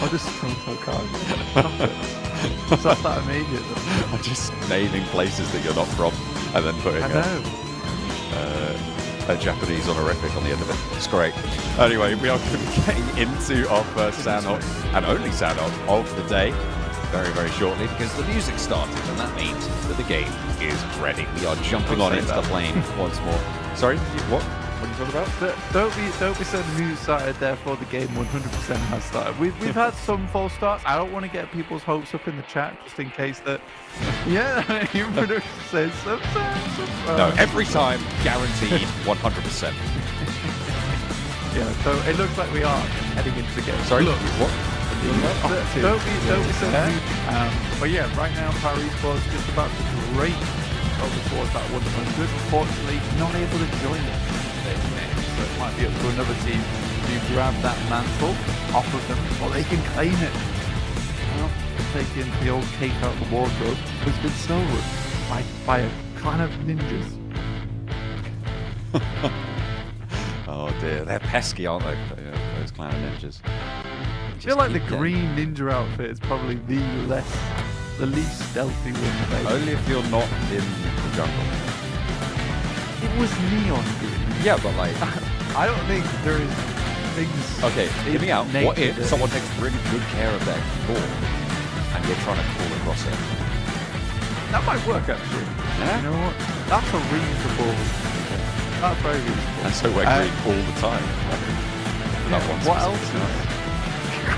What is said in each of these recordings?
I'll just so card. Stop that immediately. I'm just naming places that you're not from and then putting I know. a Japanese honorific on the end of it. It's great. Anyway, we are going to be getting into our first sound-off and only sound-off of the day very, very shortly because the music started and that means that the game is ready. We are jumping on into the plane once more. Sorry, what? What are you talking about? Don't be saying the music started, therefore the game 100% has started. We've had some false starts. I don't want to get people's hopes up in the chat just in case that. Yeah, your producer says sometimes. No, every time, guaranteed 100%. Yeah, so it looks like we are heading into the game. Sorry, Look, what? don't be saying. But yeah, right now Paris was just about to break over towards that 100. Unfortunately, not able to join us. So it might be up to another team to grab that mantle off of them, or they can claim it. Well, taking the old cape out of the wardrobe has been stolen by a clan of ninjas. Oh dear, they're pesky, aren't they? Those clan of ninjas. I feel like the green ninja outfit is probably the least stealthy one. Only if you're not in the jungle. It was neon green. Yeah, but like, I don't think there is things. Okay, hear me out. What if someone takes really good care of their core and you're trying to crawl across it? That might work actually. Yeah? You know what? That's a reasonable. That's very reasonable. And so we're green all the time. What else is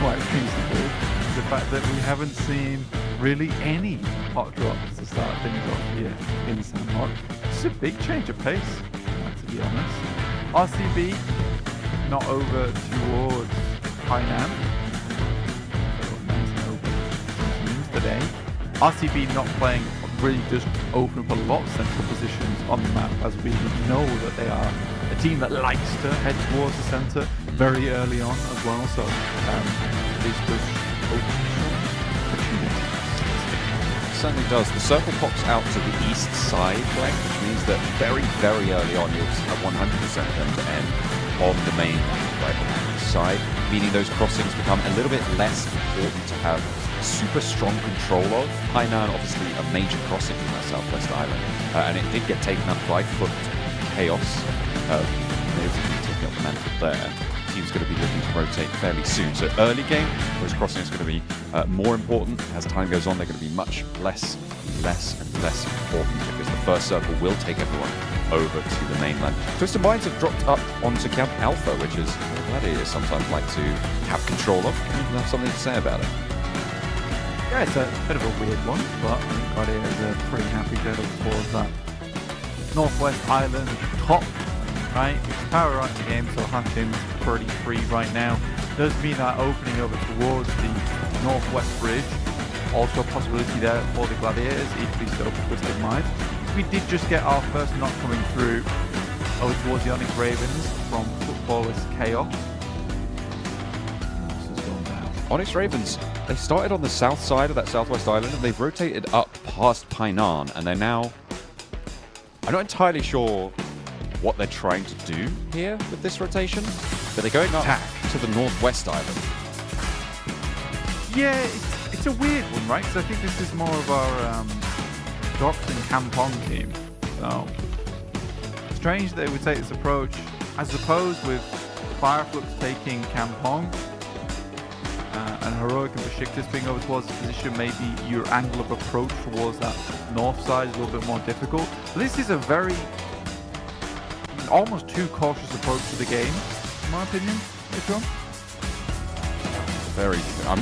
quite reasonable? The fact that we haven't seen really any hot drops to start things off here in Sandhawk. It's a big change of pace, to be honest. RCB not over towards Hainan. So nice and open today. RCB not playing really just open up a lot of central positions on the map, as we know that they are a team that likes to head towards the centre very early on as well. So this does open opportunities. Certainly does. The circle pops out to the east side flank, which means that very, very early on you'll have 100% of them to end on the main right side, meaning those crossings become a little bit less important to have super strong control of. Hainan, obviously a major crossing from that southwest island, and it did get taken up by Foot Chaos. They've taken up the mantle there. Team's going to be looking to rotate fairly soon. So early game, those crossings are going to be more important. As time goes on, they're going to be much less important because the first circle will take everyone over to the mainland. Twisted Minds have dropped up onto Camp Alpha, which is Gladiators sometimes like to have control of. You have something to say about it? Yeah, it's a bit of a weird one, but I think Gladiators are pretty happy to go towards that Northwest Island top. Right, it's power right in the game, so Hunting's pretty free right now. Does mean that opening over towards the Northwest Bridge, also a possibility there for the Gladiators, equally so for Twisted Mind. We did just get our first knock coming through over towards the Onyx Ravens from Footballers Chaos. This has gone down. Onyx Ravens, they started on the south side of that southwest island and they've rotated up past Painan, and they're now, I'm not entirely sure what they're trying to do here with this rotation, but they're going up to the northwest island. Yeah, it's a weird one, right? Because I think this is more of our Docks and Kampong team. So strange they would take this approach. I suppose with Fireflux taking Kampong and Heroic and Besiktas being over towards the position, maybe your angle of approach towards that north side is a little bit more difficult. But this is a very almost too cautious approach to the game, in my opinion.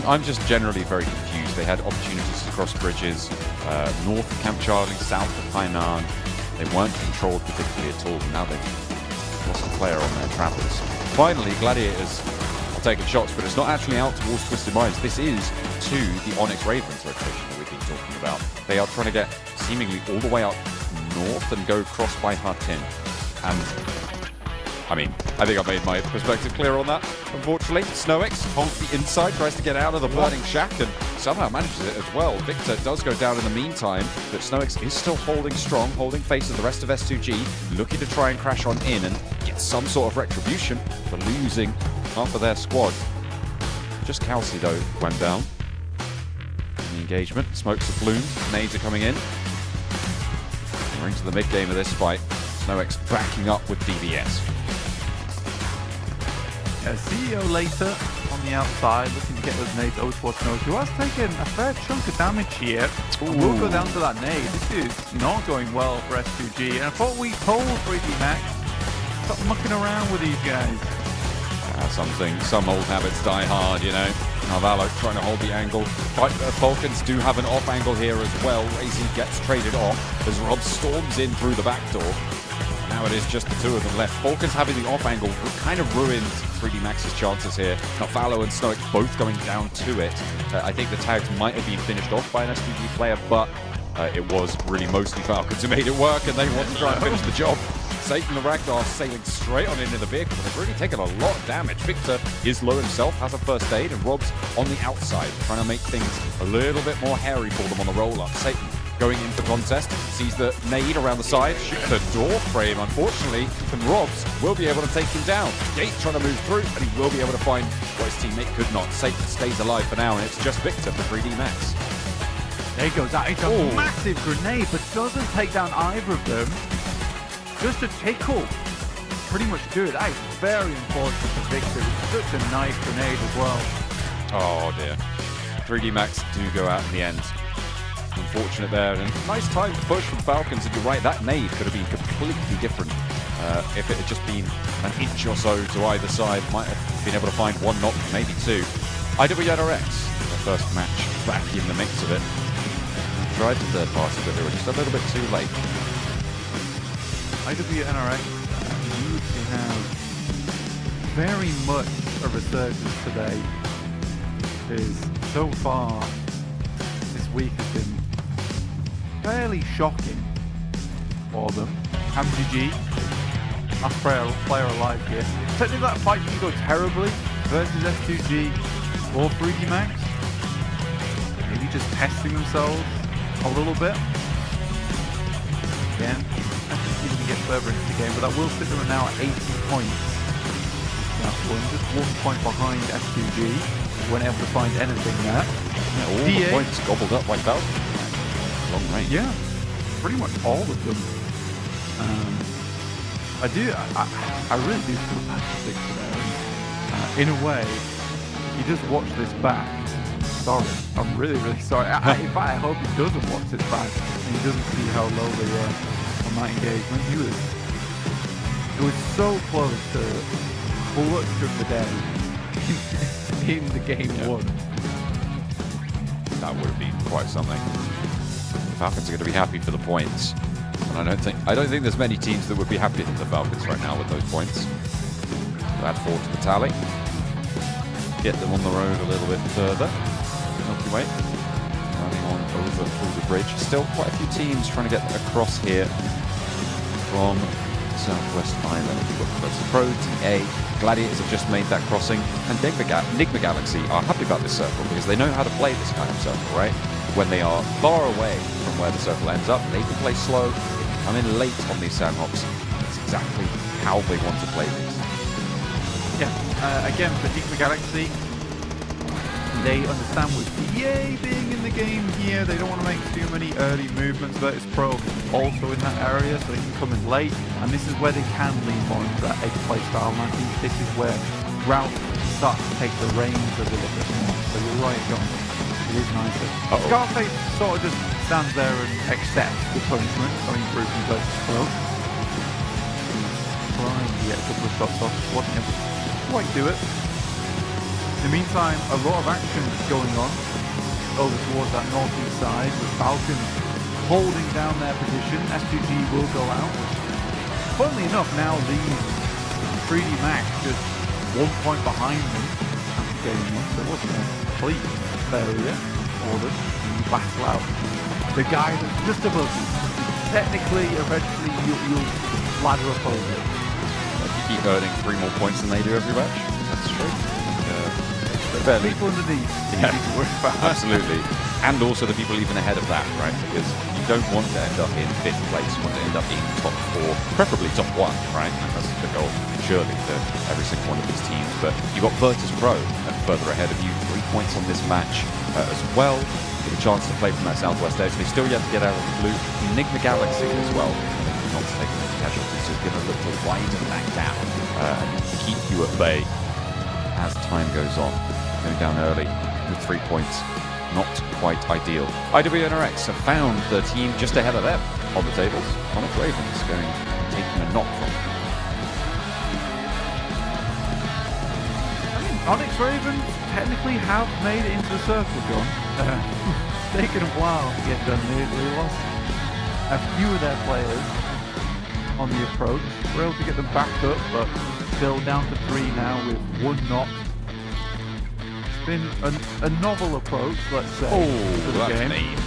I'm just generally very confused. They had opportunities to cross bridges north of Camp Charlie, south of Hainan. They weren't controlled particularly at all. Now they've lost a player on their travels. Finally, Gladiators are taking shots, but it's not actually out towards Twisted Minds. This is to the Onyx Ravens rotation that we've been talking about. They are trying to get seemingly all the way up north and go cross by Hatin. And I mean, I think I made my perspective clear on that. Unfortunately, Snowix holds the inside, tries to get out of the burning shack, and somehow manages it as well. Victor does go down in the meantime, but Snowix is still holding strong, holding face of the rest of S2G, looking to try and crash on in and get some sort of retribution for losing half of their squad. Just Kelsey, though, went down. In the engagement, smokes are bloomed, nades are coming in. We're into the mid-game of this fight. Snowex backing up with DBS. CEO later on the outside, looking to get those nades over towards Snowex, who has taken a fair chunk of damage here. And we'll go down to that nade. This is not going well for S2G. And I thought we told 3D Max, stop mucking around with these guys. Some old habits die hard, you know. Now Valo trying to hold the angle. Falcons do have an off angle here as well. Razy gets traded off as Rob storms in through the back door. Now it is just the two of them left. Falcons having the off angle kind of ruined 3D Max's chances here. Now Valo and Snowex both going down to it. I think the tags might have been finished off by an STG player, but it was really mostly Falcons who made it work, and they want to try and finish the job. Satan the Ragnar sailing straight on into the vehicle. They've really taken a lot of damage. Victor is low himself, has a first aid, and Rob's on the outside, trying to make things a little bit more hairy for them on the roll-up. Satan going in for contest, sees the nade around the side, shoots the door frame, unfortunately, and Robs will be able to take him down. Gates trying to move through, and he will be able to find what his teammate could not. Satan stays alive for now, and it's just Victor for 3D Max. There goes that. It's a massive grenade, but doesn't take down either of them. Just a tickle. Pretty much good. That is very unfortunate for Victor. It's such a nice grenade as well. Oh dear. 3D Max do go out in the end. Unfortunate there. And nice time to push from Falcons. And you're right, that nade could have been completely different. If it had just been an inch or so to either side, might have been able to find one knock, maybe two. IWNRX, their first match back in the mix of it. Tried the third party, but they were just a little bit too late. IWNRX usually have very much a resurgence today. Because so far this week has been fairly shocking for them. MGG, last player alive here. Technically that fight didn't go terribly versus S2G or 3D Max. Maybe just testing themselves a little bit. Again, as we get further into the game, but that will sit them now at 80 points. That's one, just 1 point behind S2G. Weren't able to find anything there. Yeah, all the points gobbled up by Falcon. Long range. Yeah, pretty much all of them. I really do feel bad for Victor there. In a way, you just watch this back. Sorry, I'm really, really sorry. In fact, I hope he doesn't watch this back and he doesn't see how low they were on that engagement. It was so close to clutch of the day in the game one. That would have been quite something. The Falcons are going to be happy for the points. And I don't think there's many teams that would be happier than the Falcons right now with those points. Add 4 to the tally. Get them on the road a little bit further. Milky Way running on over through the bridge. Still quite a few teams trying to get across here from Southwest Island. We've got Close Pro, TA, Gladiators have just made that crossing, and Enigma Galaxy are happy about this circle because they know how to play this kind of circle, right? When they are far away from where the circle ends up, they can play slow, they can come in late on these sandhops. That's exactly how they want to play these. Yeah, again, for Enigma Galaxy, they understand with TA being in the game here, they don't want to make too many early movements. Virtus Pro also in that area, so they can come in late, and this is where they can lean more into that egg play style, and I think this is where Route starts to take the reins a little bit more. So you're right, John. It is nicer. Scarface sort of just stands there and accepts the punishment coming through from Virtus Pro. Trying to get a couple of shots off, wasn't able to quite do it. In the meantime, a lot of action going on over towards that northeast side with Falcons holding down their position. S2G will go out, which, funnily enough, now leaves 3D Max just 1 point behind them after getting one, so it wasn't a complete failure for them. And you battle out the guy that's just above you. Technically, eventually, you'll ladder up over it. You keep earning 3 more points than they do every match. That's true. People underneath, you need to worry about. Absolutely. And also the people even ahead of that, right? Because you don't want to end up in 5th place, you want to end up in top 4, preferably top 1, right? And that's the goal, surely, for every single one of these teams. But you've got Virtus Pro further ahead of you, 3 points on this match as well. Get a chance to play from that southwest edge. They still yet to get out of the blue. Enigma Galaxy as well. Not taking any casualties, so going to look to widen that gap and keep you at bay as time goes on. Going down early with 3 points. Not quite ideal. IWNRX have found the team just ahead of them on the tables. Onyx Ravens going taking a knock from them. Onyx Ravens technically have made it into the circle, John. It's taken a while to get done. They lost a few of their players on the approach. We're able to get them back up, but still down to 3 now with 1 knock. It's been a novel approach, let's say, to the that's game. mean.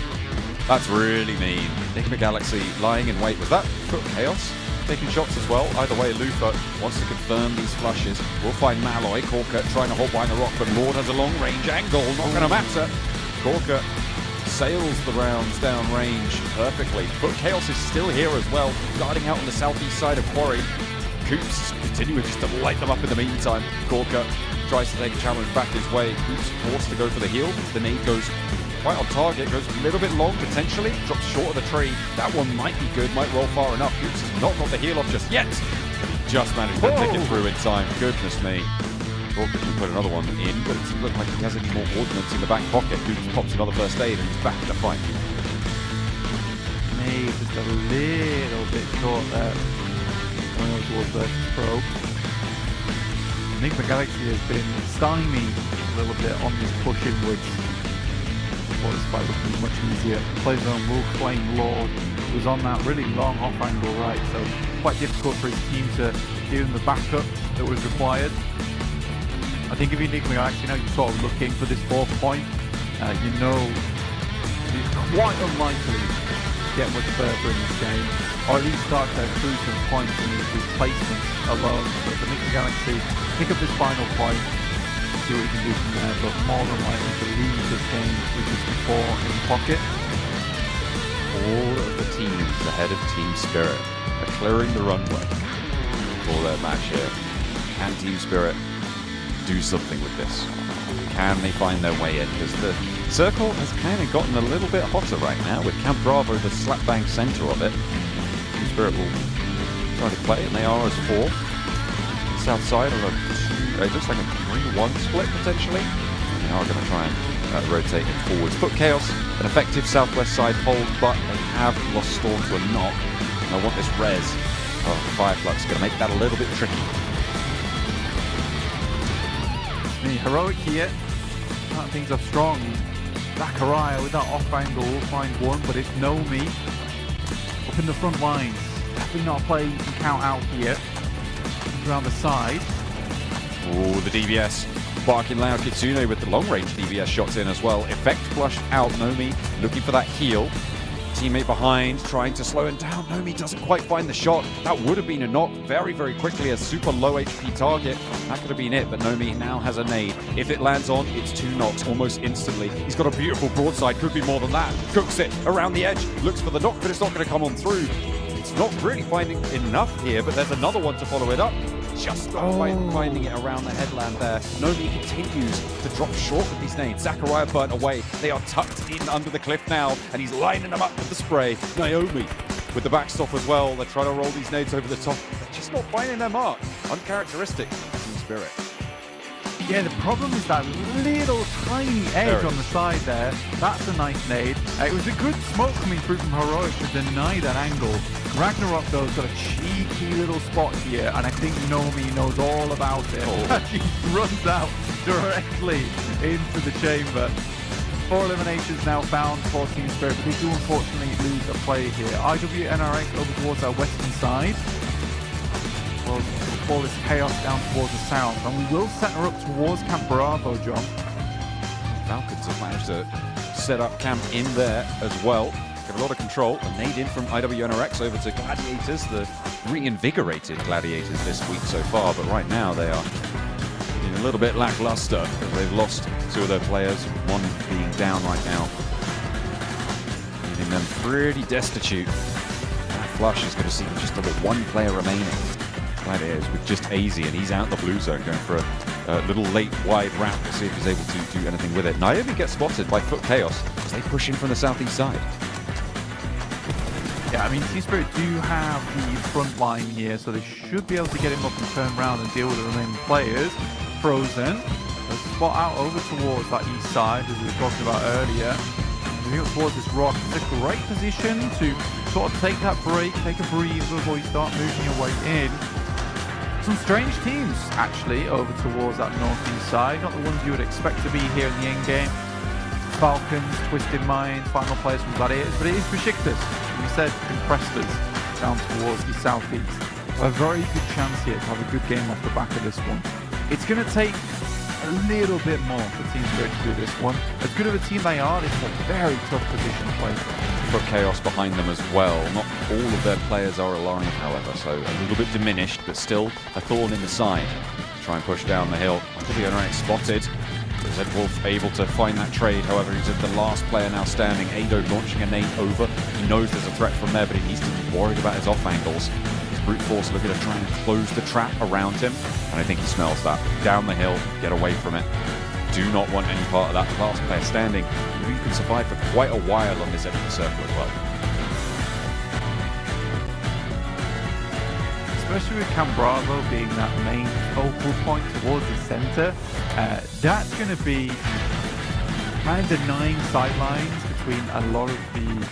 That's really mean. Enigma Galaxy lying in wait. Was that Cook Chaos? Taking shots as well. Either way, Lufa wants to confirm these flushes. We'll find Malloy. Corker trying to hold behind the rock, but Lord has a long range angle. Not going to matter. Corker sails the rounds down range perfectly. But Chaos is still here as well, guarding out on the southeast side of Quarry. Coops continuing just to light them up in the meantime. Corker tries to take a challenge back his way. Coops forced to go for the heal. The nade goes quite on target, goes a little bit long potentially, drops short of the tree. That one might be good, might roll far enough. Coops has not got the heal off just yet. Just managed to take it through in time. Goodness me. Corker can put another one in, but it doesn't look like he has any more ordnance in the back pocket. Coops pops another first aid and he's back in the fight. Maybe just a little bit short there. Going over towards Virtus Pro. Enigma Galaxy has been stymied a little bit on this push inwards. Well, this fight looking much easier. Plays on will claim Lord, was on that really long off angle right, so quite difficult for his team to give him the backup that was required. I think if Enigma Galaxy, you're sort of looking for this 4th point, you know he's quite unlikely to get much further in this game, or at least start to accrue some points in his placements alone. But for Enigma Galaxy, pick up this final point, see what he can do from there, but more than likely to leave this game with just the 4 in pocket. All of the teams ahead of Team Spirit are clearing the runway for their match here. Can Team Spirit do something with this? Can they find their way in? Because the circle has kind of gotten a little bit hotter right now with Camp Bravo the slap bang center of it. Team Spirit will try to play, and they are as 4. South side on it looks like a 3-1 split potentially. They are going to try and rotate it forwards. Put Chaos, an effective southwest side hold, but they have lost Storm to a knock. And I want this res of Fireflux, going to make that a little bit tricky. The heroic here, things are strong. Zachariah with that off angle will find 1, but it's Nomi up in the front lines. Definitely not a play you can count out here. Around the side. Oh, the DBS barking loud. Kitsune with the long range DBS shots in as well. Effect flush out. Nomi looking for that heal. Teammate behind trying to slow him down. Nomi doesn't quite find the shot. That would have been a knock very, very quickly. A super low HP target. That could have been it, but Nomi now has a nade. If it lands on, it's 2 knocks almost instantly. He's got a beautiful broadside. Could be more than that. Cooks it around the edge. Looks for the knock, but it's not going to come on through. It's not really finding enough here, but there's another one to follow it up. Just not quite finding it around the headland there. Nomi continues to drop short with these nades. Zachariah burnt away. They are tucked in under the cliff now, and he's lining them up with the spray. Naomi with the backstop as well. They're trying to roll these nades over the top. They're just not finding their mark. Uncharacteristic in Spirit. Yeah, the problem is that little tiny edge on the side there. That's a nice nade. It was a good smoke coming through from Heroic to deny that angle. Ragnarok, though, has got a cheeky little spot here, and I think Nomi knows all about it. She runs out directly into the chamber. 4 eliminations now found for Team Spirit, but they do unfortunately lose a player here. IWNRX over towards our western side. We'll call this Chaos down towards the south, and we will set her up towards Camp Bravo, John. Falcons have managed to set up camp in there as well. Got a lot of control. A nade in from IWNRX over to Gladiators, the reinvigorated Gladiators this week so far, but right now they are a little bit lackluster. They've lost 2 of their players, 1 being down right now. leaving them pretty destitute. Flush is going to see just about one player remaining. Gladiators with just AZ, and he's out in the blue zone going for a little late wide route to see if he's able to do anything with it. Naomi gets spotted by Foot Chaos as they push in from the southeast side. Yeah, I mean, Team Spirit do have the front line here, so they should be able to get him up and turn around and deal with the remaining players. Frozen, a spot out over towards that east side, as we were talking about earlier. Moving up towards this rock, it's a great position to sort of take that break, take a breather before you start moving your way in. Some strange teams, actually, over towards that northeast side. Not the ones you would expect to be here in the end game. Falcons, Twisted Minds, final players from Gladiators, but it is Besiktas. We said Compressors down towards the southeast. A very good chance here to have a good game off the back of this one. It's going to take a little bit more for Team Spirit to do this one. As good of a team they are, this is a very tough position to play for. Foot Chaos behind them as well. Not all of their players are alive, however, so a little bit diminished, but still a thorn in the side. Try and push down the hill. Until the owner spotted. Zedwolf able to find that trade, however, he's the last player now standing. Ado launching a nade over. He knows there's a threat from there, but he needs to be worried about his off angles. His brute force looking to try and close the trap around him, and I think he smells that. Down the hill, get away from it. Do not want any part of that last player standing. You can survive for quite a while on this edge of the circle as well. Especially with Cam Bravo being that main focal point towards the center, that's going to be kind of denying sidelines between a lot of the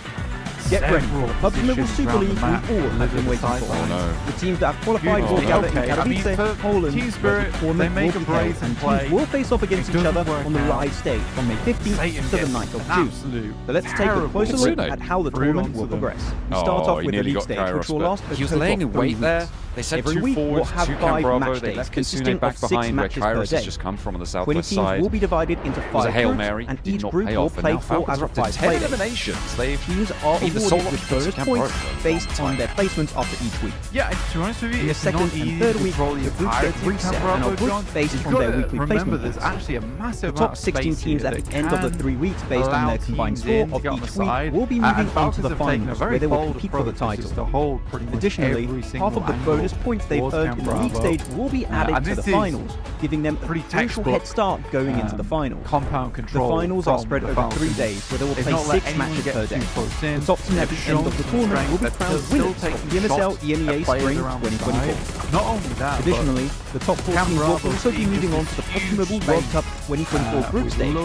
Get ready for the PUBG Mobile Super League we all have been waiting for. Oh no. The teams that have qualified will gather in Katowice, Poland, Team Spirit, they make a break and teams will face off against each other on the out. live stage from May 15th to the 9th of June. So let's take a closer look at how the tournament will progress. We start off with the league stage, which will last he was laying in wait there. They said every two week we'll forwards, have two 5 Bravo. match They days left consisting Kitsune back of 6 behind where matches per Kairos day. has just come from on the 20 southwest teams side. will be divided into 5 It was a Hail groups, Mary, and did each not group pay will off, and play now 4 out Falcons are of up to 5 10 play days. eliminations. They've Teams are either awarded solo with against bonus Camp points Bravo. based on their placements after each week. Yeah, and to be honest with you, In the it's second not and easy third to week, control the the groups get entirety of reset Camp and are Bravo, grouped John. based You've on got their to weekly remember placement there's points. actually a massive The top 16 teams at the end of the 3 weeks based on their combined score of each week will be moving on to the finals, where they will compete for the title. Additionally, half of the bonus points they've earned in the league stage will be added to the finals, giving them a crucial head start going into the finals. Compound The control. finals are spread over 3 days, where they will play 6 matches per day. The top team at the end of the tournament will be crowned winners of PMSL EMEA Spring 2024. Not only that, Additionally, the top 4 teams will also be moving on to the PUBG Mobile World Cup 2024 group stage,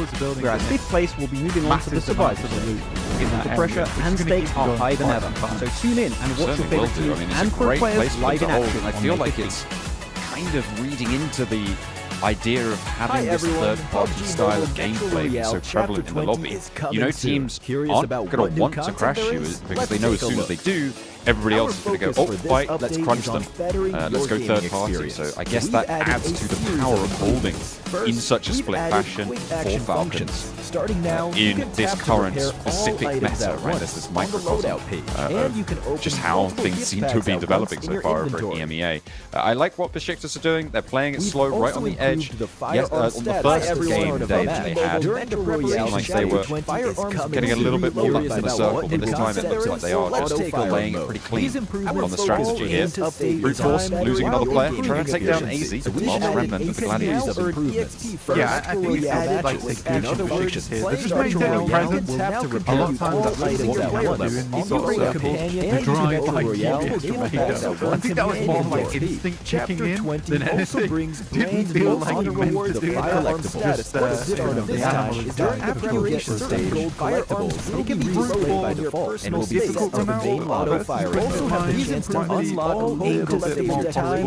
whereas 5th place will be moving on to the Survivor League. The pressure and stakes are higher than ever, so tune in and watch your favourite teams and pro players live in action I on feel May like 15th. it's kind of reading into the idea of having this third-party style of gameplay be so prevalent in the lobby. You know, teams aren't going to want to crash you because they know as soon as they do, everybody else is going to go, oh, fight, let's crunch them, let's go third party. So I guess that adds to the power of holding in such a split fashion for Falcons in this current specific meta, right? There's this microcosm of just how things seem to have been developing so far over at EMEA. I like what Besiktas are doing. They're playing it slow, right on the edge. Yes, on the first game day that they had, it seemed like they were getting a little bit more left in the circle, but this time it looks like they are just laying it pretty clean on the strategy here. Brute Force losing another player, trying to take down AZ, the last remnant of the Gladiators. Yeah, I think it's like the good Besiktas here. They're just maintaining presence. A lot of times that's what you want to do in these sort of circles. The drive like Julius Tomato. I think that was more like instinct checking in than anything. Didn't feel like you meant to do that. Just the animal is dying. After you reach a certain gold collectibles, they can be displayed by default and will be difficult to know. main auto firing. Also have the chance to unlock all 8 to save time.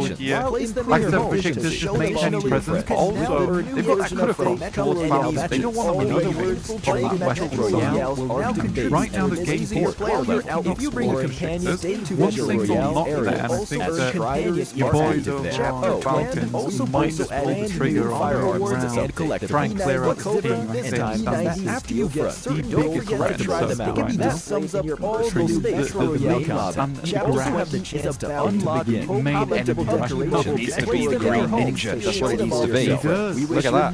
Place them in your home to show them maintaining presence, but also they've got that could have gone towards Falcons. They don't want to leave on that western side. Right now the game board player, if you bring a companion into one thing's unlocked there, and I think that your boys over the Falcons might just pull the trigger on their own round, try and clear out the team. I think after you get the biggest threat try them out. right now. That sums up all those things for Royale. You also have the chance to unlock the main enemy decoration. Needs to be the green ninja, that's what it needs to be. Look at that.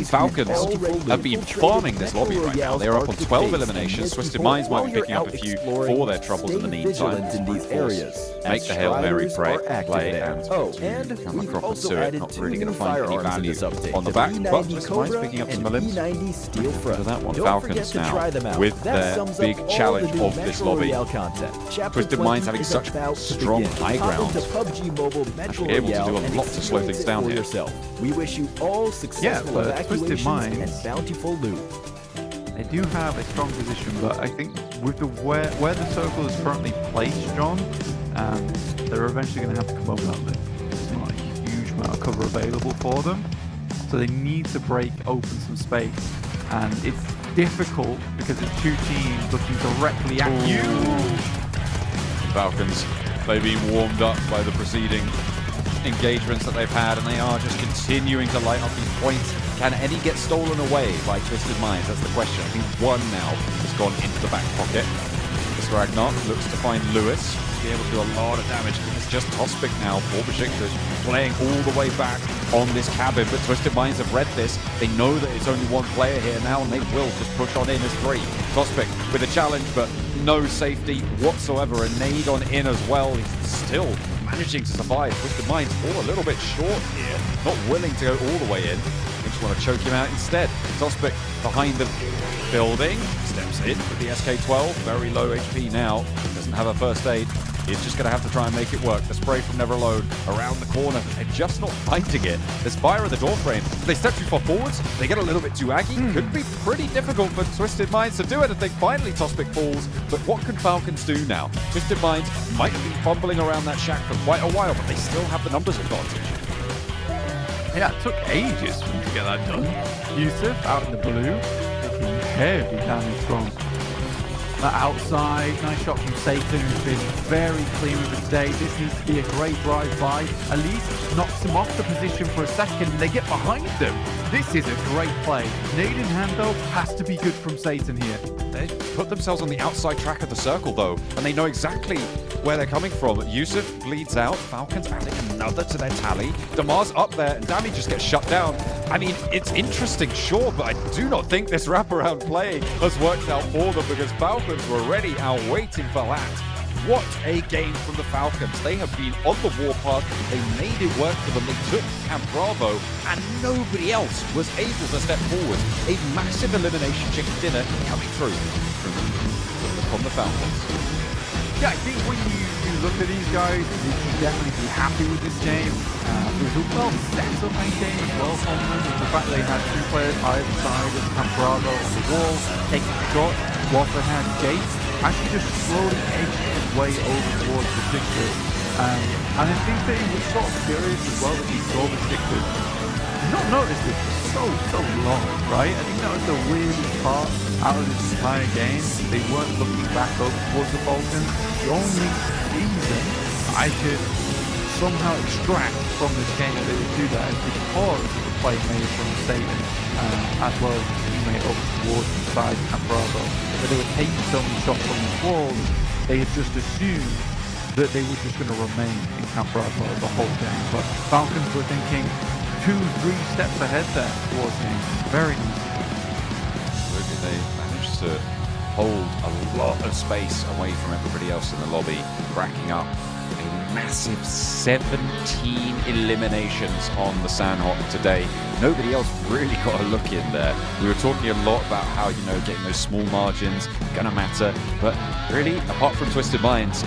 Falcons Falcons have been farming this lobby right now. They're up on 12 eliminations. Twisted Minds might be picking up a few for their troubles in the meantime. In these areas. Make the Hail Mary play and come we've across also to it. added Not two really going new to find any firearms in value this update, on the the back, but P90 Twisted Minds Cobra picking up and some limbs. P90 Steel Front. For that one, Don't forget Falcons to now try them out. with That their sums up big all challenge the new of this Metro lobby. Royale content. Chapter Twisted Minds 20 having is such about to strong begin. high Hop ground. into PUBG Mobile Metro Actually able to Royale do a and lot to slow experience things it down for here. yourself. We wish you all successful but Twisted evacuations Minds- and bountiful loot. They do have a strong position, but I think with the where the circle is currently placed, John, they're eventually going to have to come up with that lift. There's not a huge amount of cover available for them, so they need to break open some space, and it's difficult because it's two teams looking directly at you. Falcons, they've been warmed up by the preceding engagements that they've had, and they are just continuing to light up these points. Can any get stolen away by Twisted Minds? That's the question. I think one now has gone into the back pocket. This Ragnar looks to find Lewis, be able to do a lot of damage. It's just Tospic now for Besiktas, playing all the way back on this cabin, but Twisted Minds have read this. They know that it's only one player here now, and they will just push on in as three. Tospic with a challenge, but no safety whatsoever. A nade on in as well. He's still managing to survive. Twisted Minds all a little bit short here, not willing to go all the way in. They just want to choke him out instead. Tospic behind the building, steps in with the SK-12, very low HP now, doesn't have a first aid. He's just going to have to try and make it work. The spray from Never Alone around the corner. They're just not finding it. There's fire in the door frame. If they step too far forwards, they get a little bit too aggy. Could be pretty difficult for Twisted Minds to do it. I think finally Tospic falls. But what can Falcons do now? Twisted Minds might be fumbling around that shack for quite a while, but they still have the numbers advantage. Yeah, it took ages for them to get that done. Yusuf out in the blue, taking heavy damage from that outside. Nice shot from Satan, who's been very clean with it today. This needs to be a great drive-by. At least knocks them off the position for a second. They get behind them. This is a great play. Nade in hand, though, has to be good from Satan here. They put themselves on the outside track of the circle, though, and they know exactly where they're coming from. Yusuf bleeds out. Falcons adding another to their tally. Damar's up there, and Dami just gets shut down. I mean, it's interesting, sure, but I do not think this wraparound play has worked out for them, because Falcons were already out waiting for that. What a game from the Falcons. They have been on the warpath. They made it work for them. They took Camp Bravo, and nobody else was able to step forward. A massive elimination chicken dinner coming through from the Falcons. Yeah, I think when you look at these guys, you can definitely be happy with this game. It was a well set up game as well from them. The fact they had two players either side of Camp Bravo on the wall, taking a shot, whilst they had Gates actually just slowly edging his way over towards the Sixers. And I think that he was sort of curious as well that he saw the Sixers. Not noticed it for so long, right? I think that was the weirdest part out of this entire game. They weren't looking back up towards the Falcons. The only reason I could somehow extract from this game that they do that is because of the play made from Satan, as well as the teammate up towards the side of Camp Bravo. But they were taking so many shots from the walls, they had just assumed that they were just going to remain in Camp Bravo the whole game. But Falcons were thinking 2-3 steps ahead there towards him. Very nice. They managed to hold a lot of space away from everybody else in the lobby, racking up a massive 17 eliminations on the Sandhawk today. Nobody else really got a look in there. We were talking a lot about how, getting those small margins gonna matter, but really, apart from Twisted Minds,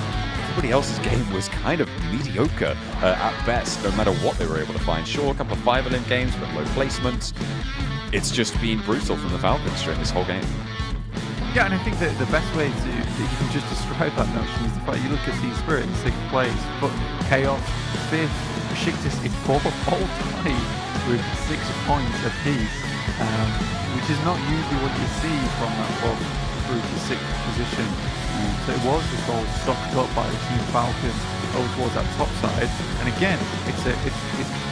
everybody else's game was kind of mediocre at best, no matter what they were able to find. Sure, a couple of 5-elim games, but low placements. It's just been brutal from the Falcons during this whole game. Yeah, and I think that the best way that you can just describe that notion is the fact you look at Team Spirit in 6th place, but Chaos 5th, Besiktas in 4th all tied with 6 points apiece, which is not usually what you see from that 4th through to 6th position. So it was just all sucked up by the Team Falcons over towards that top side. And again, it's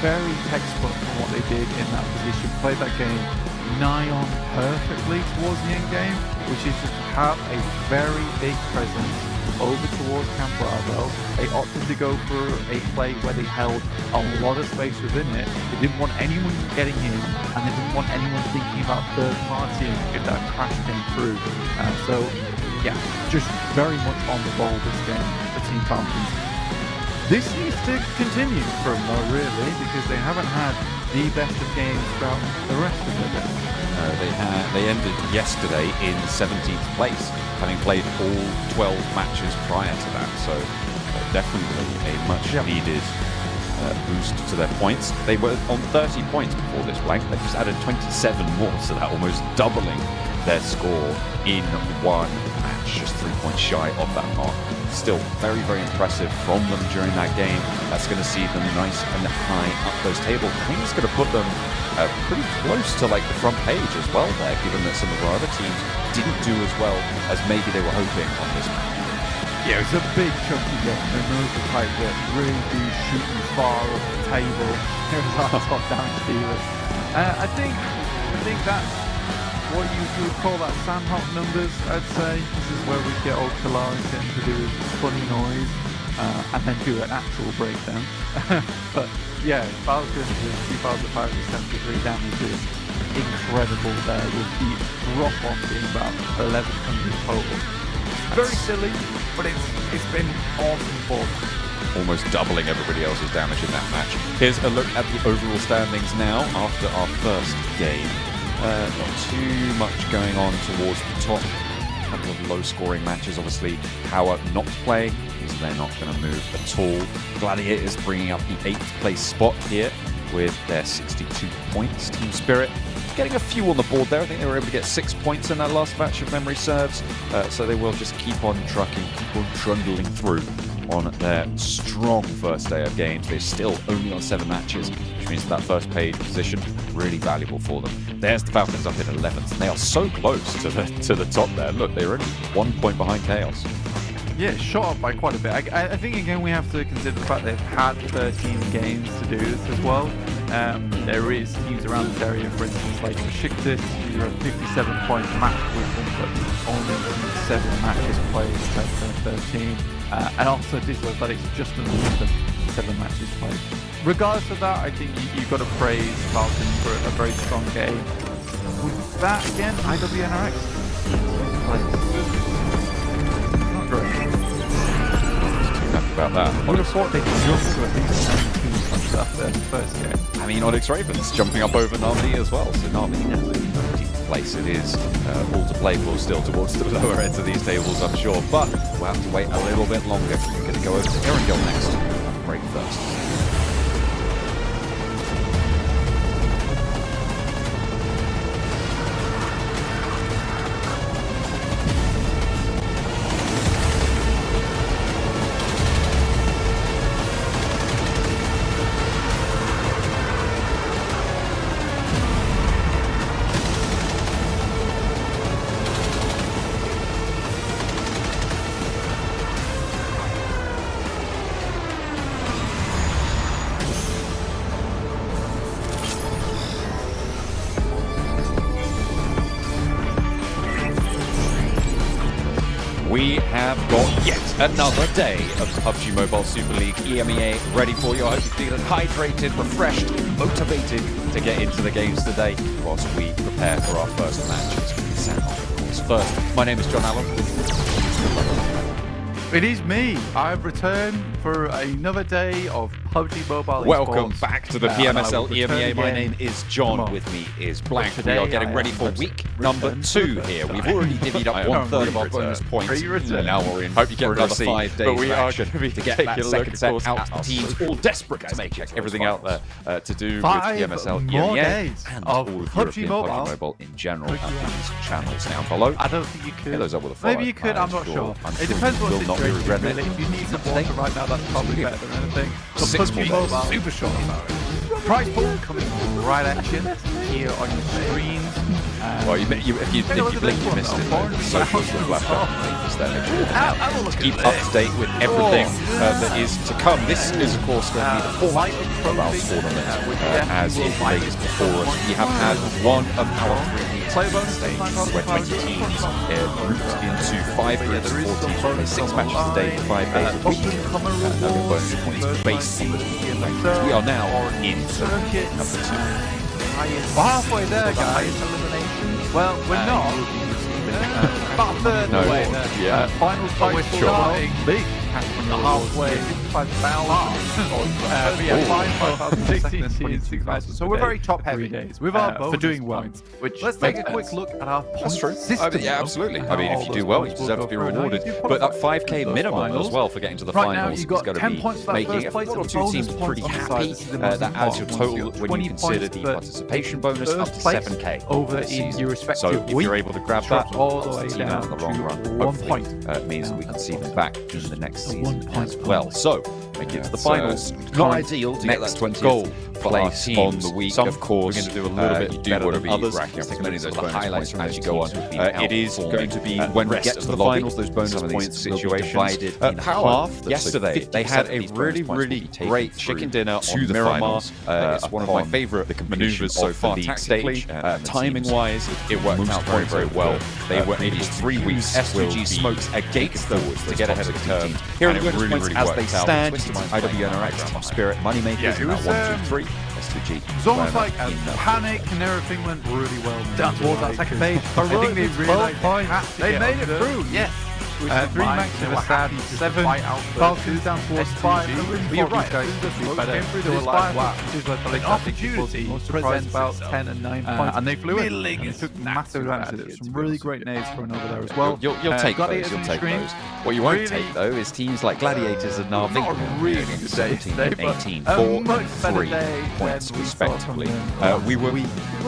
very textbook from what they did in that position. Played that game nigh on perfectly towards the end game, which is just to have a very big presence over towards Camp Bravo. They opted to go for a play where they held a lot of space within it. They didn't want anyone getting in, and they didn't want anyone thinking about third partying if that crash came through. So, yeah, just very much on the ball this game for Team Falcons. This needs to continue from though, really, because they haven't had the best of games throughout the rest of the day. They ended yesterday in 17th place, having played all 12 matches prior to that. So definitely a much needed boost to their points. They were on 30 points before this blank. They just added 27 more to that, almost doubling their score in one match, just 3 points shy of that mark. Still very, very impressive from them during that game. That's going to see them nice and high up those tables. I think it's going to put them pretty close to like the front page as well there, given that some of our other teams didn't do as well as maybe they were hoping on this match. Yeah, it was a big chunky game, and those are the type that really do shoot you far up the table. It was our top damage dealers. I think that's what you would call that Sandhawk numbers, I'd say. This is where we get old Kalari getting to do his funny noise and then do an actual breakdown. But yeah, Falcons with 2,573 damage is incredible there, with the drop off being about 1,100 total. Very silly, but it's been awesome for them. Almost doubling everybody else's damage in that match. Here's a look at the overall standings now after our first game. Not too much going on towards the top. A couple of low-scoring matches, obviously. Power not playing, because they're not going to move at all. Gladiators bringing up the 8th place spot here with their 62 points. Team Spirit getting a few on the board there. I think they were able to get 6 points in that last match, if memory serves. So they will just keep on trucking, keep on trundling through on their strong first day of games. They're still only on 7 matches, which means that first page position really valuable for them. There's the Falcons up in 11th, and they are so close to the top there. Look, they're only 1 point behind Chaos. Yeah, shot up by quite a bit. I think again we have to consider the fact they've had 13 games to do this as well. There is teams around this area, for instance, like Besiktas, who are 57 points match with them, but only 7 matches played compared to 13. And also Digital Athletics just underneath them, 7 matches played. Regardless of that, I think you've got to praise Falcons for a very strong game. With that, again, IWNRX. Not great. Happy about that. I would have thought they'd jump to at least 17 points after the first game. I mean, Onyx Ravens jumping up over Na'Vi as well. So Na'Vi now in 13th place. It is all to play for still towards the lower ends of these tables, I'm sure. But we'll have to wait a little bit longer. We're going to go over to Erangel next. Break first. We have got yet another day of PUBG Mobile Super League EMEA ready for you. I hope you're feeling hydrated, refreshed, motivated to get into the games today whilst we prepare for our first match. It's going to be Sandhawk, of course. First, my name is John Allen. It is me. I've returned for another day of PUBG Mobile Welcome esports. back to the PMSL EMEA. My name is John. With me is Blank. We are getting ready for week number 2 here. We've already divvied up 1/3 of our bonus points. Now we're in. Hope you get another 5 days of action to get that second set out to the teams, all desperate to make everything out there to do with PMSL EMEA and all of European PUBG Mobile in general. These channels down below. I don't think you could. Hit those up with a follow. Maybe you could. I'm not sure. It depends what will not be regretting it. If you need some water right now, that's probably better than anything. So 6 PUBG more Mobile, super short. Prize pool coming right at you here on your screens. Well, if you blink, you missed it. The socials were flashed up. Keep up to date with everything that is to come. This is, of course, going to be the fourth of our tournament as in Vegas before us. We have had one of our 3 weeks Player bonus stage stage where 20 teams grouped into 5 groups of 4 teams will play 6 matches a day for 5 days a week. Having bonus points based on this weekend. We are now in circuit number 2. We're halfway there, guys. Well, we're not. About a third of the way there. Yeah. Final fight starting big. Halfway. 5,000. So we're very top heavy with our bonus for doing well. Which let's take a quick look at our That's true. system. Yeah, absolutely. I mean, if you do well, you deserve to be rewarded. But that 5k minimum as well for getting to the finals is going to be making a lot of 2 teams pretty happy. That adds your total when you consider the participation bonus up to 7k over in your respective so if week. you're able to grab that, all the way team out down in the long run, to 1 hopefully, point. means that we can see them back in the next season 1 as well. So, make it to the finals. Not current ideal to get that next 20th goal place on the week. Of course, we're going to do a little bit you do better want to than be others. racking up as many of those Some of the bonus highlights points from as you those go on. teams It is going to be when we get to the finals, those bonus points situations. Half yesterday, they had a really, really great chicken dinner on Miramar. It's one of my favorite maneuvers so far tactically. Timing-wise, it worked out very, very well. They were in 3 weeks. S2G smoked against those to get ahead of the curve. Here are the bonus points as they stand. IWNRX, Team Spirit, Moneymakers, it was, 1, 2, 3. S2G. It was almost like a panic and everything went really well. Down towards that second page. I think they realized they made it through. Yes. 3 max of a sad 7 Falcons down towards 5. But you're right. They were like, wow. An opportunity to present about 10 and 9 points. And they flew in. And took massive advantage. Some really great nades thrown over there as well. You'll take those. You'll take those. What you won't take, though, is teams like Gladiators and Narvik. Not really good day 17 today, and but 18 a for much better 3 day points, than we saw from respectively. them. We were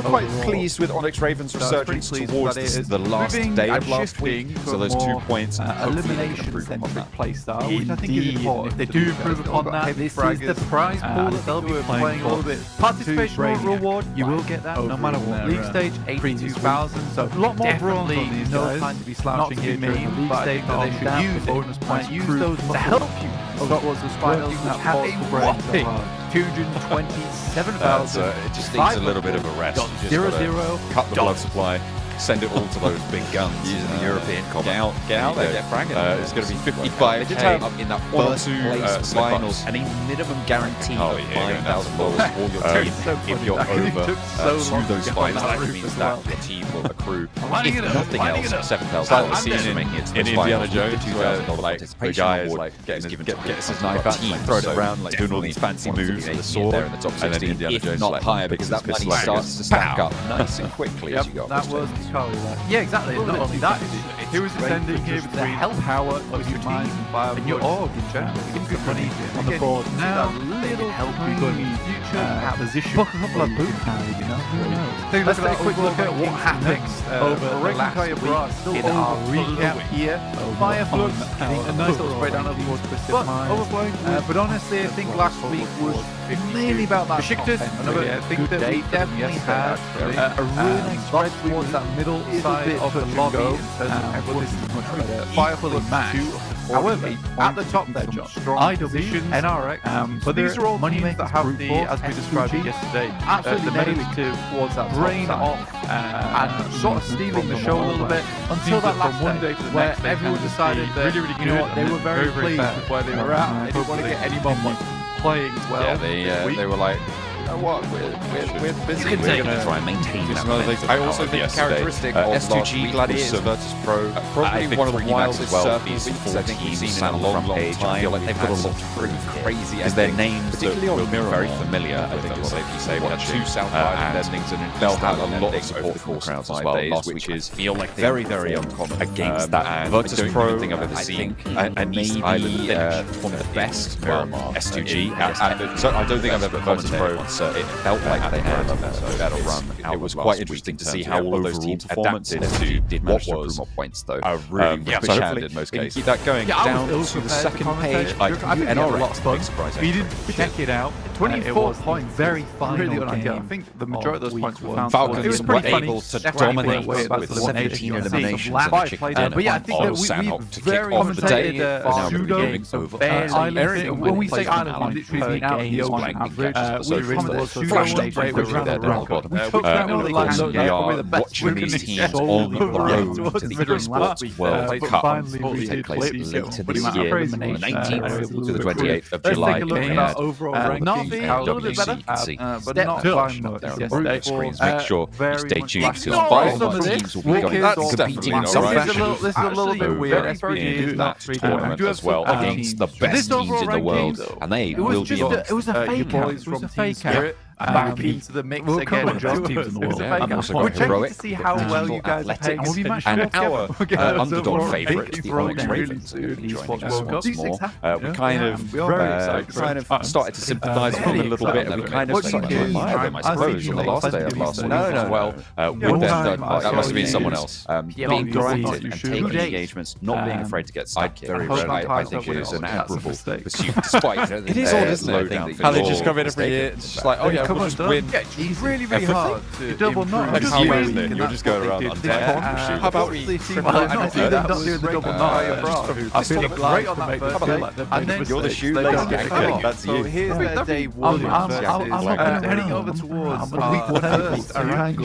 quite overall. pleased with Onyx Ravens' resurgence towards the last day of last week. So those 2 points, elimination centric play style, which I think is important. If they do improve upon that, this is the prize pool that they'll be playing a little bit. Participation reward, you will get that no matter what. League stage, 82,000, so a lot more bronze on these guys. No time to be slouching here during the league stage, but they should use bonus points, use those to help you towards those finals, which have a whopping 227,000. It just needs a little bit of a rest. 0-0. Cut the blood supply. Send it all to those big guns using the European comment. Get out there, get fragging. It's going to be 55k up in that first place finals and a minimum guarantee of $5,000 for your team if you're over to those finals. That means that your team will accrue, if nothing else, $7,000 making it to in those Indiana finals. Jones, $2,000 like the participation guy is award like is given to gets his knife out, like throwing it around, like doing all these fancy moves with the sword, there in the top 16, and then Indiana if Jones not like higher, because that money starts to stack up nice and quickly as you go. That was yeah, exactly. Not only that, it was ascending here with the health power of your mind and your org in general. You get good money on the board now. Little help you good future position. Book a couple of boot cards, you know. Let's take a quick look at what happened over the last week in our recap here. Fireflux getting a nice little spray down over towards Twisted Mind. But honestly, I think last week was mainly about that. Besiktas, another thing that we definitely had a really nice spread towards that middle side of the lobby. Everyone is much better. Fireflux match. However, at the top there, John, IW, NRX, but these are all teams that have the, as we described it yesterday, the meditative towards that brain off and sort of stealing the show a little bit until that last one day to the where everyone decided that, you know what, they were very pleased with where they were at. They didn't want to get any more money playing well. Yeah, they were like, you know what, we're busy. We're going to try and maintain that. I also think a characteristic of S2G Gladiators Virtus Pro, probably one of the wildest weeks I think we've seen in a long time. I feel like they've got a lot pretty crazy, as their names particularly will be very familiar. I think it's safe to say we had 2 South Island endings, and they'll have a lot of support from the crowds as well, which is very, very uncommon against that. Virtus Pro, I think I've ever seen, and maybe one of the best S2G. So I don't think I've ever Virtus Pro. It felt like they had a better run. It was quite interesting to see how all of those teams adapted to what was points, though. A really rubbish hand in most cases. Keep that going down to the second page. I think a lot of fun. If you didn't check it out, 24 points. Very final Really game. unideal. I think the majority of those points were found. Falcons It were was pretty able funny. to dominate with elimination. 17 eliminations in the chicken dinner But yeah, I think that on Sandhawk we to kick very off the day. commentated Now pseudo moving over island. When we say island, per we literally mean out of the game ocean on average. So We commented from pseudo flashed up island very quickly there down the bottom. We took that with the last We game, are probably the best watching these winning teams game on the towards road to the eSports World but Cup. finally Will we take did place play later but this it's year, crazy. from the 19th to the Let's 28th of take July. a look at And our overall rankings. Not Little bit better, you can see. but not by much. There on the Yes, bottom of they the screens. fall, Make sure you very stay much tuned like because some five of this. teams will be going Walkers competing or in some Falcons. fashion. This is a little bit weird. In that tournament We do have as well some against the teams. best This teams in the overall world, ranking, and they It was will be just on. it was a fake out. It was a fake out. Back into the mix We'll again. cover best teams in the world. Yeah, And also we're got checking heroic, to see how well you guys are playing. athletics, And we'll be matched and up together. our We'll get those underdog overall favourites, the rankings rolling Onyx really Ravens, soon. will be joining us World Cup. once These more. things happen, We yeah. kind Yeah, of we are very excited. started to sympathise with them a little bit, and we kind of started to admire them, I suppose, on the last day of last week as well. With their third party, that must have been someone else. Being granted and taking engagements, not being afraid to get stuck. I think it is an admirable pursuit, despite It is odd, isn't it? I think how they just come in every year. It's just like, oh yeah, we'll just win. It's really, really hard to double knot. Like improve. how Just isn't it? in You're that just going what they around did. on How about we not do the double knot? I'm feeling great on that first day, and then You're the shoelace gang. That's so you. here's their day one heading over towards week first.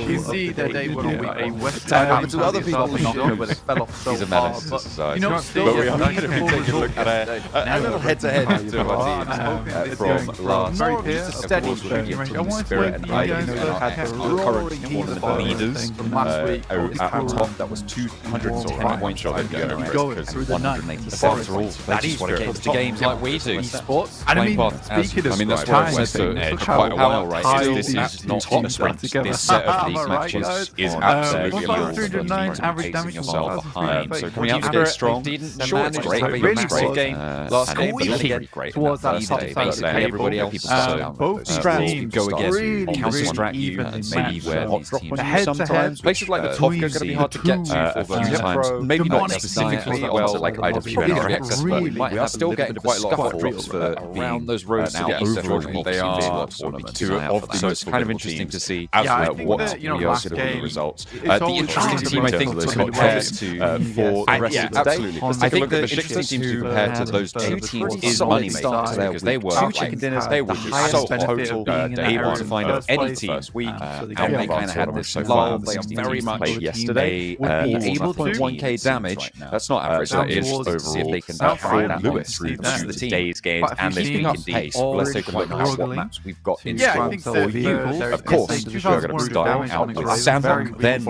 You see their day one on week one. West Ham to other people, where they fell off so He's a hard. menace to But society. you know, But still, we are going to be taking a look at a little head-to-head to our teams. From last very week, just a of steady course, journey. team I wanted to spirit wait and for you guys to have the our current roaring tournament heat leaders from last week. at our top. That was 210 points shot of Going through the night. 187. After all, They just want to get into games like we do. Sports. And I mean, Playing path as- speaking of I mean, that's time, where it was I think, for look quite a how while, right? tight This these is two not teams a sprint. are together. This set of these Am I right, matches guys? is On, absolutely what's that, yours. 309 average damage Pacing from yourself 1,300 behind. fake. So coming out today strong. Sure, it's great. Really Great game last and game, but really then great towards that first top day, side but of the then table. everybody else People started start out both with strands those go start against really, counter-distract really you, even and in maybe where match. these teams Head-to-head, sometimes places like the top are going to be hard to get to a for few those times, maybe not demonic specifically diet, onto like IWN or access, but really, we might have still getting quite a lot of footballs for around those roads now overall, they are two of the so most it's kind of formidable interesting teams to see Yeah, I think what that, we are last going to do with the game, results. it's The always interesting hard team I to think look compared to to for the rest of the day, absolutely. Let's I take a think look the at the interesting Chickens team to who compare to had those two teams is solid moneymakers start because they were Two chicken dinners, they were the so highest benefit total of being in able that to find first any place. team So and they they kind kind of had this so far. They are very much yesterday able to 1k damage. That's not average. That is overall. See if they can find that Lewis through today's games and this week indeed. Let's take a look at what maps we've got in Yeah, I store think for that you. Of course, we are going to start out with Sandhawk, then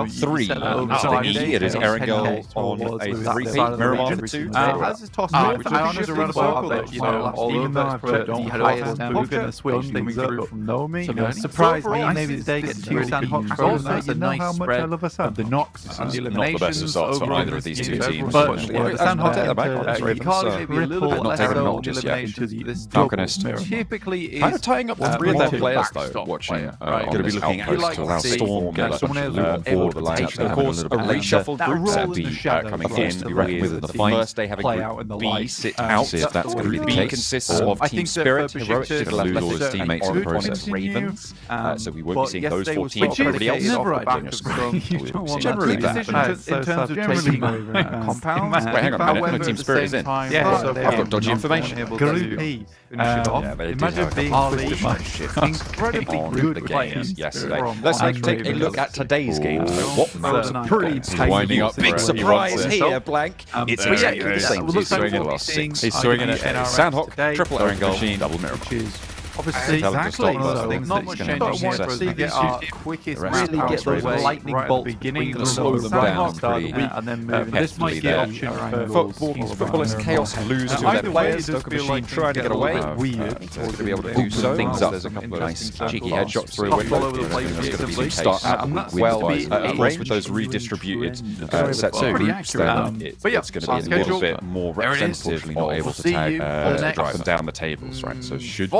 3 Academy. It is Erangel on a repeat, Miramar for 2. As is tossed I which honors a roundabout that, even though I've put the highest damage going to switch things up from Nomi, surprise me, maybe they get 2 Sandhawks. Also, a nice spread of the knocks and the eliminations. Not the best results for either of these two teams. But Unfortunately. Sandhawks I'll take that back. you can't maybe a little bit not less taking them so all just yet. eliminations. This Falconist. typically is Kind of tying up with three of their players though, backstop watching. player, right? Going to be looking at Like to allow see Storm someone else for the lineup. Of course, a reshuffled that group role set in B the shadows coming across in the rest with of the the team first day having play out in group the B light. sit out. See if that's going to be the B case. consists of I Team think Spirit, that Heroic, Besiktas Digital lose all his Athletic teammates could in process continue, Ravens. So we won't be but seeing those yesterday 4 was teams. Everybody else never off the back of generally that. in terms of taking compounds. Wait, hang on a minute. No, Team Spirit is in. Yeah, I've got dodgy information. Group E. Imagine being incredibly good players yesterday. Let's take a look at today's games. What maps are pretty tight. winding up? Big surprise here, Blank. It's exactly the same. He's swinging it. He's swinging it. Sandhawk, triple Erangel, double Miracle. Obviously, exactly. Not much change here. See, get our quickest Really get those lightning bolts beginning, between slow them down pretty and then move. This might get option football is chaos. Lose to their players. Stoke Machine trying to get away. Weird. Going to be able to do so. Things up. There's a couple of nice cheeky headshots through a window. All over the place. That's going to be start out well with those redistributed sets of groups. Then it's going to be a little bit more representative. Not able to tag up and down the tables, right? So should be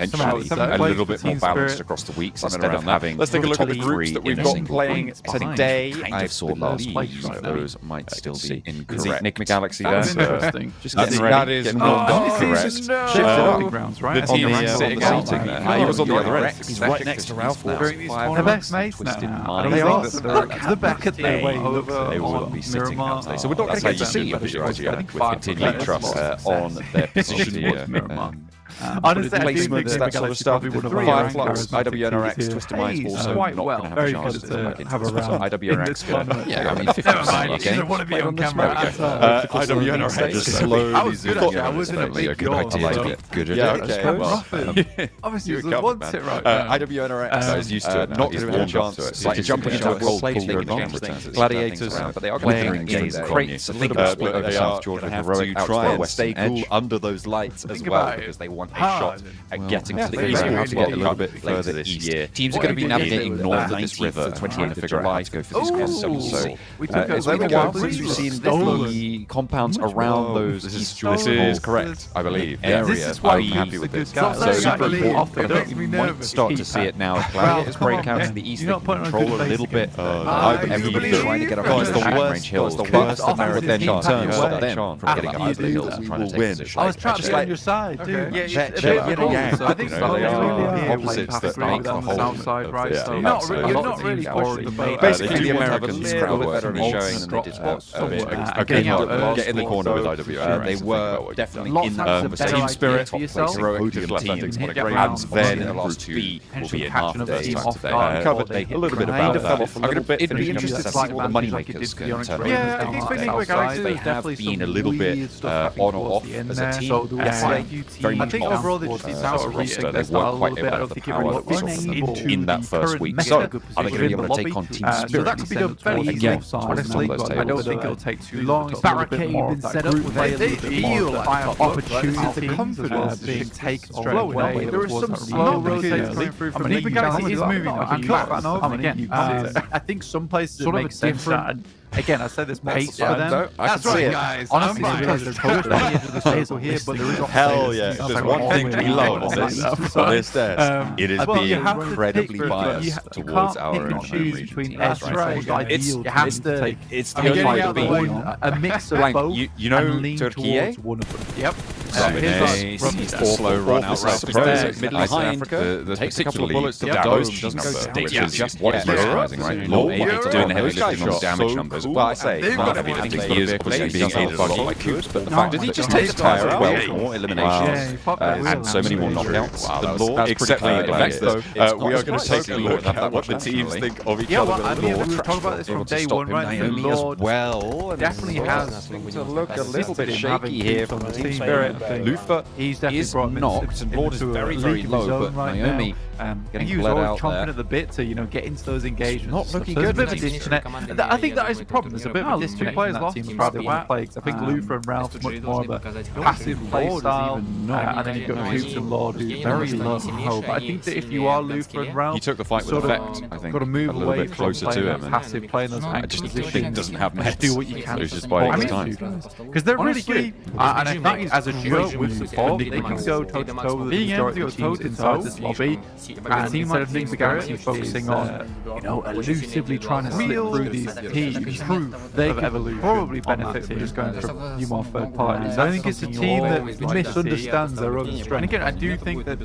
potentially a little bit more balanced across the weeks instead of having. Let's take a look at the top groups three that we've in a got single playing point behind. today. I saw last week those might still be incorrect. Nick McGalaxy That's there. interesting. Just getting ready. That is getting not warmed up. correct. Shifted up rounds, right? The team On is sitting out. seating there. He was on the other end. He's right next to Ralph now. They're best mates Twisted now. mind. They are. They're The back at their way over They will on be sitting Miramar. out today. So we're not going That's to how get to you see do Visual it, Idea with five continued players trust lost. on their position here. Honestly, I do think Placements, that sort of stuff. probably would have Fireflux, ranked IWNRX, Twisted Minds also quite not well. going to Very have a chance good to come back to into have this a one. round IWNRX in this going to, yeah, I mean, 50% Never mind, of the you game. don't want to be on There we camera. go. IWNRX Just slowly I was good zooming actually. I in. was in a Definitely a big good yawn. idea. so- Good Yeah, idea. okay. Well, Obviously, You're it a was one man. sit right now. IWNRX He's used to it now. not He's going to have a warmed up chance to it. to Like jumping into a cold cold thing pool against game returns. Gladiators, But they are playing playing games in crates. I think but split over they South are Georgia going to have heroic to out try to the and western stay cool edge. under those lights as Think well about it. because they want a Hard. shot at getting Well, to the they're East gonna have to get a little bit later further this east. year. Teams are going to be What are you navigating doing north with of this 19th river, to trying to 20th figure out how July. to go for these customs. So We took it's a been a little while while since we've seen stolen. the compounds around those This east is correct, I believe. area. This is why I'm he's happy a with good this. guy. So So super actually, important. it I makes think me we might nervous. start to see it now as Gladiators come break on, out man. to the east. You're They not can putting on control good a little face bit. I Everybody's believe- trying to get Guys, around the the worst- Range Hills. the The worst worst American American team turns stop them them from getting after over you the do hills that, and trying to will take win. position. I was trying to Just be on like- your side, dude. Okay. Yeah, Chill they're out. cool. Yeah. So I think You know, they Scotland's are really here opposites playing that Pacific make the on the whole south side, of right? this So team. not So really, a you're lot not of really teams forward actually- the boat. Basically, They the do want to have a Americans little crowd bit work better and showing showing than they did a bit. somewhat. Okay, Getting out get in the early. corner with So IWN. They were definitely Lots in of the better team idea spirit, for yourself. heroic Just team. Athletics, what a Hit great that and round. then in the group last two B will Potential be in catching half of day a team time off today. guard. Covered They a hit little bit the about ground. that. A little bit It'd be finishing interesting up to to see see what what the the money money makers makers can can turn turn around. around. Yeah, I think They Nick have McGalaxy been a little bit on or off as a team. So Very I much think not overall they as just a sound roster. They've worked quite a bit of the power that we saw from them in that first week. So are they going to be able to take on Team So Spirit? that could be done very easily. Again, Honestly, on those I don't tables. think it'll take too long. It's Barricade been set up with they a feel like opportunity confidence being taken straight away. There is some slow rotates early. coming through I from mean, Nick McGalaxy is moving now. and Again, I think some places Sort it of makes a sense. different- Again, I said this pace for yeah, them. no, I That's can see right, it. guys. Honestly, Honestly, because they're totally the edge of the table here, but there is a Hell yeah. If there's one thing to be known on this desk, it is well, you being have to incredibly pick- biased you towards can't our pick and own choose region between teams. that's right. It's- Ideal to it's the take. it's I'm the getting only out of the way. way a mix of Blank, both. you know and lean Turkey? towards one of them. Yep. Here's the slow run outside surprise. middle behind. The Takes a couple of particularly bullets to down those team doesn't number, go which down. is just what is most surprising, right? Law doing the heavy lifting on the damage numbers. Well, I say They've not got heavy a lifting. big He is vehicle. obviously He's being done aided a a lot lot like by Coops, but the No, fact did that he he just just take takes the tire tire out? well, more eliminations, he popped that wheel and so out. many more knockouts. Wow, The law, except for Gladiators. we are going to take a look at what the teams think of each Yeah, other. well, I mean, we were talking about this from day one, right? The Naomi as Lord well. definitely has to look a little bit assisted in shaky having here Coops on from the Team team. Spirit. Lufa He's definitely is brought him knocked, and Lord is into a very, league very of his low, own but right Naomi now. getting He was bled always out chomping there. at the bit to get into those engagements. Not looking There's good. a bit of a disconnect. I think that is a problem. There's a bit of a disconnect. Players lost team probably won't play. I think Lufa and Ralph's much more of a passive play style, and then you've got Coops and Lord who's very low and low. But I think that if you are Lufa and Ralph, He took the fight with sort of effect, I think. got to move a little away bit from closer playing to that him. And passive, playing those I active just think positions. doesn't have Just meds. do what you can. He's just biding his time. Because they're really good. And I think as a duo with support, they can go toe to toe with the majority of teams inside this lobby. And instead of Nick McGarrett focusing on, elusively trying to slip through these teams, they could probably benefit from just going for a few more third parties. I think it's a team that misunderstands their own strength. And again, I do think that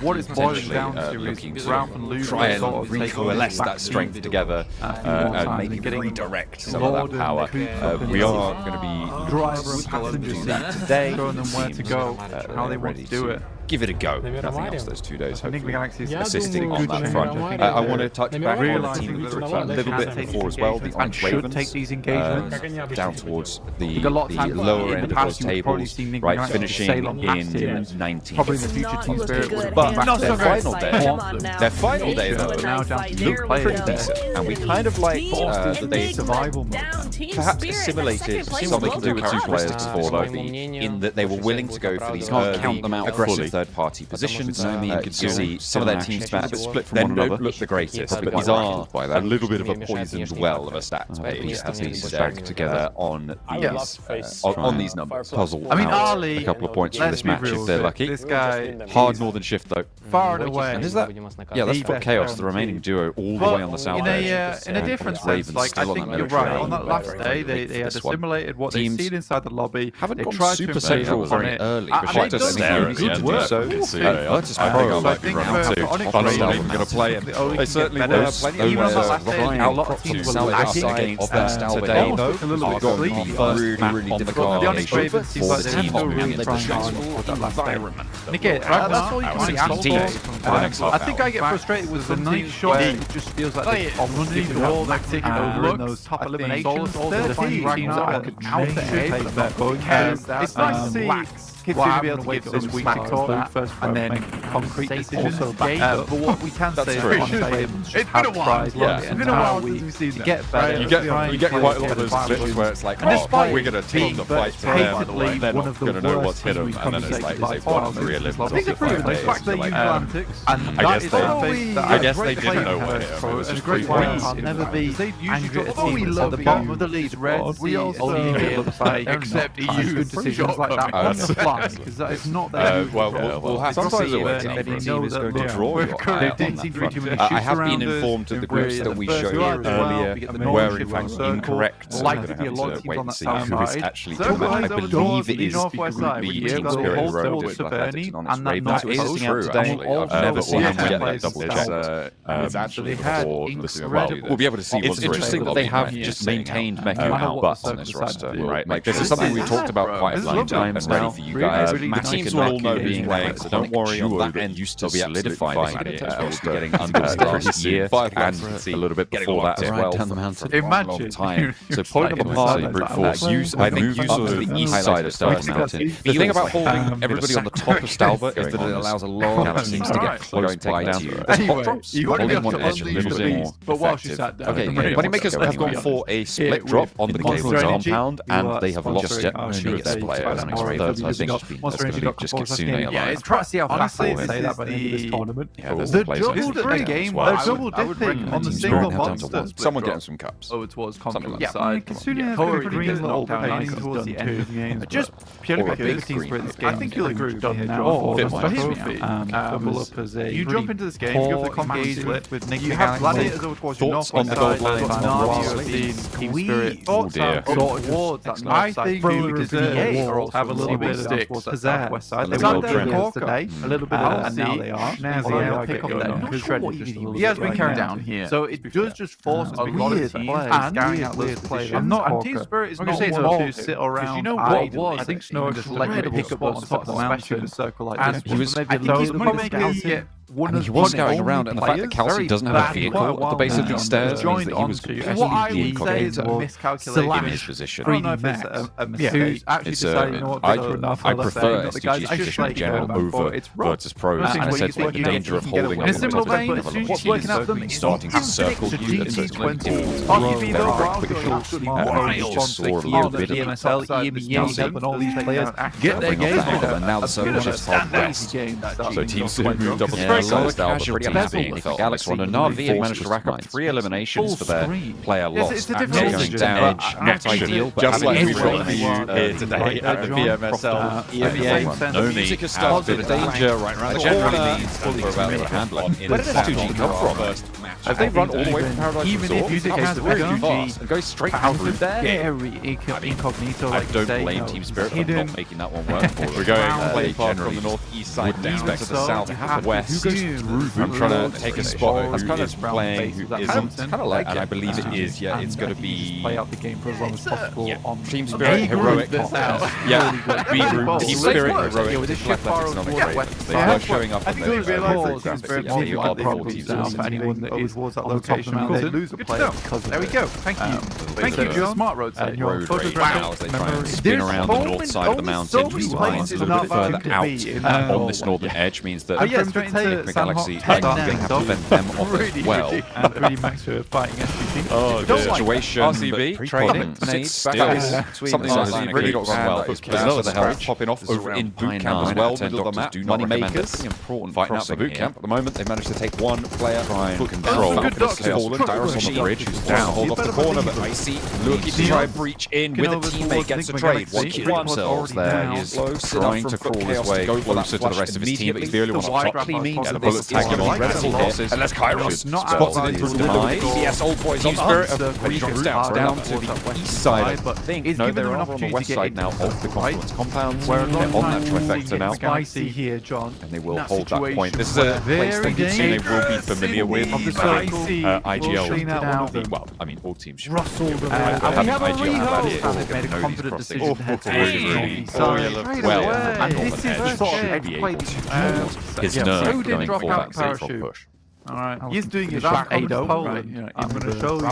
what it's boiling down to is Ralph and Luke try sort of and taking recoalesce back that strength seat together and make it getting redirect some of Lord that power. and Coops up in We the are going to be driver and passenger seat today, showing them where to go, how they want to do it. Give it a go. Nothing else those 2 days. I think Hopefully McGalaxy is assisting on good that in front. it. I want to touch back on the Realising team that a they're little bit before as well. The and should Ravens take these engagements. down towards the Think a lot of times lower in end the of those past, you've probably tables, seen Nick right, McGalaxy finishing sail on past in him. 19th. Probably in the future Team Spirit would have But been not their so final great. day. Their final day, though, Now down to looked players pretty there. decent, and we kind of like that they survival mode perhaps assimilated something to do with two players before Lobi, in that they were willing to go for these early, aggressive third-party positions. you You can see some of their teams that split from they one another. don't look the greatest, Probably but these quite are rattled by that. a little bit of a poisoned well of a stats page that these back together on these numbers. Puzzle. I mean, out Ali, a couple of points for let's this be match real if they're with it. lucky. This guy, Hard Northern Shift though. far and away. And is that? Yeah, that's the for best Chaos, the player on the remaining team. duo, all the But way on the south in edge. a different Ravens sense, like I still on think that you're military right. On that lane, last very day, late they had this one. assimilated what they've Teams seen inside the lobby. haven't They gone tried super to central improve on very it. early, And but they've quite done just some there good at the work. end. So We'll see. Virtus I Pro think might be for round two. Onyx Honestly, Ravens, I'm going to play, and they only they can certainly get will better. have plenty of Even on that last day, Ryan a lot of Croft teams to were celebrate lacking. of their style Today, today, though, a little are bit going to be sleepy. really On difficult the Onyx Ravens seems for like the they teams have to moving really into try the and stressful on that last day. environment. Nick, that's all you can see. Some teams I think I get frustrated with the night shot. It just feels like they're running the wall, they're taking over in those top eliminations. They're the teams that could out the edge, it's nice to see kids to be able to give this week to talk first and then concrete decisions. But what we can say is it's been a while. It's been a while since we've seen that. Get better. You get quite a lot of those clips where it's like, oh, we're going to take the fight to them, they're not going to know what's hit them, and then it's like they've won 3 Olympics I think they've proven the fact they use antics, and I guess they didn't know what hit them. It was just great 3 points. I'll never be angry at a team at the bottom of the league. Red, we also accept use decisions like that on the fly because that is not their we'll have to see if any team is going to draw your eye on that front. I have been informed of the groups that we showed earlier were in fact incorrect, so we're going to have to wait and see who is actually doing that. I believe it is Group B, Team Spirit Heroic with Athletics and Onyx Ravens, which is true actually. I've never seen them get that double check. It's actually before we'll be able to see. It's interesting that they have just maintained Mecha out on this roster, right? Like this is something we talked about quite a few times now. For you guys, the teams will all know being playing, so don't worry on that end. They'll be solidifying it. We'll be getting underway this year and a little bit before that as well for a long time. So pulling them apart in brute force, I think up to the east side of Star Mountain. The thing about holding everybody on the top of Stalbert is that it allows a lot of teams to get close by to you. Hot drops, holding one edge a little bit more effective. Okay, Moneymakers have gone for a split drop on the Gables compound, and they have lost yet two of their players. I think that's going to leave just Kitsune alive. Yeah, it's trying to see how fast they say that by the end of this tournament. Yeah, there's The players double dipping, they're double dipping on the single monster. Someone getting some cups. Oh, towards confidence Yeah, side. Kitsune has been pretty good knockdown towards the end of the game. Just purely because team spirit this game. I think you'll agree with me now. Double up as a. You jump into this game, you go for the combat split with Nick. You have gladiators over towards your north on the gold line. Team spirit. Thoughts towards that north side. Reserve have a little bit of pizzazz west side. They got their core today, a little bit, and now they are. Now they are pick up that. He has been carried down here, so it does just force a lot of teams and carrying out those players. And Team Spirit is not one to sit around. You know what was? I think Snow just let him pick up those top of the mountain in a circle like this. I think he's probably he was scouting around, and the fact that Kelsey doesn't have a vehicle at the base of these stairs means that he was completely incognito in his position. I don't know if it's a mistake. I prefer SDG's position in general over Virtus Pro's in a sense of the danger of holding up on what's working out them starting to circle you and very quickly. You just saw a little bit of PMSL, EMEA, helping all these players get their games together. And now the circle shifts hard west. So Team Spirit moved up a lot of casualties being Alex Ron and Navi have managed to rack up 3 eliminations for their player loss. Going down, not ideal, but just like we everyone brought you here today at the PMSL EMEA. No need has a bit of danger right around the corner. For about a handle. Where did S2G come from? Have they run all the way from Paradise even Resort? If you That's really fast. And go straight through there. Very incognito. I don't blame Team Spirit for not making that one work for them. We're going play path from the northeast side down to the southwest. I'm trying to take a spot who is playing, who isn't. Kind of like, and I believe it is. Yeah, it's going to be. Play out the game for as long as possible. Team Spirit Heroic. Yeah, B group. Team Spirit Heroic. They are showing up on their Team Spirit are the 4 teams over towards that location, they lose a player because of There we it. go. Thank you. Thank you, John. Smart road side. Road rage. Wow, as they try and spin around the north side of the mountain, just to find a little bit further out on this northern edge means that EMEA Galaxy are going to have to fend them off as well. And 3D Max who are fighting SPT. Oh, the situation. RCB, trading, Nades, back still up. something that has really got gone well. There's the health popping off over in boot camp as well, middle of the map. Money makers, important fighting out for boot camp. At the moment, they've managed to take one player, full control. Falcon has fallen, Dyrus on the bridge, who's down, hold off the corner, but I see Luki to try and breach in with a teammate, gets a trade. 1v1 themselves there. He is trying to crawl his way closer to the rest of his team, but he's the only one on top. And the bullets tag him on, red losses, and that's Kairos. Spots it into demise. Yes, old boys on Spirit have down to the east side, but no, they're on the west side now of the Confluence compound. They're on that trifecta now. Spicy here, John. And they will hold that point. This is a place that you see they will be familiar with. IGL, well, I mean, all teams should. Russell, we have IGL have made a confident decision to head well, this is the sort of his nerve going for that safe push. Alright, he's doing his back Ado, right? I'm going to show you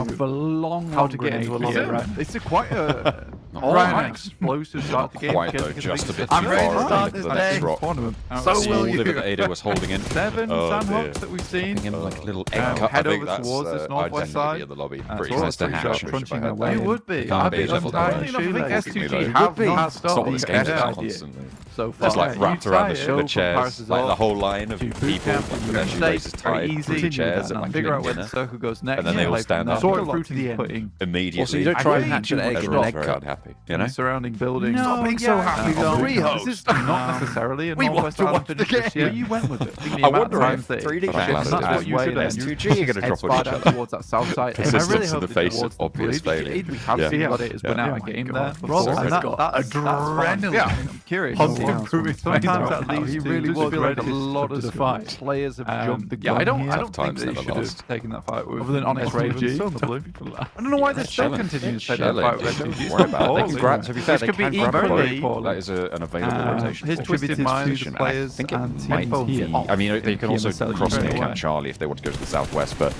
how to get into a lobby, right? It's quite a an explosive start to game. Quite though, just a bit too far into the next rock. So will you. That Ada was holding in. 7 sandhawks that we've seen. Like a little egg cup. Head over towards this northwest side. In the lobby. Pretty nice to hatch. It would be. I think S2G have not stopped this game constantly. So far. It's like wrapped around the chairs, like the whole line of people. Then she raises tied through the chairs and like figure out where the circle goes next. And then they all stand up. Sort of through to the end. Immediately. Also, you don't try and hatch an egg in an egg cup. Happy, you know? Surrounding buildings. Stop being so happy, though. This is not necessarily a Northwest Island finish this year. You went with it. I wonder if 3D that's what you should S2G are going to drop on each other. Towards that south side. Persistence in the face of obvious failure. We have seen what it has been out a game there. That's adrenaline. I'm curious. Sometimes that leads to really feel like a lot of players have jumped the gun. I don't think they should have taken that fight with, other than Honest Rage. I don't know why they're still continuing to take that fight with SPG. They can grab, to be fair, they can grab equally. That is an available rotation. His twisted mind to players. I think it might be. I mean, they can also cross Nick and Charlie if they want to go to the southwest, but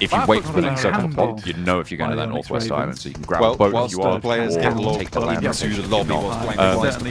if you wait for the next circle plot, you know if you're going to that northwest island, so you can grab both if you are players or take the land to the lobby.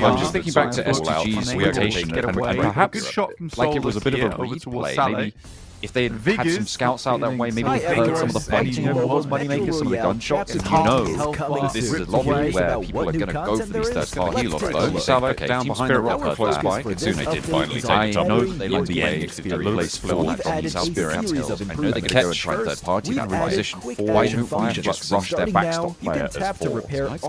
I'm just thinking back to S2G's rotation, and perhaps like it was a bit of a replay, maybe. If they had some scouts out that way, maybe they heard some of the fighting over those moneymakers, some of the gunshots. If you know that this is a lobby where people are going to go for these third-party lots, though, Salvo down behind the rock close by. Kitsune did finally take it. I know that they like the end of the place flat on these Spirit Hills. I know they're going to go and try third-party. They're in position 4-5 to just rush their backstop player as 4.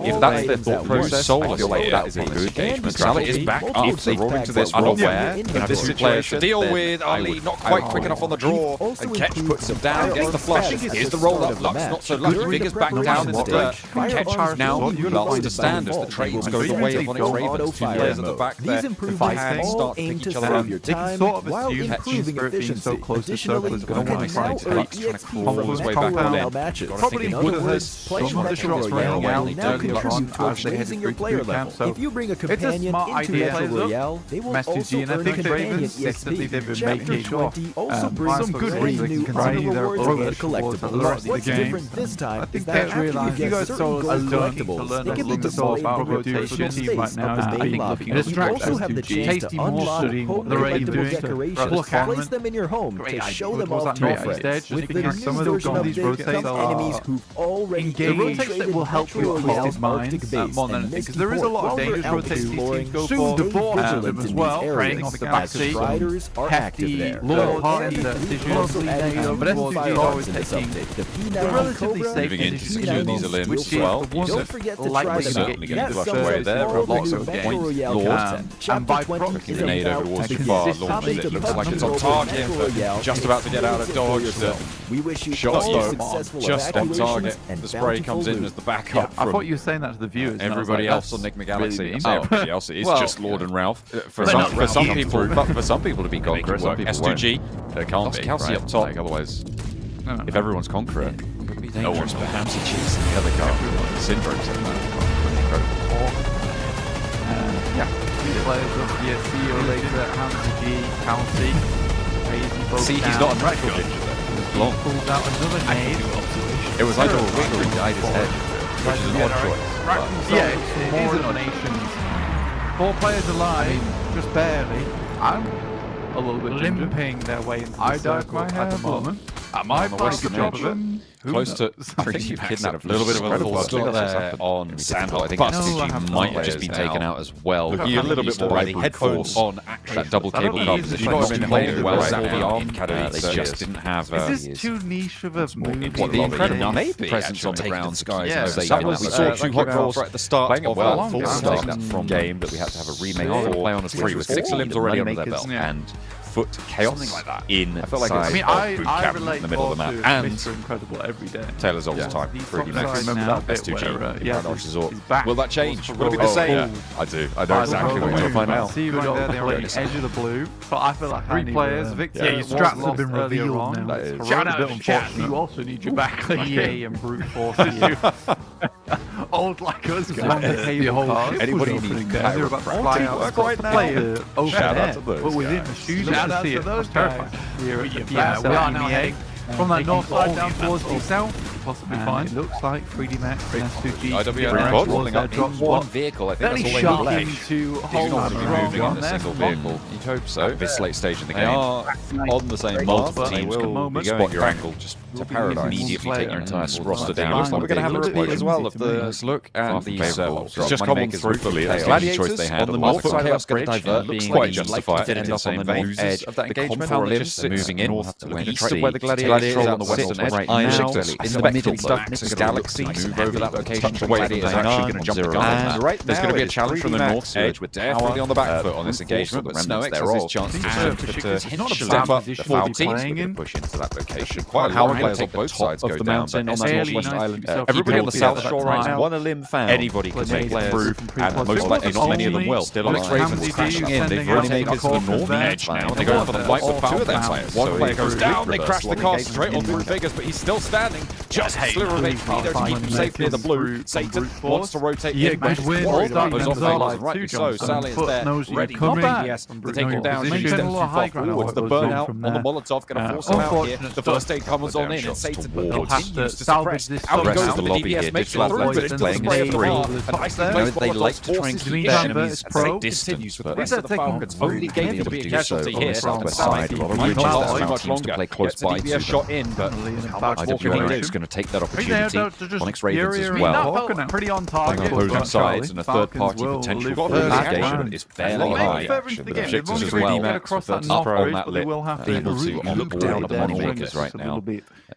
If that's their thought process, I feel like that is a good engagement. Salvo is back up. If they roll into this unaware of this situation, deal with Ali not quite quick enough on the draw, and Ketch puts him down, gets the flush. Here's the roll up. Lux not so lucky. Figures back down in the dirt. Ketch now loves to stand as the trades go the way of Onyx Ravens. 2 players at the back there. The hands start to pick each other up. They can sort of assume that Spirit being so close to circle is going to want to fight it. Lux trying to crawl his way back in. Probably would have heard some of the shots raining out earlier on as they headed through boot camp. So if you bring a it's a companion smart into idea. Battle Royale, they will also Message and I earn a think companion Ravens consistently they've been making also brings some good reasons new to try other their rewards approach and towards the collectibles. rest of the What's game. different this time I think is that that's after you realized get you guys certain so gold learning to collectibles, learn they a can be little bit more displayed about in the what you're rotational doing space right now. of the I main think lobby. looking You at also have the chance to unlock home collectible decorations. Place them in your home to show them off to your friends. With the new version of update come enemies who've already the rotates that will help you with minds more than anything, because there is a lot of dangerous rotates these teams go for. Them as well, preying off the backseat. Riders are active there. Low party decisions, but SPG is always taking the relatively safe moving into decisions, secure these limbs which as is well. the ones Don't that forget to like try to them certainly out. get Yes, flushed some away of there all for the lots new of Battle points. Royale Lord, content. and Chapter by 20 proxy, is the NATO about towards to too far consist launched. of It looks PUBG like it's on Mobile target, Battle but Royale just about to get out of dodge. We wish you Shot all though, successful just on evacuations target. and The spray comes in bountiful as the backup I thought from you were saying that to the viewers. everybody else on Nick Galaxy. Really Everybody else is just Lord and Ralph. For not some Ralph. people, but for some people to be Conqueror, some people S2G. There can't Lost be. Kelsey Right? up top. Like, otherwise, If everyone's Conqueror, no one's perhaps he cheats in the other car. Syndrome's in that. Players of ESC or later, Hamza G, County. See, he's not a natural ginger though. long. Pulls out another nade. It was like a wiggle inside his head, which is an odd choice. Yeah, it is an nations. 4 players alive, just barely. I'm a little bit limping their way into the circle at the moment. I might find a good job of it. Close to kidnapped. A little bit of a full stop there on Sandal. I think STG might have just been taken out as well. Looking a little bit more like headphones on action. That double cable car position. Playing well out. They just didn't have. Is this too niche of a movie? Maybe presence on the ground skies. We saw 2 hot rolls right at the start of a full start from game that we had to have a remake for. Play on a 3 with 6 limbs already under their belt and foot chaos like that. In I felt like I mean, I relate in the middle of the map. And Mr. Incredible every day. Taylor's all the time. Pretty much. Remember that bit S2G. where, Resort. Will that change? Will it be the same? I do. I know exactly what you're going to find out. See right there, they're on the edge of the blue. But I feel like 3 players, Victor. Yeah, your strats have been revealed now. Shout out, chat. You also need your back. EA and brute force you. Old like us guys. Anybody need they're about to fly out right now. Shout out to those. But within the studio, Shout out to those guys. Here at the PMSL EMEA. From that north side down towards the south, possibly fine. It looks like 3D Max and IWN rolling up in one vehicle. I think that's all they got left. To hold on moving in a single vehicle. You'd hope so. At this late stage in the game. They are on the same path, but teams can spot your angle just to paradise. Immediately take your entire roster down. Looks like we're going to have a repeat as well of the look at the servals. It's just coming through for the Gladiators on the north side of that bridge. Looks quite justified. End up on the north edge of that engagement. Just moving in to the east of where the Gladiators on the western edge. Iron in the middle. Next Galaxy move over that location. Gladiators are actually going to jump the gun. And right there's going to be a challenge from the north edge. We're definitely on the back foot on this engagement, but Snow has his chance to step up the foul teams. We're going to push into that location. Quite a lot of players on both sides go down. But on that northwest island, everybody on the south shore right now, one a limb found. Anybody can make it through, and most likely not many of them will. Still Onyx Ravens crashing in. They've already made it to the north edge now. They go for the fight with 2 of their players. One player goes down. They crash the car straight on through Vegas, but he's still standing. Just a sliver of HP there to keep him safe near the blue. Satan wants to rotate in. Good win. Those off the rightly so. Sally is there, ready. Not bad. Yes, to take him down. Two steps too far forwards. The burnout on the Molotov going to force him out here. The first aid comes on in, and Satan continues to suppress. Out he goes for the DPS, makes it through, but it's playing a 3. They like to try and keep their enemies at distance, but the rest of the Falcons only gaining to be a casualty here. Sally might not last too much longer. Play close by DPS shot in, but IWN is going to take that opportunity. Onyx Ravens as well. Pretty on target. Opposing sides and a third party potential for this engagement is fairly high. Objectives as well. On that lit, able to look down upon Makers right now.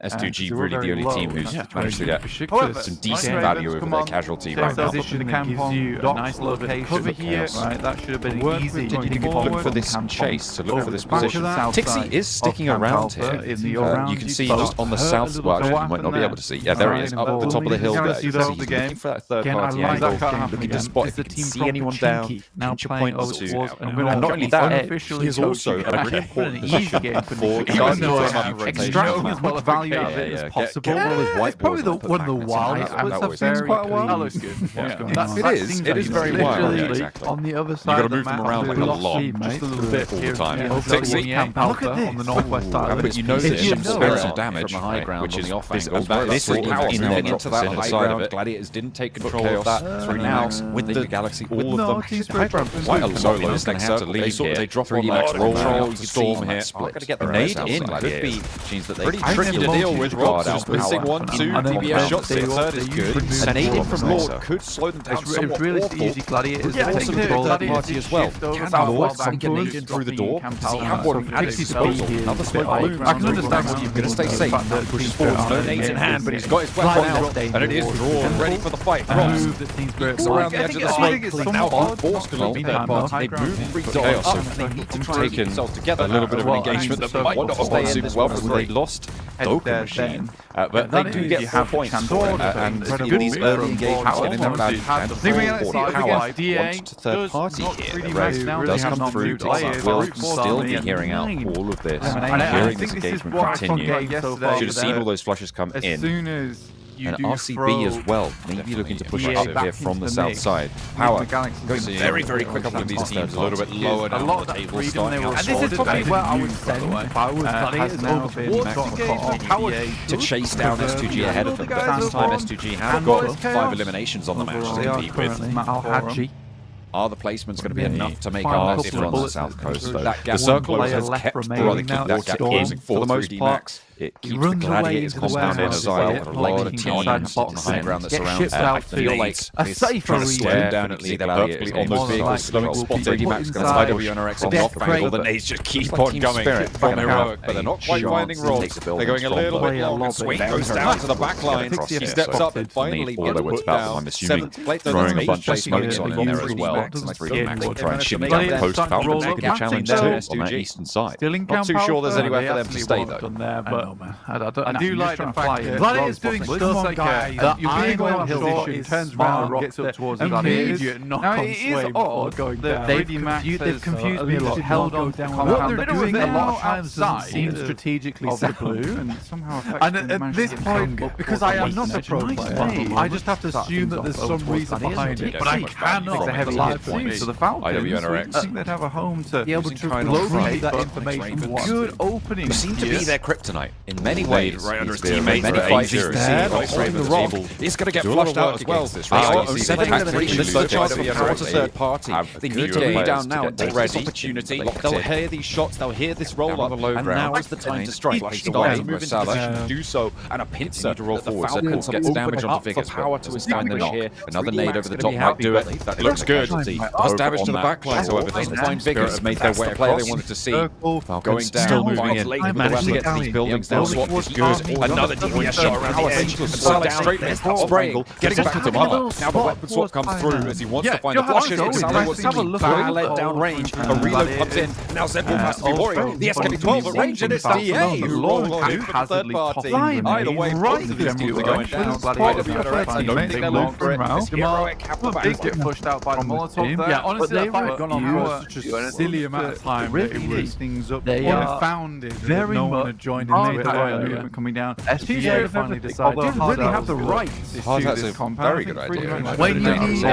S2G really the only team who's managed to get some decent value over their casualty right now. Position the camp on a nice location cover here. Right, that should have been easy. Look for this chase, to look for this position. Tixie is sticking around here. You can see just on the south, well, actually, you might not be able to see. Yeah, there he is, up the top of the hill there. You can see he's looking for that third party angle, looking to spot if he can see anyone down, pinch a point or 2. And not only that, he is also a really important position for extract as much value out of it as possible. It's probably one of the wildest splits I've seen in quite a while. That looks good. It is very wild. Exactly. On the other side, you've got to move them around like a lot, just a little bit all the time. Tixie, look at this on the northwest side. But you know there's some spiritual damage, from the high ground, which is off angle. This is moving into that high ground. Gladiators didn't take control of that through now. With the Galaxy, all of them quite a lot of them have to leave here. They drop 3D max roll, storm here. Aren't going to get the nade in. Could be pretty tricky to deal with. Rob just missing 1, 2 DBS shots. The third is good. A nade in from Lord could slow them down somewhat. Easy Gladiators. Yeah, take control of that party as well. Can Lord get a nade in through the door? Does he have one at his disposal? Another smoke balloon. I can understand what you're going to stay safe. Pushes forward, no nades in hand, but he's got his weapon out, and it is drawn, ready for the fight. Robs looks around the edge of the smoke. Now on force to be their party. They move 3 dollars, so they need to try and keep themselves together. A little bit of an engagement that might not have gone super well because they lost Doka Machine. But they do get 4 points for it, and in these early engagements, getting them back and power to third party here. The res does come through. We'll still be hearing out all of this, hearing this engagement continue. Should have seen all those flushes come in. you and do RCB as well, maybe looking to push up here from the south side. Power going very, very quick up with these teams, a little bit lower down on the table, starting out and this is probably where I would send if I was has now been Power to chase down S2G ahead of them, but this time S2G have got 5 eliminations on the match to compete with. Are the placements going to be enough to make our left on the south coast, though? The circle has kept that gap closing for the most part. It keeps the Gladiators compound in as well. A lot of teams on the high ground that surrounds it. I feel like a safer stare down at the Gladiators on those vehicles, slowing spotted. Max going to slide WNRX on the off angle. The nades just keep on coming from heroic, but they're not quite finding rods. They're going a little bit long. Swing goes down to the back line. He steps up and finally gets put down. I'm assuming throwing a bunch of smokes on in there as well. And 3D Max will try and shimmy down the post. Falcon taking a challenge too on that eastern side. Not too sure there's anywhere for them to stay, though. I do like the fact that Gladiator's doing stuff like that you're being on hill position, turns round, gets up towards the Gladiators. Now, it is odd that they've confused me a lot, held on to the compound. What they're doing a lot of times doesn't seem strategically sound, and somehow affects the at this point, because I am not a pro player, I just have to assume that there's some reason behind it, but I cannot make a live point. So the Falcons, I think they'd have a home to be able to locate that information. Good opening. You seem to be their kryptonite in many ways, right under his teammates. Many fights he's there, holding the rock. He's going to get flushed out as well. 7 eliminations, the chance of power to third party. They need to be down now and take this opportunity. They'll hear these shots, they'll hear this roll up, and now is the time to strike. Start to move into position to do so, and a pincer to roll forward. Falcons gets damage on the figures. Power to his advantage here. Another nade over the top might do it. That looks good. Does damage to the backline, however, doesn't find vigors. Made their way play they wanted to see. Going down, still moving in. Managed to get to these buildings now. Swap is good. Another DPS shot around the edge. Salad straight missed. Spraying. Getting back to mother. Now the weapon swap comes through as he wants to find the flushes. Salad was let down range. A reload comes in. Now Zedwall has to be worried. The SKB-12 at range, and it's DA who rolls through for the third party. Either way, both of these teams are going down. IWNRX, I don't think they're long for it. This heroic half the back. Get pushed out by the Molotov there. Yeah, honestly, that fight had gone on for such a silly amount of time. Really was things up. They founded very no one had joined in the movement coming down. SGJ finally decided they didn't really have the rights to this compound. Very good idea. When you need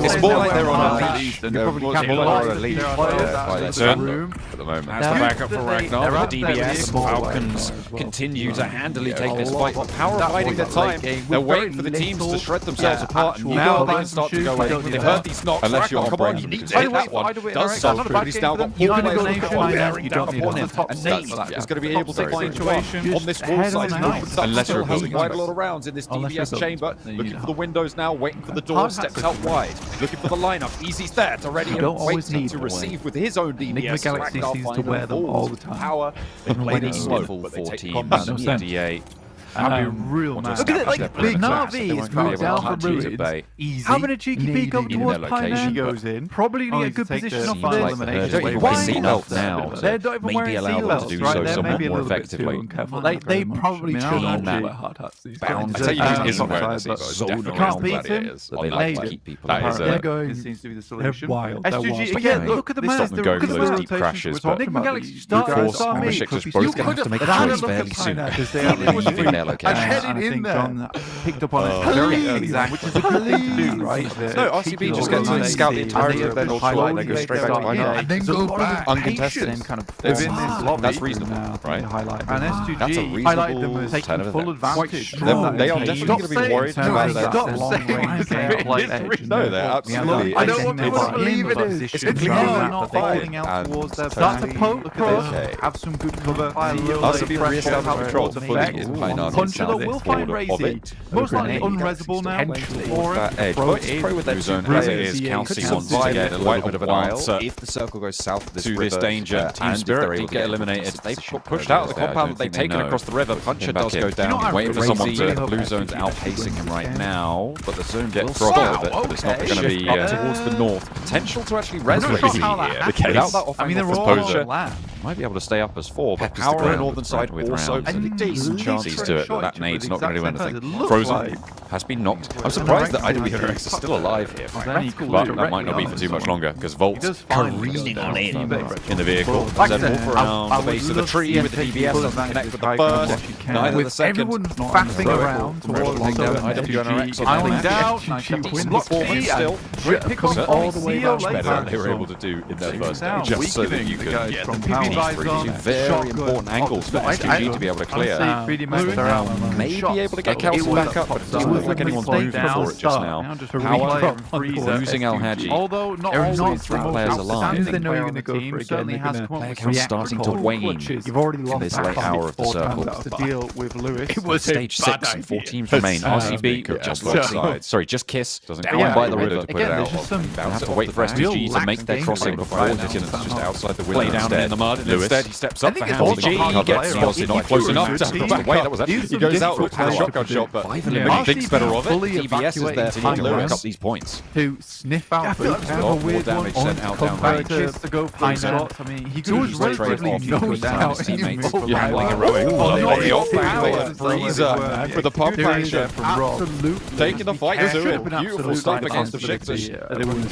it's more like they're on a leash. They're probably on a leash at the moment. As the backup for Ragnar, the DBS Falcons continue to handily take this fight. But Power biding their time. They're waiting for the teams to shred themselves apart. And now they can start to go in. They've heard these knocks. Unless you're come on, you need to hit that one. Does so, but he's now got bearing down upon him. And Nate is going to be able to find situation on this wall side. Unless you're holding quite a lot of rounds in this DBS chamber. Looking for the windows now, waiting for the door, steps out wide. Looking for the lineup. Easy's there to ready and waiting to receive with his own DBS. Galaxy seems to wear them all the time. Power, they play it slow, but they take combat DA. I'd be real mad. Look at it, like big Navi is moved down from ruins. Easy. Having a cheeky peek up towards Pioneer. She goes in. Probably need a good position off the elimination. They don't even wear seatbelts now. They don't even wear seatbelts, right? They're maybe a little bit too careful. They probably shouldn't wear hard hats. Bound. I tell you who isn't wearing the seatbelt. You can't beat him. They like to keep people in. They're going. This seems to be the solution. They're wild. SGG again. Look at the map. Look at the deep crashes. Enigma Galaxy started. Both going to have to make a choice fairly soon. They're leaving their location. I think John picked up on it very early, which is a good thing to do, right? No, RCB just gets to scout the entirety of their north shore and they go straight back to Pioneer. And then go back. Uncontested. Within this lobby. That's reasonable, right? And S2G That's a highlighted them as reasonable taking full advantage. They are definitely going to be worried about that. No, they're absolutely. I don't want people to believe it is. It's completely not falling out towards their back. Start to poke across, have some good cover. RCB re-established control to fully in Pioneer. Puncher will find Razy. Most likely unresable now. That edge. Pro with that zone as it is counting on to get a little bit of an answer if the circle goes south of to this danger. Team Spirit did get eliminated. They pushed out of the compound that they've taken across the river. Puncher does go down. Waiting for someone to. Blue zone's outpacing him right now, but the zone gets froggy of it. But it's not going to be up towards the north. Potential to actually res Razy here. Without that off angle for Puncher, might be able to stay up as 4, but Power on the northern side also a decent chance to that nade's not going to do anything. Frozen has been knocked. I'm surprised that IWNRX is still alive here, but that might not be for too much longer, because Volt's careening on in the vehicle. Zed Wolf around the base of the tree with the DBS, doesn't connect with the first, neither the second. Everyone faffing around towards IWNRX island down, performance still. All the way much better than they were able to do in their first stage, just so that you could get two very important angles for SQG to be able to clear. Maybe able to get Kelsey back up, but it doesn't look like anyone's moved for it just now. Power losing Al-Haji. Although not always 3 players alive. They know you're going to go for it. Certainly has come up with starting to wane You've already lost in this late hour of the circle. To deal with Lewis. It was stage 6 and 4 teams remain. RCB just both sides. Sorry, just Kiss doesn't go by the river to put it out. They'll have to wait for SDG to make their crossing before Dickens just outside the window. Play down in the mud, and instead he steps up for SDG. He gets not close enough to back away. That was actually, he goes out with a shotgun shot, but he thinks better of it. DBS is there to pick up these points. To sniff out more damage sent out down range. To go find shots. I mean, he goes relatively no down his teammates. Handling heroic. The off-back freezer with the pump action. Absolutely. Taking the fight to it. Beautiful stuff against the Victors.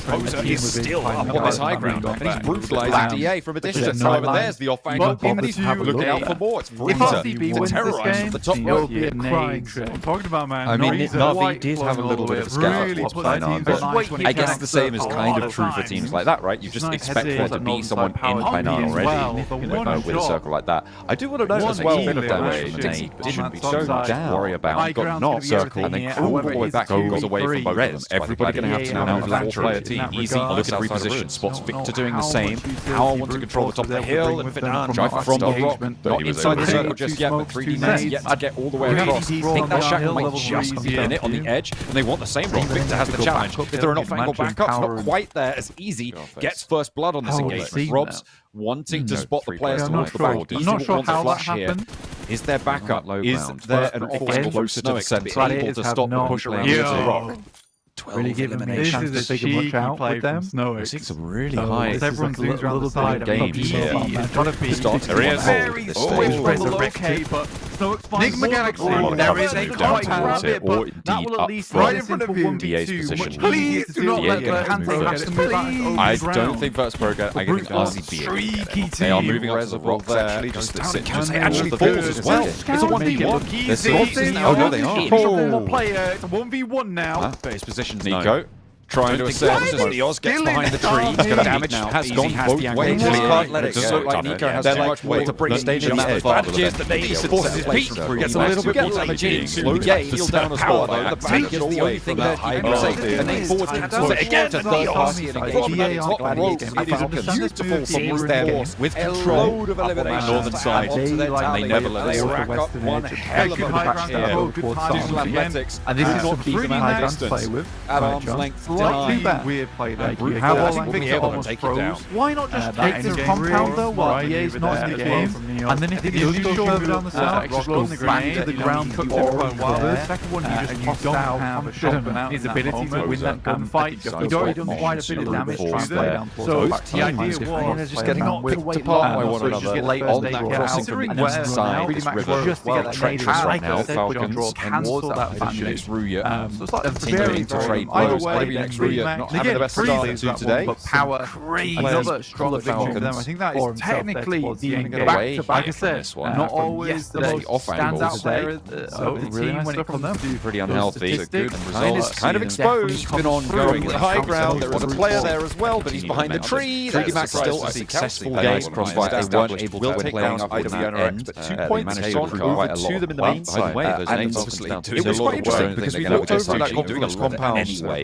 Poser is still up on this high ground, and he's brutalizing DA from a distance. However, there's the off-angle pop, and he's looking out for more. It's Freezer to terrorize from the top right. I'm talking about, man. I mean, Navi did have a little bit of a scout of what's going on, but I guess the same is kind of true for teams like that, right? You just expect there to be someone in Painan already with a circle like that. I do want to note as well, a bit of damage didn't be so down. Worry about got not circle, and then all the way back goes away from both of them. Everybody going to have to now move that 4-player team. Easy, look at reposition. Spots Victor doing the same. Power wants to control the top of the hill, and drive from the rock. Not inside the circle just yet, but 3D Nets yet to get all the way across. I think that Shackle might just be in it on the edge, and they want the same rock. Victor has the challenge. If there are not angle backups, not quite there as easy. Gets first blood on this engagement. Rob's wanting to spot the players towards the back. I'm not sure how that happened. Is there backup? Is there an option closer to the centre able to stop the push around the rock? 12 really giving me a chance to take a much out with them. We're seeing some really high everyone's losing around the side games here. It's got to be very always resurrected, but Enigma Galaxy, there is a quite grab it, but that will at least right in front of you. DA's position. Please do not let the Panther have to move back. I don't think First Pro get. I think RCB. They are moving up to the rock there. Just actually falls as well. It's a 1v1. Oh no, they are. It's a 1v1 now. Base position. Nico trying to assess as the Oz gets behind the tree. He's going to damage now. Has gone both ways. He can't let it go. Like Nico has too much weight to bring stage in the edge. Advantages the nade forces his peak. Gets a little bit more damage in. Slows down as well. The back is the only thing that he can say. And then forward again to third party and engagement. Top ropes. It is a beautiful series there with control of elimination. Northern side. And they never let it rack up one hell of a match here. Digital Athletics. And this is what really nice to play with. At arm's length. Weird play there. How I think Victor almost froze. Why not just take this compound though while EA's not in the game? And then if he does go further down the south, just go back to the ground, cook for quite a while. The second one, you just toss out, have a shotgun out. His ability to win that gunfight. He's already done quite a bit of damage to them. So the idea was just getting not picked apart by one another on that crossing from the east side. This river just to get treacherous right now. Falcons cancel that advantage. Ruya continuing to trade blows. Maybe next Ruya not having the best start to today. But Power, another strong victory for them. I think that is technically back to back. I said, not always the most standout player of the team when it comes to pretty unhealthy. Good result. Kind of exposed. It's been ongoing in the high ground. There was a player there as well, but he's behind the tree. 3D Max still a successful game. Crossfire. They weren't able to take down IWNRX, but 2 points managed to prove to them in the main side. And obviously, it was quite interesting because we walked over that confidence compound anyway.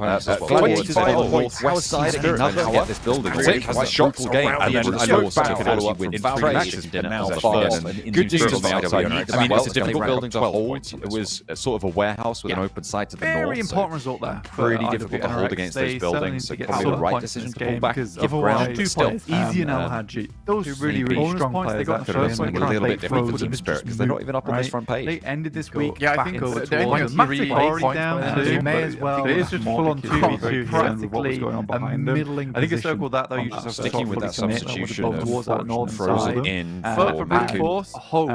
Gladiators by the northwest side, another get this building. It has a shot game, and then a smoke back could actually win in 3 matches. Good news on the outside. I mean, it's a difficult building to hold. It was sort of a warehouse with an open side to the north. Very important result there. Pretty difficult to hold against those buildings. So probably the right decision to pull back. Give ground, but still. Easy and Al-Haji. Those really strong players. They got the first one. A little bit different for team spirit because they're not even up on this front page. They ended this week. Yeah, I think massive already down. They may as well. It is just full on 2v2. very concerned with what was going on behind them. I think a circle that though, you just have to sticking with that substitution towards that northern frozen side. in But for brute Maku. force,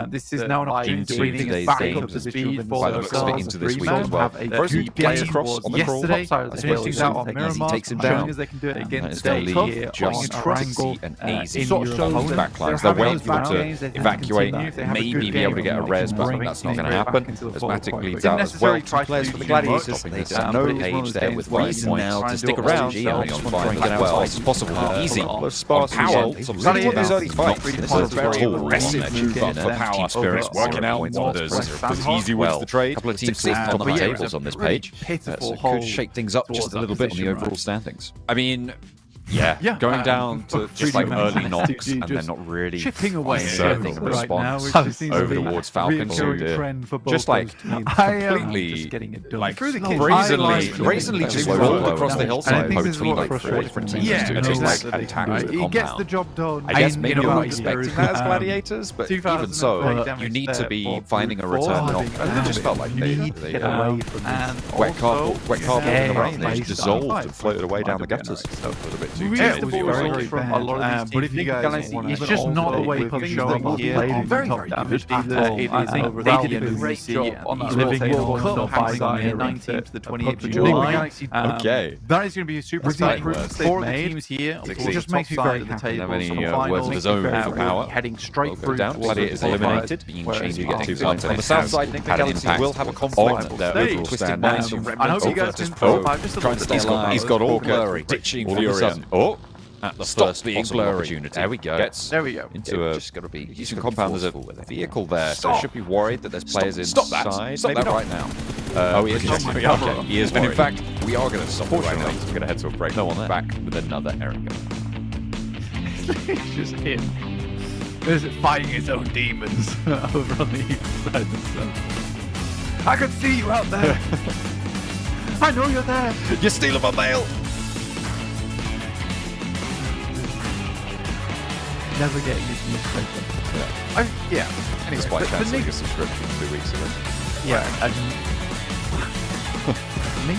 this is now an opportunity to bring things back up to speed for by the looks of it into this week as well. Frozen gets across on the crawl. As he takes him down, as they can do it against going to leave just triangle and easy backlines. They're waiting for them to evacuate, maybe be able to get a res, but that's not going to happen. As Matic bleeds out as well. Two players for the Gladiators. They set no page there with reason now to stick around. Trying to get out as fast as possible. Easy. On power. So really these early fights. This is a very aggressive move up for power. Team Spirit's working out wonders. Because Easy wins the trade. A couple of teams sitting on the tables on this page. So it could shake things up just a little bit on the overall standings. I mean, yeah, going down to just like early knocks and then not really chipping away certain response over towards Falcons, just like completely like brazenly just rolled across the hillside between like 4 different teams and just like attacked the compound. He gets the job done. I guess maybe you're not expecting that as Gladiators, but even so, you need to be finding a return knock. And it just felt like they wet cardboard in the rain. They just dissolved and floated away down the gutters. A little bit too very from a lot of these, but if you guys, it's just not the way PUBG showing here. Very damage. I think they did a great job on that living World Cup by 19th to the 28th of July. Okay, that is going to be a super exciting for the teams here. It just makes me very happy. Have any words of his own for power? Heading straight through. Gladiators eliminated, being changed to get 2 points. On the south side, Nick Galaxy will have a conflict on their overall Twisted Minds. I hope you guys can trying to stay alive. He's got all blurry, ditching all of a sudden. Oh, at the first possible opportunity. There we go. There we go. Into a just got to be decent compound. There's a vehicle there, so should be worried that there's players inside. Stop that right now. Oh, he is. Okay, he is. And in fact, we are going to stop right now. We're going to head to a break. No one there. Back with another Eric. It's just him. There's fighting his own demons over on the east side and stuff. I can see you out there. I know you're there. You're stealing my mail. Never getting this newspaper. Yeah. Anyway, despite cancelling your subscription 2 weeks ago. Yeah. Me?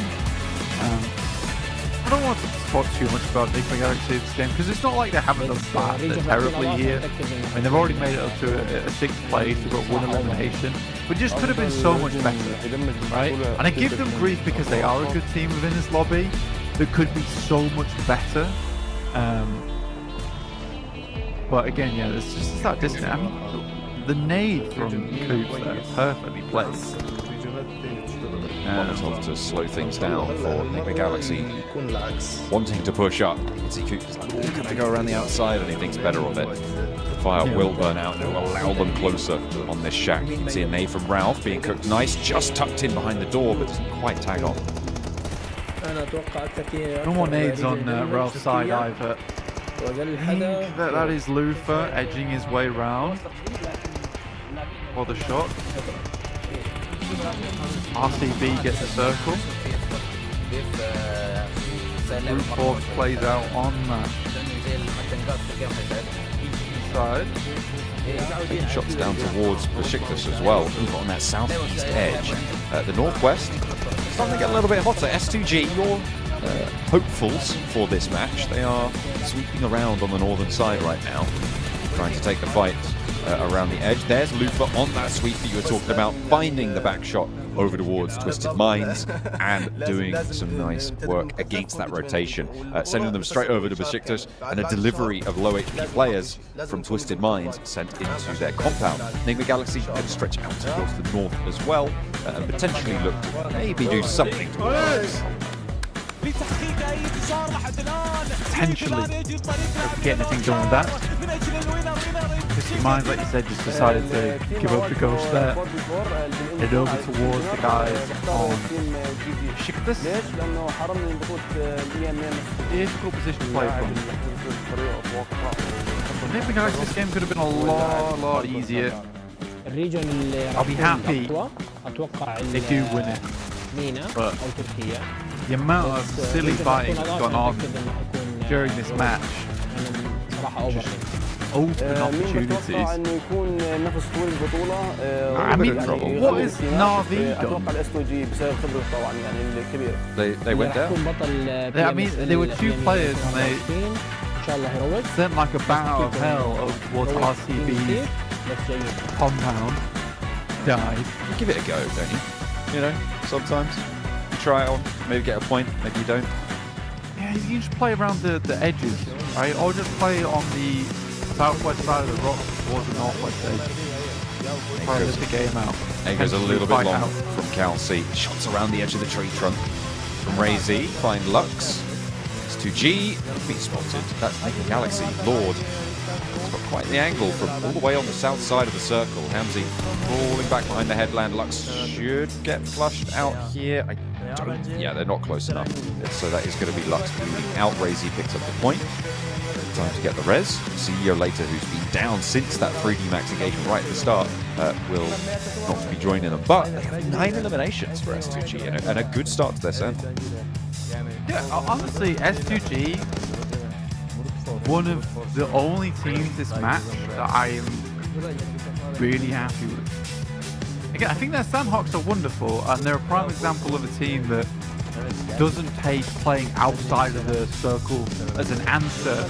I don't want to talk too much about Nick Galaxy this game because it's not like they haven't done bad terribly here. I mean, they've already made it up to a 6th place. They've got 1 elimination, but just could have been so much better, right? And I give them grief because they are a good team within this lobby that could be so much better. But again, yeah, it's just that distance. I mean, the nade from Coops there, perfectly placed. Molotov to slow things down for Nick Galaxy, wanting to push up. See Coops is like, oh, can I go around the outside? And he thinks better of it. The fire will burn out and it will allow them closer on this shack. You can see a nade from Ralph being cooked nice, just tucked in behind the door, but doesn't quite tag on. No more nades on Ralph's side either. That is Lufa edging his way round for the shot. RCB gets a circle. Brute Force plays out on that side. Taking shots down towards Besiktas as well, over on that southeast edge. The northwest, starting to get a little bit hotter. S2G, your hopefuls for this match. They are sweeping around on the northern side right now, trying to take the fight around the edge. There's Lufa on that sweep that you were talking about, finding the back shot over towards Twisted Minds and doing some nice work against that rotation, sending them straight over to Besiktas, and a delivery of low HP players from Twisted Minds sent into their compound. Enigma Galaxy can stretch out towards the north as well, and potentially look to maybe do something towards potentially get anything done with that. Twisted Minds, like you said, just decided to give up the ghost there. Head over towards the guys on Besiktas. Difficult position to play from. I think this game could have been a lot easier. I'll be happy if they do win it. But the amount of silly fighting that's gone on during this match, just open opportunities. I mean, what is Na'Vi done? They went down. I mean, there were 2 players and they sent like a banner of hell towards RCB's compound. Died. You give it a go, don't you? You know, sometimes you try it on, maybe get a point, maybe you don't. Yeah, you just play around the edges, right? Or just play on the southwest side of the rock towards the northwest edge. Try to the game out. It goes a little bit long from Cal C. Shots around the edge of the tree trunk from Ray Z. Find Lux. It's to G. Be spotted. That's Nick Galaxy. Lord. It's got quite the angle from all the way on the south side of the circle. Hamzy falling back behind the headland. Lux should get flushed out here. Yeah, they're not close enough. So that is going to be Lux moving out. Ray Z picks up the point. Time to get the res. CEO later, who's been down since that 3D max engagement right at the start, will not be joining them. But they have 9 eliminations for S2G and a good start to their sample. Yeah, honestly, S2G, one of the only teams this match that I am really happy with. Again, I think their Sandhawks are wonderful, and they're a prime example of a team that doesn't take playing outside of the circle as an answer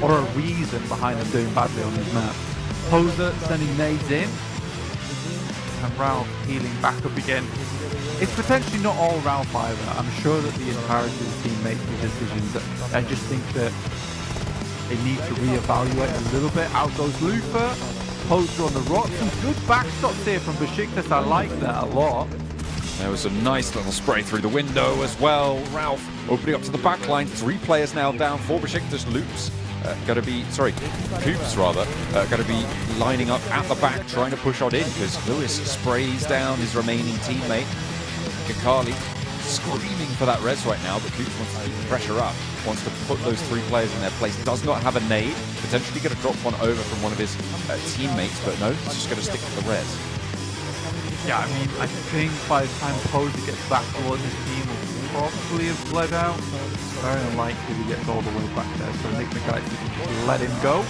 or a reason behind them doing badly on this map. Poser sending nades in, and Ralph healing back up again. It's potentially not all Ralph either. I'm sure that the entirety of the team makes the decisions. I just think that they need to reevaluate a little bit. Out goes Lufa, Poser on the rock. Some good backstops here from Besiktas. I like that a lot. There was a nice little spray through the window as well. Ralph opening up to the back line. 3 players now down for Besiktas. Loops Coops rather, going to be lining up at the back, trying to push on in because Lewis sprays down his remaining teammate. Kakali screaming for that res right now, but Coops wants to keep the pressure up, wants to put those 3 players in their place. Does not have a nade, potentially going to drop one over from one of his teammates, but no, he's just going to stick with the res. Yeah, I mean, I think by the time Poser gets back towards his team, will probably have bled out. Very unlikely he gets all the way back there, so Nick McGuigan can let him go.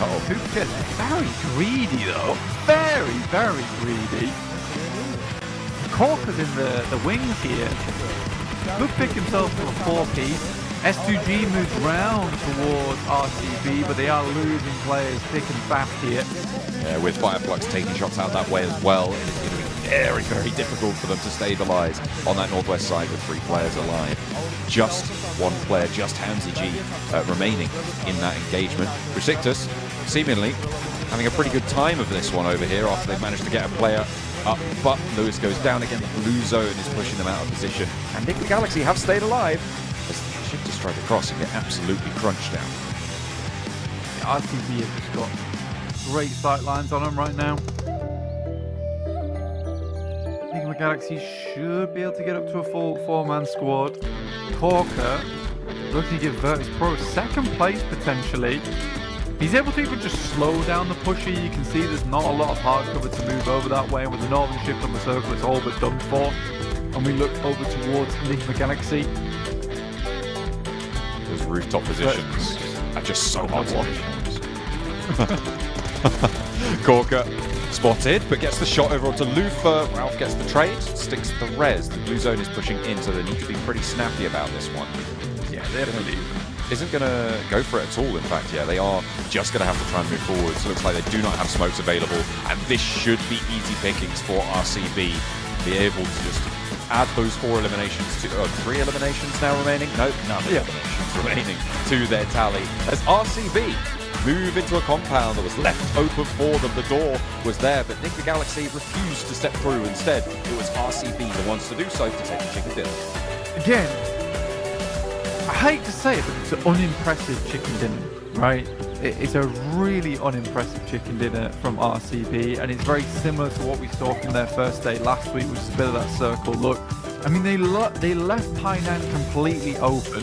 Oh, Coops gets very greedy though. Very, very greedy. Corker's in the wings here. Could pick himself from a 4-piece. S2G moves round towards RCB, but they are losing players thick and fast here. Yeah, with Fireflux taking shots out that way as well, it's going to be very, very difficult for them to stabilize on that northwest side with 3 players alive. Just 1 player, just Hamzy G remaining in that engagement. Besiktas seemingly having a pretty good time of this one over here after they've managed to get a player up, but Lewis goes down again. The blue zone is pushing them out of position, and Nick the Galaxy have stayed alive as they should just try to cross and get absolutely crunched down. Yeah, RCB have just got great sight lines on them right now. Nick the Galaxy should be able to get up to a full 4-man squad. Corker looking to give Virtus Pro 2nd place potentially. He's able to even just slow down the pusher. You can see there's not a lot of hard cover to move over that way. And with the northern shift on the circle, it's all but done for. And we look over towards Enigma Galaxy. Those rooftop positions are just so hard to watch. Corker spotted, but gets the shot over onto Lufa. Ralph gets the trade, sticks the res. The blue zone is pushing in, so they need to be pretty snappy about this one. Yeah, they're really isn't going to go for it at all, in fact. Yeah, they are just going to have to try and move forward. So it looks like they do not have smokes available, and this should be easy pickings for RCB. Be able to just add those 4 eliminations to 3 eliminations now remaining. No, none eliminations remaining to their tally as RCB move into a compound that was left open for them. The door was there, but Nick the Galaxy refused to step through. Instead, it was RCB the ones to do so to take the chicken dinner. Again, I hate to say it, but it's an unimpressive chicken dinner, right? It's a really unimpressive chicken dinner from RCB, and it's very similar to what we saw from their first day last week, which is a bit of that circle look. I mean, they left Tainan completely open.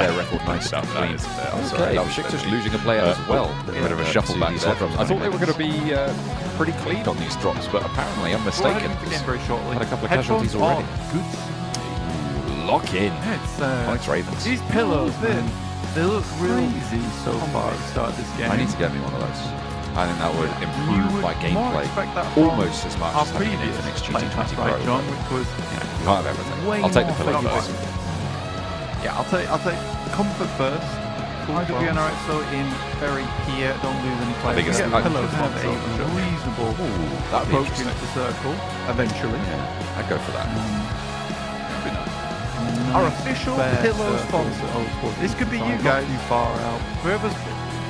their record nice and clean. Okay, Besiktas losing a player as well. A bit of a shuffle back. I thought they were going to be pretty clean on these drops, but apparently I'm mistaken. Again, very shortly. Had a couple of casualties already. Good. Lock in. It's Ravens. these pillows, they look real easy so far to start this game. I need to get me one of those. I think that would improve my gameplay almost as much our as having an previous Infinix playing GT20 right, Pro. John, which was You can't have everything. way I'll take the more pillow focused. first. Yeah, I'll take comfort first. IWNRX though in very here, don't lose any players. I think it's pillows have a reasonable That'd be approaching at the circle eventually. Yeah, I'd go for that. Our official pillow sponsor. This could be you guys. Too far out. Whoever's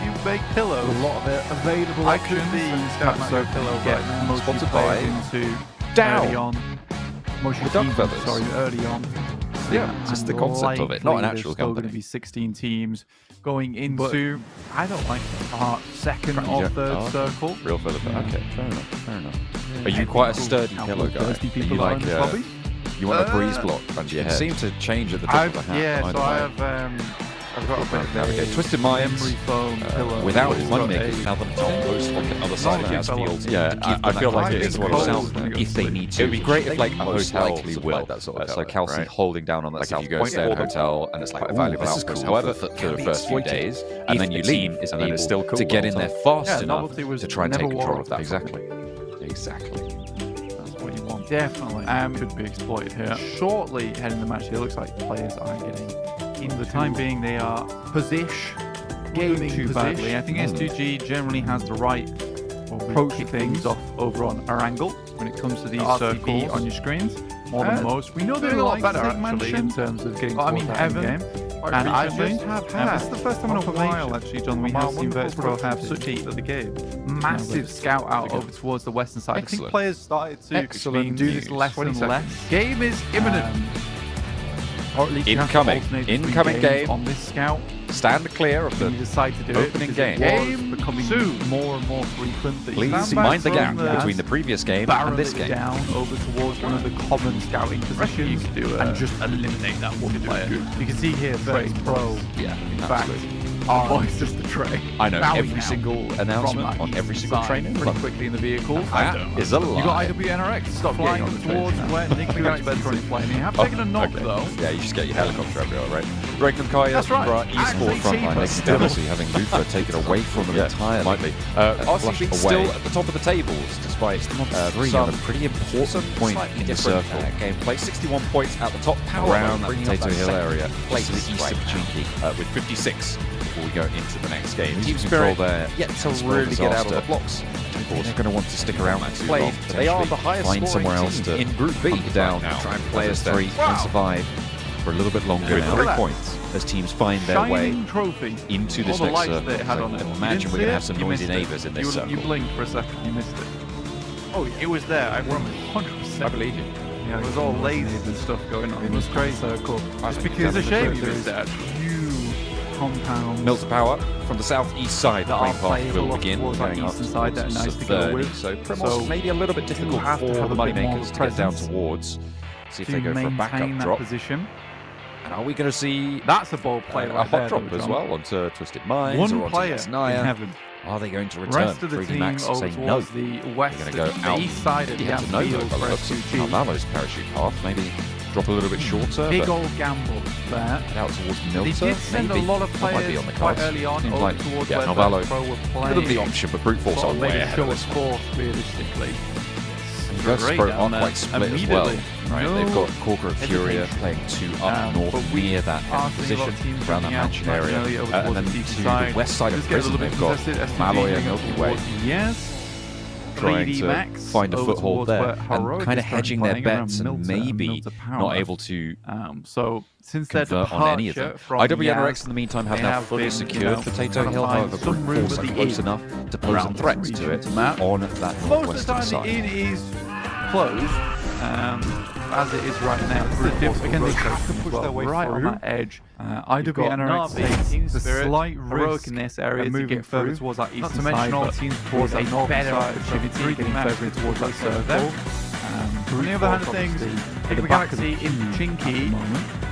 you make pillows. A lot of it available. I could be so pillow right now. Most Sponsored by into Dow. early on. Most The duck teams, feathers. sorry, early on. Yeah, just the concept of it, not an actual There's still going company. to be 16 teams going into. I don't like our second or third circle. Real further. Okay, fair enough. Are you quite a sturdy pillow guy? Thirsty Are you people are in like the lobby. you want a breeze block under your head? Seem to change at the tip of the hat. Yeah, so I've got a bit of Navigate. Twisted Minds, memory foam pillow. without It's money got makers, a- now them top post on the other side of the field. Yeah, I feel like it is one of those if they need to. It would be great if like a most hotel likely supplied will. that sort of So color, Kelsey right? holding down on that Like south if you go point stay at a for them. hotel and it's like, Quite a ooh, valuable this is outpost. cool. However, For for the the first few exploited. days, If and then the you team leave, is and then it's able still to get in there fast enough novelty was to try and never take control wore of that. exactly. Exactly. That's what you want. Definitely. Could be exploited here. Shortly heading the match, it looks like players are getting in the time being they are gaming too badly. I think S2G generally has the right approach to things off over on our angle when it comes to these circles on your screens. More than most. We know they're a lot better actually in terms of getting towards that game. And I just have had. This is the first time in a while actually, John. We have seen Virtus Pro have such a massive scout out over towards the western side. I think players started to do this less and less. Game is imminent. Or at least Incoming game on this scout. Stand clear of You the decide to do opening it game. Game becoming more and more frequent. That Please you mind the gap there, between the previous game and this game. down over towards one of the common scouting positions. You can do and just eliminate that one player. You can see here, Virtus Pro. Yeah, In fact, voice just the tray. I know Bowing every out single from announcement that on every east single side training. pretty quickly in the vehicle. That is a lie. You got IWNRX stop flying towards where Nick Kurek's currently playing. You have taken a knock though. Yeah, you just get your helicopter everywhere, right? Regnum Kaya That's right. from our Actually, eSport frontline. They cheaper could obviously having Luther taken away from them entirely. Might be. RCB still at the top of the tables, despite some pretty important point in the circle. Gameplay 61 points at the top, around that Potato Hill area, place to the east of Chinky, with 56 before we go into the next game. Team Control there, yet to really get out of the blocks. Of course, they're going to want to stick around for too long. They are the highest find somewhere else to in Group B down now. Try and play as 3 and survive for a little bit longer now. 3 points as teams find their way Trophy. into this All the next lights circle. that it had on it. Imagine we're going to have some You noisy missed it. neighbours in this circle. You blinked for a second, you missed it. Oh, yeah, it was there. I promise. 100%. I believe you. Yeah, it was all lasers and stuff going on. It was crazy. Cool. Just because it's a shame you missed that. Compounds. Mills of power from the southeast side. The That green are path will playable begin. towards that Going up eastern side that are towards nice to go Saturni. with. So So Primos maybe a little bit difficult have to for have the a money bit more makers to get down presence towards. See if to they go for a backup maintain that drop. position. And are we going to see That's a bold play a right hot there, drop though, as John. well onto Twisted Minds One or onto player in Yasnaya? heaven. Are they going to return? Rest of the 3D team Max over saying no. towards the west, They're going to go the out. east side of the You have to know field though, for by the looks of S2G. Carvalho's parachute path. Maybe drop a little bit shorter. Big but old gamble there. head out towards They Milter. did send maybe. a lot of That might be players on the quite cards. early on Seems over like, towards yeah, where Carvalho, Virtus Pro were a playing. bit of the option, but brute force But on they way did ahead show of us this. fourth, realistically. Virtus Great Pro down aren't there. quite split as well. Immediately. Right, No they've got Corker of Furia hesitation. playing 2 up north but we near that are end seeing a lot position of teams around that coming out mansion nice and area. early over And towards then the to east the side. west side of Just get a prison, little bit they've got contested. STG Malloy and going Milky Way towards Yes. trying 3D to Max find a over foothold towards there where and Heroic kind is of hedging currently their playing bets around and Milter maybe Milter Power. not able to So since their convert on any of them. departure from IWNRX Yaz, in the meantime have they now have fully been, secured Potato trying to Hill, find however some brute room force at are the close inn enough to pose around some threats this to it region map. on that Most of the northwestern time side. the inn is closed, as it is right now. It's the difference. Again, they have to push their way right on that edge. IWNRX takes the slight risk in this area to get further towards that eastern side. Not to mention all teams towards that northern side. Opportunity getting further towards that circle. On the other hand of things, AWNRX in Chinky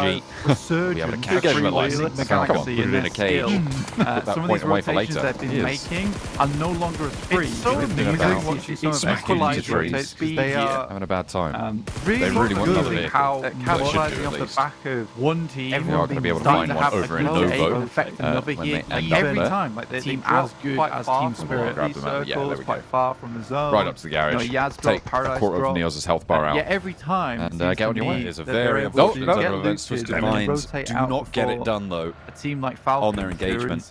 PUBG. We have a catch him at like 6. Come on, put him in a cage. Some of these rotations they've been making are no longer as free. so amazing watching some of Equalizer rotate speed. They are having a bad time. really, They really want another good vehicle. how They should capitalizing do off at the least. back of one team. They are going to be able to starting find have one over in a Novo affect another when here. they end Every up there. time, like they Team drop as good quite as far Team from Spirit. these Grab them out. Yeah, there circles, we quite go. far from the zone. Right up to the garage. You know, Yaz Take drop, a Paradise quarter of drop. Neos' health bar out. Yeah, every time. And seems get to on your way. me It's a that they're very able unfortunate to turn get of events, looted Twisted and then Minds. rotate Do out not get it before done, though. A team like Falcons on their engagement.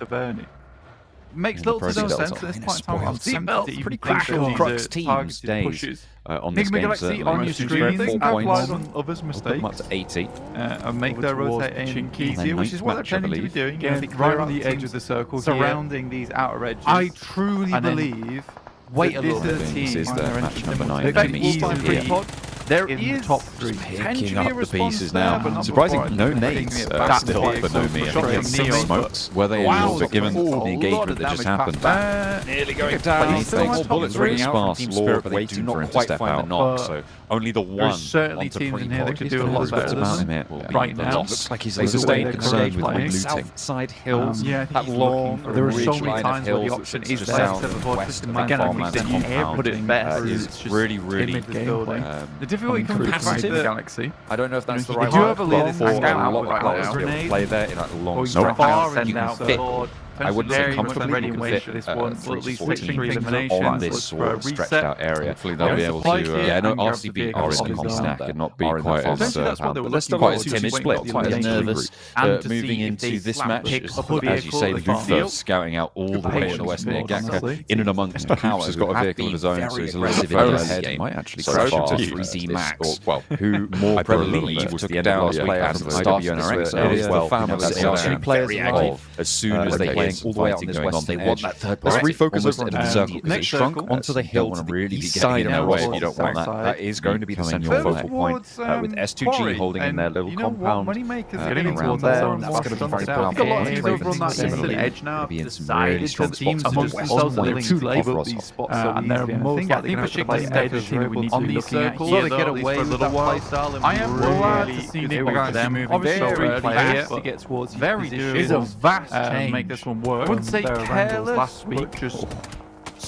Makes the little to no process sense of at this being point in time. I'm spoiled. seatbelts pretty Back crucial. on Crux These are teams targeted days pushes. on this Enigma game, Galaxy certainly. on your screen, Four think points. capitalize on others' We'll put them up mistakes to 80. and make their rotating easier, Then which is what they're ninth match, I tending to be believe. doing. Again, right on the edge of the circle surrounding these outer edges. I truly And then believe wait that a little this bit. is a This team is on their their match entry number numbers. 9. They Enemy will East find is pretty here. hot. There in is the top three. Picking up the response pieces there, now. but not Surprisingly, before. no I think nades that's still quite for Nomi. I shocking. think it's some Neo, smokes. Were they wow, able to, given a the lot engagement of that just damage happened? back. Nearly going But down. he's still on top Bullets of the ringing out from sparse. Team Lord, Spirit, but they waiting do for not him to quite step find the out. knock. But So only the one. There's certainly onto teams in here that pre-pod. could do a lot better than them Right now. Looks like he's They a sustained they're concern currently with playing. looting. South side hills. Yeah, I think that he's long looking for There are ridge so many line of times where the hills option that's is just there south to and avoid west twisting of minds. that Again, I farmland think you compound. put it best. Is It's just really, really in this building. The difficulty comes with the fact competitive. that Galaxy. I don't know if that's the They right do word have a lead for in a out lot of right players now. to be able to play there in a long Or you stretch. far You and can out fit. forward. I wouldn't say comfortably, ready you and can wait fit for this a one. 3 At least 14 victory things elimination on this for a stretched reset. out area. Hopefully they'll be able Supply to kit Yeah, no, and grab RCB the are vehicle in off his stack own. and not be Are in quite that as form. That's what they were but they're still looking quite a for, timid just split, waiting quite for the nervous. and to Moving see if into they this slap match, pick as up a you vehicle say, at the Luther field. scouting out all the way in the west near Ganka, honestly. in and amongst Coops Power, has got a vehicle of his own, so he's a little bit further ahead. ahead. Might actually So crash far, into 3D this, Max, or, well, who more I believe believe was took the it down last last week week out after of the the start WNRX of area the as well. family They are are players alive as soon as they they get get all the way out on this western edge. Let's refocus over on the circle. Because they shrunk onto the hill to the east side of the way if you don't want that. That is going to be the central focal point with S2G holding in their little compound around there. That's going to be very powerful. A lot of teams over on that eastern edge now Be in have some really decided strong that teams spots amongst themselves are willing to label label these spots and they're most likely going to play edges on these circles. So they get away with that playstyle. I am glad to see Enigma Galaxy moving very fast to get towards very doable. It's a vast change. Make this one work. I wouldn't say careless last week, just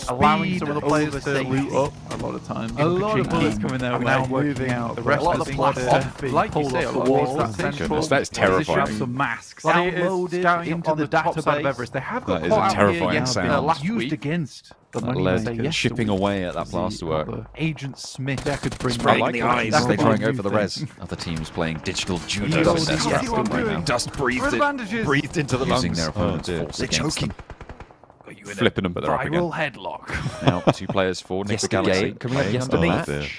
allowing some of the players to loot up a lot of times. A lot of bullets coming their way, now moving out. The rest of the plaster, like you say, towards that central. That's terrifying. Some masks downloaded into the database of Everest. They have got That is a terrifying sound. last used against the money Lead chipping away at that plasterwork. Agent Smith. That could bring Spraying the eyes as they try and go for the res. res. Other teams playing digital judo in their scraps right now. Dust breathed into the Using lungs. their opponent's force They're against choking. them. Flipping them, but they're up again. headlock. Now, 2 players for Nick the Galaxy. Can we have yesterday?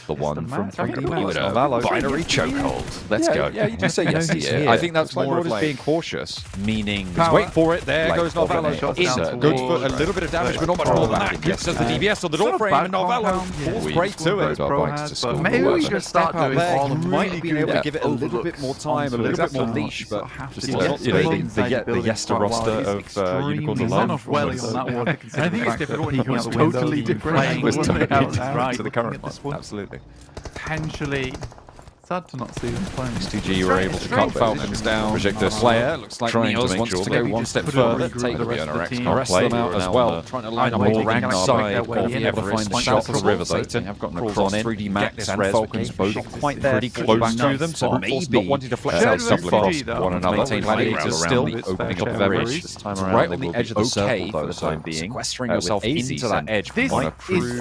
The one from 3D Max. Binary chokehold. Let's go. Yeah, you do say yes here. I think that's Lord more is of like being cautious. Meaning, Wait for it. There like goes Novello. organization. Goes for a little bit of damage, but not much more than that. Gives us the DBS on the door frame, and Novello falls straight to it. But maybe we should start doing all the might have been able to give it a little bit more time, a little bit more leash, but Just not, the Yester roster of Unicorns alone. Welly on that one. I think it's difficult when you come out the Totally window. different. It was totally Right to the current This one. one. Absolutely. Potentially. Sad to not see them playing. S2G were able to cut Falcons down. Projector Slayer looks like trying to Neos make wants sure to they go one step put it further, regroup take the rest of the team. the rest of them out as well. Trying to line up Right, more rank Galaxy side, make their way being in. able to find the Everest shot for the Central. river. They have gotten across 3D Max and res, Falcons both not quite there, pretty close to them, so maybe not wanting to flex out double across one another. Maintain Gladiators still the opening up of Everest. This time around, right on the edge of the circle for the time being. Sequestering yourself into that edge on a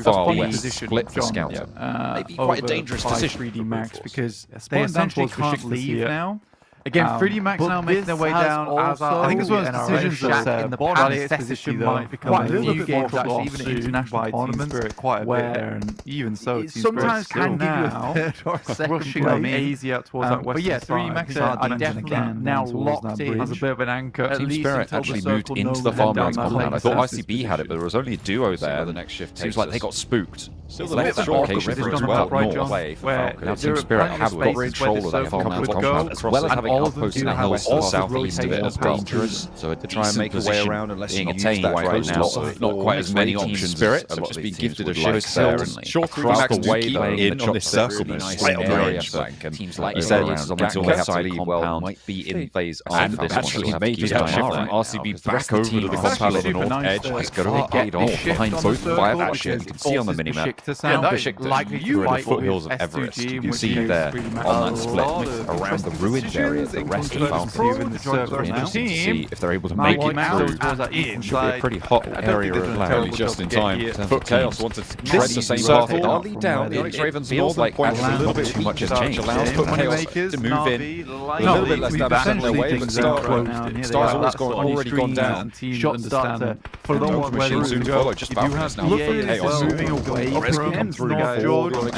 far west split for Scouter. Maybe quite a dangerous position. 3D Max because they essentially can't leave now. Again, 3D Max now making their way down. I think as well as decisions that in the bottom position might become quite a few games actually, even in international tournaments, quite a where even so, it sometimes can give you a third or a second rushing them easy out towards that western side. But yeah, 3D Max are definitely now locked in as a bit of an anchor. Team Spirit actually moved into the farmland compound. I thought ICB had it, but there was only a duo there. The next shift seems like they got spooked. Still the left location as well. North play for Falcons. Now Team Spirit have got control of that farmland compound, as well as having outposts in the hills to the southeast of it as dangerous. So to try and make a way around unless being attained right now. Not quite as many options. Spirits have just been gifted a shift there. Short across the way in on this circle, nice area flank. Teams like you said, until they have to leave, well, might be in phase after this one. Actually, maybe that shift from RCB back over to the compound on the north edge has got to get off behind both by that shit. You can see on the minimap. Besiktas through the foothills of Everest. You can see there on that split around the ruined area. The rest of Falcons. Interesting to see if they're able to make it through. Should be a pretty hot area of land. Just in time. Foot Chaos wanted to tread the same path. They'll lead down. The Ravens north like actually a little bit too much has changed. Allows Foot Chaos to move in. A little bit less damage in their way, but Star's already gone down. Shot starter for the one machine soon to follow. Just Falcons now. Chaos moving away. Come through, guys.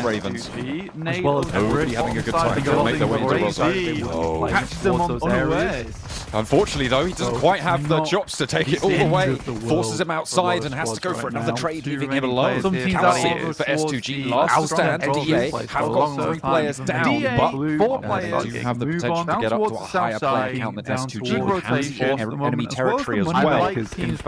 Ravens. As well as Nobody having a good time to make their way into Rosal. Catch them on unawares. Unfortunately, though, he doesn't quite have the chops to take it all the way. Forces him outside and has to go for another trade, leaving him alone. Cavalier for S2G, last to stand. DA have got 3 players down, but 4 players do have the potential to get up to a higher player count than S2G. Has enemy territory as well. He didn't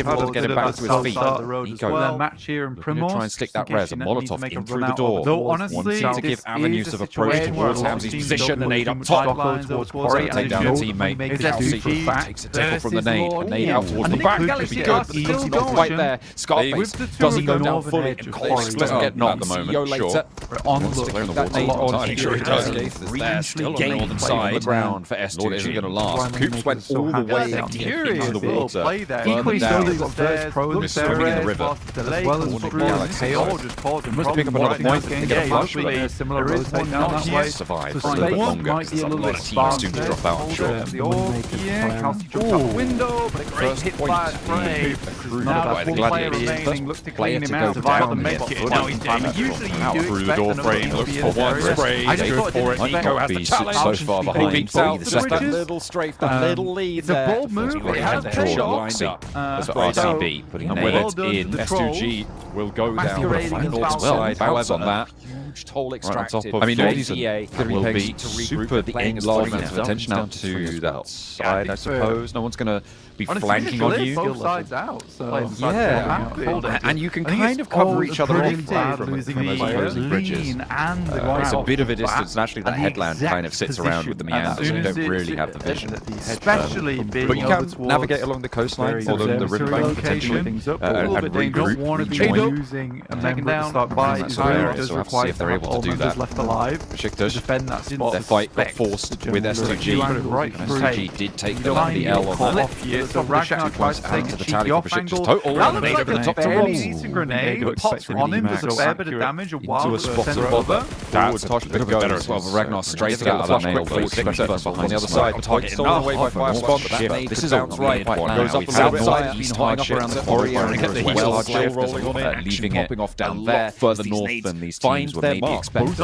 bother to get him back to his feet. Nico match here in going to try and stick that res, a Molotov in through the door. Wanting to give avenues of approach towards Hamzy's position, and nade up top. Take down a teammate. Calci takes a tackle from the nade. A nade out towards the back could be good, but the Calci not quite there. Scarface doesn't go down fully. Calci doesn't get knocked at the moment. Sure. Wants to keep that nade on. Sure he does. They're still on the northern side of the ground for S2G. Isn't going to last. Coops went all the way deep into the water. Equally so, they've got first pros swimming in the river. As well as Chaos. Must pick up another point. They get a flash. Similar rotate down that way. Survive for a little bit longer. Might be a little bit Teams soon to drop out, I'm sure. Yeah, Calci jumped out the window, but a great hit by Spray. Now the full player remaining, looks to clean him out. Survive on the mid kit. Now he's down. Usually you do through the door frame, looks for one spray, I just goes for it. Nico has the challenge. So far behind. Beats out that little strafe, that little lead there. It's a bold move. It has paid off. That's for RCB, putting nades in. S2G will go down the final side. However, on that huge toll extracted. I mean, these will be super large amounts of attention out to that side, I suppose. No one's going to be flanking on you. Both sides out. So yeah, and you can kind of cover each other off from those opposing bridges. It's a bit of a distance, and actually that headland kind of sits around with the meanders, so you don't really have the vision. Especially but you can navigate along the coastline or the riverbank potentially, and regroup, using a member to start by does require if they're able to do that. Left alive. Besiktas defend that spot. Their fight got forced with S2G. S2G did take the L on that. So Ragnar tries to take to a the cheeky tally for off angle. Besiktas. Total Ragnar over the top to barely Ross. needs a grenade, pops on him, does a fair bit of damage, a wild into a spot center of over. That's a bit better as well. Ragnar straight out of that nail behind the other side. Point stolen away by Firespot, but that nade could bounce right. Goes up a little bit higher. He's tying up around the quarry area as well. Rolling on it, leaving it popping off down there further north than these teams were maybe expecting.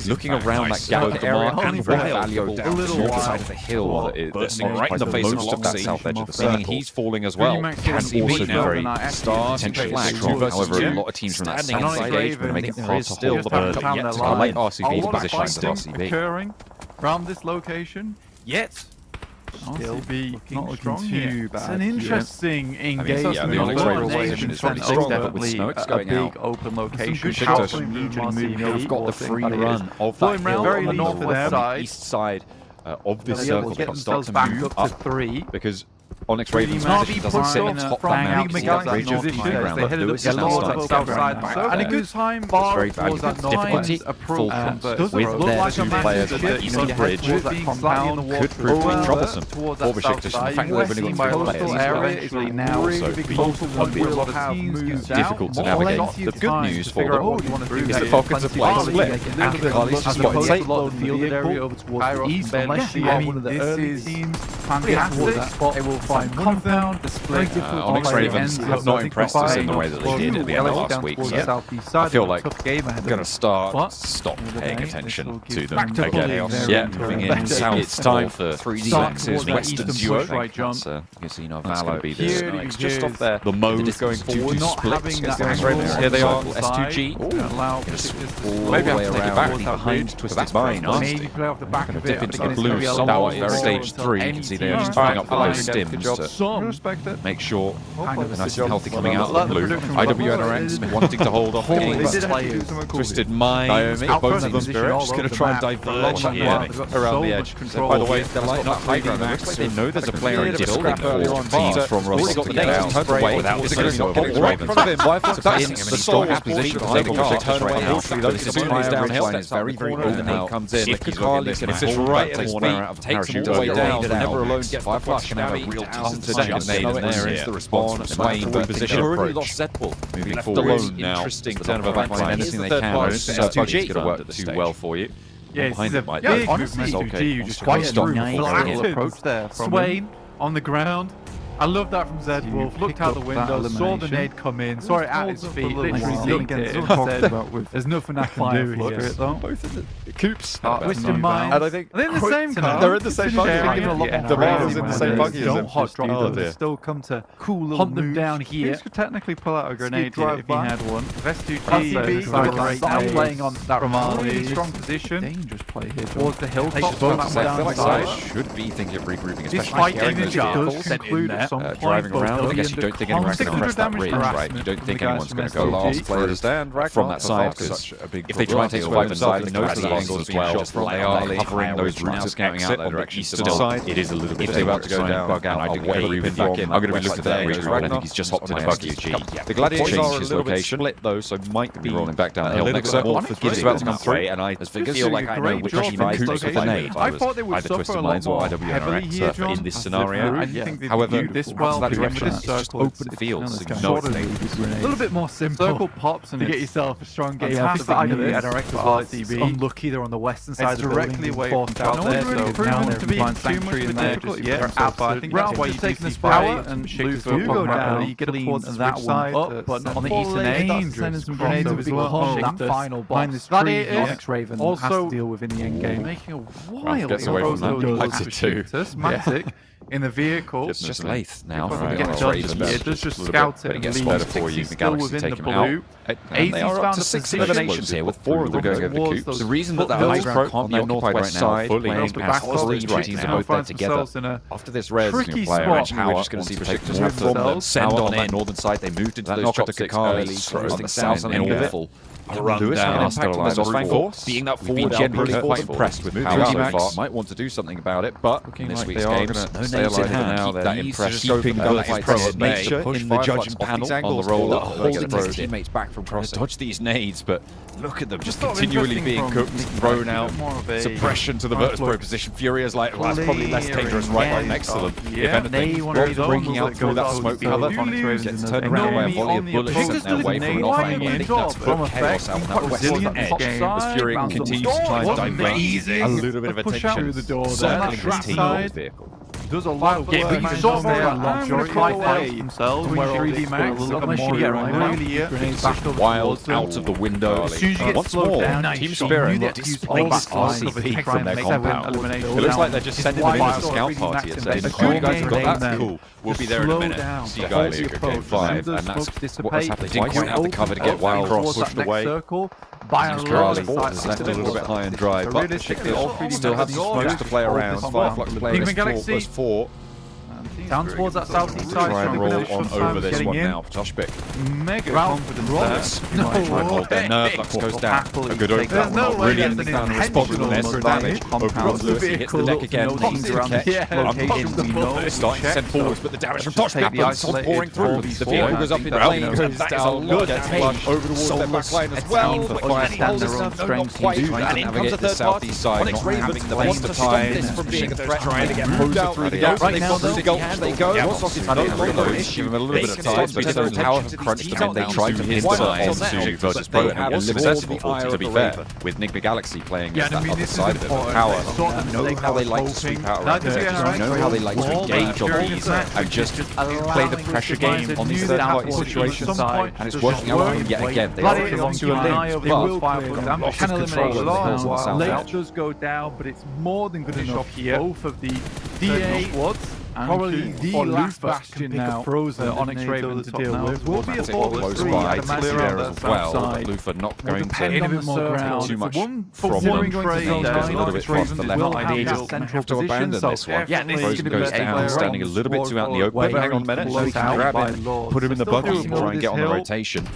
Looking around that gap area and Valio down the north side of the hill, bursting right in the face of that south edge of the circle. He's falling as well. Can also be very potentially strong. However, a lot of teams from that south side edge will make it hard to hold the bird. I like RCB's position to RCB. Occurring around this location, yet still not looking too bad. It's an interesting engagement. The Onyx Ravens position is pretty strong, but with smokes going out, open location. They've got the free run of that hill on the northwest side, east side of this circle. They've got to start to move up 3 because Onyx Ravens position doesn't sit on top that mountain. They headed up the south side, and a good time very valuable. Difficulty full with their 2 players on the eastern bridge could prove to be troublesome for Besiktas. In fact, they've only got 3 players. Also difficult to navigate. The good news for them is the Falcons are playing split. And Kali's just got safe. Fielded area over towards the east. Unless you are one of the early teams, fantastic. It will find find compound. The split. Onyx Ravens have not impressed us in the way that they did at the end of last week. So I feel like I'm going to stop paying attention to them again. Yeah, moving in. It's time for 3D Western duo. That's going to be the just off there. The mode going forward, split. Here they are, S2G. Maybe I have to take it back behind Twisted Mind. Maybe play off the back of it. Dip into the blue somewhat in stage 3. You can see they're just putting up those stims to make sure nice and healthy coming out of the blue. IWNRX wanting to hold off the Twisted Mind. Both of them just going to try and diverge around the edge. By the way, they're lighting up high ground. It looks like they know there's a player in building teams from Ross to get out. Turns away without this going to go right in front of him. The Soul's position behind the car. Turn away now. The Zoom is downhill. It's very, very open now. Comes in. Kakali's going to sit right at his feet. Takes him all the way down. Never alone gets the flash. Can have a real tough second nade. And there is the response from Wayne. But position already lost Zedpool. Moving forward now. Interesting turn of a backline. Anything they can. S2G is going to work too well for you. Yeah, this is a big honestly, you just quite a approach there from Swain on the ground. I love that from Zed Wolf. Looked out the window, saw the nade come in, saw it at his feet, literally linked it and said, there's nothing I can do here. Both of the Coops. Twisted Mind. And I think they're in the same car. They're in the same buggy. The Rails in the same buggy. Don't hot drop them. Still come to hunt them down here. These could technically pull out a grenade here if he had one. S2G playing on that really strong position. Dangerous play here towards the hilltop. I feel like Side should be thinking of regrouping, especially carrying those vehicles. Driving around, I guess you don't think anyone's going to press that ridge, right? You don't think anyone's going to go last player to stand from that side, because if they try and take survive inside, they know the angles as well. They are covering those routes of scouting out on the eastern side. It is a little bit about to go down. Bug out. I think even back in. I'm going to be looking at that ridge. I think he's just hopped in a buggy. The Gladiators are a little bit split though, so might be rolling back down the hill. Next circle, is about to come through, and I feel like I know which Coops goes for the nade. I thought they would either Twisted Minds or IWNRX in this scenario. However, that direction is just open fields. A little bit more simple. Circle pops and to get yourself a strong game. Unlucky they're on the western side of the building. Directly away from out there, so now they're behind Sanctuary in there. Yeah, I think that's why you're taking this power and you go down. You get towards that one up, but not on the eastern edge. Sending some grenades over his that final box. Onyx Raven has to deal with in the end game. Making a wild gets away from that. I did too. Matic in the vehicle. It's just Lath now. It does just scout it and gets better for you. The Galaxy take him out. And they are up to 6 eliminations here with 4 of them going over the Coops. The reason that high ground can't be occupied right now, fully as those two teams are both there together. After this res player, we're just going to see Protect just have to send on that northern side. They moved into those chopsticks early on the south end of it. Run down still alive. Being that forward, generally quite impressed with how so far. Might want to do something about it, but in this week's games, no names in hand. Keep that impressed. Keeping the fights nature in the judging panel on the roll, holding his teammates back from crossing. Dodge these nades, but look at them just continually being cooked, thrown out. Suppression to the Virtus Pro position. Furia's like, well, that's probably less dangerous right next to them. If anything, Rob's breaking out through that smoke cover. Gets turned around by a volley of bullets sent their way from an offhand. I think that's put chaos out that western edge as Fury continues to try and divert a little bit of attention, circling his team vehicle. Does a lot of work. Yeah, but you saw there themselves when 3D Max really wild out of the window. As soon as you get slowed down, Team Spirit looks RCP from their compound. It looks like they're just sending them in as a scout party and saying, oh, you guys have got that? Cool. We'll be there in a minute. See you guys in game 5. And that's what's happened. They didn't quite have the cover to get Wild Cross pushed away. Charlie is left a little bit high and dry, but still have some smokes to play around. Fireflux playing as 4. Down towards that southeast side. Try and roll on over this one now. Toshbik. Mega confidence there. Try and hold their nerve. Lux goes down. A good open. Brilliantly done. Responsiveness for damage. Opens Lewis. He hits the neck again. Pops the catch. Starting to send forwards, but the damage from Toshbik happens. Pouring through. The vehicle goes up in flames. That is a lot. Gets flushed over towards their backline as well. The fire stands their own strength. And in comes a third party. Onyx Raven having the best of time. From being a threat. Trying to get moved out through the gap. Right now, the goal And they go. Sausage no longer issue. Give him a little bit of time, but still power have crunched them in. They tried to hit to Virtus Pro, and it was successful, to be fair, with Nick Galaxy playing as that other side of it. Power, you know how they like to sweep out around the edges, you know how they like to engage on these and just play the pressure game on these third-party situations, and it's working out for them yet again. They are getting to a limb, but lots of control over the hills on the south Late does go down, but it's more than good enough here. Both of the DA squads. Probably the last bastion now Frozen Onyx Raven to deal with. Will be a close by to clear as well, but Lufa not going to gain a bit more ground. too much from them. There's a little bit off the left. They have to abandon this one. Frozen goes down, standing a little bit too out in the open. Hang on a minute, so he can grab him, put him in the bucket, and try and get on the rotation.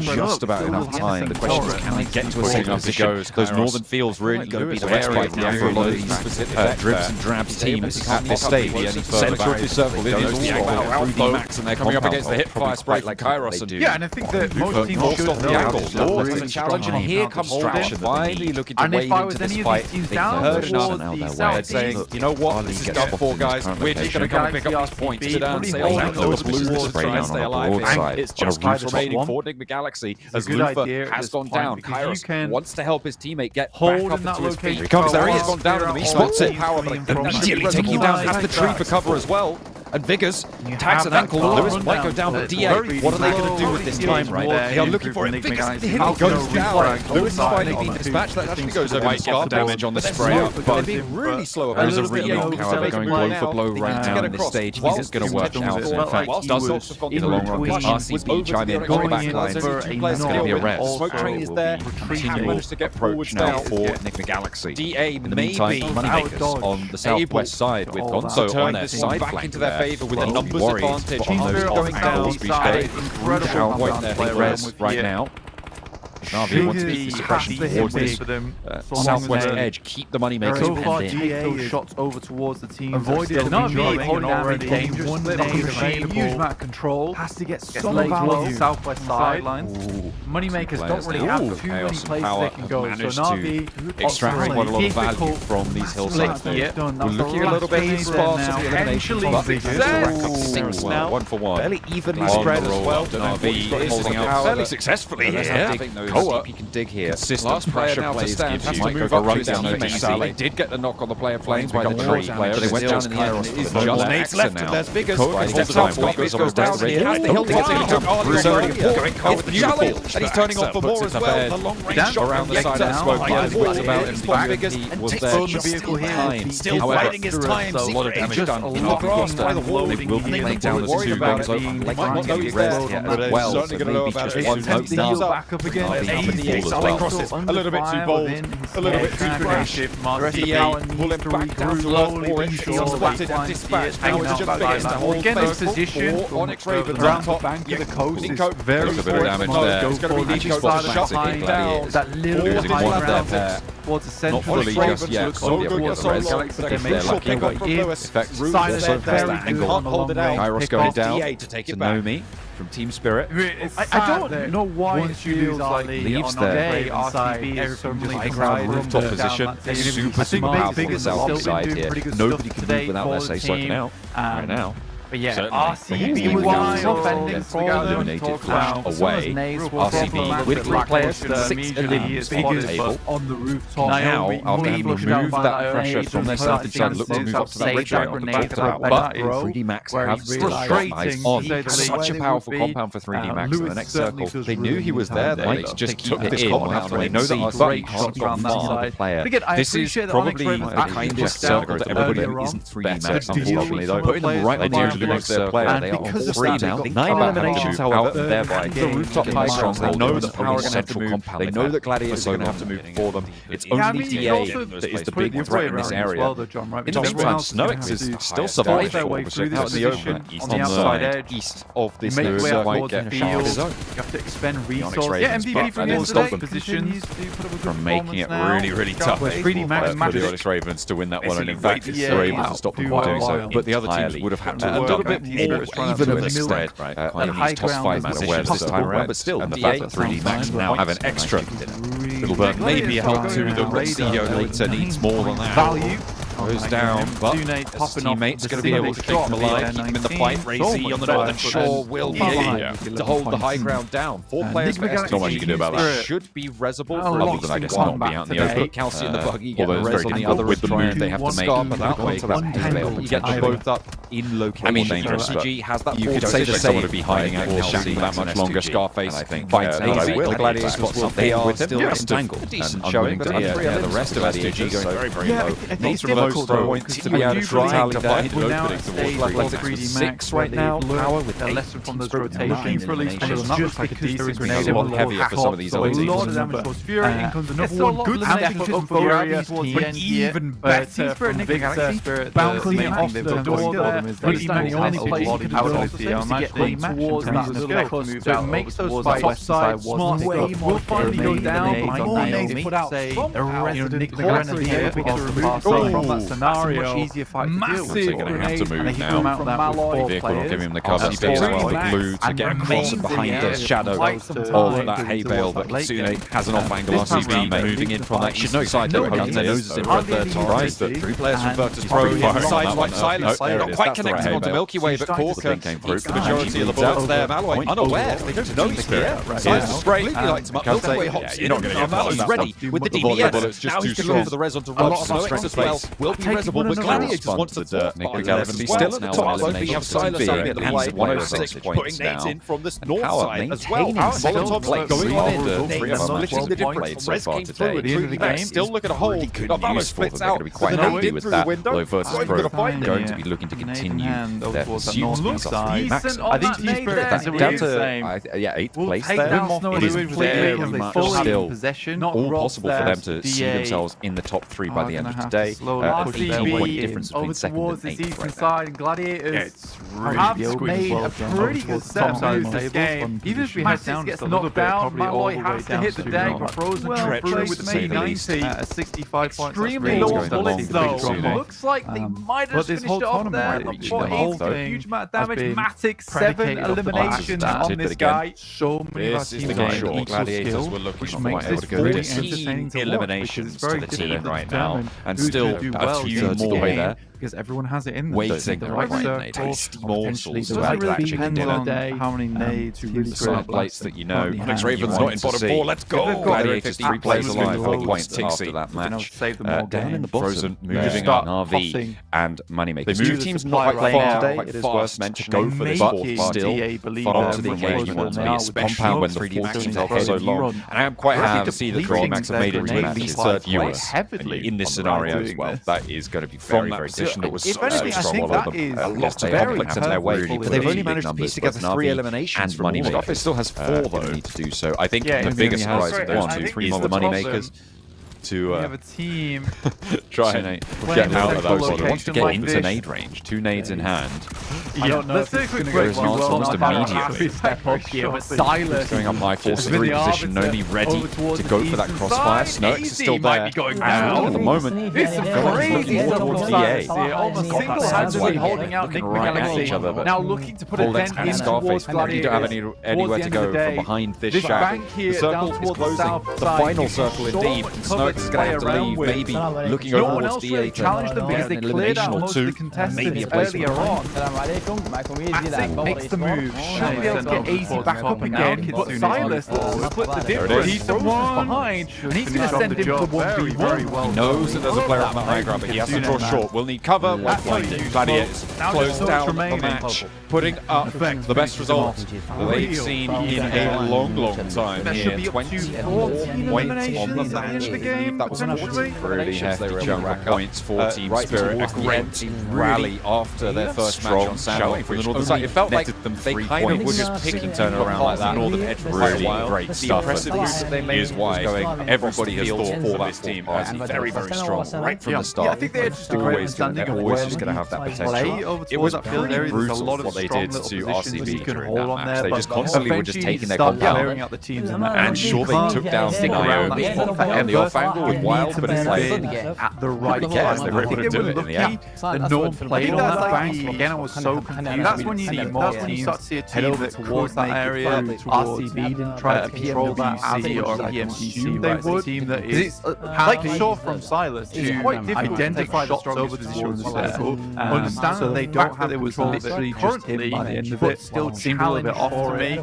Just about enough time. The question is, can they get to a signal as it goes? Those northern fields really going to be the best fight now for a lot of these dribs and drabs teams at this stage. Centre of the circle, it is all 3D Max and they're coming up against the hip fire spray like Kairos and yeah, and I think that most teams should off the angle. Lord has a challenge, and here comes Traction finally looking to wade into this fight. They've heard enough now their way, saying, you know what, this is done for, guys. We're just going to come and pick up these points. Sit down and say, oh, those blues try and stay alive. It's just kind of remaining for Enigma Galaxy as Lufa has gone down. Kairos wants to help his teammate get back up into his feet. Here he comes, there he is, gone down to them. He spots it. Power, but immediately taking him down, has the tree for cover as well. And Vigors tags an ankle. Lewis might go down, but DA, what are they going to do with this time right there? They are looking for it. Vigors goes down. Lewis is finally being dispatched. That actually goes over the scar damage on the spray up, but they're being really slow about it. There's a re-knock, however, going blow for blow right now in this stage. Is it going to work out? In fact, does in the long run, with RCB chime in on the back line, it's going to be a rest. Smoke train is there. Continual approach now for Enigma Galaxy. DA, in the meantime, Moneymakers on the southwest side with Gonzo on their side flank there. Favor with a numbers advantage. Going down, incredible point there. Res right now. Navi wants to be suppression towards this southwest edge. Keep the Moneymakers so far, GA those shots over towards the team. Avoided Navi holding already dangerous. Huge amount of control. Has to get some value. Southwest sidelines. Moneymakers don't really have too many places they can go. So Navi extract quite a lot of value from these hillsides. We're looking a little bit sparse at the elimination, but six now. 1 for 1. Fairly evenly spread as well. Navi holding out fairly successfully here. He can dig here. Consistent pressure plays gives you might go run down the DC. They did get the knock on the player flames by the tree player. They went down in the end. It is just Nate's left, and there's Vigors. Steps up, Vigors goes down here. Has the hilltop taken up. It's beautiful. And he's turning on for more as well. The long range shot around the side of the smoke. Vigors was there just in time. Still fighting his time. A lot of damage done in the grass by the wall. They will be laying down the two guns open. Like not know he's there as well. So maybe just one note down. Back up again. Crosses a little bit too bold, a little bit too aggressive. DA pull him back down to earth for it. He's spotted and dispatched. Now it's just Vigors to hold this position. Onyx Raven around top bank of the coast. Nico very bit of damage there. It's going to be Nico shut him down. That little high ground towards the centre. Not fully just yet. So good with the res. But a major pick up from Lewis. Also very good. Can't hold it out. Kairos going down to take it back. Nomi from Team Spirit. I don't know why it feels like leaves there. RCB is suddenly high ground rooftop position. Super smart for the south side here. Nobody can move without their say striking out right now. But yeah, RCB was defending for eliminated flash away. RCB with 3 players, 6 eliminated on the table. On the rooftop. Now, after having removed that pressure from their south side, look to move up to that ridge track we talked about. But 3D Max have frustrating on such a powerful compound for 3D Max in the next circle. They knew he was there. They just keep it in. They know that RCB can't go far the player. This is probably the kindest circle to everybody who isn't 3D Max, unfortunately, though. Putting them right on the edge of the next player. They are on 3 now. 9 eliminations, however, thereby the rooftop high strong. They know that Power are going to have to move. They know that Gladiators are going to have to move for them. It's only DA that is the big threat in this area. In the meantime, Snowix is still surviving out in the open on the outside edge east of this circle. Might get a shot of his own. You have to expend resources. Yeah, MVP from yesterday positions from making it really, really tough for the Onyx Ravens to win that one. And in fact, the Ravens have stopped them from doing so. But the other teams would have had to have done a bit more, even of instead. Playing these top 5 man awareness this time around, but still, and the fact that 3D Max now have an extra little bit, maybe a help to them, but CEO later needs more than that. Value. Goes down, but his teammate's going to be able to keep him alive, keep him in the fight. Razy on the northern shore will be able to hold the high ground down. 4 players for STG. Not much you can do about that. Should be resable, Other than, I guess, not be out in the open. Kelsey in the buggy, get Although the it's res very on the difficult other with the try move and they have to make. scarper that way. You get them both up in location. I mean, STG has that you could say the same to be hiding out in Kelsey that much longer. Scarface, I think, fights the will. Gladiators got something with him. Still Yeah, entangled. a decent and showing, unwilling but to yeah, the rest of STG going very, very low. Needs the most points to be able to try to fight we're now opening at towards stage level of 3D 6 Max right now. Power with a lesson from those rotations released, and it's just like a decent grenade. a lot heavier for some of these other A teams. lot of damage towards Fury. In comes another one. Good step up for Fury, but even better from Victor. Bouncing off the door there. But the only place you could have done to get towards that little cusp. So it makes those fights offside smart. We'll finally go down. More nades put out from Nick Grenadier to remove from that scenario. Much easier fight to deal with. Massive grenade. And they can come out that with 4 Vehicle will players. give him the cover space as well, the glue to get across and behind the shadow of that hay bale, but Kitsune has an off-angle RCB moving in from that east side, poking their noses in for a third time. 3 players from Virtus Pro, sideswipe silence, not quite connecting onto Milky Way, but Corsica eats the majority of the bullets there. Malloy unaware, they don't know he's here. Silence spray, completely lights him up. Milky Way hops in, Malloy's ready with the DBS. Now he's going to go for the res onto Rod. Snow as well will be resable, but Gladiators wants the dirt. Still at the top, though, we have Silas out in the way, 106 putting nades in from the north side as well. Molotov going on in, splitting the difference. Res came through at the end of the game, still looking to hold. Valo splits out, quite the happy nade in with through that. the window. Although Virtus Pro going to be looking to continue their pursuit. Max, I think he's down to 8th place there. It is very much still all possible for them to see themselves in the top 3 by the end of today. 18-point difference between second and 8th right now. And Gladiators have made a pretty good set of moves this game. Even if Mastics gets knocked down, Malloy has to hit the deck, but Frozen comes through with the P90 at a 65 points. Extremely low bullets though. Looks like they might have finished it off there, but a huge amount of damage. Matic 7 eliminations on this guy. So many This is the game. Gladiators were looking which makes this very entertaining to watch, eliminations because to it's the very team difficult right to now, determine and who's still gonna do a well few in the more game, there. because everyone has it in them. Waiting The right for circle, tasty potentially morsels the of right that chicken depends dinner. on how many nades you really Some plates that you know. Onyx Ravens not in bottom 4. Let's They've go. got Gladiators 3 players absolutely alive. 4 loads points of after that match. save them all Down in the game. Frozen They moving start on RV tossing and Moneymakers. They Two move teams the not supply quite right far. now. Quite It is fast worth mentioned. Go for this making fourth party. DA believe Far they're into the much engagement closer want to now be with compound when the 3D 4 Max teams and are so they long. run. And I am quite happy to see that Depleting Max have their made it into grenade matches supply viewers heavily in this on scenario doing as well. this. That is going to be From very, that very position, difficult. it was If so anything, I strong. think All of that them. is A lot very they have in their way. hurtful. But They've only big managed to numbers, piece together both 3 Navi eliminations and from all. Moneymakers. Scarface still has 4 Gonna though. need to do so. I think Yeah, the and biggest then he has- surprise of I the think 2 is the the problem- Moneymakers We to have a team try and playing get out of central those. Wants to location get like into this. nade range. 2 nades in hand. I don't know. Let's take a quick There break. is an answer almost immediately. Step up here, but Silas Going up high, force has been 3 the position, arbiter Noni ready over towards to go the for that eastern crossfire. side. Snurks is still Easy might there. be going At down. the moment, It's some crazy more stuff towards from DA. Silas here, almost single-handedly holding out Nick Looking right at each other, McGalaxy. but Now looking to put a Polex dent and in Scarface towards you don't have Gladiators. anywhere to Towards the go end of the from day, behind this this shack. bank here The circle down is towards the closing. south The side final gives circle so indeed. much cover Snurks to is going to play have to around leave, with. maybe looking No over one towards else really DA. challenged them because they An cleared elimination out or most two. of the contestants Maybe a place earlier on. Matic makes the move, should be able to get easy back up again, but Silas will split the difference. He's the one behind, and he's going to send him to 1v1. He knows that there's a player on the high ground, but he has to draw short. We'll need cover. Well blinded. Gladiators close down the match, putting up the best result that they've seen in a long, long time here. 24 points on the match. That was really hefty chunk of points for Team Spirit. A great rally after their first match on Sandwich from the northern side. It felt like they kind of were just picking turn around like that. Northern Edge really great stuff. The impressiveness that they made is why everybody has thought for this team as very, very strong right from the start. Yeah, I think they had just a great understanding of always where just going to have that play potential. over It was towards that field pretty area. There's a brutal lot of what they strong did little to positions you RCB can during hold that on match. there, They but just constantly were just eventually taking their start compound. clearing out the teams in that And sure, they took down Naomi Naomi forever. on the off angle with Wild, but it's like at the right time. They were I able think to they do were it in the lucky end. that no one played on that bank. Again, I was so confused. That's when you need more teams head over towards that area. RCB didn't try to control that as or PMSL. They would. Team that is like you saw from Silas. It's quite difficult to identify the strongest positions there. Understand that they don't have it was literally just him by the end of it. Still seemed a little bit off to me.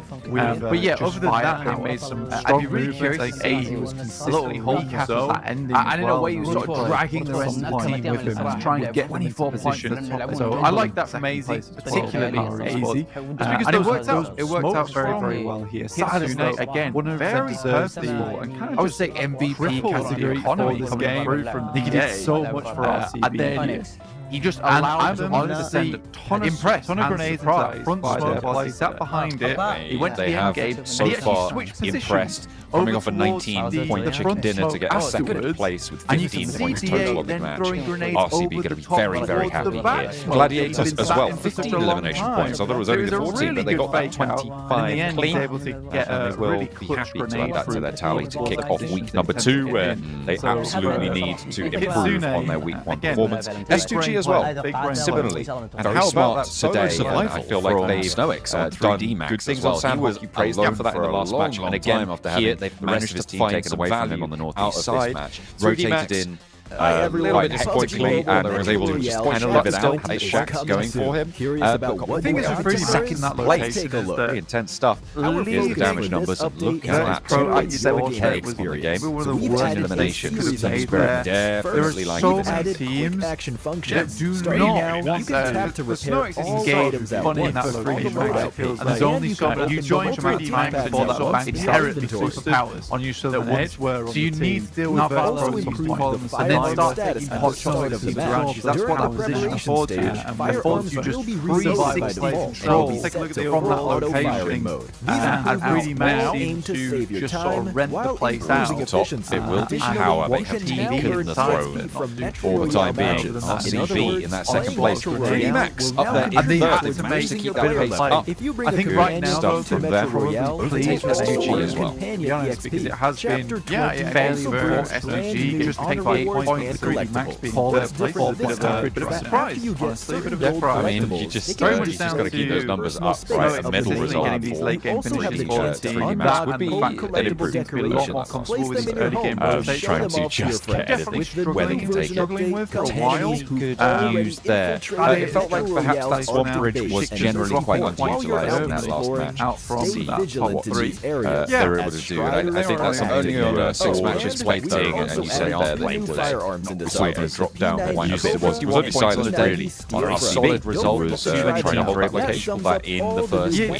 But yeah, other than that, they made some strong movements. Like he was consistently holding so. And in a way, he was sort of dragging the rest of the team with him to try and get them into position. So I like that from AZ, particularly AZ. And it worked out. It worked out very, very well here. Sasune again, very purposeful and kind of I would say MVP category economy coming through from the did so much for RCB. And then he just allowed them to send a ton of grenades into that front smoke while he sat behind it. He went to the end game and he actually switched positions. Coming off a 19-point chicken dinner to get a second place with 15 points total on the match. RCB going to be very, very happy here. Gladiators as well, 15 elimination points. I thought it was only the 14, but they got that 25 clean. And they will be happy to add that to their tally to kick off week number 2, where they absolutely need to improve on their week 1 performance. S2G as well, similarly. And how about today? I feel like they've done good things on Sandwalk. You praised them for that in the last match. And again, here they've managed to find some value on the northeast side, rotated in quite disappointingly, and was able to just kind of live it out. Had Shaq's going for him. But one thing that's really second that location is very intense stuff. Here's the damage numbers. Look at that. 7k for the game. We've had eliminations. Definitely like so many teams action function. that do not want to repair all items at once in that location. And there's only so many. You join Shimano tanks and you're sort of inherently superpowers on your southern edge. So you need to deal with that. And then start taking hot shots around you. That's what that position affords you. And by default, you just freeze 6 play control Take a look at the from that overall location mode. and really manage to just sort of rent the place out. Top, it will be power. They have taken the throne for the time being. RCB in that second place. Pretty max up there in third. They've managed to keep that pace up. I think right now, though, from there, please S2G as well. Be honest, because it has been fairly for S2G. Just take 5 points with the greedy max being third place. A bit of a surprise, honestly. A bit of a surprise. I mean, you just got to keep those numbers up, right? A medal result for these late game finishes the max would be an improvement. A lot more comfortable with these early game rotations. Trying to just get anything where they can take it. Struggling with for a while. Could use there. It felt like perhaps that swamp bridge was generally quite underutilized in that last match. Out from that top 3. They were able to do it. I think that's something only 6 matches played and you say there that it was quite a drop down quite a bit. He was only silent really on a solid result was trying to replicate that in the first week.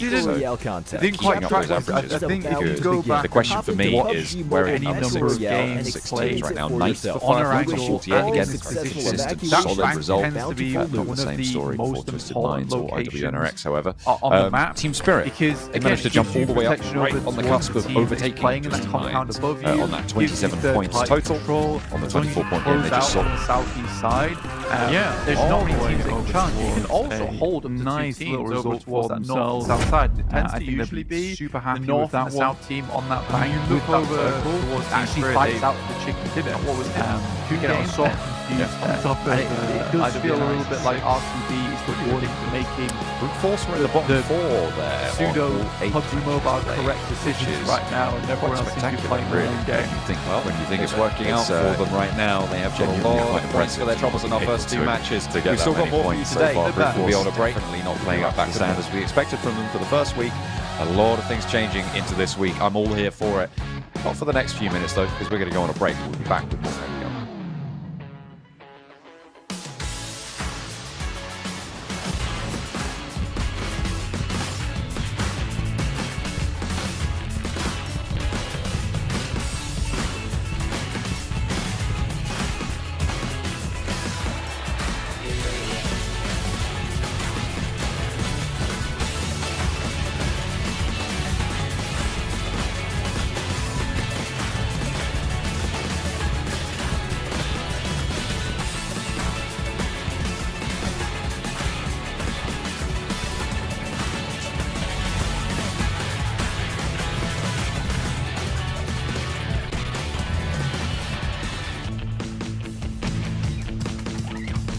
So didn't quite track those averages. I think if you go back, the question for me is where any number of games 6 played teams right now. 9th on a rank ranking 48 again. Consistent, solid result. Tends to be Not the one same of the story for most Twisted important Minds or locations IWNRX, however. On the map, Team Spirit. Because They managed to jump all the way up right on the cusp of overtaking playing in that Twisted compound Minds above you on that 27 points total. On the 24-point game, they just saw on the southeast side. There's not many teams that can challenge. You can also hold a nice little result for that north south side. It tends to usually be super happy the north and south team on that bank. You look over towards actually fights out the chicken dinner. What was it? 2 games sort of confused on top of it. Does feel a little bit like RCB is rewarding for making brute force were in the bottom 4 there. Pseudo PUBG Mobile correct decisions right now, and everyone else seems to be playing their own game. When you think it's working out for them right now, they have got a lot of points for their troubles in our first 2 matches. We've still got more for you today. We'll be on a break. Definitely not playing up back stand as we expected from them for the first week. A lot of things changing into this week. I'm all here for it. Not for the next few minutes though, because we're going to go on a break. We'll be back with more.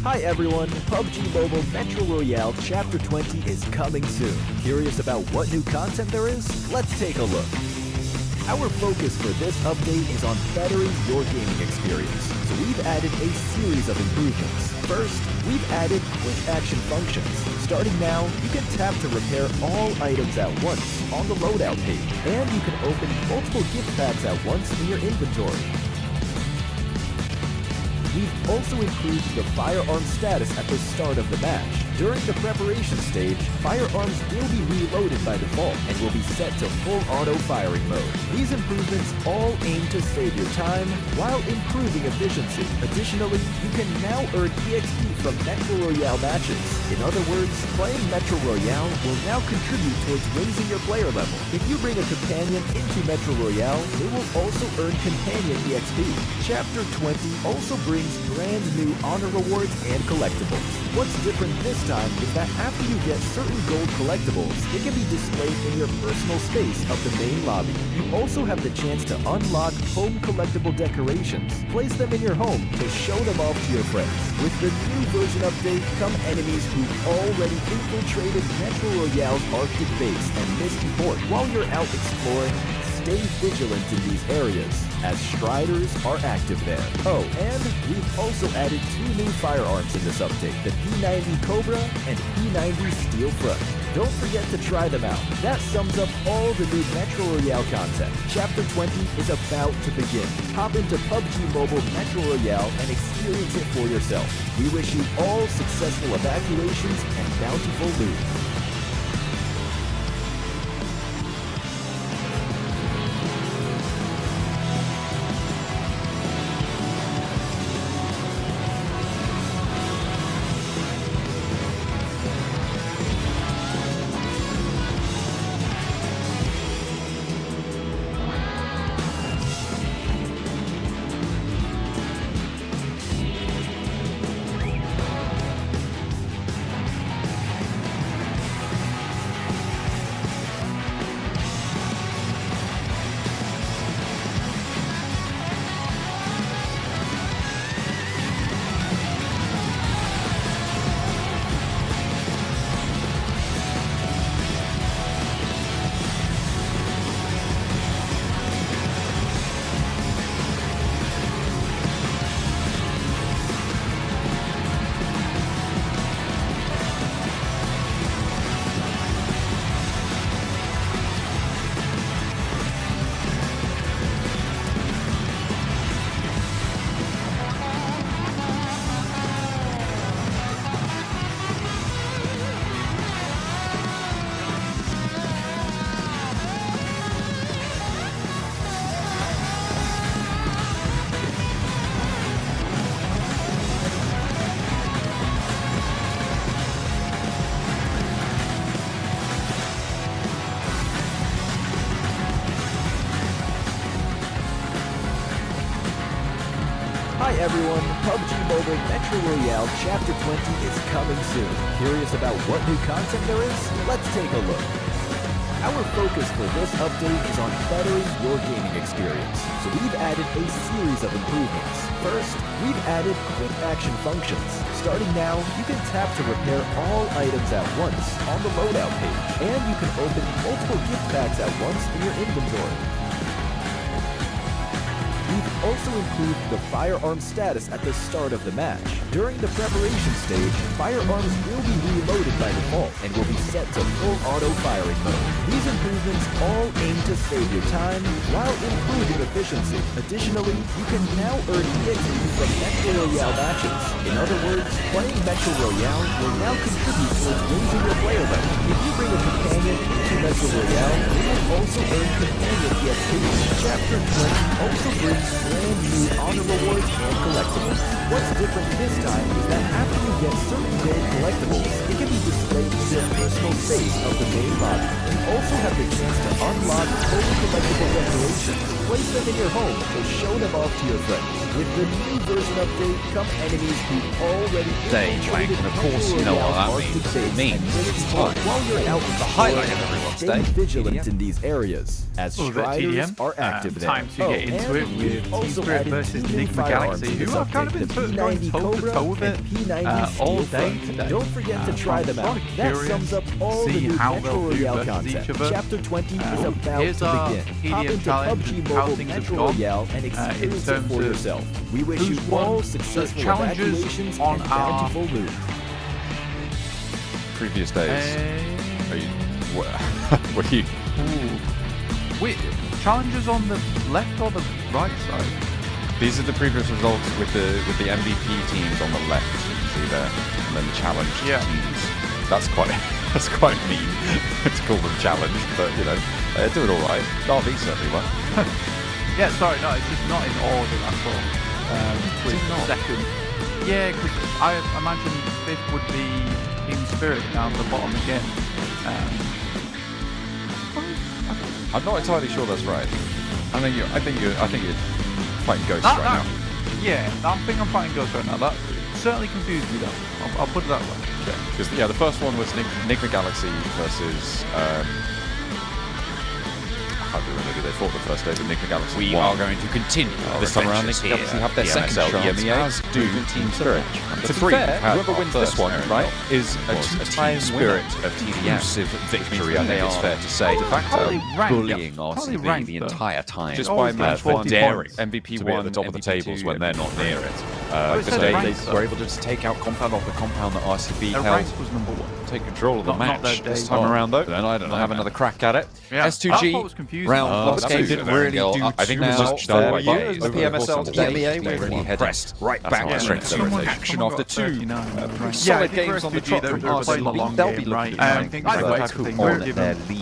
Hi everyone, PUBG Mobile Metro Royale Chapter 20 is coming soon. Curious about what new content there is? Let's take a look. Our focus for this update is on bettering your gaming experience, so we've added a series of improvements. First, we've added quick action functions. Starting now, you can tap to repair all items at once on the loadout page, and you can open multiple gift packs at once in your inventory. We've also improved the firearm status at the start of the match. During the preparation stage, firearms will be reloaded by default and will be set to full auto firing mode. These improvements all aim to save your time while improving efficiency. Additionally, you can now earn EXP from Metro Royale matches. In other words, playing Metro Royale will now contribute towards raising your player level. If you bring a companion into Metro Royale, they will also earn companion EXP. Chapter 20 also brings brand new honor rewards and collectibles. What's different this time is that after you get certain gold collectibles, it can be displayed in your personal space of the main lobby. You also have the chance to unlock home collectible decorations. Place them in your home to show them off to your friends. With the new version update come enemies who've already infiltrated Metro Royale's Arctic base and Misty Port. While you're out exploring, stay vigilant in these areas, as Striders are active there. Oh, and we've also added 2 new firearms in this update, the P90 Cobra and P90 Steel Front. Don't forget to try them out. That sums up all the new Metro Royale content. Chapter 20 is about to begin. Hop into PUBG Mobile Metro Royale and experience it for yourself. We wish you all successful evacuations and bountiful loot. Hi everyone, PUBG Mobile Metro Royale Chapter 20 is coming soon. Curious about what new content there is? Let's take a look. Our focus for this update is on bettering your gaming experience, so we've added a series of improvements. First, we've added quick action functions. Starting now, you can tap to repair all items at once on the loadout page, and you can open multiple gift packs at once in your inventory. We've also improved the firearm status at the start of the match. During the preparation stage, firearms will be reloaded by default and will be set to full auto firing mode. These improvements all aim to save your time while improving efficiency. Additionally, you can now earn EXP from Metro Royale matches. In other words, playing Metro Royale will now contribute towards raising your player level. If you bring a companion into Metro Royale, you will also earn companion EXP. Chapter 20 also brings brand new honor rewards and collectibles. What's different this time is that after you get certain gold collectibles, it can be displayed in your personal space of the main lobby. You also have the chance to unlock full collectible decorations. Place them in your home or show them off to your friends. With the new version update come enemies who already Flank, and of course you know what that means. It means time. While you're out with the highlight of everyone's stay day. vigilant in these areas, as Striders are active there. Time to get into it with Team Spirit versus Enigma Galaxy, who I've kind of been going toe-to-toe with it all day today. Don't forget to try them out. That sums up all the new Metro Royale content. Chapter 20 is about to begin. Hop into PUBG Mobile Metro Royale and experience it for yourself. We wish you all successful evacuations and bountiful loot. Previous days. Are you? What are you? Wait, challenges on the left or the right side? These are the previous results with the MVP teams on the left. You can see there, and then the challenge teams. That's quite mean to call them challenge, but you know, they're doing all right. RV certainly won. Yeah, sorry, no, it's just not in order. That's all. With second. Yeah, because I imagine fifth would be Team Spirit down the bottom again. I'm not entirely sure that's right. I think you're fighting Ghosts right now. Yeah, I think I'm fighting Ghosts right now. That certainly confused me though. I'll put it that way. Okay. Because the first one was Enigma Galaxy versus I can't remember who they fought the first day, but Enigma Galaxy We are going to continue. This time around, Enigma Galaxy have their second chance, EMEA, do Team Spirit. To be fair, whoever wins this one, right, is a two-time Spirit of exclusive victory, I think it's fair to say. De facto bullying RCB the entire time. Just by match one, daring. MVP one at the top of the tables when they're not near it. They were able to just take out compound off the compound that RCB held. Was number one. Take control of the match this time around, though. Then I don't have another crack at it. S2G round last game didn't really do too much for you as the PMSL to EMEA. They really pressed right back to action after two solid games on the trot from RCB. They'll be looking on their lead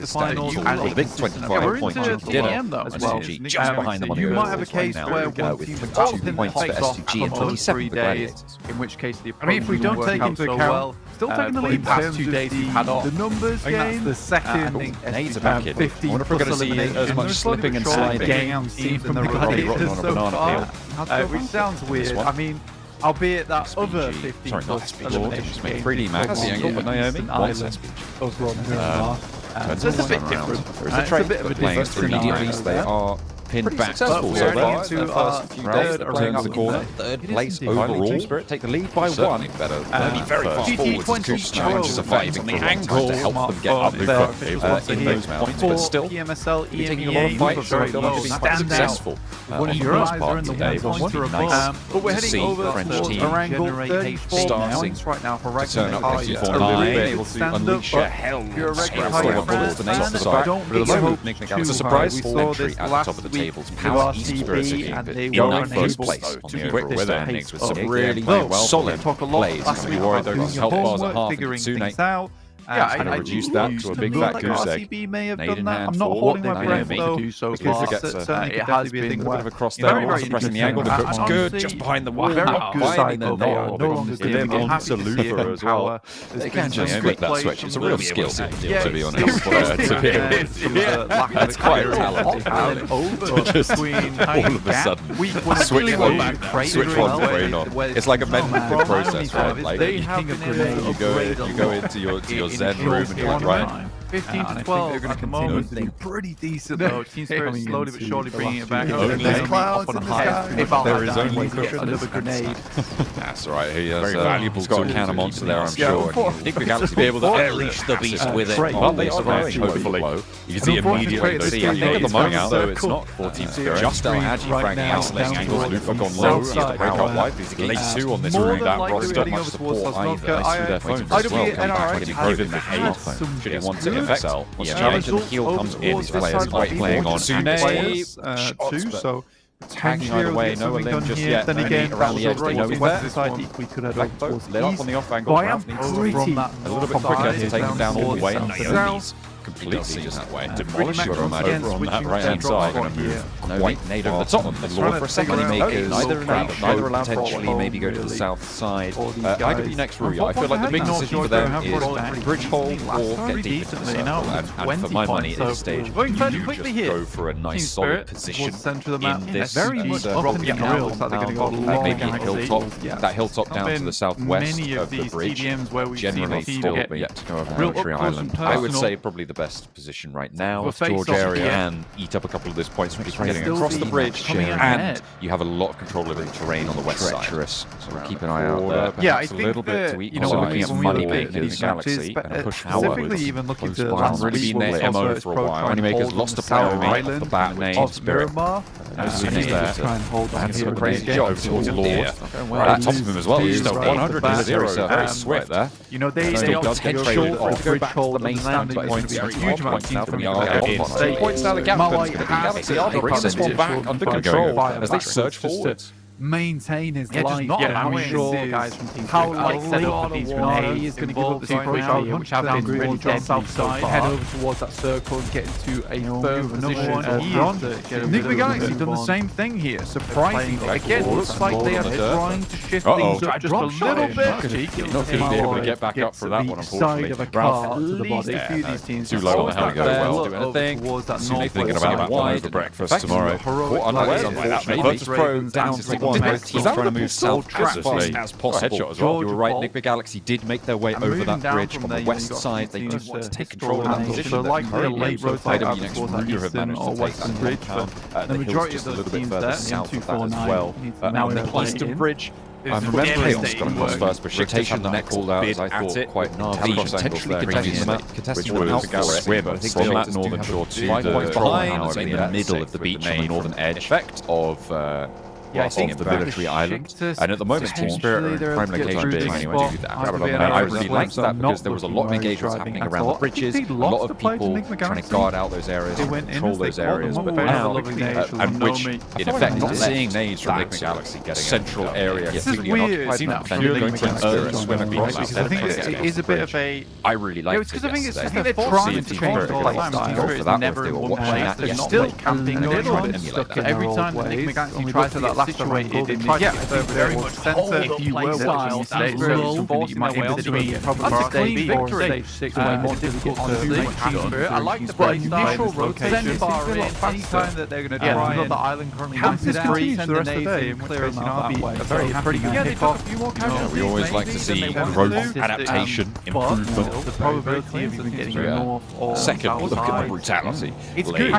as well. The big 25-point dinner as S2G just behind them on the you might have a case where one team with 2 points for S2G and 27 for Gladiators. In which case the if we don't take into account still taking the lead past 2 days you've had off. The numbers game, the second Nades are back in. 15 I wonder if we're going to see as much slipping and sliding. Teams from the Gladiators so far, which sounds weird. I mean, albeit that other 15 sorry, not SPG, just made 3D max the angle, but Naomi wants SPG. So it's a bit different. There is a trade for playing immediately. They are pinned back successful so far. Into our third playing up the corner. Third place overall. Team Spirit take the lead by one. Better. Be very fast forwards. Goose challenges surviving the angle to help them get up in those points, but still PMSL, taking a lot of fights. Very successful. Your eyes are in the today was nice. But we're heading over French team Arangle 34 points right now for turn up Ragnar. 64-9, able to unleash a hell You're a of regular bullets to name off the side. It's a surpriseful entry at the top of the tables. Power East Spirits in first place on the overall with earnings with some really solid plays. You're going to be worried they're going to help bars at half and Tsune. Yeah, I reduced that to a big fat goose egg. RCB may have Nade done in that. hand I'm not for holding my breath Naomi. though. Do so Because far. It has been a bit of a cross very, there, very suppressing the angle. The interesting. hook's good, just behind the wall. Very good Finding side the though. They are nail. no longer They're giving it. on Happy to see Salufa it in as well. power. They can just There's flip been that some switch. It's a great real plays. skill set, Yeah, to be honest. That's quite a talent. Just all of a sudden, switch one brain on. It's like a mental process, right? Like you go into your Zen room and you're like, right. 15 to 12 at the moment. Pretty decent though. Team Spirit slowly but surely bringing it back. There's clouds in the sky. There is only another grenade. That's right. He has very valuable. Got a cannon monster there, I'm sure. Enigma Galaxy be able to unleash the beast with it. Well, they are going, hopefully. You can see immediately those teams at the moment, though it's not for Team Spirit. Just Al-Haji franging isolating angles. Lufa gone low. He's the breakout wipe. He's the late 2 on this room. That roster much support either. Through their phones as well. Coming back and giving the hate. Should he want to effect? What's challenge and the heel comes in. His players playing on Tsune. So tagging either way, no limb just yet. Then again, around the edge, they know he's there. We could have lit up on the off angle. I am pretty a little bit quicker to take him down all the way. completely in that way. Demolish your imagine on that right-hand side. Quite native over the top. And Lord for a second, neither allowed potentially maybe go to the south side. IW next Ruya. I feel like the big decision for them is bridge hold or get deep into the circle. And for my money at this stage, you just go for a nice solid position in this circle. Maybe a hilltop. That hilltop down to the southwest of the bridge. Generally still yet to go over Military Island. I would say probably the best position right now. George area can eat up a couple of those points from getting across the bridge, and you have a lot of control over the terrain on the west side. So we'll keep an eye out there. Yeah, I think a little bit to eat. Looking at Moneymakers Galaxy and push specifically even looking to really been their MO for a while. Moneymakers lost a player off the bat named Spirit. As soon as that's a crazy job towards Lord. At top of him as well. He's still 100-0, so very swift there. You know, they does get traded off. Go back to the main stand points. Huge amount of teams from the Argo. Points now the Galaxy. Galaxy are bringing this one back under control as they surge forwards. Maintain his life. I'm sure guys from Team how late on he's is going to give up the push, which has been really dead south side, head over towards that circle and get into a firm position. Nick Galaxy done the same thing here, surprisingly. Again, looks like they are trying to shift things up just a little bit. Not going to be able to get back up for that one, unfortunately. Too low on the heli well. Do anything. Thinking about wine for breakfast tomorrow. Virtus Pro down to both teams trying to move south as fast as possible. Headshot as well. You were right, Nick Galaxy did make their way over that bridge on the west side. They do want to take control of that position. So likely a late rotate out towards that eastern or western bridge, but the majority of those teams there south of that as well. On the eastern bridge, I'm remembering Chaos first, but rotation the neck called out as I thought quite gnarly. Potentially contesting the mouth for swim from that northern shore to 5 points behind in the middle of the beach on the northern edge of I think the military island, and at the moment Team Spirit are in prime location trying to do that. And I really liked that because there was a lot of engagements happening around the bridges, a lot of people trying to guard out those areas, control those areas, but now, and which in effect not seeing nades from Nick Galaxy getting central area completely unoccupied. Then you're going to swim across. Because I think it is a bit of a... I really liked it. Because I think it's just they're trying to change the lifestyle. It's never in one place. They're still camping, they're trying to stuck it every time that Nick Galaxy tries to that situated in very much center. If you were watching stage you might be probably victory. Stage 6 way more difficult to do much done. I like the play initial rotation. Anytime that they're going to try and the island currently camp is free the rest of the day and clear them out that way. Very pretty good kickoff. We always like to see growth, adaptation, improvement. The probability of even getting north or second, look at the brutality. It's good.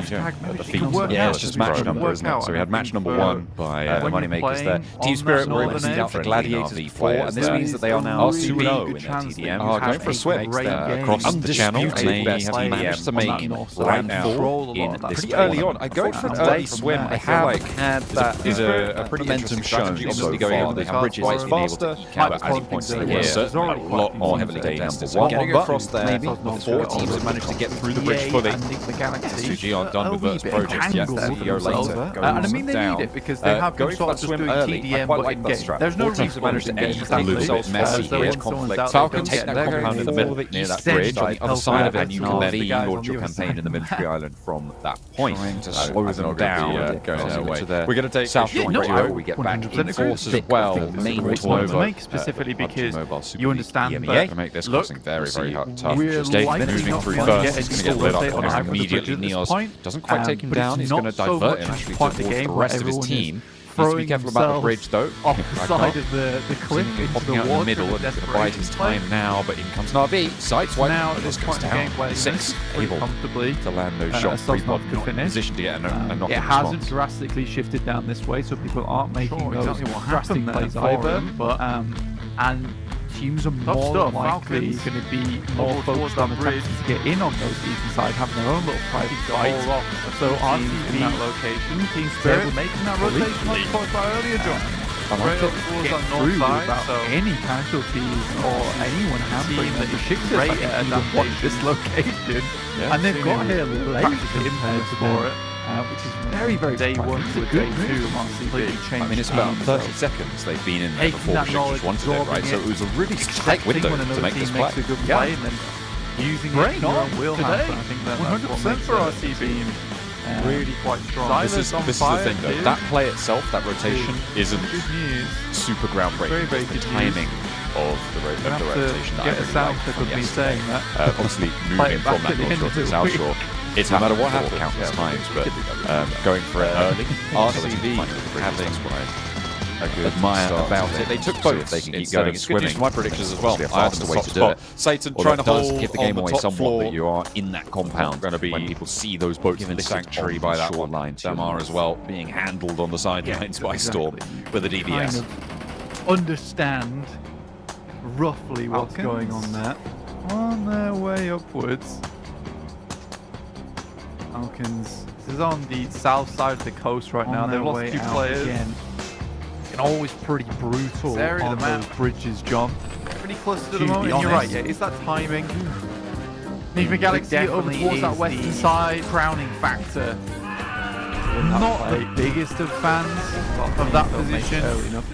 Yeah, it's just match number, isn't it? So we had match number 1 by Moneymakers there. Team Spirit were listening out for Gladiators V4, and this means that they are now 2-0 in their TDM. Going for a switch across the channel, and they have managed to make round 4 in this pretty early on. Going for an early swim, I feel like that is a pretty interesting strategy. Obviously going over the bridges is faster, but as you pointed out here, certainly a lot more heavily contested. So getting across there, the 4 teams have managed to get through the bridge fully. SUG aren't done with those projects yet. CEO later and I mean they need it because they have going for that swim early. TDM, I quite like that strat. There's no reason managed to edge a little bit messy here. Falcon take that compound in the middle near that bridge on the other side of it, and you can then launch your campaign in the military island from that point to slow them down. Going their way. We're going to take South Shore before we get back in force as well. Make specifically because you understand EMEA to make this crossing very, very tough. Dave moving through first is going to get lit up almost immediately. Neos doesn't quite take him down. He's going to divert him actually towards the rest of his team. Needs to be careful about the bridge though. Off the side of the cliff into the water. In the middle and going to bide his time now, but in comes Na'Vi. Sideswipe. Now at this point in the game, 6 able comfortably to land those shots. Not in position to get a knock. It hasn't drastically shifted down this way, so people aren't making those drastic plays either. But and teams are more likely going to be more focused on attempting to get in on those eastern side, having their own little private fight. So RCB in that location, Team Spirit making that rotation like talked about earlier, John. Rail towards that north side, so any casualties or anyone hampering the ships and watch this location. And they've got here late impaired for it. Which is very, very day 1 to day 2 completely changed. I mean, it's about 30 seconds they've been in there before the ship just wanted it, right? So it was a really tight window to make this play. And then using Great, it not in your wheelhouse. today. I think that 100% for RC Beam. Really quite strong. This is the thing though. That play itself, that rotation, isn't super groundbreaking. Very the timing of the rotation that get us out of me saying that. Obviously, moving from that north shore to the south shore, it's no matter what happens countless times, but going for it early, RCV having a good admire start about it. They took both. They can keep keep going. going It's good news swimming. for my predictions as well. I had the way to do it. Satan Although trying to it does hold give the game on away the top somewhat floor. that you are in that compound Going to be when people see those boats given listed sanctuary on by the that shoreline. Damar as well being handled on the sidelines by Storm with a DVS. Kind of understand roughly what's going on there. On their way upwards. Falcons. This is on the south side of the coast right now. They've lost 2 players. Again. And always pretty brutal on those bridges, John. Pretty close to the moment. You're right, yeah. It's that timing. Enigma Galaxy over towards that western side. Crowning factor. Not the biggest of fans of that position.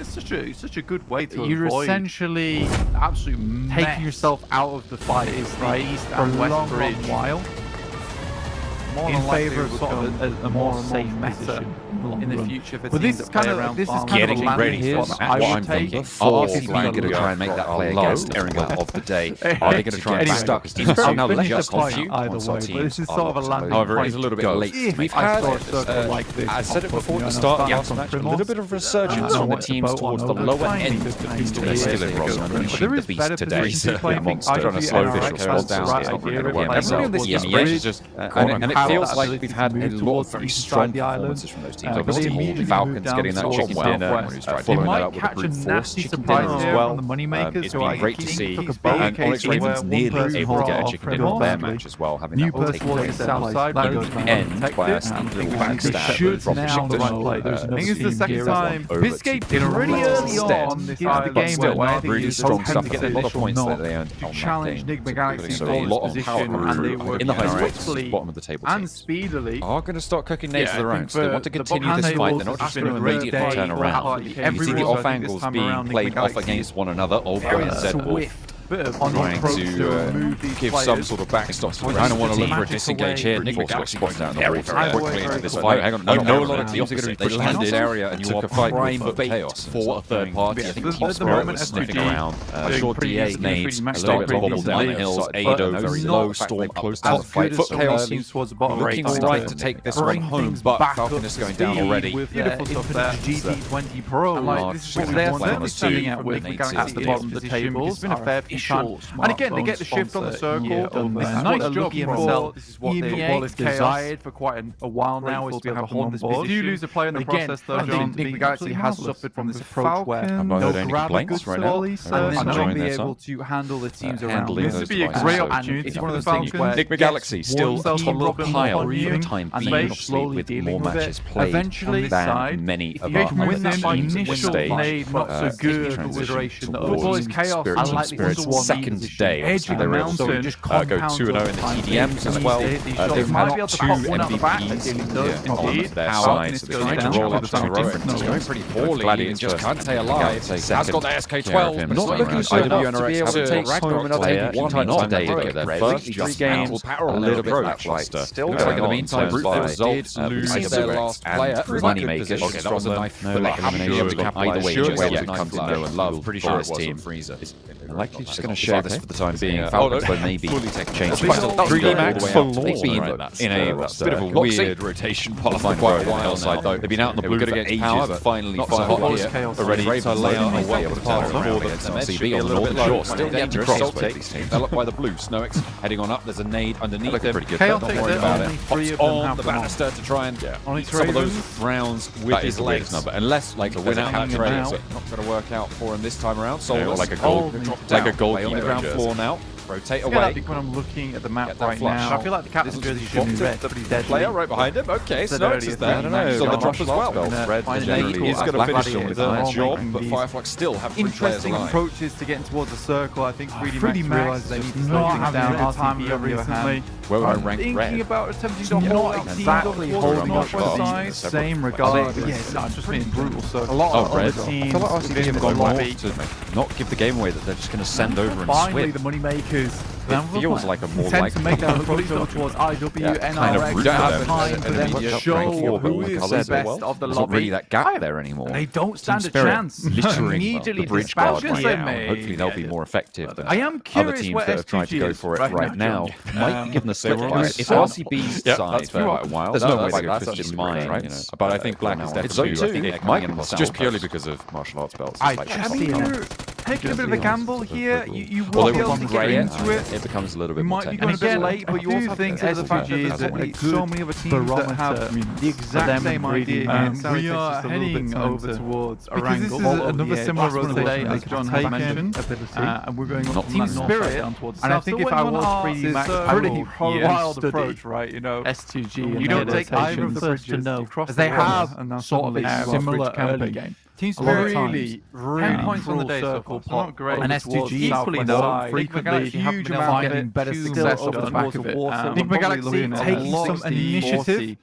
It's such a good way to You're avoid. Essentially absolutely taking yourself out of the fight. Is the east and west bridge. While. In favour of sort of a more safe meta in the future for teams that play around getting ready for what I'm thinking. RCV going to try and make that play against Erringham of the day. Are they going to try and be stuck? Now just either way, but this is sort of a landing point. However, it is a little bit late. We've had I said it before at the start of last match, a little bit of resurgence from the teams towards the lower end. They're still in Rossman, unleashing the beast today. Certainly a monster. Trying to slow fish response down. Everybody on this EMEA is just... And it feels like we've had a lot of very strong performances from those teams. Obviously, the Falcons getting that chicken dinner, following that up with a brute force chicken dinner as well. It's been great to see. And Onyx Ravens nearly able to get a chicken dinner on their match as well, having that all take place. That goes to end by a little backstab from Washington. I think it's the second time. Biscayne pretty early on this the game still where really strong stuff. A lot of points that they earned on challenge Enigma Galaxy so a lot of power in the high stakes bottom of the table and speedily are going to start cooking nades of their own. So they want to continue this fight. They're not just going to immediately turn around. You see the off angles being played off against one another. Old Boy and Zed trying to give some sort of backstop to it. I don't want to look for a disengage here. Nick got spotted out very quickly into this fight. Hang on, you know a lot of teams are going to be pushing this area and you are prime bait for a third party. I think Keep Spirit was sniffing around. Short DA's nades started to bobble down the hills. Ado very low, Storm close to the fight. Foot Chaos looking right to take this one home, but Falcon is going down already. Beautiful stuff there. GT20 Pro. This is what they're certainly standing out with at the bottom of the table. It's been a fair few times. And again, they get the shift on the circle. Nice job for this is what EMEA desired for quite a while now, is to have hold this position. If you lose a player in the process, though, John, Enigma Galaxy has suffered from this approach where they'll grab a good volley and then not be able to handle the teams around. This would be a great opportunity for the Falcons where Enigma Galaxy still top of the pile for the time being, obviously, with more matches played eventually than many of our initial nade not so good consideration that other boys Chaos and like Spirit's second day. Edge of the mountain just go 2-0 in the TDMs as well. They've had 2 MVPs on their side, so they're trying to roll up some heroics. It's going pretty poorly. Gladiators just can't stay alive. Has got the SK12, but not looking so enough to be able to take home another one today to get their first 3 games. A little bit lackluster. Still looks like in the meantime, Brute Force did lose their last player. Moneymakers. Okay, that was a knife. No elimination. Either way, it comes in no and love. Pretty sure this team is likely just going to share this for the time being. Falcons, though, maybe change. 3 max for They've been in a bit of a weird rotation path for quite a while now. Though they've been out in the blue for ages, but finally hot here, already to lay out a way of the path for them. CB on the northern shore, still dangerous. Developed by the blue. Snowick's heading on up. There's a nade underneath them. Don't worry about it. Hops on the banister to try and get some of those rounds with his legs. Unless, like, a win out that trade, not going to work out for him this time around. So like a goal. Like a goalkeeper on the ground floor now. Rotate away. I think when I'm looking at the map right now, I feel like the captain's jersey should be red. The player right behind him. Okay, Snowick's is there. He's on the drop as well. He's going to finish him with a job, but Firefly still have 3 players alive. Interesting approaches to getting towards the circle. I think 3D Max realised they need to slow things down. RTB recently. Where I rank red. Thinking about attempting to hold exactly holding off the side. Same regard. Yes, it's just been brutal circle. A lot of other teams have got more to not give the game away that they're just going to send over and swim. Finally, the Moneymakers because it feels like a more tend like to make that approach over towards IW, kind of NRX, route have them. time for them to show who is the best of the There's lobby. not really that gap there anymore. They don't stand a Team Spirit chance. littering Immediately the bridge guard dispatches right them, now. mate. Hopefully they'll be more effective than I am other curious teams where that have tried to go for it right now. Might be given the slip by it. If RCB's side for quite a while, there's no way they're going to twist his mind, right? But I think Black is definitely. It's Zone 2. It might be just purely because of martial arts belts. I mean, you're taking a bit of a gamble here. You will Although be able with to get Raya, into it. it becomes a little bit You more might be technical. going a bit late, but you also think SVG is a so many other teams that have the exact same idea. We are heading over towards Arango. This is another similar rotation as John has mentioned, and we're going on Team Spirit down towards the south. And I think if I was pretty wild approach, right? You know, S2G. you don't take either of the bridges across. They have sort of a similar early game. Team Spirit really 10 points on the day so far, not great. And S2G equally though, frequently huge amount of getting better success off the back of it. Enigma Galaxy taking some initiative,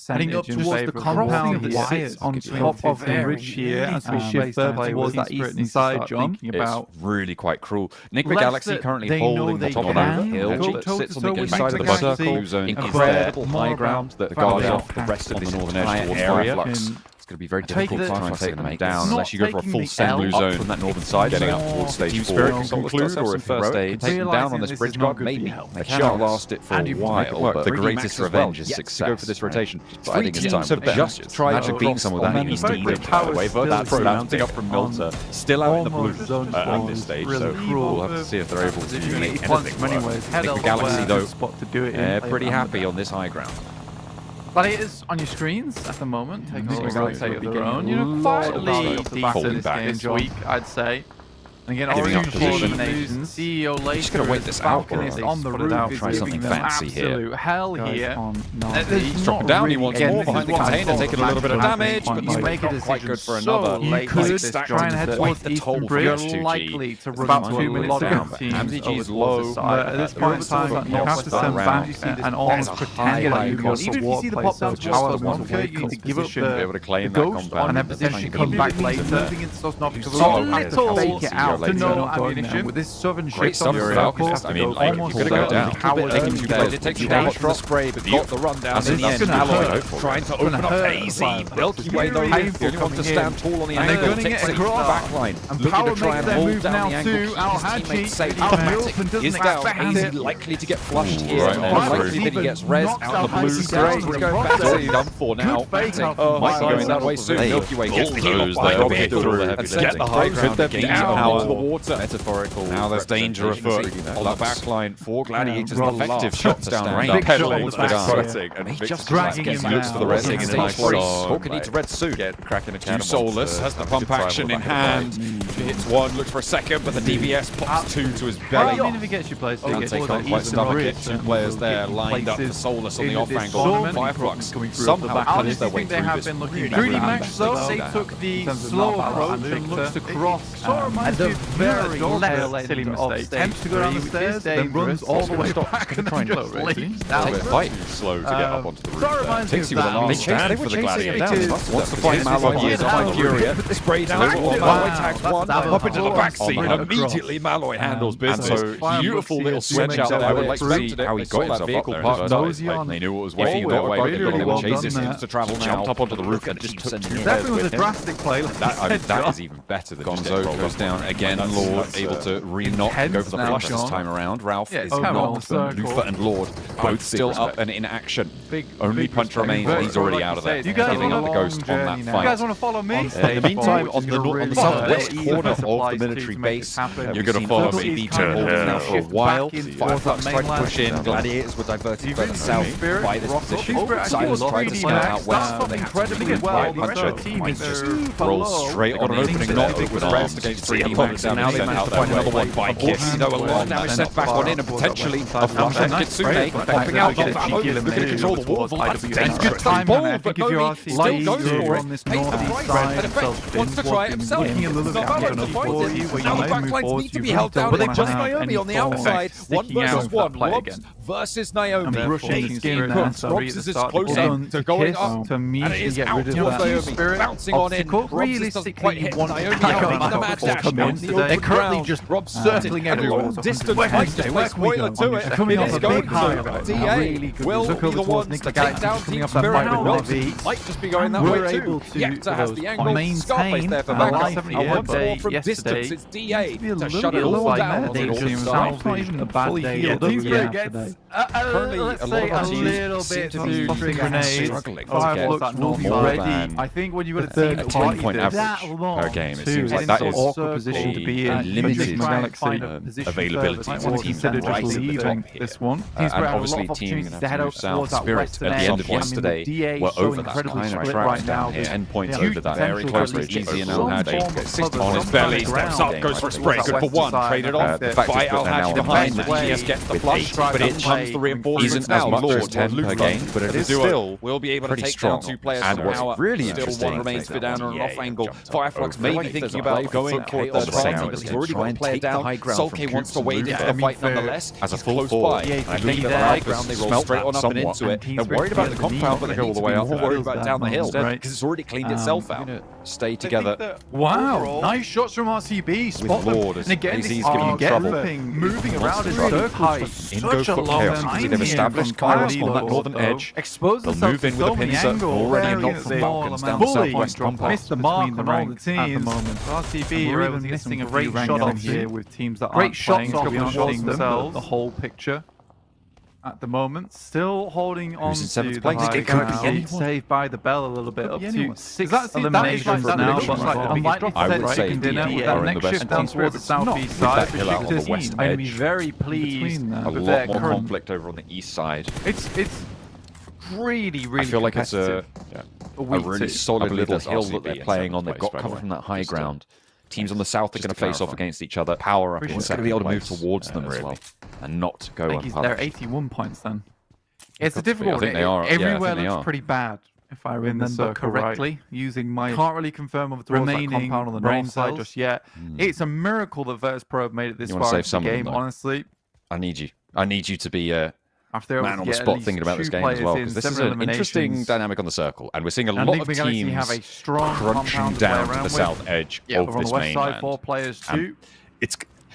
heading up towards the compound that sits on top of the bridge here as we shift towards that eastern side, John. It's really quite cruel. Enigma Galaxy currently holding the top of that hill that sits on the east side of the circle. Incredible high ground that guards off the rest of this northern edge towards Fireflux. It's going to be very difficult to try and take them down unless you go for a full send blue zone from that northern side, getting up towards stage 4. Spirit can conclude, or if first aid take them down on this bridge guard, maybe. They cannot last it for a while, but the greatest revenge is success. To go for this rotation. But I think it's time have just tried to beat some of that eastern bridge, by the way, but that's mounting up from Milter, still out in the blue at this stage, so we'll have to see if they're able to make anything work. Enigma Galaxy, though, pretty happy on this high ground. Gladiators on your screens at the moment, taking a rotate of their own. You know, quietly decent this week, I'd say. And again, Orange eliminations. CEO late. Just gonna wait this out. On the roof, try something fancy here. Absolute hell here. He's dropping down. He wants more behind the container, taking a little bit of damage, but you make it quite good for another. You could try and head towards the Eastern Bridge. You're likely to run about 2 minutes down. MZG's low. At this point in time, you have to send back and almost pretend that you can. Even if you see the pop down to power bunker, you need to give up the ghost and then potentially come back later. So little fake it out. To no ammunition with this southern great stuff for Falcons. I mean, like, you're going to go down. It takes you damage from the spray, but got the run down. And that's Alloy trying to open up AZ. Milky Way, though, the only one to stand tall on the angle. Takes it across the back line. Looking to try and hold down the angle. Keeps his teammates safe. Automatic is down. AZ likely to get flushed here. Likely that he gets res out the blue. Great. We're going back to done for now. Might be going that way soon. Milky Way gets the heal by Robbie through and get the high ground again. Out the water. Metaphorical. Now there's danger afoot on the back line for Gladiators. Effective shots down range. And he just dragging him looks for the red stage freeze. Hawker needs red suit. Cracking a cannon. Soulless has the pump action in hand. Hits one, looks for a second, but the DBS pops 2 to his belly. Even if he gets you placed, Can't take on quite stomach it. 2 players there lined up for Soulless on the off angle. Fireflux somehow punches their way through this. 3D Max though, they took the slow approach and looks to cross. At the very left silly mistake. Attempts to go down the stairs, then runs all the way back and then just leaves. Quite slow to get up onto the roof. Takes you with a long stand for the Gladiators. Wants to find Malloy. He is on Furia. Spray down. Malloy tags one. Up into the back seat. Immediately Malloy handles business. So beautiful little switch out there. I would like to see how he got himself up there. They knew what was waiting that way. They got a little chase. Seems to travel now. Jumped up onto the roof and just took 2 players was a drastic play. That is even better than Gonzo goes down again. Lord able to re-knock, go for the flush this time around. Ralph is not. Lufa and Lord both still up and in action. Only punch remains. He's already out of there. Giving up the ghost on that fight. You guys want to follow me? In the meantime, on the southwest corner of the military base, you're going to follow me. The two holding now for a while. Fireflux tried to push in. Gladiators were diverted further south by this position. Silence tried to scout out west. They incredibly well. Puncher might just roll straight on an opening knock with rest against 3D Max. Now they managed to find another one by Kiss. Though a lot of damage sent back on in and potentially a flash on Kitsune popping out of ammo. Looking to control the wall. Takes good time, bold, but Nomi still goes for it. Pays the price and effect. Wants to try it himself. It's not valid to fight it. Now the backlines need to be held down. But they've just Naomi on the outside. 1 versus 1. Lobs versus Naomi. Rushing skin Robs is as close to going up, to and it is get out rid of towards that Naomi, bouncing on in. Robs doesn't quite hit Naomi, making the mad dash down the They're open currently ground. just Robs circling at a everywhere. long distance, might just play spoiler to it. Coming It off is a going big high right to now. DA. Really good. Will be the ones to take down Team Spirit, but Robs might just be going that way too. Yekta has the angle, Scarface there for backup, and once more from distance, it's DA to shut it all down on the north side. Not even a bad day. Currently, a lot of teams seem to be struggling to get more than I think when you got a team 10-point average per game, it seems like that is awkward position to be in. limited Galaxy availability to teams right at the top here. This one. And obviously, team going to have to move south. Spirit at the end of yesterday were over that kind of track down here. 10 points over that. Very close to easy, and Al-Hadi 60 on his belly. Steps up, goes for a spray. Good for one. Traded off by Al-Hadi behind. GS gets the flush, but in comes the reinforcements. Isn't as much as 10 per game, but it is still will be able to take down two players. And what's really still interesting, one remains for down on an off angle. Fireflux may be thinking about going for third party, but he's already got a player down. Sulky wants to wade into the fight nonetheless. As a He's full close forward, by. I I believe think that the high Alpha ground they roll smelt straight that on up and somewhat. into it. They're worried about the compound, but they're going to go more worried about down the hill because it's already cleaned itself out. Stay together. Wow, nice shots from RCB. Spot them. Lord, And again, he's this giving him trouble. moving around in Monster circles for Ingo such a put long chaos time. because they've established Kairos on that northern edge. Expose They'll move in with a pincer already not from Falcons down the southwest compound. Missed the mark on all the teams at the moment. RCB are even missing a great shot on here with teams that aren't playing towards themselves. The whole picture. At the moment, still holding on in to seventh the place? high It could be ground. anyone. Saved by the bell a little bit, up to 6 that eliminations that now, looks but like the biggest unlikely drop. to I would set say second dinner DA with are that in the next best shift down position. towards the southeast With side. that hill out on the west I'm edge. very pleased A with lot their more current. conflict over on the east side. It's really I feel like it's a week really two. solid little hill that RCB they're in playing on. seventh They've got place, by cover the from way. that high Just, ground. Teams on the south are just going to to face off clarify. against each other. Power up in Appreciate second. Going to be able to move place, towards them as really, well. and not go I think he's there unpunished. 81 points then. It's a got to be. difficult I think one. they are. Yeah, I think Everywhere they looks are. pretty bad. If I remember correctly, using my Can't really confirm of the remaining compound on the brain north cell side just yet. It's a miracle that Virtus Pro have made it this You wanna far save into the some of them, game, though? honestly. I need you. I need you to be After man on the spot thinking about this game as well, because this is an interesting dynamic on the circle, and we're seeing a lot of teams have a strong crunching down to the south edge of on this the west side, mainland. 4 players too.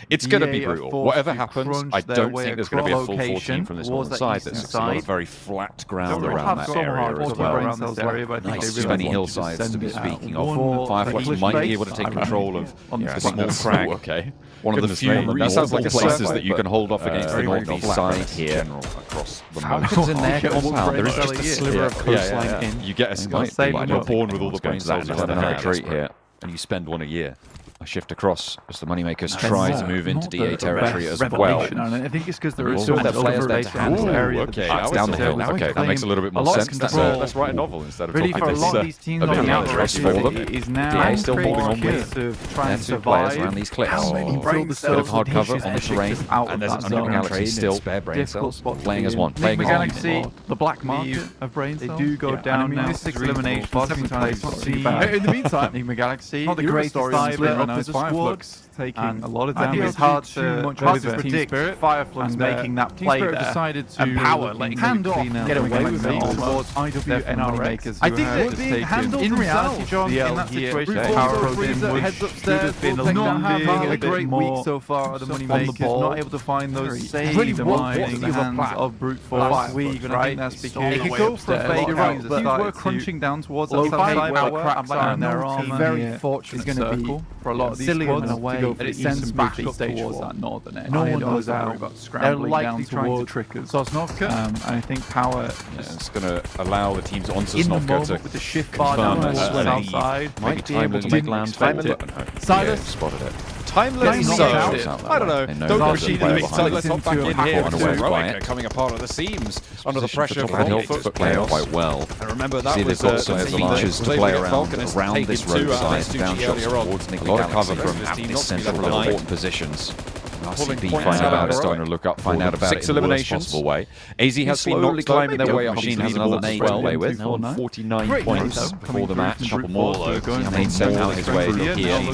It's going to be DA are brutal. forced Whatever to happens, crunch I their don't way think there's going to be a full across 14 from this towards northern that side. eastern There's a lot of side. very flat ground Don't around have that some area hard as water well. around this area, but I think Nice they really sunny want hillsides to send be it out. speaking of. One Fireflux cliff might be face, able to take I control reckon, of on this the small front. crag. Okay. One of the Goodness few me. that sounds like Reasonable places survey, that you can hold off against the very northeast northern side here. General across the Falcons in their Okay, compound. There is just a yeah. sliver of Yeah, coastline yeah, yeah. in. You get a You might save be, them you're up. born with all the brain cells. You have another Yeah, trait that's here, and you spend one a year. I shift across as the moneymakers try to move into DA territory as well. And I think it's because there is Also so their much players there to overrepresentation handle. in the area. Okay, It's down the hill. Okay, that makes a little bit more sense. Let's write a novel instead of Really, talking for a this. lot of these teams a bit on the of outer interest for them. it is now DA still holding on with trying their to two players survive. around these cliffs. How many brain Bit cells of hard cover dishes on the terrain, just out and of there's that an zone? Galaxy still spare brain Difficult cells, spot to playing be as in. one, playing as Galaxy, one. the black market of brain cells. They do go down now. This 6 Really elimination, cool. 7 Sometimes times not it's too not bad. In the meantime, Enigma Galaxy, Not the you're a greatest story story split split up up as as a a squad, squad, taking a lot of I think damage. it's hard to predict Fireflux making that Team play Spirit there. decided to And Power letting hand off, get away with it towards IWNRX. I think they're being handled in reality, John, in that situation. Power heads upstairs, not having a great week so far. The Moneymakers not able to find those saves in the hands of Brute Force. And I think that's because it could go for a fake out. Teams were crunching down towards the side where the cracks are in their armor. Very fortunate circle for a lot of these squads to go for the sends back up towards that northern edge. No one knows out. They're likely trying to trick us. Sosnovka, and I think Power It's going to allow the teams on in the Sosnovka moment to with the shift bar down confirm towards the that south side, might be able to didn't make land. expect it. Silas spotted it. Timeless They so, knocked it out. I don't know. They know Don't there's proceed a in the player meantime. behind Let's it. hop back in Pack here. on It's away heroic quiet. coming apart at the seams under the Position pressure for from Top Hill Victor's to play chaos. quite well. And remember that See, was they've got some the of the team that launches to was play able around Falconists around taken this two out of roadside, these two down shots earlier on. towards A Nickel lot of cover Galaxy. from This this centre team of the behind. important positions. RCB find about it, starting to look up, find out about it in the worst possible way. AZ has been slowly climbing their way up. Machine has another nade to play with. 49 points before the match. Couple more though. Nade set out his way here.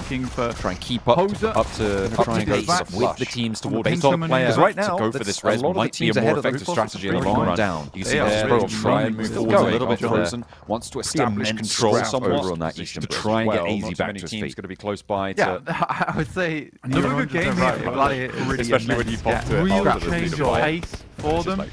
Try and keep up to try and go with the teams towards the top player. Because right now, to go for this res might be a more effective strategy in the long run. Down. You can see Pro try and move forward a little bit frozen. Wants to establish control somewhat on that eastern to try and get AZ back to his feet. Going to be close by. Yeah, I would say another good game here. Especially when you pop to it. Really change your pace for them.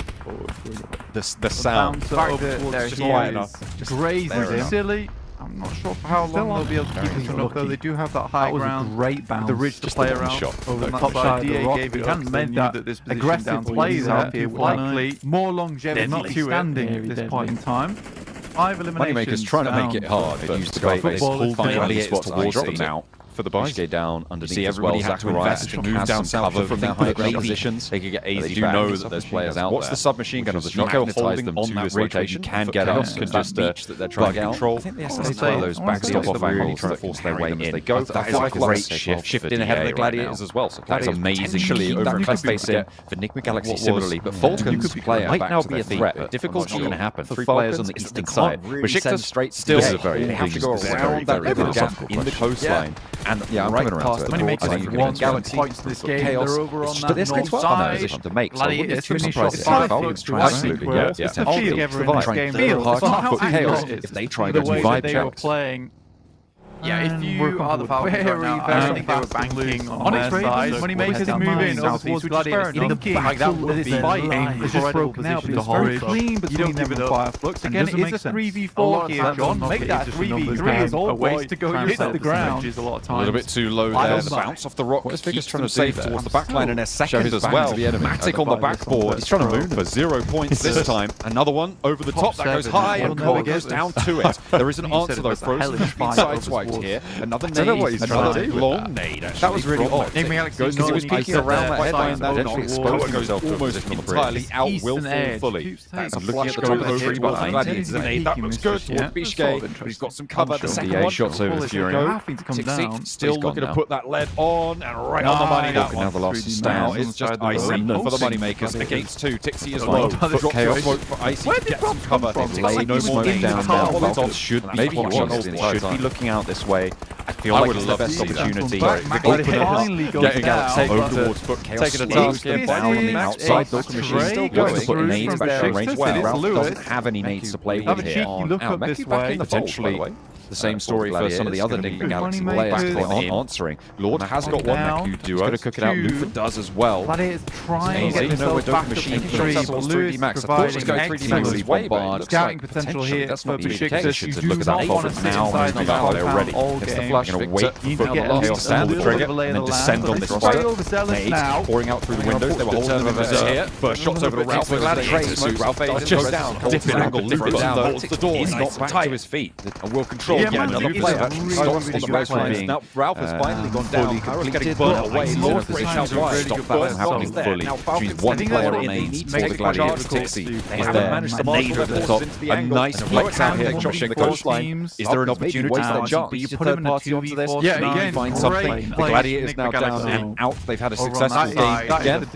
The sound. The fact that they're here is crazy silly. I'm not sure for how long they'll be able to keep this one up, though. They do have that high ground. Great bounce. The ridge to play around over the top side. DA gave it. Hadn't meant that this aggressive play out here likely more longevity standing at this point in time. 5 eliminations. Moneymaker's trying to make it hard, but use the way they pull the spots towards them now. For the buys. Go down underneath. See, everybody had to invest to move down south from their high ground positions. They could get AZ. They do know that there's players out there. What's the submachine gun of the Nico holding them on that location? Can get up. Can just beach that they're trying to control. I think the SSL those backstop off angles trying to force their way in as they go. That is a great shift in ahead of the Gladiators as well. So that's amazing. Over a class face in for Enigma Galaxy similarly, but Falcon's player might now be a threat. Difficulty's going to happen. 3 players on the eastern side. Besiktas straight still they have to go around that river gap in the coastline. And yeah, I'm coming around to it. Moneymaker wants points this game. They're over on that north side. Position to make. Gladiators finish off absolutely, yeah. It's a feed together in this game. Chaos if they try to vibe they were playing. Yeah, if you are the Falcons right now, I think they were banking on their side. Moneymakers moving over towards Gladiators. Thinking like that would be fighting. It's just broken out. It's very clean between them and Fireflux. Again, it is a 3v4 here, John. Make that 3v3 as always to go hit the ground. A little bit too low there. The bounce off the rock. What is Figures trying to safe towards the backline in a second as well. Matic on the backboard. He's trying to moon for 0 points this time. Another one over the top. That goes high and Cole goes down to it. There is an answer though. Frozen sideswiped here. Another nade, another long nade. That was really odd. Goes because he was peeking around that headline that actually exposed himself almost entirely out. Will fall fully. That's a looking at the top of the tree behind Gladiators. That looks good towards Bishke. He's got some cover. The second one shots over the Fury. Tixi still looking to put that lead on and right on the money. That one. Now the last stout is just Icy for the Moneymakers against 2. Tixi as well. Drop Chaos smoke for Icy to get some cover. Lay no more down. Falcons should maybe should be looking out this way. I feel like it's the best opportunity. Getting Alex over towards Foot Chaos. Taking a task here down on the outside. Those machines still going to put nades back in range. Ralph doesn't have any nades to play with here. Meki back in the potentially. The same story for some of the other Enigma Galaxy players who aren't answering. Lord has got one Meku duo. He's going to cook it out. Lufa does as well. Gladiators trying to get themselves back to victory. Lewis 3D Max. I thought he's going 3D Max is way bombard. Scouting potential here for Besiktas. You do not want to sit inside the compound all game. Going to wait for the Chaos to pull the trigger and then descend on this fighter. Nades pouring out through the windows. They were holding them here. First shots over to Ralph. Ralph just down. Different angle. Different down. Holds the door. He's not back to his feet. And will control. Yeah, another player stops on the backline. Now Ralph has finally gone down. Harrow's getting burnt away. Lord breaks out wide. Stop that from happening fully. She's one player remains for the Gladiators. Tixi is there. A nade over the top. A nice flex out here, crossing the coastline. Is there an opportunity to jump? You put a party onto this. Yeah, again, find something. The Gladiators now down and out. They've had a successful game again.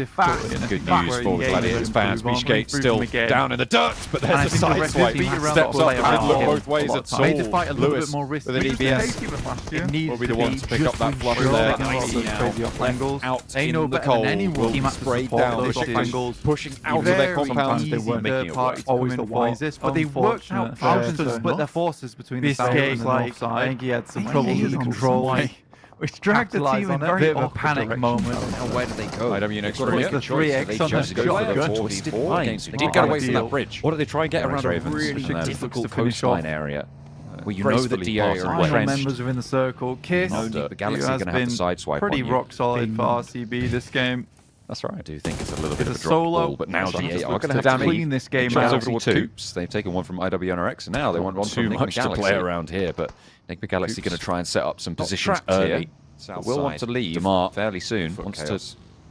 Good news for the Gladiators fans. Bishke still down in the dirt, but there's a side swipe. Steps up the middle both ways at all. Lewis with an EBS will be the one to pick up that flush there. Out in the cold will be sprayed down. Pushing out of their compounds. They weren't making it work. Always the wisest, but they worked out how to split their forces between the south and the north side. I think he had some trouble with the control, which dragged the team in a bit of a panic moment. And where do they go? IW next door. The 3x on the shot. They did get away from that bridge. What do they try and get around a really difficult coastline area? Well, you know that DA are entrenched. Members within the circle. Kiss, the Galaxy are going to have to sideswipe pretty rock solid for RCB this game. That's right. I do think it's a little bit of a drop ball, but now DA are going to have to clean this game out. Over towards Coops. They've taken one from IWNRX, and now they want one from Enigma Galaxy. Too much to play around here, but Enigma Galaxy going to try and set up some positions early. Will want to leave fairly soon. Wants to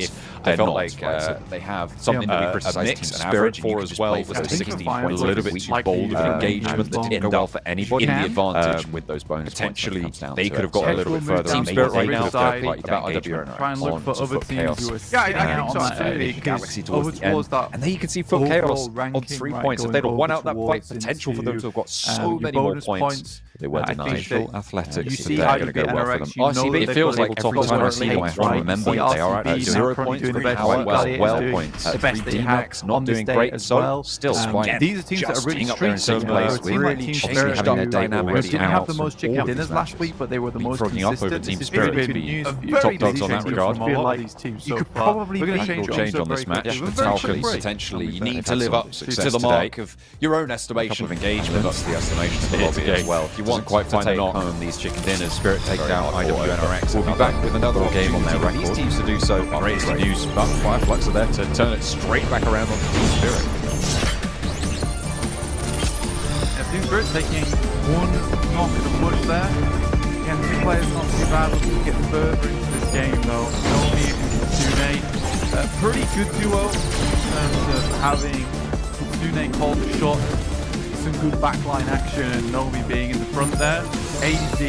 levels. I felt like they have something to be precise team spirit for as well. With those 16 points, a little bit too bold of an engagement that didn't go well for anybody. In the advantage with those bonus potentially, they could have got a little bit further. Team spirit right now about IWR try and look for other teams who are I think so too, because Galaxy towards end. And there you can see Foot Chaos on 3 points. If they'd have won out that fight, potential for them to have got so many more points. They were denied. Athletics, you see they're going to go well for them. RCB, it feels like every time I see them, I want to remember that they are at 0 points, doing the best well points. The best they D-Max not doing great, so still Spike. These are teams that are really in third place. really having their dynamics didn't have the most chicken dinners last week, but they were the most frogging up over Team Spirit to be top dogs on that regard. You could probably change on this match. Falcons potentially, you need to live up to the mark of your own estimation of engagement. That's the estimation of the lobby as well. If you want quite to take home these chicken dinners, Spirit take down IWNRX. We'll be back with another game on their record. These teams to do so are ready to use, but Fireflux are there to turn it straight back around onto Team Spirit. Team Spirit taking one knock at the push there. Again, 2 players not too bad. Looking to get further into this game though. Nomi and Tsune. Pretty good duo in terms of having Tsune call the shot. Some good backline action and Nomi being in the front there. AZ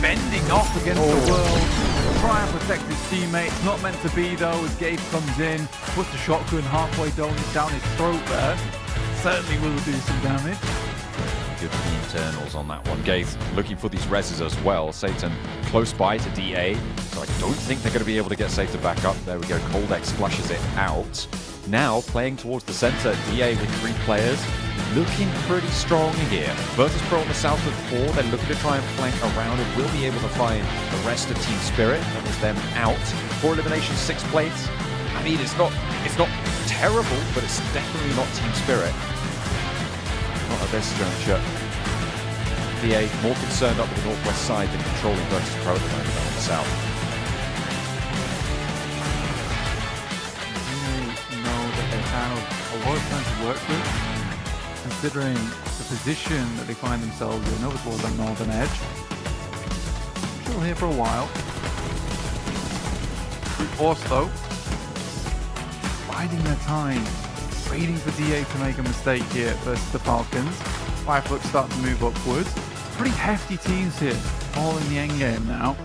bending off against the world. Try and protect his teammates. Not meant to be though as Gabe comes in. Puts the shotgun halfway down his throat there. Certainly will do some damage. Good for the internals on that one. Gaze looking for these reses as well. Satan close by to DA, so I don't think they're going to be able to get Satan back up. There we go, Coldex flushes it out. Now playing towards the center, DA with 3 players. Looking pretty strong here. Virtus Pro on the south with 4. They're looking to try and flank around and will be able to find the rest of Team Spirit. That is them out. 4 eliminations, 6 plates. I mean, it's not terrible, but it's definitely not Team Spirit. Not at this juncture. DA more concerned up with the northwest side than controlling Virtus Pro at the moment on the south. You know that they have a lot of time to work with, considering the position that they find themselves in over towards that northern edge. Still here for a while. Force though, biding their time, waiting for DA to make a mistake here versus the Falcons. Fireflux start to move upwards. Pretty hefty teams here, all in the end game now.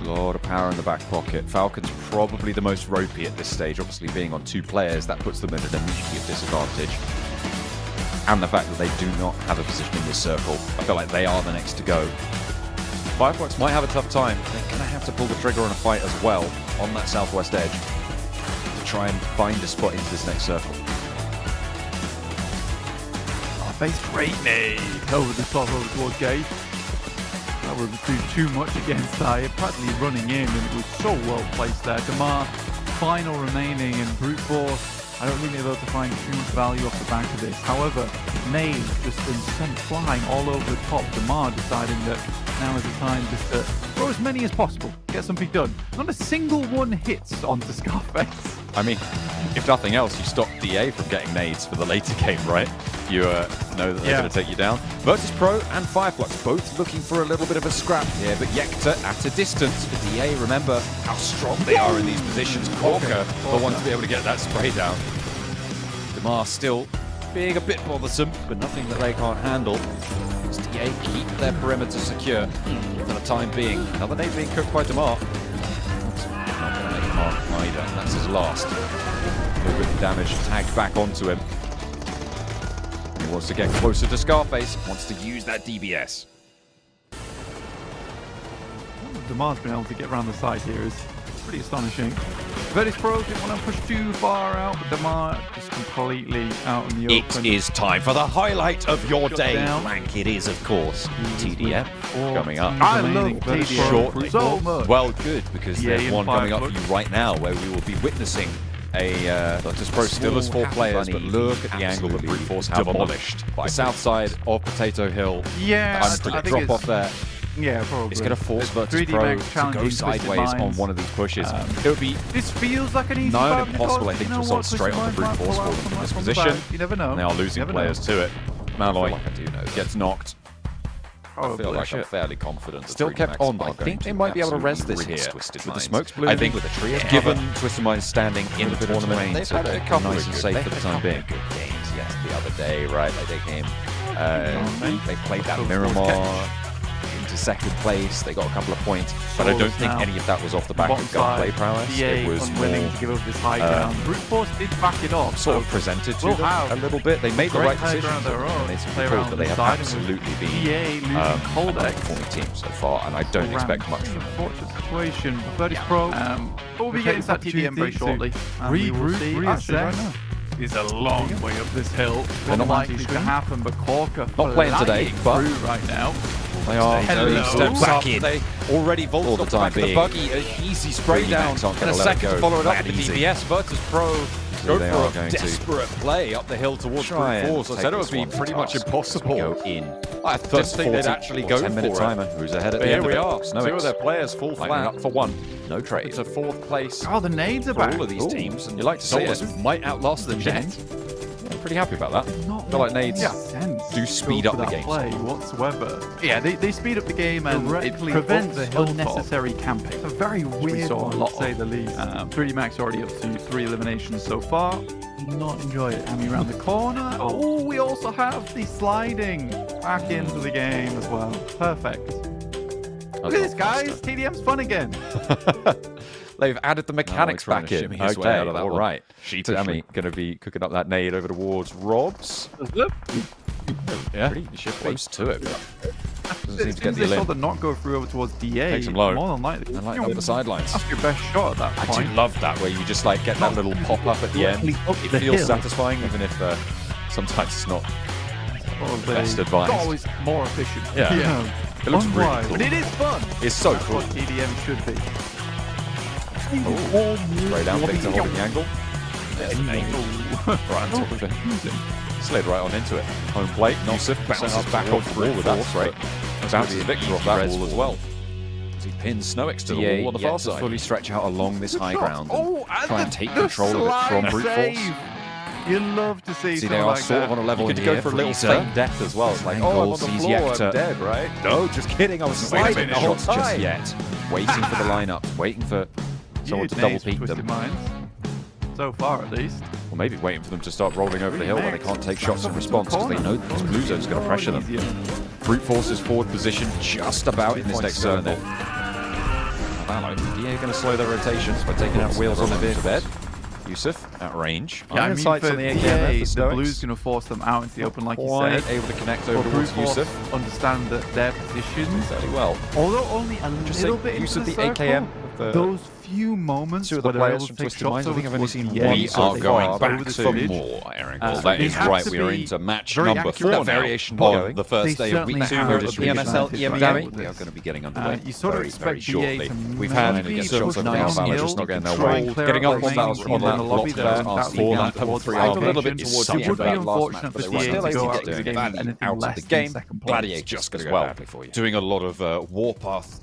A lot of power in the back pocket. Falcons probably the most ropey at this stage. Obviously being on 2 players, that puts them at an immediate disadvantage. And the fact that they do not have a position in this circle. I feel like they are the next to go. Fireflux might have a tough time. They're going to have to pull the trigger on a fight as well on that southwest edge to try and find a spot into this next circle. Base great nade over the top over towards Gabe. That would do too much against Dyer. Practically running in, and it was so well placed there. Damar, final remaining in brute force. I don't think they're able to find huge value off the back of this. However, nade just been sent flying all over the top. Damar deciding that now is the time just to throw as many as possible, get something done. Not a single one hits onto Scarface. I mean, if nothing else, you stop DA from getting nades for the later game, right? You know that they're going to take you down. Virtus Pro and Fireflux both looking for a little bit of a scrap here, but Yekta at a distance. For DA, remember how strong they are in these positions. Corker, the one to be able to get that spray down. Damar still being a bit bothersome, but nothing that they can't handle. As DA keep their perimeter secure for the time being. Another nade being cooked by Damar. Not going to make a mark either. That's his last. A little bit of damage tagged back onto him. He wants to get closer to Scarface, wants to use that DBS. Damar's been able to get around the side here is pretty astonishing. Virtus Pro didn't want to push too far out, but Damar just completely out in the open. It is time for the highlight of your day, Blank. It is, of course, TDF coming up. I love TDF shortly. So much. Well, good, because there's one coming up for you right now where we will be witnessing a Virtus Pro still as 4 players, but look at the angle that Brute Force demolished. The south side of Potato Hill. Yeah, I drop off there. Yeah, probably. It's going to force Virtus Pro to go sideways on one of these pushes. It would be this feels like an easy not impossible, I think, to result straight on the Brute Force for them from this position. You never know. And they are losing players to it. Malloy gets knocked. I feel like I'm fairly confident. Still kept on, but I think they might be able to res this here. With the smokes blooming, I think with a tree of given Twisted Minds standing in the tournament, they've had a couple nice and safe for the time being. Good games, yes, the other day, right? Like they came, they played that Miramar into to second place. They got a couple of points, but I don't think any of that was off the back of gunplay prowess. It was unwilling to give up this high ground. Brute Force did back it off. Sort of presented to them a little bit. They made the right decisions. But they have absolutely been underperforming team so far, and I don't expect much from them. Unfortunate situation. Virtus Pro will be getting that TDM very shortly. Is a long way up this hill. They're not likely to happen, but Corker not playing today, but right now. They are. Steps back in. They already vaulted off the back of the buggy. An easy spray down and a second to follow it up with the DBS. Virtus Pro go for a desperate play up the hill towards Brute Force. I said it would be pretty much impossible. Go in. I didn't think they'd actually go for 10-minute timer. Who's ahead at the here end we of are. it? Two of their players full flat. Up for one. No trade. It's a 4th place. Oh, the nades are for back. all of these teams. And you like to see it. Might outlast the Jet. I'm pretty happy about that. Not feel like nades do speed up the game play whatsoever. Yeah, they speed up the game and it prevents unnecessary camping. It's a very weird one, to say the least. 3D Max already up to 3 eliminations so far. Not enjoy it. Amy around the corner. Oh, we also have the sliding back into the game as well. Perfect. Look at this, guys. TDM's fun again. They've added the mechanics back in. Okay, all right. Sheepishly. going to be cooking up that nade over towards Robs. Yeah, pretty close to it. Doesn't seem to get the they saw limb. the not go through over towards DA. Takes him low. More than likely. And up the sidelines. That's your best shot at that point. I do love that, where you just like get that little pop up at the end. It feels satisfying, even if sometimes it's not best advice. It's always more efficient. Yeah. It looks really cool. But it is fun. It's so cool. What TDM should be. Spray down, Victor holding the angle. There's an angle. Right on top of it. Slid right on into it. Home plate. Yusuf bounces back off the wall with that spray. Bounces Victor off that wall as well. As he pins Snow to the wall on the far side. Fully stretch out along this high ground. Try and take control of it from Brute Force. You love to see they are sort of on a level here. You could go for a little feign death as well. It's like, oh, I'm on the floor, I'm dead, right? No, just kidding. I was sliding the whole time. Just yet. Waiting for the lineup. Waiting for someone to double peek them. So far, at least. Or maybe waiting for them to start rolling over the hill when they can't take shots in response because they know this blue zone's going to pressure them. Brute Force's forward position just about in this next circle. DA going to slow their rotations by taking out wheels on the vehicle. Yusuf at range. Yeah, I mean, for DA, the blue's going to force them out into the open, like you said. Able to connect over towards Yusuf. Understand that their positions fairly well. Although only a little bit into the circle, AKM. Those few moments where they're able to take shots I think I've only seen one. We are going back for more, Aaron. That is right. We are into match number 4 now. Variation on the first day of week 2 of PMSL, EMEA. We are going to be getting underway you sort of expect shortly. We've had shots of Valor just not getting their way. Getting up on that block there for that level 3 a little bit towards the end of that last match, but they were still able to get value out of the game. Gladiator just as well, doing a lot of warpath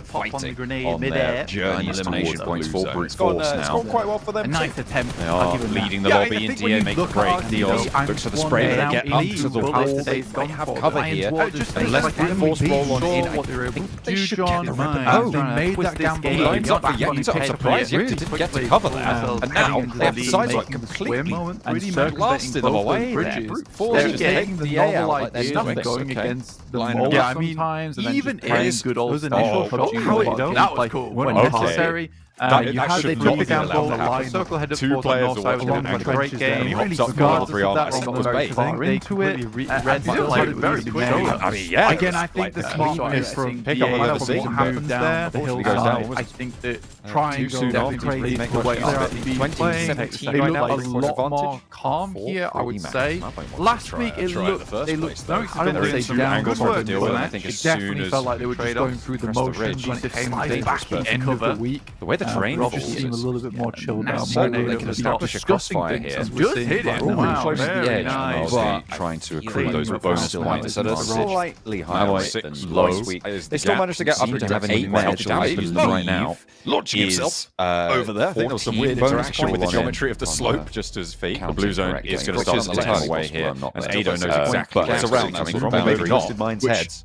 fighting on their journey elimination points for Brute Force now. It's gone quite well for them. A nice attempt. They are leading the lobby, and DA make the break. Dios looks for the spray. They get up to the wall. They have cover here. Unless Brute Force roll on in, I think they should get the weapon. Oh, they made that gamble. He lines up for Yekta. I'm surprised Yekta didn't get to cover that. And now they have the sideswipe completely and blasted them away there. Brute Force is taking the DA out like there's nothing. Going against the Line yeah, I mean, even in good old initial PUBG, that was cool. When necessary. You had the not gamble, allowed to happen. Circle headed Two towards the players north side, was along a great game. He Really, hops up regardless for of all that, three was bait. far into it. Very quick. I mean, yeah. Again, I think the smartness from pick up DA on from what happens there, the hillside. I think that triangle definitely makes the way out of the play. They look a lot more calm here, I would say. Last week, they looked, I don't want to say down, good work, but I think it definitely felt like they were just going through the motions when it came back at the end of the week. The way the terrain just seemed a little bit more chilled out. They can establish a crossfire here. Just hit it. Close to the edge. But trying to accrue those bonus points at a slightly higher rate than last week. They still managed to get up to 8 damage right now. Launching himself over there. I think there was some weird interaction with the geometry of the slope just as fate. The blue zone is going to start to take away here. And Ado knows exactly what's around that. Probably not. Heads.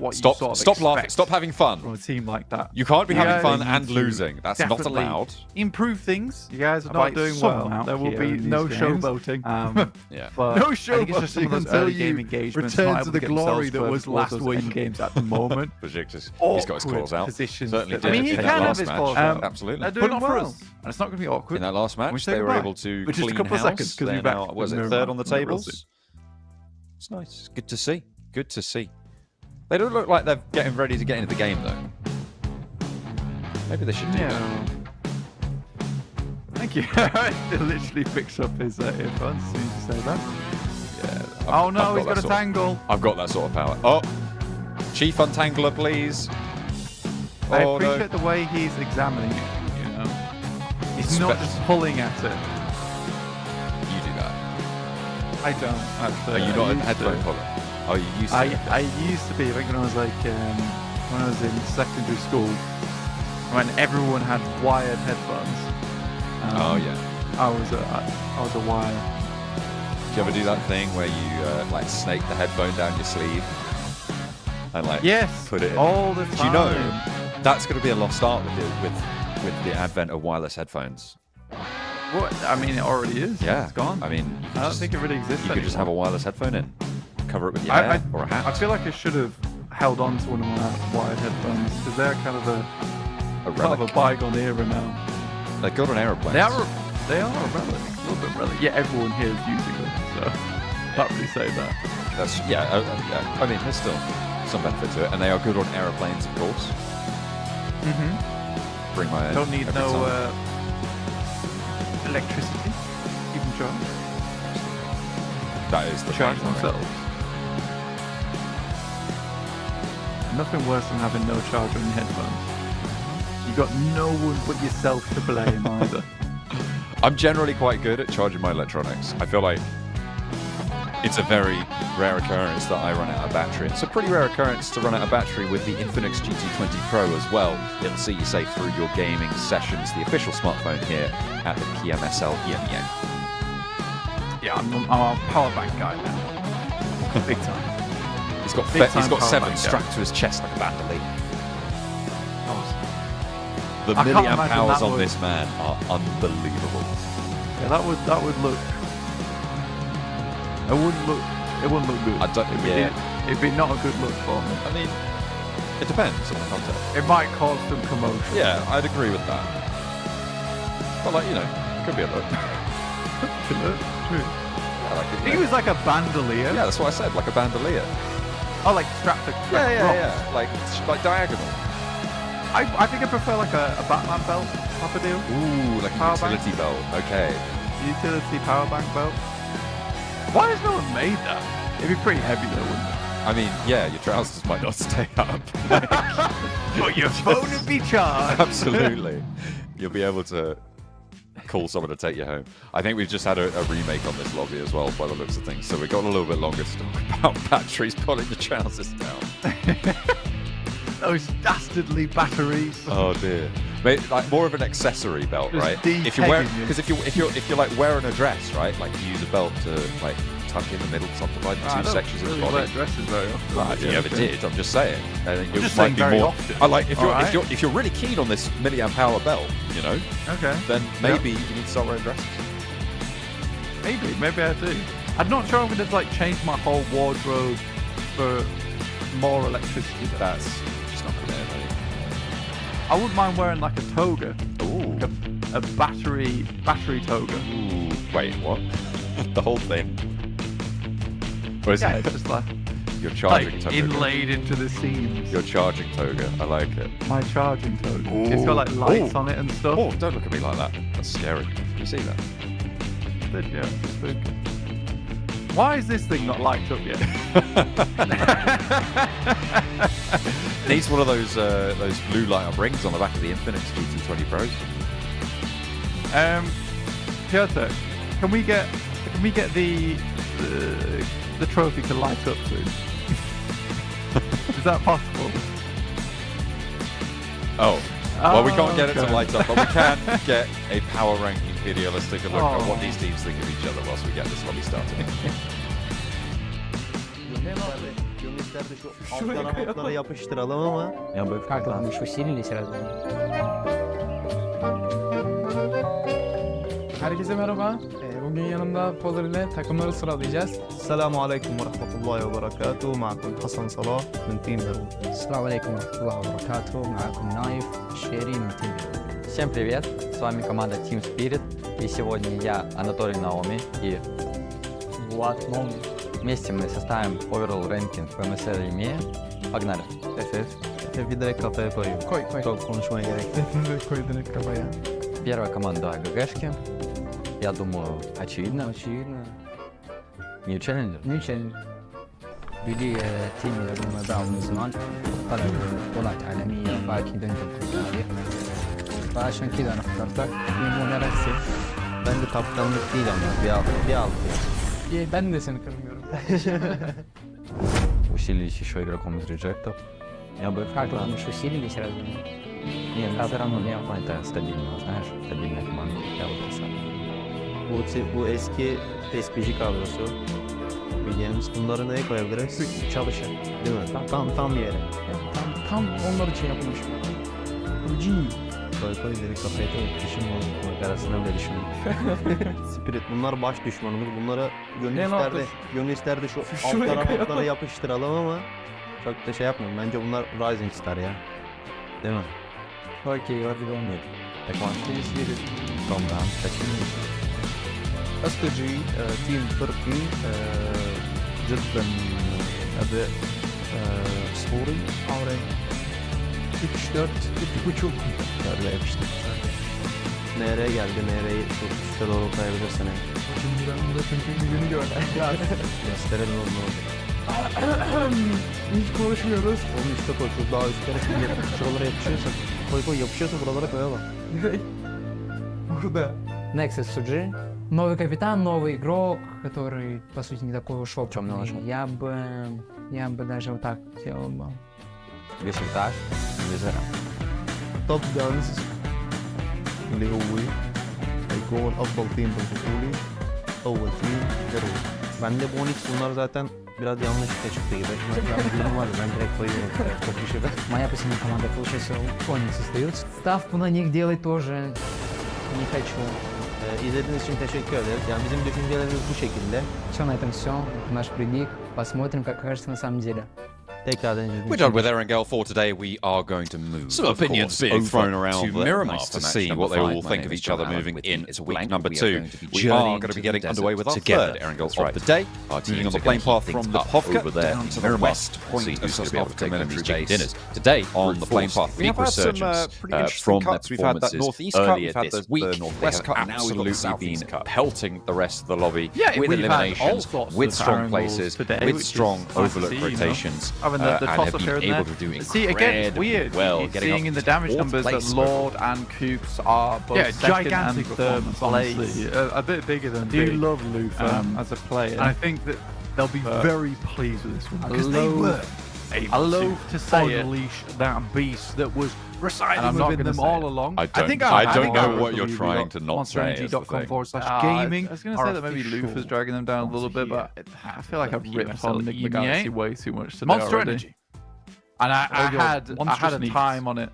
what you sort of stop laughing. expect Stop having fun. from a team like that. You can't be having fun they and need to losing. That's not definitely allowed. improve things. You guys are About not doing some well. amount There will here be in no these games. showboating. Yeah. But No I think it's just some showboating of those until early game you engagements. return not to able the get glory themselves that further was towards last those winning games at the moment. He's got his claws out. Certainly did. I mean, he can have his claws out. Absolutely. But not for us. And it's not going to be awkward. In that last match, they were able to which clean is a couple house. of seconds, They're now, was it third on the tables? It's nice. Good to see. Good to see. They don't look like they're getting ready to get into the game, though. Maybe they should do that. Thank you. He literally picks up his earphones as soon as you say that. Yeah. Oh no, he's got a tangle. I've got that sort of power. Oh, Chief Untangler, please. I appreciate the way he's examining it. You know, he's not just pulling at it. You do that. I don't. Actually. Are you not a headphone puller? Oh, you used to. I used to be. I think when I was like when I was in secondary school, when everyone had wired headphones. Oh yeah. I was a wire. Do you ever do that thing where you like snake the headphone down your sleeve and like put it in? All the time. Do you know that's going to be a lost art with the advent of wireless headphones? What? I mean, it already is. Yeah, it's gone. I mean, I don't think it really exists. You could just have a wireless headphone in, cover it with your hair or a hat. I feel like I should have held on to one of my wired headphones because they're kind of a bygone era now. They're good on aeroplanes. They are a relic, a little bit relic. Yeah, everyone here is using them, so can't really say that. That's I mean, there's still some benefit to it, and they are good on aeroplanes, of course. Bring my own. Don't need no electricity. You can charge. That is the charge thing, themselves. Nothing worse than having no charge on your headphones. You got no one but yourself to blame either. I'm generally quite good at charging my electronics. I feel like it's a very rare occurrence that I run out of battery. It's a pretty rare occurrence to run out of battery with the Infinix GT20 Pro as well. It'll see you safe through your gaming sessions, the official smartphone here at the PMSL EMEA. Yeah, I'm a power bank guy now. Big time. He's got 7 strapped to his chest like a bandolier. The milliamp hours on this man are unbelievable. Yeah, that would look. It wouldn't look good. It'd be not a good look for me. I mean, it depends on the context. It might cause some commotion. Yeah, I'd agree with that. But like, it could be a look. True. I like it. He was like a bandolier. Yeah, that's what I said, like a bandolier. Oh, like strapped to yeah. Like diagonal. I think I prefer like a Batman belt type of deal. Ooh, like a utility belt. Okay. Utility power bank belt. Why has no one made that? It'd be pretty heavy though, wouldn't it? I mean, yeah, your trousers might not stay up. But your phone would be charged. Absolutely. You'll be able to call someone to take you home. I think we've just had a remake on this lobby as well, by the looks of things. So we've got a little bit longer to talk about batteries pulling the trousers down. Those dastardly batteries. Oh dear. Maybe, like more of an accessory belt, just right? If you're wearing, because if you're like wearing a dress, right? Like you use a belt to like tuck in the middle, subdivide the two sections of the body. I don't wear dresses very often. Right, if you ever did, I'm just saying. I think it might be more. Often. I like if you're really keen on this milliamp hour belt, Okay. Then maybe you need to start wearing dresses. Maybe I do. I'm not sure I'm going to like change my whole wardrobe for more electricity. That's just not good, buddy. I wouldn't mind wearing like a toga. Ooh. A battery toga. Ooh. Wait, what? The whole thing? Or is it's just like your charging toga. Inlaid into the seams. Your charging toga. I like it. My charging toga. Ooh. It's got like lights on it and stuff. Oh, don't look at me like that. That's scary. Can you see that? Yeah, it's spooky. Why is this thing not lighted up yet? Needs one of those blue light up rings on the back of the Infinix GT20 Pros. Piotr, can we get the trophy to light up soon? Is that possible? Oh. Well, we can't get it to light up, but we can get a power ranking video. Let's take a look at what these teams think of each other whilst we get this lobby started. Altlara yapıştıralım ama. Я бы как там уж усилили сразу. Herkese merhaba. Bugün yanımda Polar ile takımları sıralayacağız. السلام عليكم ورحمة الله وبركاته. معكم حسن صلاح من تيم هيرو. Assalamu alaikum warahmatullahi wabarakatuh. معكم Наев, Шери, Team. Всем привет, с вами команда Team Spirit, и сегодня я, Анатолий Наоми, и Влад Наоми. вместе мы составим overall ranking PMSL EMEA. Погнали! Efe direkt kafaya koyuyor. Koy. Çok konuşmaya gerek yok. Koy direkt kafaya. Первая команда ГГшки, я думаю, очевидно. New Challenger. New Challenge. بيلي تيم يقوم باعوا من زمان طلعوا بطولات عالمية فأكيد أنتم كنتوا فعشان كذا أنا اخترتك Limona Rassi. Bence kaptanlık değil ama bir alt ya. Ben de seni kırmıyorum. Усилились еще игроком из реджектов. Я бы Как вы думаешь, усилились разве? Не, но все равно не это стабильно, знаешь, стабильная команда. Я вот это Bu eski SPG kadrosu. Bildiğimiz bunları neye koyabiliriz? Çalışır. Değil mi? Tam yere. Tam onlar için yapılmış. Koy direkt kafaya koy. Düşün o arasında bile düşün. Spirit bunlar baş düşmanımız. Bunları Ne yaptın? gönül isterdi şu Şuraya altlara koyalım. altlara yapıştıralım ama çok da şey yapmıyorum. Bence bunlar Rising Star ya. Değil mi? Окей, ладно, ладно. Так ладно. Том, да, почему? SPG تيم تركي جدا أداء أسطوري. 3-4-3.5. Böyle yapıştır. Nereye geldi? Nereyi çok üstte doğru koyabilirsin. Şimdi de çünkü yüzünü gördüm. Gösterelim onu. Hiç konuşmuyoruz. Onu üstte koy. Şu daha üstlere şimdi şuralara yapışıyorsa. Koy yapışıyorsa buralara koyalım. Burada. Nexus Suji. Новый капитан, новый игрок, который, по сути, не такой уж Чём опытный. Я бы даже вот так сделал бы. Beşiktaş, Vizera. توب جانز اللي هو هيكون افضل تيم بالبطولة. اول تيم هيرو. Bende bu 12 bunlar zaten biraz yanlış çıktı gibi. Ben var ben direkt koyuyorum. Çok bir şey. Моя последняя команда, получается, Коник создается. Ставку на них делать тоже не хочу. İzlediğiniz için teşekkür ederiz. Yani bizim düşüncelerimiz bu şekilde. Все, на этом все. Наш предик. Посмотрим, как окажется на самом деле. Tekrardan izlediğiniz We're done with Erangel for today. We are going to move. Some opinions being thrown around to Miramar to see what they all think of each other moving into week number 2. We are going to be getting underway with our third Erangel of the day. Moving on the plane path from the Povka down to the west point of Sosnovka military base. Today on the plane path, we have resurgence from their performances earlier this week. They have absolutely been pelting the rest of the lobby with eliminations, with strong places, with strong overlook rotations. And have been able to do incredibly well, seeing in the damage numbers that Lord and Koops are both gigantic and third place, a bit bigger than Do you love Luther as a player? And I think that they'll be very pleased with this one because they were able to unleash that beast that was residing within them all along. I don't know what you're trying to not say. Gaming. I was going to say that maybe Luther's dragging them down a little bit, but I feel like I've ripped on Nick Galaxy way too much today Monster already. Energy. And I had a time on it.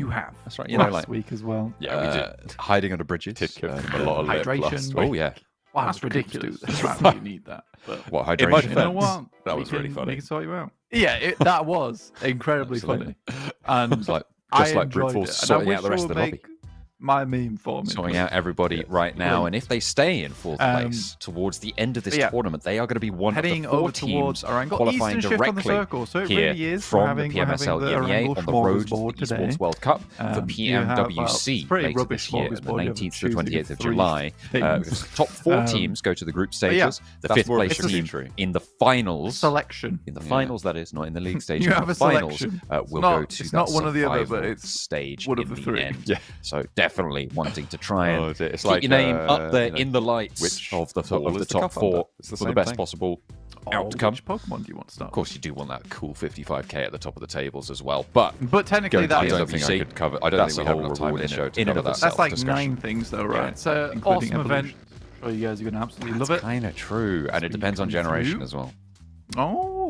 You have. That's right. You know, last week as well. Yeah, we did. Hiding under bridges. A lot of hydration. Oh yeah. Wow, that's ridiculous. You need that. But what hydration? You know what? That was really funny. We can sort you out. Yeah, that was incredibly funny. And it's like just like brute force sorting out the rest of the lobby. My meme for me. Sorting out everybody right now, and if they stay in fourth place towards the end of this tournament, they are going to be one heading of the 4 over teams qualifying directly so it here really is from the PMSL EMEA on the road to the Esports World Cup for PMWC later this year, the 19th to the 28th of July. Top 4 teams go to the group stages. The 5th place team in the finals. Selection. In the finals, that is, not in the league stage. You have the a finals will go to it's not one or the other, but it's stage one of the 3. End. Yeah. So definitely wanting to try and it's keep like, your name up there in the lights of the top 4 for the best possible outcome. Which Pokemon do you want to start? Of course, you do want that cool 55k at the top of the tables as well. But technically, I don't think I could cover. I don't think we have enough time in the show to cover that. That's like 9 things, though, right? It's an awesome event. I'm sure you guys are going to absolutely love it. Kind of true, and it depends on generation as well. Oh,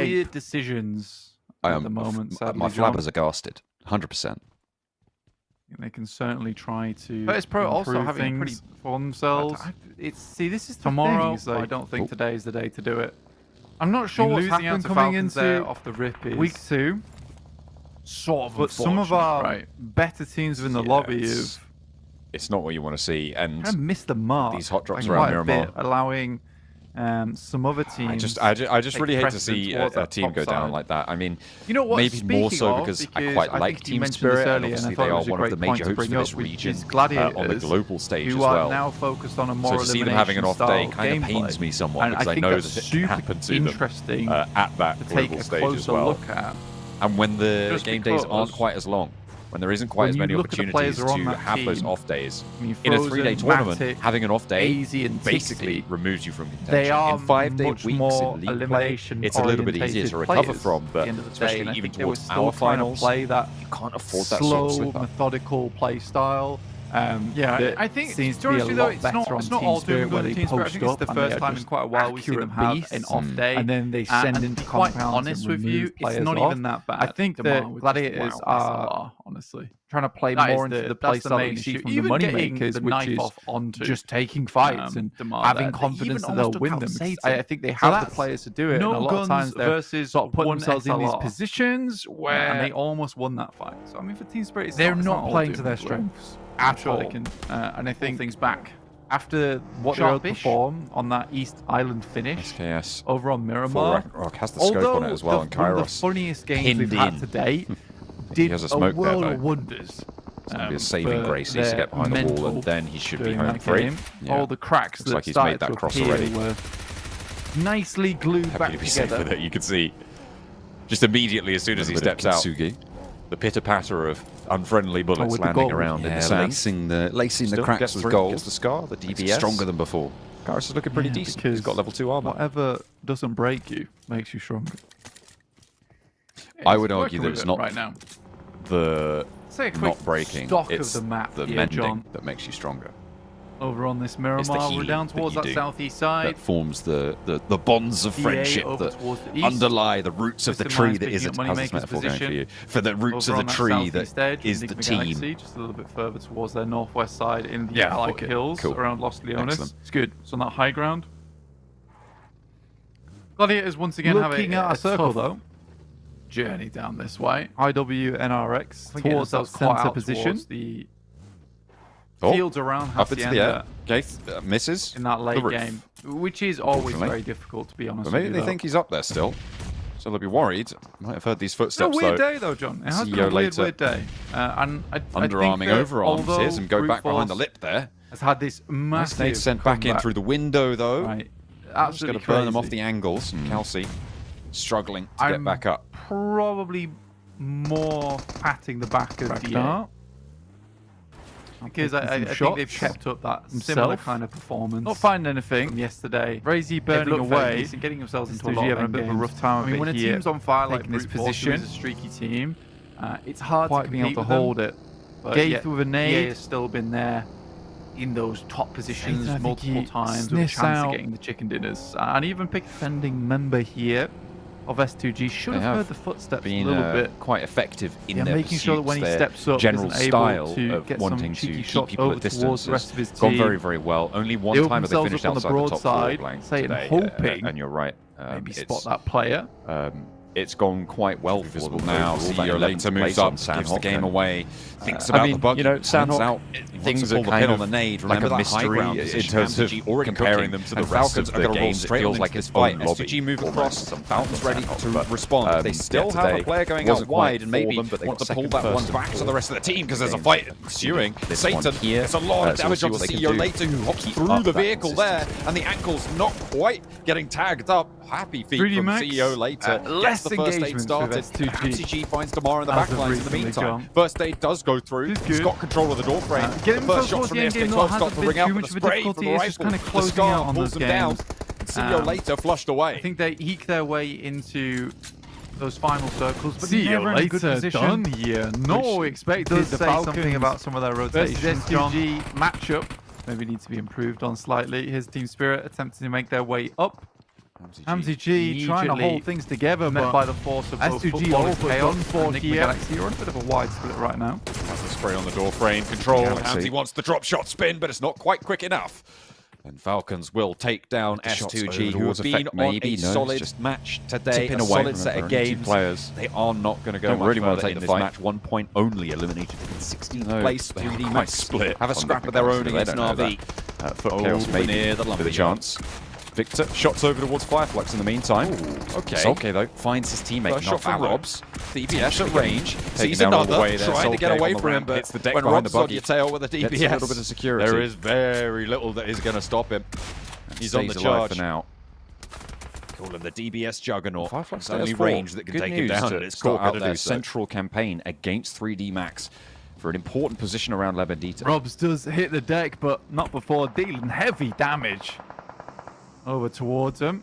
weird decisions at the moment. Sadly, my flabbers are ghasted, 100%. They can certainly try to. But it's pro also having things pretty for themselves. See, this is Tomorrow, the thing, I don't think today is the day to do it. I'm not sure what's losing happened out to coming Falcons into off the rip is week 2. Sort of, but some of our right? better teams within the lobby have it's not what you want to see. And kind of missed the mark. These hot drops by around quite a Miramar, bit, allowing some other teams. I just really hate to see a team go down like that. I mean, you know what? Maybe more so because I quite like Team Spirit, and obviously they are one of the major hopes for this region on the global stage as well. Now focused on a more so to see them having an off day kind of pains me somewhat, because I know that it happened to them at that global stage as well. And when the game days aren't quite as long, when there isn't quite as many opportunities to have those off days. In a 3-day tournament, having an off day basically removes you from contention. In 5-day weeks in league play, it's a little bit easier to recover from, but especially even towards our finals, you can't afford that sort of slip-up. Methodical play style. I think seems to be a lot better on Team Spirit where they post up. It's the first time in quite a while we've seen them have an off day, and then they send into compounds. Quite honest with you, it's not even that bad. I think the Gladiators are honestly trying to play more into the play style that you see from the Moneymakers, which is just taking fights and having confidence that they'll win them. I think they have the players to do it. No and a lot of times they're versus sort of putting themselves in these SLR. positions where and they almost won that fight. So I mean, for Team Spirit, they're not playing to their strengths at all. And I think things back. After what they'll perform on that East Island finish SKS over on Miramar, Rock has the scope on it as well, and one of the Kairos funniest games we've had to date did has a a smoke world there, of wonders. It's going to be a saving grace. He needs to get behind the wall, and then he should be home free. All the cracks Looks that like he's started made that to cross appear already. were nicely glued back Happy to be safe together. with it. You can see just immediately as soon as he steps out, the pitter-patter of unfriendly bullets landing around in the sand. Lacing the cracks with gold. Gets the scar, the DBS. Stronger than before. Kairos is looking pretty decent. He's got level 2 armor. Whatever doesn't break you makes you stronger. I would argue that it's not right now. The not breaking, stock it's of the map the here, mending John. that makes you stronger. Over on this Miramar, we're down towards that southeast side. That forms the bonds of friendship that underlie the roots of the tree that isn't. How's this metaphor going for you? For the roots of the tree that is the team. Just a little bit further towards their northwest side in the hills around Los Leones. Excellent. It's good. It's on that high ground. Gladiators once again have a circle though. Journey down this way. IW NRX towards that center position. The fields around up into the air. Gates misses in that late game, which is always very difficult, to be honest. But maybe they think he's up there still, so they'll be worried. Might have heard these footsteps. It's a weird day though, John. It has been a weird day. And underarming overarms. Here's him go back behind the lip there. Has had this massive Nade sent back in through the window though. Right. Just going to burn them off the angles. Kelsey struggling to get back up. Probably more patting the back of DA. Because I think they've kept up that similar kind of performance. Not finding anything from yesterday. Crazy burning away. And getting themselves into a bit of a rough time. I mean, when a team's on fire like this position, is a streaky team, it's hard to being able to hold it. Gaith with a nade has still been there in those top positions multiple times with a chance of getting the chicken dinners. And even pick defending member here of S2G should have heard the footsteps a little bit. Quite effective in their making sure that when he steps up, general style to of wanting to keep people at distance the rest of his gone team. very, very well. Only one time have they finished outside the top 4 blank today. Hoping and you're right. Maybe spot that player. It's gone quite well for them now. CEO later moves up, gives the game away, thinks about the bug, Sandhawk out, things are kind of on the nade. Remember that high ground in terms of comparing them to the rest of the games. It feels like this fight. SGG move across, Falcons ready to respond. They still have a player going out wide and maybe want to pull that one back to the rest of the team because there's a fight ensuing. Satan, it's a lot of damage onto CEO later who hops through the vehicle there, and the ankle's not quite getting tagged up. Happy feet from CEO later. Gets the first aid started. MCG finds Damar in the backlines in the meantime. First aid does go through. He's got control of the door frame. The first shots from the SK12 start to ring out with the spray from the rifle. The scar pulls them down. CEO later flushed away. I think they eke their way into those final circles, but CEO never in a good position. No, expected the Falcons something about some of their rotations. SG matchup maybe needs to be improved on slightly. His Team Spirit attempting to make their way up. MCG trying to hold things together, met but by the force of both S2G football and done for here. Galaxy are on a bit of a wide split right now. Has the spray on the door frame. Control. Hamzy wants the drop shot spin, but it's not quite quick enough. And Falcons will take down S2G, who have been maybe. on a solid match today, a solid set of games. Players. They are not going to go Don't really want to take in the this fight. match. 1 point only, eliminated in 16th place. 3D Max split. have a scrap of their own against an RV. Foot Chaos maybe near the with a chance. Victor shots over towards Fireflux in the meantime. Okay. It's okay though. Finds his teammate. First shot from Robs. DBS at range. Sees down all the another. way there. Trying to get away from him, ramp, but hits the deck when behind Rob's the on buggy, your tail with a DBS, gets a little bit of security. there is very little that is going to stop him. He's on the Stays alive charge. for now. Call him the DBS Juggernaut. Fireflux It's only stays forward. range that can Good take him news down. to And it's score caught out out their there. central campaign against 3D Max for an important position around Labendita. Robs does hit the deck, but not before dealing heavy damage over towards him.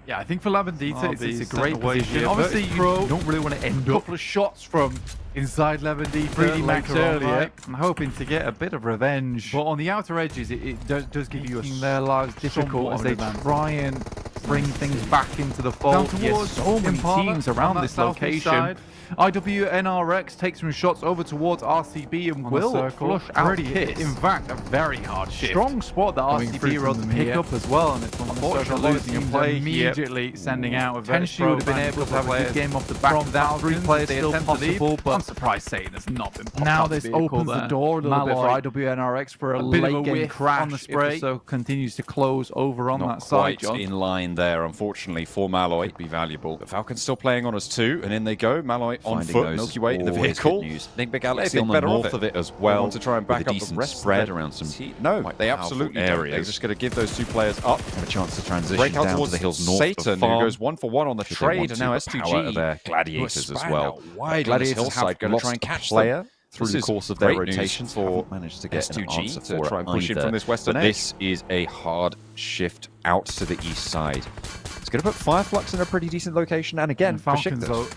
Yeah, I think for Labendita, it's a great position. Obviously, you don't really want to end up a couple of shots from inside Labendita 3D Max earlier. I'm hoping to get a bit of revenge. But on the outer edges, it does give you their lives difficult as they try and bring things back into the fold. Yes, so many teams around this location. IWNRX takes some shots over towards RCB and will flush out hits. In fact, a very hard shift. Strong spot that RCB were able to pick up as well, and it's unfortunately losing a play immediately sending out a potentially would have been able to have a good game off the back of that. 3 players still possible, but I'm surprised saying there's not been popped now. This opens the door a little bit for IWNRX for a late game crash on the spray. So continues to close over on that side. Quite in line there, unfortunately, for Malloy. Be valuable. The Falcons still playing on us too, and in they go. Malloy on foot, Milky Way in the vehicle. Think Big Alex They on the better north of of it as well. Want to try and back with a up decent the rest spread of around some. No, they absolutely don't. They're just going to give those two players up. Have a chance to transition Break out down towards to the hills north Satan, of farm. who goes 1 for 1 on the trade, and now S2G their Gladiators as well. Gladiators Hillside going to try and catch player through the course of their rotations. For managed to get an answer S2G to for try and push in from this western edge. edge. This is a hard shift out to the east side. It's going to put Fireflux in a pretty decent location, and again, Falcons though,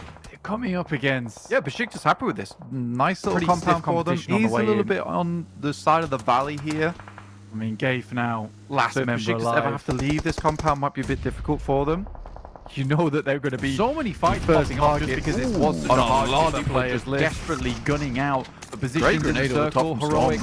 coming up against Besiktas happy with this nice little compound for them. He's a little bit on the side of the valley here. I mean, Gafe now last member alive. Ever have to leave this compound might be a bit difficult for them. You know that they're going to be so many fights popping up just because it was on a lot of players desperately gunning out the positions in the circle. Heroic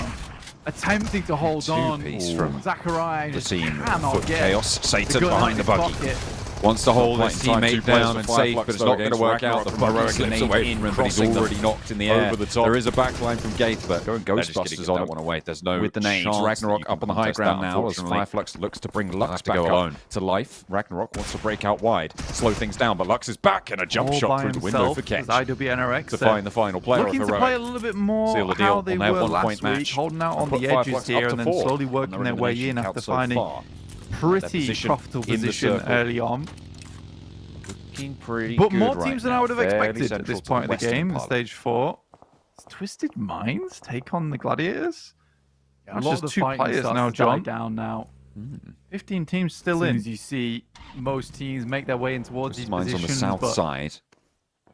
attempting to hold on. From Zachariah the team, cannot Foot get Chaos, Satan behind the buggy. pocket. Wants to hold his Fighting time, 2 teammate players down for and Fireflux, safe, but it's though, not going to against work out. Ragnarok. The The buggy buggy slips slips away away from from him, him, but he's crossing already knocked in the air. over the top. There is a backline from Gaith, but Going Ghostbusters on that one away. There's no with the nades. chance Ragnarok that up on the high contest ground that, now as unfortunately. Fireflux looks to bring Have Lux to back go up alone. to life. Ragnarok wants to break out wide, slow things down, but Lux is back and a jump All shot by through the window himself for catch as IWNRX to find the final player looking of to Heroic. play a little bit more Seal the how deal. they On their were 1 last point week, match. holding out on Put the Fireflux edges up here to and then 4 slowly on working their their way elimination in after count so finding far. pretty position profitable in the position circle. early on. Looking pretty But good more right teams than now. I would have Fairly expected at central this to point of the western game, part. stage 4. Twisted Minds take on the Gladiators. A That's lot just of the 2 fighting players starts now, to die John. down now. 15 teams still As soon in. as you see most teams make their way in towards these Mines on positions, the south but side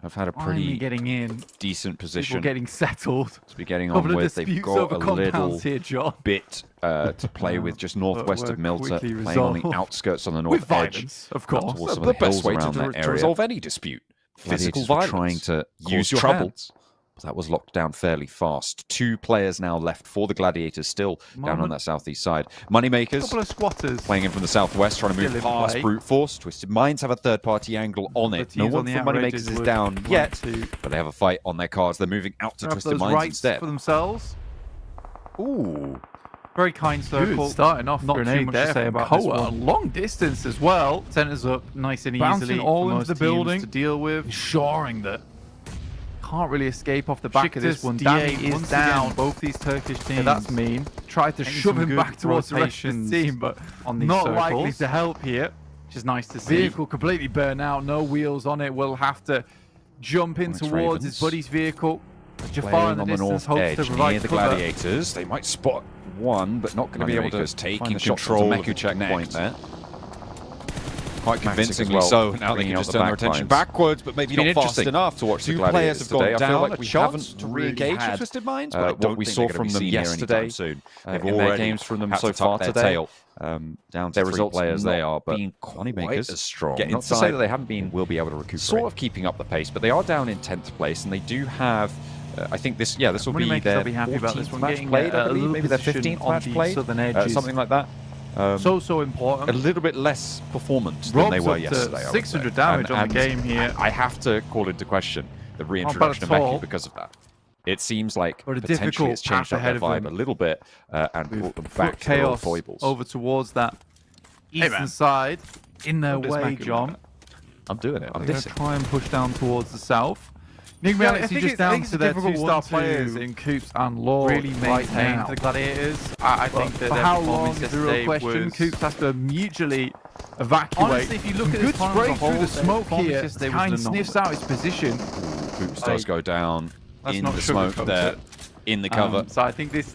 have had a Finally pretty getting in. decent People position getting settled. to be getting Couple on of with. They've disputes got over a little compounds here, John. bit to play with just northwest were of Milter, quickly playing on the resolved. outskirts on the With north edge. violence, of up course. towards some The of the best hills way around to that area. resolve any dispute. Physical Gladiators were violence. trying to Cause use your trouble. hands. But that was locked down fairly fast. 2 players now left for the Gladiators, still down on Moment. that southeast side. Moneymakers Couple of squatters. playing in from the southwest, trying to move Still in past play. Brute Force. Twisted Minds have a third-party angle on The it. No teams one on the from outer Moneymakers edges is would down want yet, to but they have a fight on their cards. They're moving out to grab Twisted those Minds rights instead. for themselves. Ooh. Very kind circle. Good starting off. Not too Grenade much there to say from about this Koa. one. Long distance as well. Centers up nice and Bouncing easily. all for into most the teams building. to deal with. Ensuring that can't really escape off the back of Besiktas, this one. DA Danny is once down. again. Both these Turkish teams. Yeah, that's mean. Tried to Getting shove some him good back towards the rest of rotations the team, but on these not circles. likely to help here. Which is nice to see. Vehicle completely burnt out. No wheels on it. Will have to jump in Onyx towards Ravens. his buddy's vehicle. Jafar Playing in the on the distance north hopes edge to provide near the cover. Gladiators. They might spot one, but not going to be able to Moneymakers take taking control of control the of the checkpoint next. there. Quite Maxic as convincingly well, so. Now they bringing can out just the turn their back attention lines. backwards, but maybe It's been not fast interesting enough to watch the 2 Gladiators players have gone today. I feel down. like A we chance haven't to really re-engage with had Twisted Minds, but I don't what we think saw they're gonna from be them seen here yesterday. anytime soon. They've In their already games from them had so to tuck far their today. tail. Down to Their 3 results players they not are, but being quite Moneymakers as strong. get Not to inside. say that they haven't been will be able to recuperate. sort of keeping up the pace, but they are down in 10th place, and they do have. I think this will be Moneymakers their will be happy about this 14th one. match Getting played, I a believe, little maybe their position 15th on match the played, southern edges. something like that. so important. A little bit less performant than they were yesterday. 600 damage on the game here. I have to call into question the reintroduction of Meku because of that. It seems like potentially it's changed up their vibe a little bit and brought them back to their old foibles. Over towards that eastern side. In their way, John. I'm doing it. I'm going to try and push down towards the south. EMEA just down to their 2-star players in Coops and Lord really maintain the Gladiators. I think that their performance yesterday was... Coops has to mutually evacuate. Honestly, if you look at this spray through the smoke here, kind of sniffs out his position. Coops does go down in the smoke there, in the cover. So I think this...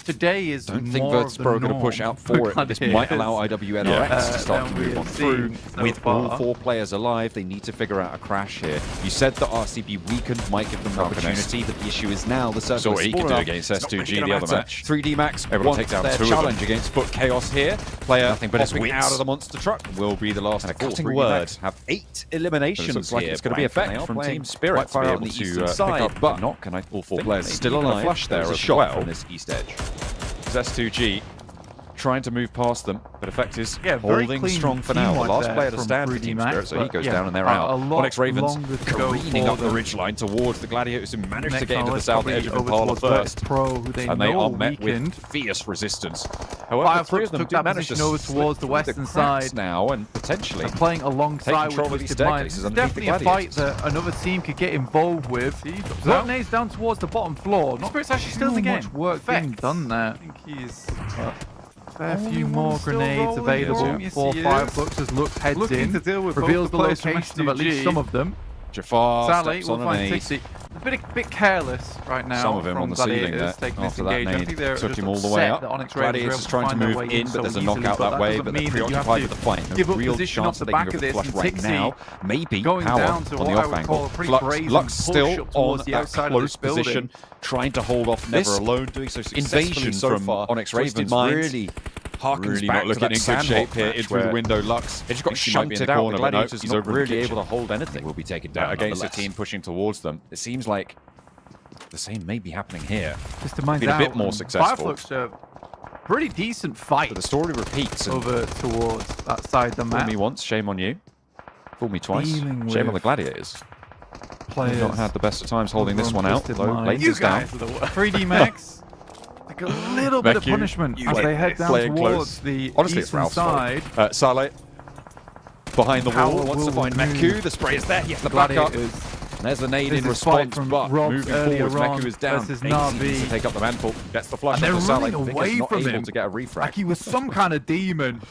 Today is I don't think Virtus.pro are going to push out for it. This might allow IWNRX to start to move on through. With all 4 players alive, they need to figure out a crash here. You said that RCB weakened might give them an opportunity, but the issue is now the circle is he could do against S2G the other match. 3D Max able to take down their 2 challenge against Foot Chaos here. Player nothing but his wits out of the monster truck will be the last. And a cutting word. Have 8 eliminations. Looks like here. it's going to be effect from Team Spirit to be able to pick up but the knock. And all 4 players still alive. Flush there as shot well from this east edge. S2G trying to move past them, but Effect is holding strong for now. The last player to stand for Team Spirit, so he goes down and they're out. Onyx Ravens careening up the ridgeline towards the Gladiators who managed to get into the south edge of Impala first. And they are met with fierce resistance. However, 3 of them did manage to over towards the western side now and potentially playing alongside with Twisted Mind. This is definitely a fight that another team could get involved with. That nades down towards the bottom floor. Spirit's actually still in the game. Much work being done there. I think he's... fair few more grenades available. 4-5 looks as looks heads in, reveals the location of at least some of them. Jafar Sally will find 60. A bit careless right now. Some of him on the ceiling there after that nade took him all the way up. Gladiators is trying to move in, but there's a knockout that way, but they're preoccupied with the fight. No real chance that they can give a flush right now. Maybe Power on the off angle. Lux still on that close position, trying to hold off Never Alone, doing so successfully so far. Onyx Ravens really harkens back to that shape here into the window. Lux just got shunted out. The Gladiators not really able to hold anything. Will be taken down against a team pushing towards them. It seems like the same may be happening here. Just to mind a bit more successful. Looks a pretty decent fight. But the story repeats over towards that side of the map. Fool me once, shame on you. Fool me twice, shame on the Gladiators. Players not had the best of times holding this one out. Though Lane's down. 3D Max. Like a little bit of punishment as they head down towards the eastern side. Saleh behind the wall wants to find Meku. The spray is there. Yes, the backup. And there's the nade in response, but moving forward, Meku is down. Navi needs to take up the mantle. Gets the flush and of the they're running away from him to get a refract. Like he was some kind of demon.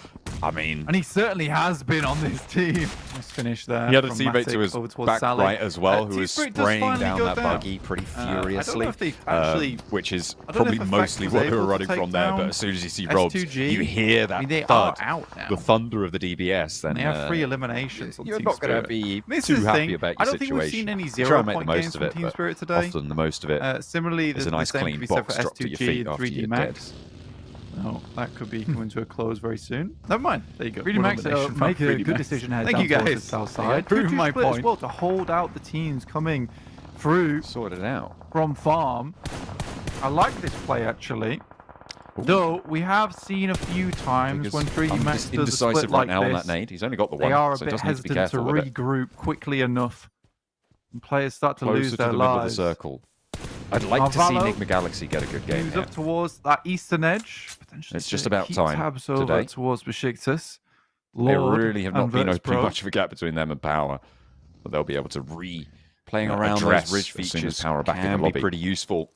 I mean, and he certainly has been on this team. Let's finish there. He had a teammate to his back right as well, who was spraying down that buggy pretty furiously, which is probably mostly what they were running from there. But as soon as you see Robs, you hear that thud, the thunder of the DBS. Then they have 3 eliminations. You're not going to be too happy about your situation. I don't think we've seen any 0-point games from Team Spirit today. Often the most of it. Similarly, there's a nice clean box drop to your feet after you're dead. No, that could be coming to a close very soon. Never mind. There you go. 3D Max make a good decision head down towards the south side. Proving my point. As well to hold out the teams coming through. Sort it out. From farm. I like this play actually. Ooh. Though we have seen a few times when 3D Max does a split right like now this, on that nade. He's only got the one, they are a so bit hesitant to regroup quickly enough. And players start to lose their lives. The circle. I'd like to see Enigma Galaxy get a good game. Moves up towards that eastern edge. It's just about time tabs over today. Towards Besiktas. They really have not been opening much of a gap between them and Power, but they'll be able to playing around those ridge features. Power back in the lobby. Pretty useful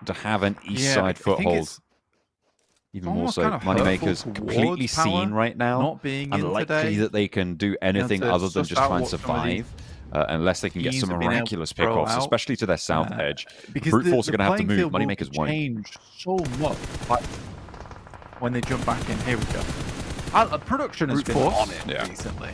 to have an east side foothold. Even more so, Moneymaker's completely seen right now. Not being unlikely that they can do anything other than just try and survive. Unless they can get some miraculous pickoffs, especially to their south edge. Brute Force are going to have to move. Moneymakers won't. Changed so much. Like, when they jump back in, here we go. Production has been on it recently.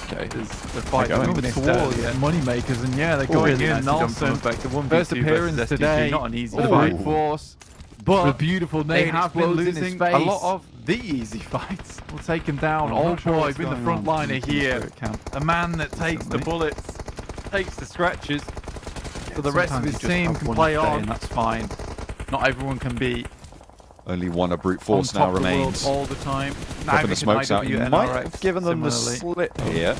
Okay. The fight moving towards Moneymakers, and they're going in. Nelson, first appearance today. Not an easy fight. Brute Force. But the beautiful name have been losing a lot of the easy fights. We'll take him down. Old boy in the front liner here. A man that takes the bullets, takes the scratches. So the rest of his team can play on. That's fine. Not everyone can be Only one of Brute Force now remains. All the time. Popping the smokes out. He might have given them the slip here.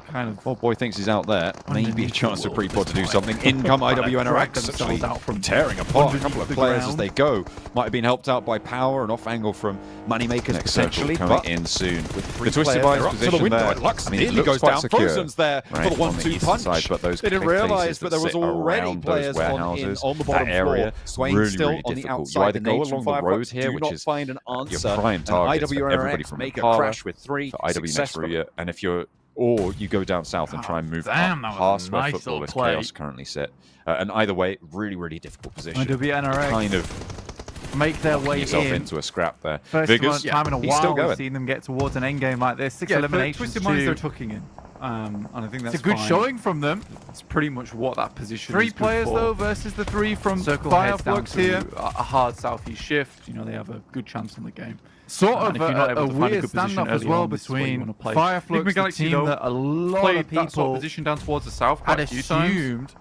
Kind of. Oh, boy thinks he's out there. Maybe a chance for Prepod to do something. In come IWNRX, actually out from tearing apart a couple of players as they go. Might have been helped out by Power and off angle from Moneymakers potentially, but in soon. With the Twisted Vines position the there. Lux nearly goes down. Secure. Frozen's there for the 1-2 punch. Side, but those they didn't realise, but there was already players on the bottom area. Swain really, still really on the outside. You either go along the road here, which is find an answer. Your prime target for everybody from make a crash with 3 IW and if you're or you go down south and try and move past where Footballers Chaos currently sit. And either way, really, really difficult position. IWNRX kind of make their way into a scrap there. First time in a while we've seen them get towards an endgame like this. 6 eliminations. Twisted Minds they're tucking in. And I think that's it's a good showing from them. It's pretty much what that position 3 is players though versus the 3 from Circle Fireflux here. A hard southeast shift. You know, they have a good chance on the game. Sort of a weird stand-up as well between Fireflux, the team that a lot of people position down towards the south had assumed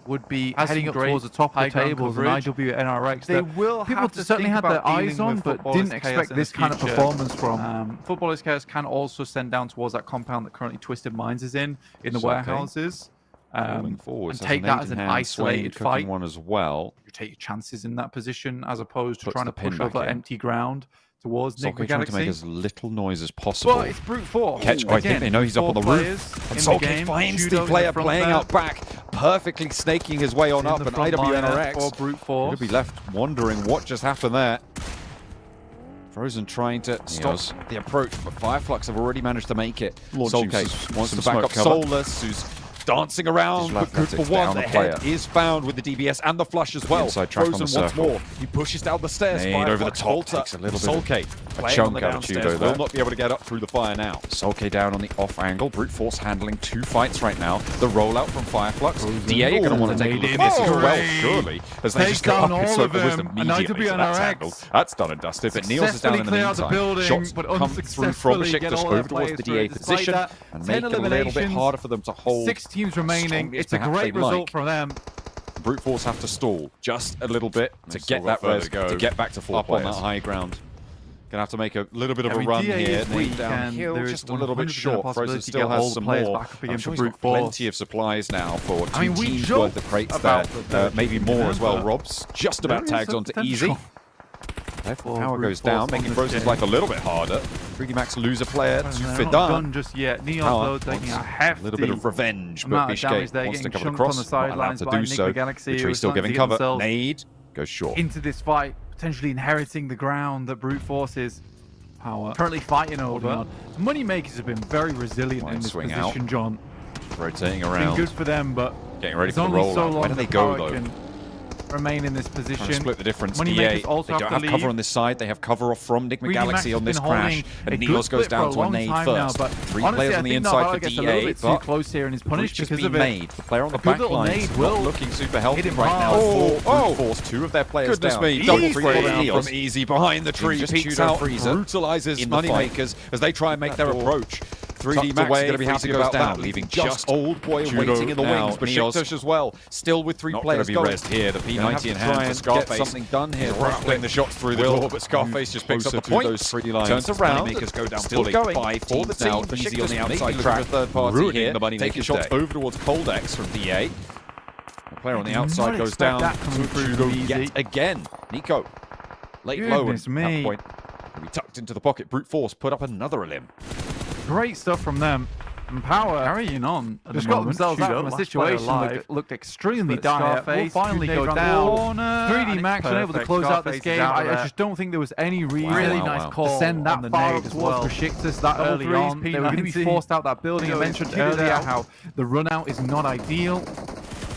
would be heading up towards the top of the tables, and IWNRX. They will people certainly had their eyes on, but didn't expect this kind of performance from. Footballers Chaos can also send down towards that compound that currently Twisted Minds is in the warehouses. Forward, and take that as an isolated fight. One as well. You take your chances in that position as opposed to trying to push over empty ground towards Nick trying to make as little noise as possible. Well, it's Brute Force. Catch, I think they know he's up on the roof. And Soulcake finds the player playing out back, perfectly snaking his way on up, and IWNRX Brute Force will be left wondering what just happened there. Frozen trying to stop the approach, but Fireflux have already managed to make it. Soulcake wants to back up Soulless, who's dancing around, but good for one. The head is found with the DBS and the flush as well. Frozen once more. He pushes down the stairs. Over the top. Takes a little bit of a chunk out of Judo will not be able to get up through the fire now. Soulcake down on the off angle. Brute Force handling 2 fights right now. The rollout from Fireflux. DA are going to want to take a look at this as well, surely. As they just go up all of them. That's done and dusted. But Niels is down in the meantime. Shots come through from Besiktas over towards the DA position and make it a little bit harder for them to hold. 6 teams remaining. It's a great result for them. Brute Force have to stall just a little bit to get that res, to get back to 4 players. On that high ground. Gonna have to make a little bit of a run here. Downhill, just a little bit short. Frozen still has some more. I'm sure he's got plenty of supplies now for 2 teams worth of crates there. Maybe more as well. Rob's just about tags onto Easy. Power goes down, making Frozen's life a little bit harder. 3D Max lose a player to Fidan. Just yet. Neon though taking a hefty little bit of revenge, but Bishke wants to cover the cross, not allowed to do so. Retreat still giving cover. Nade goes short. Into this fight, potentially inheriting the ground that Brute Force is currently fighting over. Moneymakers have been very resilient in this position, John. Rotating around. It's been good for them, but getting ready for the rollout. Where do they go though? Remain in this position. Split the difference. They don't have cover on this side. They have cover off from Nigma Galaxy on this crash. And Niels goes down to a nade first. Now, 3 players on the inside for DA, but close here and is punished because of it. The player on the back line is not looking super healthy right now. Oh, Force 2 of their players down. Goodness me, double free from Easy behind the tree. Peeks out, brutalizes Moneymakers as they try and make their approach. 3D Max is going to be happy about that, leaving just Old Boy waiting in the wings. Besiktas as well, still with 3 players going. Here, the P90 in hand for Scarface. Get something done here. Rattling the shots through the door, but Scarface just picks up the point. Turns around, Moneymakers go down still going. 5 teams now, Easy on the outside track. Third party here, taking shots over towards Coldex from DA. The player on the outside goes down. Judo yet again. Nico, late low at that point. He tucked into the pocket. Brute Force put up another elim. Great stuff from them. And Power carrying on. Just got themselves out from a situation that looked extremely dire. Will finally go down. 3D Max unable to close out this game. I just don't think there was any reason to send that far up towards Besiktas that early on. They were going to be forced out that building. I mentioned earlier how the run out is not ideal.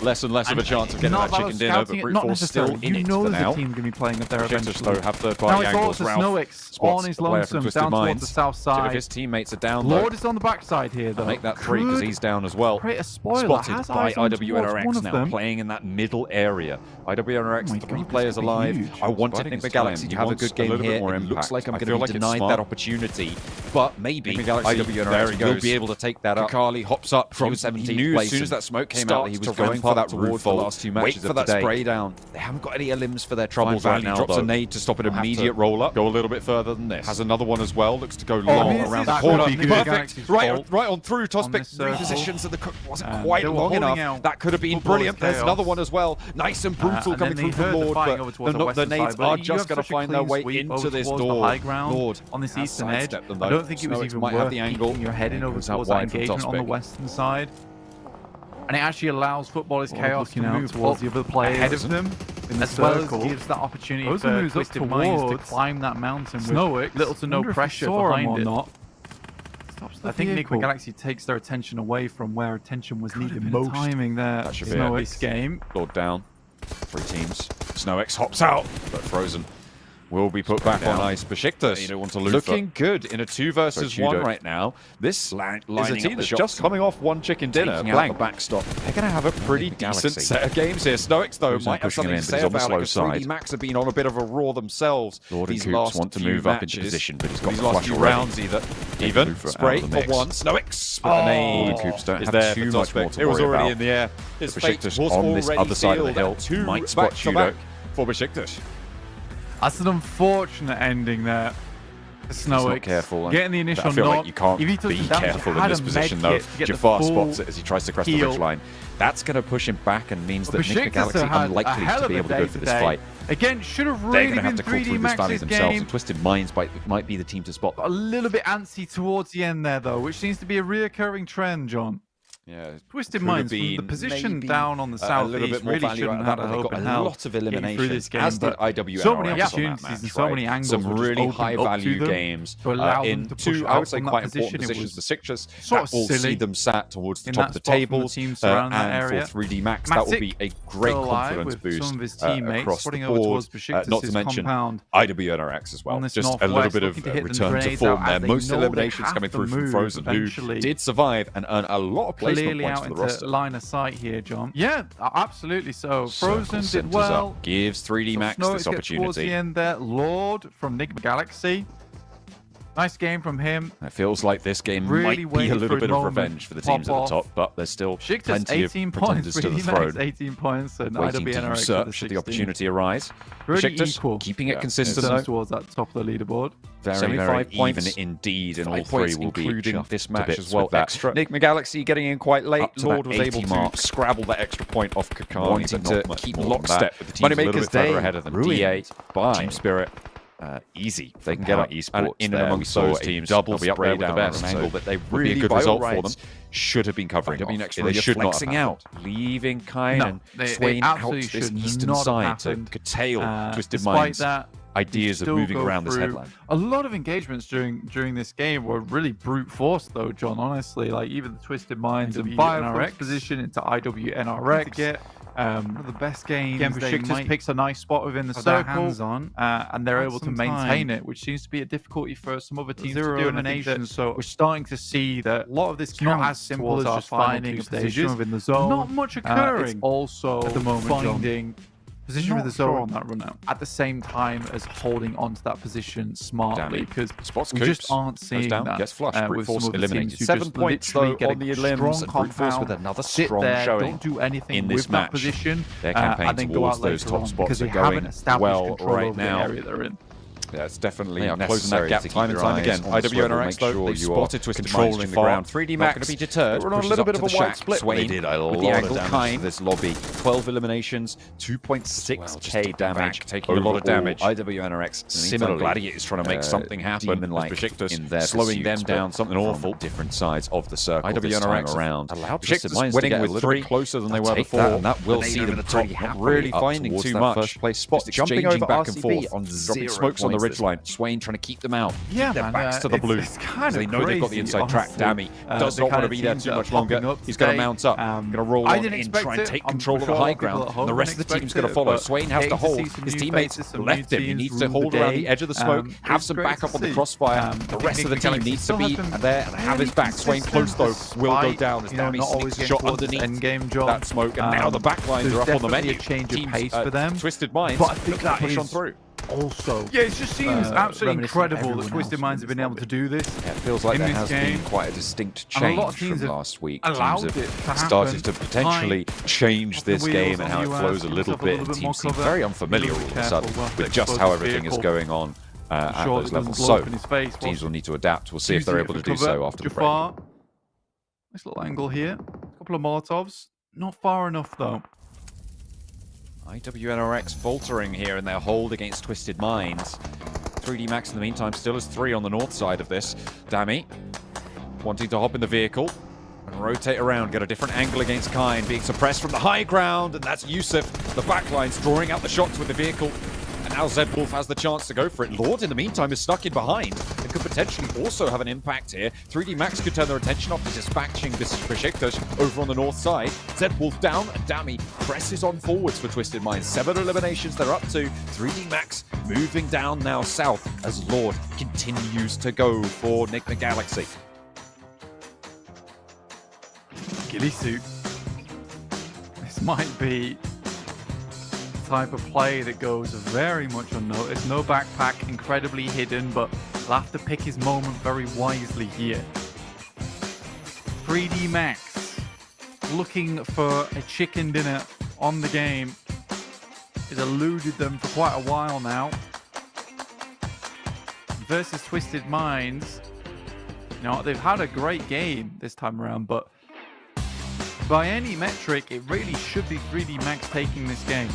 Less and less of a chance of getting that chicken dinner, but Brute Force still in it for now. The team going to be playing at their event. Though have third-party angles. Ralph on his lonesome down towards the south side. His teammates are down. Lord is on the backside here, though. Make that 3 because he's down as well. Create a spoiler. Spotted by IWNRX now, playing in that middle area. IWNRX, 3 players alive. I wanted Nigma Galaxy to have a good game here. It looks like I'm going to be denied that opportunity, but maybe IWNRX will be able to take that up. Kakali hops up from 17th place. As soon as that smoke came out, he was going past for that towards the last 2 matches. Wait for that spray down. They haven't got any elims for their troubles right now. Drops a nade to stop an immediate roll up. Go a little bit further than this. Has another one as well. Looks to go long around the corner. Perfect. Right on through. Tospic repositions, and the cook wasn't quite long enough. That could have been brilliant. There's another one as well. Nice and brutal coming through from Lord, but the nades are just going to find their way into this door. Lord on this eastern edge. I don't think it was even worth keeping your head in over towards that engagement on the western side. And it actually allows Footballers Chaos to move towards the other players ahead of them, as well as gives that opportunity for Twisted Minds to climb that mountain with little to no pressure behind it. I think Enigma Galaxy takes their attention away from where attention was needed most. Timing there in this game. Lord down. 3 teams. SnowX hops out, but Frozen will be put back on ice. Besiktas, you don't want to lose. Looking good in a 2 versus 1 right now. This is a team that's just coming off 1 chicken dinner. Blank backstop. They're going to have a pretty decent set of games here. SnowX, though, might have something to say about it, because 3D Max have been on a bit of a roar themselves. Lord and Coops want to move up into position, but he's got the last few rounds either. Even spray for 1. SnowX, Lord and Coops don't have too much more to worry about. It was already in the air. His fate was on this other side of the hill. Might spot Judo for Besiktas. That's an unfortunate ending there. SnowX careful. Getting the initial I feel knock. like you can't be careful in this position, though. Jafar spots it as he tries to cross the ridge line. That's going to push him back and means that Enigma Galaxy unlikely to be able to go for this fight. Again, should have really been 3D Max's game. And Twisted Minds might be the team to spot. A little bit antsy towards the end there, though, which seems to be a reoccurring trend, John. Yeah, Twisted Minds from the position down on the southeast really shouldn't have a hope in hell. Lot of eliminations through this game, as did IWN. So many opportunities and so many angles. Some really high-value games in 2, I would say, quite important positions. The Sixers that will see them sat towards the top of the tables, and for 3D Max, that will be a great confidence boost across the board. Not to mention IWNRX as well. Just a little bit of return to form there. Most eliminations coming through from Frozen, who did survive and earn a lot of placement clearly points out for the roster. Line of sight here, John. Yeah, absolutely so. Frozen did well. Up. Gives 3D Max this opportunity. Towards the end there, Lord from Enigma Galaxy. Nice game from him. It feels like this game might be a little bit of revenge for the teams at the top, but there's still plenty of pretenders to the throne. 18 points and waiting to usurp should the opportunity arise. Besiktas keeping it consistent towards that top of the leaderboard. Very, very even indeed, and all 3 will be including this match as well. Extra. Enigma Galaxy getting in quite late. Lord was able to scrabble that extra point off Kakani, wanting to keep lockstep with the teams a little bit further ahead of them. DA, Team Spirit. Easy. They can get up esports in and amongst those teams. Double spray down at an angle that they really good result for them. Should have been covering. They should not flexing out, leaving Kine and Swain out this eastern side to curtail Twisted Minds. Ideas of moving around this headline. A lot of engagements during this game were really brute force, though, John. Honestly, like even the Twisted Minds and NRX position into IWNRX. Get one of the best games. Again, Besiktas picks a nice spot within the circle, and they're able to maintain it, which seems to be a difficulty for some other teams to do. Elimination, so we're starting to see that a lot of this is not as simple as just finding a position within the zone. Not much occurring. It's also at the moment finding position with the zone on that run out at the same time as holding onto that position smartly, because we just aren't seeing that. Gets flushed. Brute Force eliminated. 7 points though on the elims, and Brute Force with another strong showing don't do anything in this match. Position, their campaign towards those top spots are going well right now. Yeah, it's definitely closing that gap time and time again. IWNRX, though, they spotted Twisted Minds in the ground. 3D Max going to be deterred. We're on a little bit of a wide split. Swain did a lot of damage to this lobby. 12 eliminations, 2.6k damage, taking a lot of damage. IWNRX similarly. Gladiators trying to make something happen. Besiktas slowing them down, something awful. Different sides of the circle. IWNRX around. Besiktas winning with 3 closer than they were before. And that will see them top, not really finding too much. First place spot, jumping over back and forth, on dropping smokes on the ridgeline. Swain trying to keep them out. Yeah, their backs to the blue. They know they've got the inside track. Dammy does not want to be there too much longer. He's going to mount up. Going to roll on in, try and take control of the high ground. And the rest of the team's going to follow. Swain has to hold. His teammates left him. He needs to hold around the edge of the smoke, have some backup on the crossfire. The rest of the team needs to be there and have his back. Swain close though will go down as Dammy sneaks a shot underneath that smoke. And now the backlines are up on the menu. Change of pace for them. Twisted Minds, but I think that push on through. also. Yeah, it just seems absolutely incredible that Twisted Minds have been able to do this. Yeah, it feels like there has been quite a distinct change from last week. Teams have started to potentially change this game and how it flows a little bit. And teams seem very unfamiliar all of a sudden with just how everything is going on at those levels. So teams will need to adapt. We'll see if they're able to do so after the break. Nice little angle here. A couple of Molotovs. Not far enough, though. IWNRX faltering here in their hold against Twisted Minds. 3D Max in the meantime still has 3 on the north side of this. Dami wanting to hop in the vehicle and rotate around, get a different angle against Kine, being suppressed from the high ground, and that's Yusuf. The backline's drawing out the shots with the vehicle. And now Zed Wolf has the chance to go for it. Lord, in the meantime, is stuck in behind and could potentially also have an impact here. 3D Max could turn their attention off to dispatching this Besiktas over on the north side. Zed Wolf down, and Dami presses on forwards for Twisted Minds. 7 eliminations they're up to. 3D Max moving down now south as Lord continues to go for Nick the Galaxy. Ghillie suit. This might be type of play that goes very much unnoticed. No backpack, incredibly hidden, but he'll have to pick his moment very wisely here. 3D Max looking for a chicken dinner on the game. He's eluded them for quite a while now. Versus Twisted Minds. You know, they've had a great game this time around, but by any metric, it really should be 3D Max taking this game.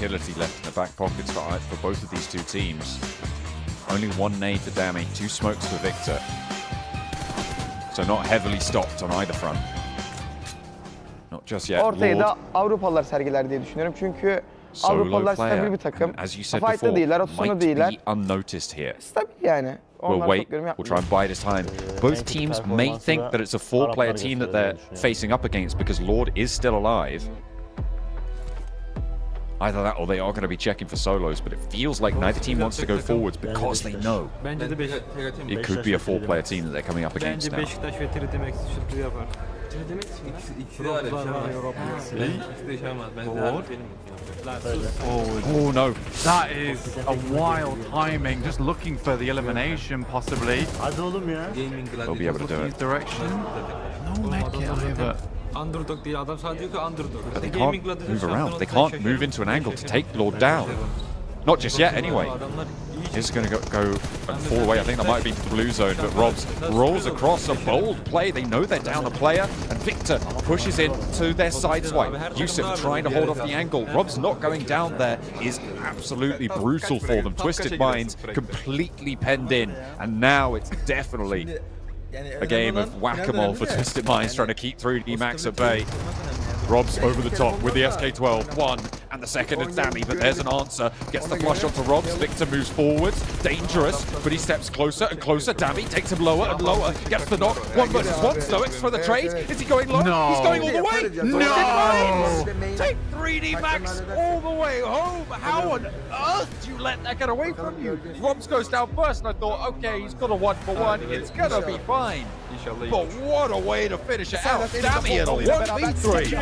Utility left in the back pockets for both of these two teams. Only 1 nade for Dami, 2 smokes for Victor. So not heavily stopped on either front. Not just yet. Ortayı da Avrupalılar sergiler diye düşünüyorum çünkü Avrupalılar stabil bir takım. As you said before, değiller, might be unnoticed here. Stabil yani. We'll wait, we'll try and bide his time. Both teams may think that it's a 4-player team that they're facing up against because Lord is still alive. Either that or they are going to be checking for solos, but it feels like neither team wants to go forwards because they know it could be a 4-player team that they're coming up against now. Oh no, that is a wild timing, just looking for the elimination possibly. They'll be able to do it. Direction. No med kill either. But they can't move around. They can't move into an angle to take Lord down. Not just yet, anyway. He's going to go and fall away. I think that might have been to the blue zone, but Robs rolls across a bold play. They know they're down a player, and Victor pushes in to their side swipe. Yusuf trying to hold off the angle. Robs not going down there is absolutely brutal for them. Twisted Minds completely penned in, and now it's definitely a game of whack-a-mole for Twisted Minds trying to keep 3D Max at bay. Robs over the top with the SK-12. 1, and the second is Dami, but there's an answer. Gets the flush onto Robs. Victor moves forwards. Dangerous, but he steps closer and closer. Dami takes him lower and lower. Gets the knock. 1 versus 1. Stoics for the trade. Is he going low? No. He's going all the way. No! Take 3D Max all the way home. How on earth do you let that get away from you? Robs goes down first, and I thought, okay, he's got a 1-for-1. It's gonna be fine. But what a way to finish it out. Dami in a 1v3.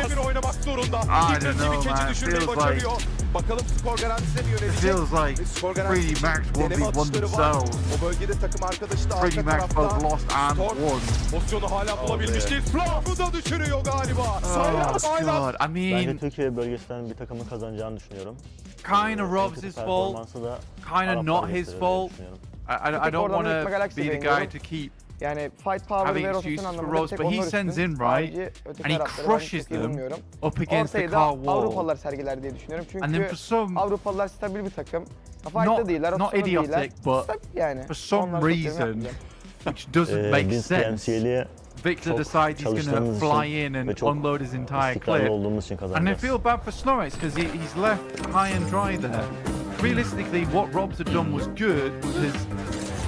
I don't know, man. It feels like 3D Max 1v1 themselves. 3D Max both lost and won. Oh god, I mean, kind of Robs' fault, kind of not his fault. I don't want to be the guy to keep having excuses for Robs, but he sends in right, and he crushes them up against the car wall. And then for some, not idiotic, but for some reason, which doesn't make sense, Victor decides he's going to fly in and unload his entire clip. And I feel bad for Snorix because he's left high and dry there. Realistically, what Robs had done was good because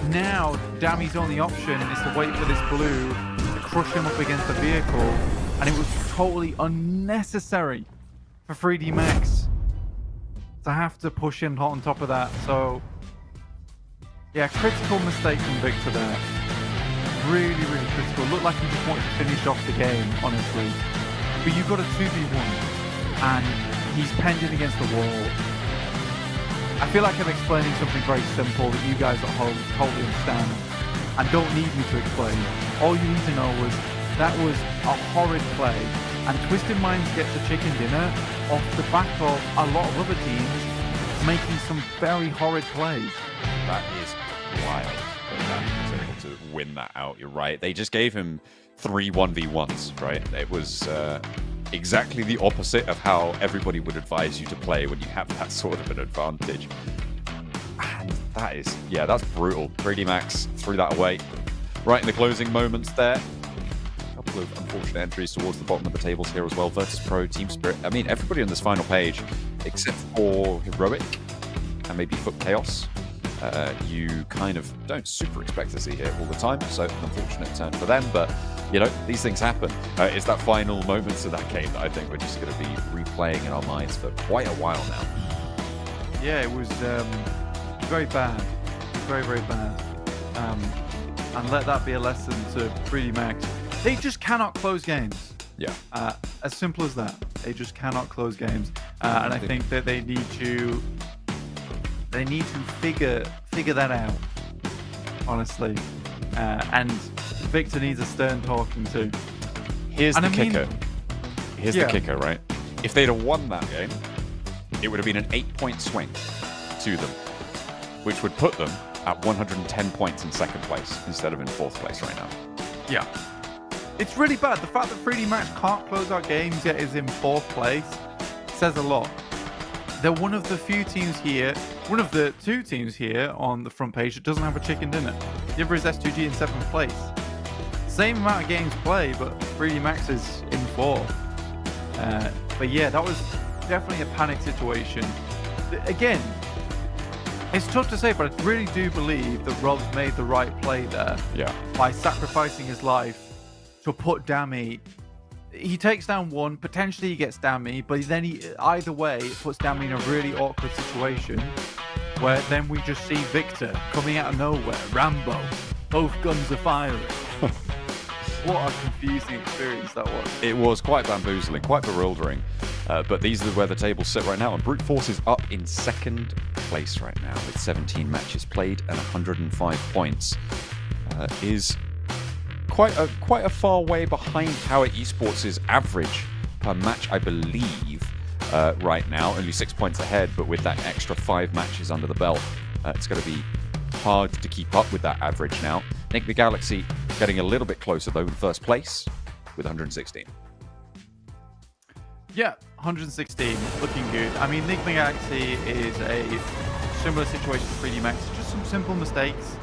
now Dami's only option is to wait for this blue to crush him up against the vehicle, and it was totally unnecessary for 3D Max to have to push in on top of that. So yeah, critical mistake from Victor there. Really, really critical. Looked like he just wanted to finish off the game, honestly. But you got a 2v1, and he's penned in against the wall. I feel like I'm explaining something very simple that you guys at home totally understand and don't need me to explain. All you need to know was that was a horrid play, and Twisted Minds gets a chicken dinner off the back of a lot of other teams making some very horrid plays. That is wild that he was able to win that out. You're right. They just gave him 3 1v1s, right? It was exactly the opposite of how everybody would advise you to play when you have that sort of an advantage. And that is, yeah, that's brutal. 3D Max threw that away right in the closing moments there. A couple of unfortunate entries towards the bottom of the tables here as well. Virtus Pro, Team Spirit. I mean, everybody on this final page, except for Heroic and maybe Foot Chaos, you kind of don't super expect to see here all the time. So an unfortunate turn for them, but you know, these things happen. It's that final moments of that game that I think we're just going to be replaying in our minds for quite a while now. Yeah, it was very bad. Very, very bad. And let that be a lesson to 3D Max. They just cannot close games. Yeah. As simple as that. They just cannot close games. And I think that they need to figure that out, honestly. And Victor needs a stern talking to. Here's the kicker. Here's the kicker, right? If they'd have won that game, it would have been an 8-point swing to them, which would put them at 110 points in second place instead of in fourth place right now. Yeah. It's really bad. The fact that 3D Max can't close out games yet is in fourth place says a lot. They're one of the few teams here, one of the 2 teams here on the front page that doesn't have a chicken dinner. The other is S2G in 7th place. Same amount of games played, but 3D Max is in 4th. But yeah, that was definitely a panic situation. Again, it's tough to say, but I really do believe that Rob's made the right play there. Yeah. By sacrificing his life to put Dammy. He takes down one, potentially he gets Dammy, but then either way, it puts Dammy in a really awkward situation where then we just see Victor coming out of nowhere, Rambo, both guns are firing. What a confusing experience that was. It was quite bamboozling, quite bewildering, but these are where the tables sit right now, and Brute Force is up in second place right now with 17 matches played and 105 points. Is quite a far way behind Power Esports' average per match, I believe, right now. Only 6 points ahead, but with that extra 5 matches under the belt, it's going to be hard to keep up with that average now. Enigma Galaxy getting a little bit closer, though, in first place with 116. Yeah, 116, looking good. I mean, Enigma Galaxy is a similar situation to 3D Max, just some simple mistakes.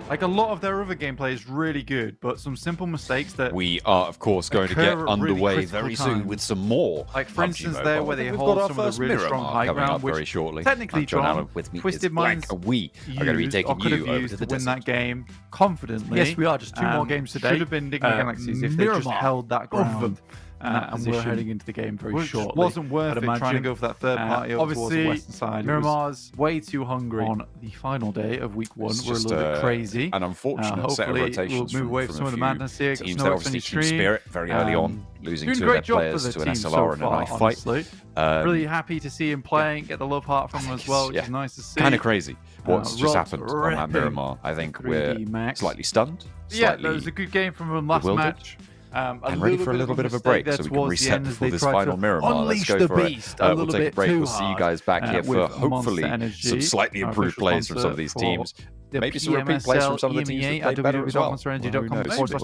Like, a lot of their other gameplay is really good, but some simple mistakes that... We are, of course, going to get underway really very soon with some more. Like, for PUBG instance, Mobile. there where they hold some of the really strong high ground, which very shortly. technically, John, with me Twisted Minds we are going to be taking you over to the win that game confidently. Yes, we are. Just 2 more games today. Should have been Enigma Galaxies if they just held that ground. And we're heading into the game very shortly. Wasn't worth it trying to go for that third party up towards the western side. Miramar's way too hungry on the final day of week 1. We're a little bit crazy. An unfortunate set of rotations we'll move away from some of the madness here. Teams that obviously Team Spirit very early on, losing 2 of their players to an SLR and a knife fight. Really happy to see him playing, get the love heart from him as well, which is nice to see. Kind of crazy what's just happened on that Miramar. I think we're slightly stunned. Yeah, that was a good game from him last match. And ready for a little bit of a break so we can reset before this final Miramar. Let's go for it. We'll take a break. We'll see you guys back here for hopefully some slightly improved plays from some of these teams. Maybe some repeat plays from some of the teams that played better as well. We'll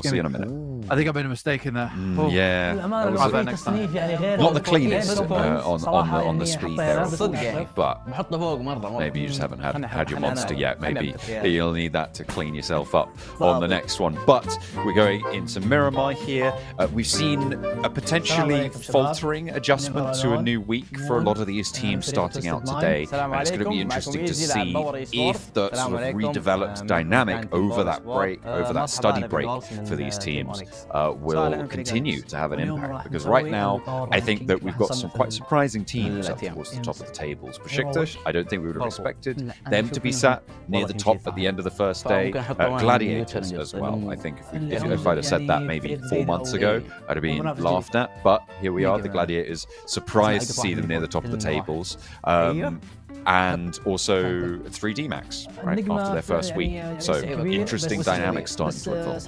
see in a minute. I think I made a mistake in there. Yeah. Not the cleanest on the speed there, but maybe you just haven't had your monster yet. Maybe you'll need that to clean yourself up on the next one. But we're going into Miramar here. We've seen a potentially faltering adjustment to a new week for a lot of these teams starting out today. And it's going to be interesting to see if the sort of developed dynamic over that break, over that study break for these teams will continue to have an impact. Because right now, I think that we've got some quite surprising teams up towards the top of the tables. Besiktas, I don't think we would have expected them to be sat near the top at the end of the first day. Gladiators as well. I think if I'd have said that maybe 4 months ago, I'd have been laughed at. But here we are, the Gladiators, surprised to see them near the top of the tables. And also 3D Max, right, after their first week. So interesting dynamics starting to unfold.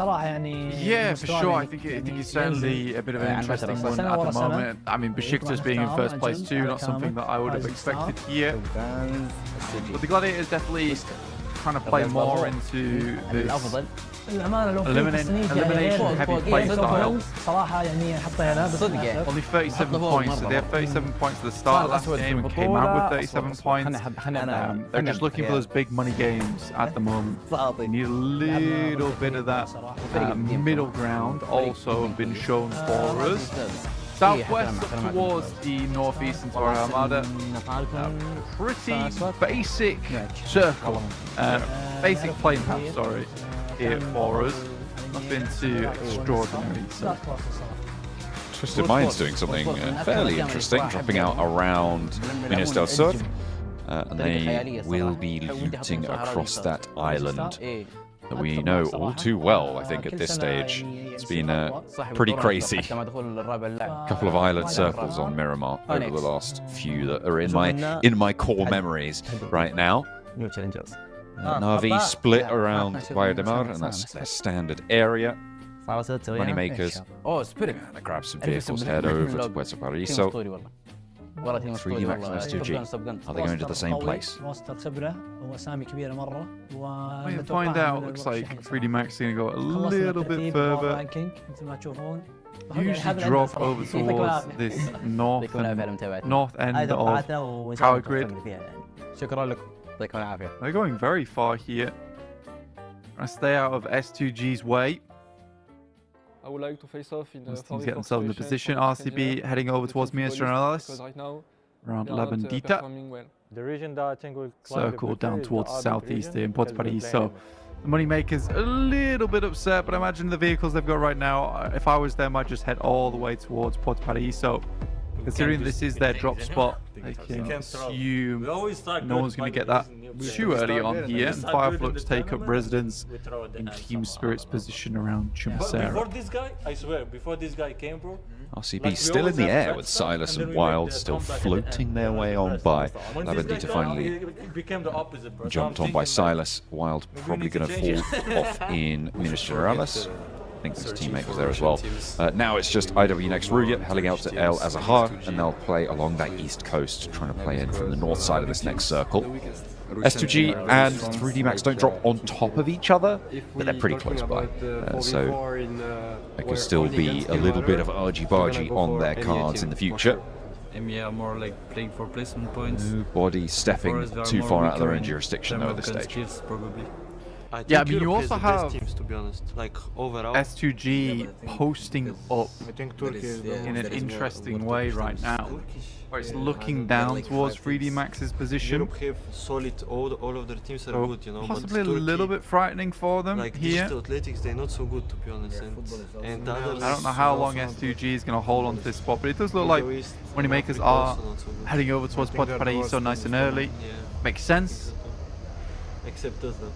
Yeah, for sure. I think it's certainly a bit of an interesting one at the moment. I mean, Besiktas being in first place too, not something that I would have expected here. But the Gladiators definitely trying to play more into this elimination heavy play style. Only 37 points, so they have 37 points at the start of last game and came out with 37 points. They're just looking for those big money games at the moment. They need a little bit of that middle ground also been shown for us. Southwest up towards the northeast into our Armada. Pretty basic circle, basic playing path, sorry, here for us. Nothing too extraordinary. So. Twisted Mind's doing something fairly interesting, dropping out around Minas del Sur. And they will be looting across that island that we know all too well, I think, at this stage. It's been pretty crazy. A couple of island circles on Miramar over the last few that are in my core memories right now. Navi split around Valle de Mar, and that's their standard area. Moneymakers. Gonna grab some vehicles, head over to Puerto Paraiso. 3D Max and S2G. Are they going to the same place? We'll find out. Looks like 3D Max is going to go a little bit further. Usually drop over towards this north end of power grid. They're going very far here. I stay out of S2G's way. I would like to face off in the teams get themselves in the position. RCB heading over towards Minas Gerais, around La Bandita. The region that I think will circle down towards the southeast here in Puerto Paraiso. The Moneymakers a little bit upset, but I imagine the vehicles they've got right now, if I was them, I'd just head all the way towards Puerto Paraiso. Considering this is their drop spot, I can assume no one's going to get that too early on here, and Fireflux take up residence in Team Spirit's position around Chumacera. Before this guy, I swear, before this guy came, bro. RCB still in the air with Silas and Wild still floating their way on by. La Bandita finally jumped on by Silas. Wild probably going to fall off in Minas Gerais. I think his teammate was there as well. Now it's just IW Next Ruya heading out to El Azahar, and they'll play along that east coast, trying to play in from the north side of this next circle. S2G and 3D Max don't drop on top of each other, but they're pretty close by. So there could still be a little bit of argy-bargy on their cards in the future. EMEA more like playing for placement points. Nobody stepping too far out of their own jurisdiction though at this stage. Probably. Yeah, I mean, you also have teams, to be honest. Like overall, S2G posting up in an interesting way right now, where it's looking down towards 3D Max's position. Europe have solid, all of their teams are good, you know. Possibly a little bit frightening for them like here. Digital Athletics, they're not so good, to be honest. And others, I don't know how long S2G is going to hold on to this spot, but it does look like Moneymakers are heading over towards Puerto Paraiso nice and early. Makes sense. Except us, though.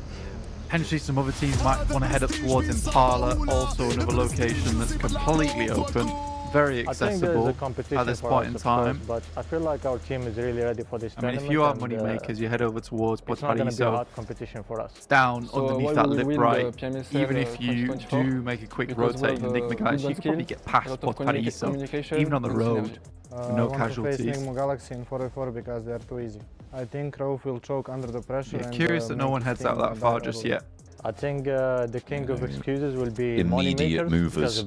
Potentially some other teams might want to head up towards Impala, also another location that's completely open, very accessible at this point in time. But I feel like our team is really ready for this tournament. I mean, if you are Moneymakers, you head over towards Puerto Paraiso. Competition for us. It's down underneath that lip right. Even if you do make a quick rotate Enigma guys, you can probably get past Puerto Paraiso, even on the road, with no casualties. Galaxy in 4v4 because they are too easy. I think Rauf will choke under the pressure. Yeah, curious that no one heads out that far just yet. I think the king of excuses will be immediate movers.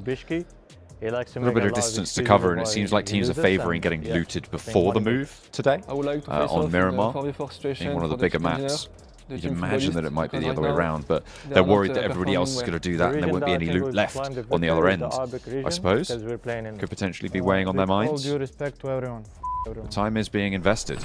He likes to a little bit of distance to cover, and it seems like teams are favouring getting looted before the move today on Miramar, being one of the bigger maps. You'd imagine that it might be the other way around, but they're worried that everybody else is going to do that and there won't be any loot left on the other end, I suppose. Could potentially be weighing on their minds. All due respect to everyone. The time is being invested.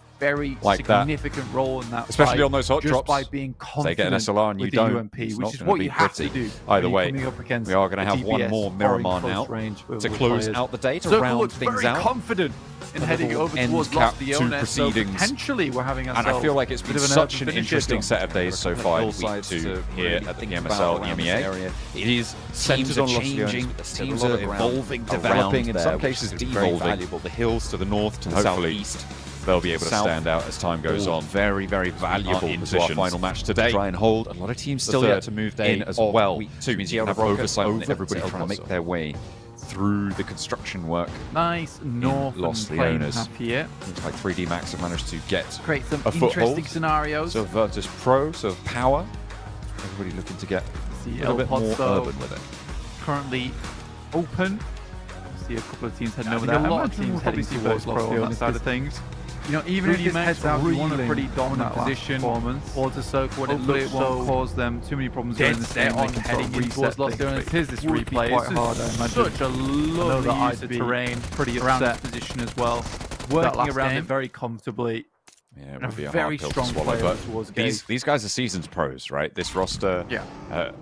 very like significant role in that especially fight, on those hot just drops. by being confident they get an SLR and you with don't, the UMP, it's which not is gonna what be you have to pretty. do. Either when way, you're coming up against we are going to have a one DPS more or in Miramar close now range with to other close players. out the day, to Circle round looks things very out. confident in heading over end towards cap Los two Leones, so proceedings. potentially we're having ourselves And I feel like it's a been bit of such urban an finish interesting here. set of days so far, week 2 here at the PMSL EMEA. It is teams are changing, teams are evolving, developing, in some cases devolving. The hills to the north, to the southeast, they'll be able to stand out as time goes on. Very, very valuable into our final match today. Try and hold. A lot of teams still yet to move in as well. Week 2 means you have oversight on everybody trying to make their way through the construction work. Nice north Los playing Leones. half here. Looks like 3D Max have managed to get Create some a interesting foothold. scenarios. So Virtus Pro, so Power. Everybody looking to get a little bit more urban with it. Currently open. See a couple of teams heading over I there. think A lot of teams heading towards Los Leones on that side of things. You know, even if this heads out, you want a pretty dominant position towards the circle, when it looks it won't cause them too many problems during the game. They can heading in towards Los Leones. Here's this replay. Quite hard, I imagine. Such a lovely use of terrain, pretty around this position as well. Working around it very comfortably. Yeah, it A would be a very hard pill strong to swallow, player but towards these guys are seasoned pros, right? This roster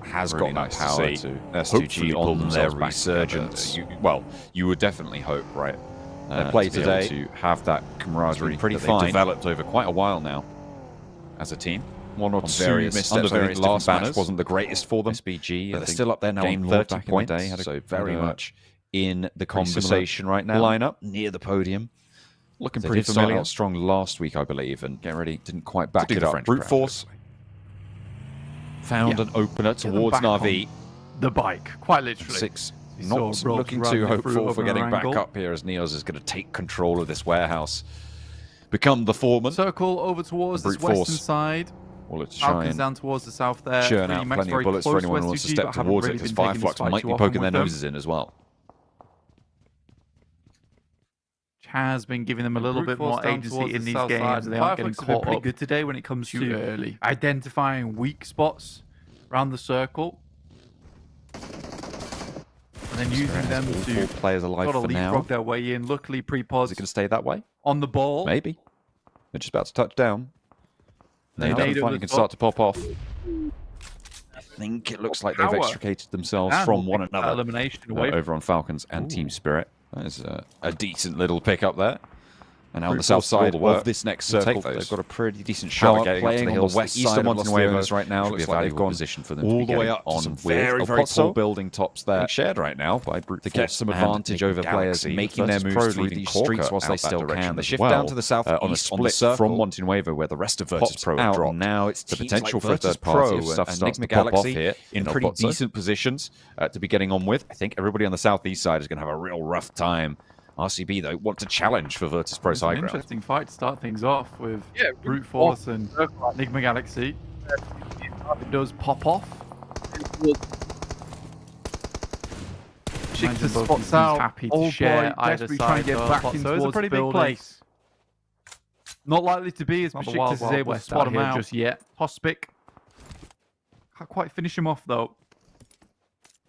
has Really got nice that to power see. to S2G hopefully on pull their themselves back resurgence. together. You would definitely hope, right? Their play to be able today to have that camaraderie pretty that fine. they've developed over quite a while now as a team. One or two various missteps. under I think various last different match banners. wasn't the greatest for them. SBG, But they're still up there now Game on Lord 30 back in the points, day, had a so very good, much in the pretty similar conversation right now. lineup. Near the podium. Looking They pretty did start familiar. out strong last week, I believe, and get ready didn't quite back do it the up. French Brute crowd, Force found an opener towards back on Navi. the bike, quite literally. 6 You not saw Robs looking running too through hopeful for over getting an back angle. up here as Neos is going to take control of this warehouse. Become the foreman. Circle over towards this Brute western Force. side. Well, let's try Falcons and down towards the south there. churn 3D out Max plenty very of bullets for close to anyone who wants to SUG, step but haven't towards it, really because been taking this Fireflux fight might too be often poking their with them. noses in as well. Has been giving them a little Brute bit more Force down agency towards in the these south games. side. They aren't getting Fireflux have been caught pretty up good today when it comes too to early. Identifying weak spots around the circle. And then using them All to 4 players alive sort of for now. leapfrog their way in. Luckily, Is pre-pods it going to stay that way? on the ball. Maybe. They're just about to touch down. They Now made the it fighting the can top. start to pop off. I think it looks like they've Power. extricated themselves And from we'll one pick that another elimination away. over on Falcons and Team Spirit. That is a decent little pick up there. And now on Brute the south Force did all side the work. of this next We'll take circle, those. they've got a pretty decent Power shot getting up to playing the on hills. the west east side of of Los Montenuevos Leones. right now. Should be Looks a like they've valuable gone position for them to all be the way getting up to on some with very, El very Pozo. tall building tops there. Being shared right now by Brute to get some advantage over players making their moves through these streets whilst they still can. They shift down to the south on the split from Montenuevo, where the rest of Virtus Pro have dropped. Now it's the potential for Virtus Pro stuff starts to pop off here in pretty decent positions to be getting on with. I think everybody on the southeast side is going to have a real rough time. RCB, though, want to challenge for Virtus Pro's high An ground. interesting fight to start things off with Brute Force and Enigma Galaxy. It does pop off. Imagine both spots these teams out. happy to Old share boy either desperately side. trying to get though. back So in it's a towards pretty the big building. place. Not likely to be as Not the Besiktas Wild is Wild able to West spot out him here out just yet. Hospic. Can't quite finish him off though.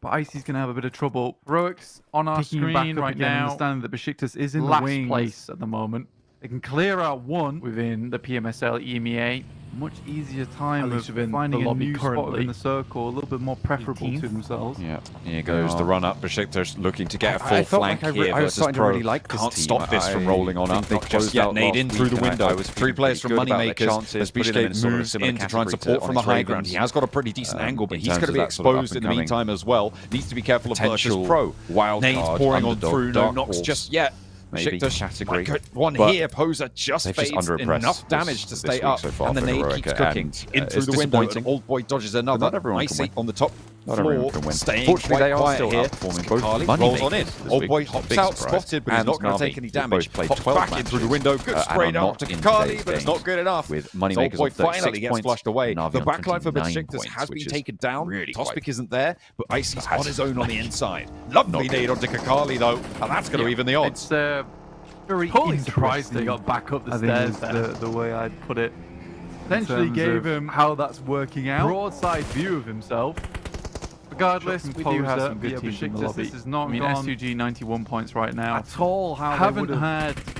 But Icy's going to have a bit of trouble. Heroics on our screen back up right again, now. understanding that Besiktas is in Last the wings. place at the moment. They can clear out one within the PMSL EMEA. Much easier time At of least within finding the a lobby new spot currently. in the circle, a little bit more preferable to themselves. Yeah, here goes the run up. Besiktas looking to get a full I felt flank like here. I was Virtus starting to Pro really like this can't team. stop this from I rolling on up. think they Not just closed yet out nade in last through the week, and window. I was 3 feeling players from pretty good about their Moneymakers chances, as putting them in Bishkek sort of a moves similar in to try and category support to from the Honest high Ravens. ground. He has got a pretty decent angle, but in he's terms going to of be that sort of exposed in the up-and-coming meantime as well. Needs to be careful of Virtus potential Pro. wild Nades card, pouring on underdog, through. No dark knocks horse, just yet. maybe Besiktas category. might get one But here. Poser just they've just fades underimpressed enough damage to this stay week up, so far and the for nade Heroica, keeps cooking and, in through it's the window. disappointing. And Old Boy dodges another. But not everyone can Icy win. on the top Not floor, everyone can win. staying Fortunately, quite they are quiet still here. outperforming both Kali Money rolls on in. Makers this Old week, Boy which is a hops big out, surprise. spotted, but he's And not going to Navi, take any who damage. both played Hops 12 back in through the matches, window. Good and spray are down not to in Kali, today's but it's games, not good enough. with So Moneymakers Old Boy on 36 finally gets points, flushed away. Navi The on backline for 29 Besiktas has points, been which is taken down. really Tospic quite isn't there, but Icy's on his own on the inside. Lovely nade onto Kakali though, and that's going to even the odds. It's very Totally interesting. surprised They got back up the I think stairs is there. the way I'd put it. Essentially terms gave of him how that's working out. broadside view of himself. Regardless, Shot we from do have Poser, some good yeah, teams in the Besiktas, lobby. this is not I mean, gone SUG 91 points right now. at all how they Haven't would've had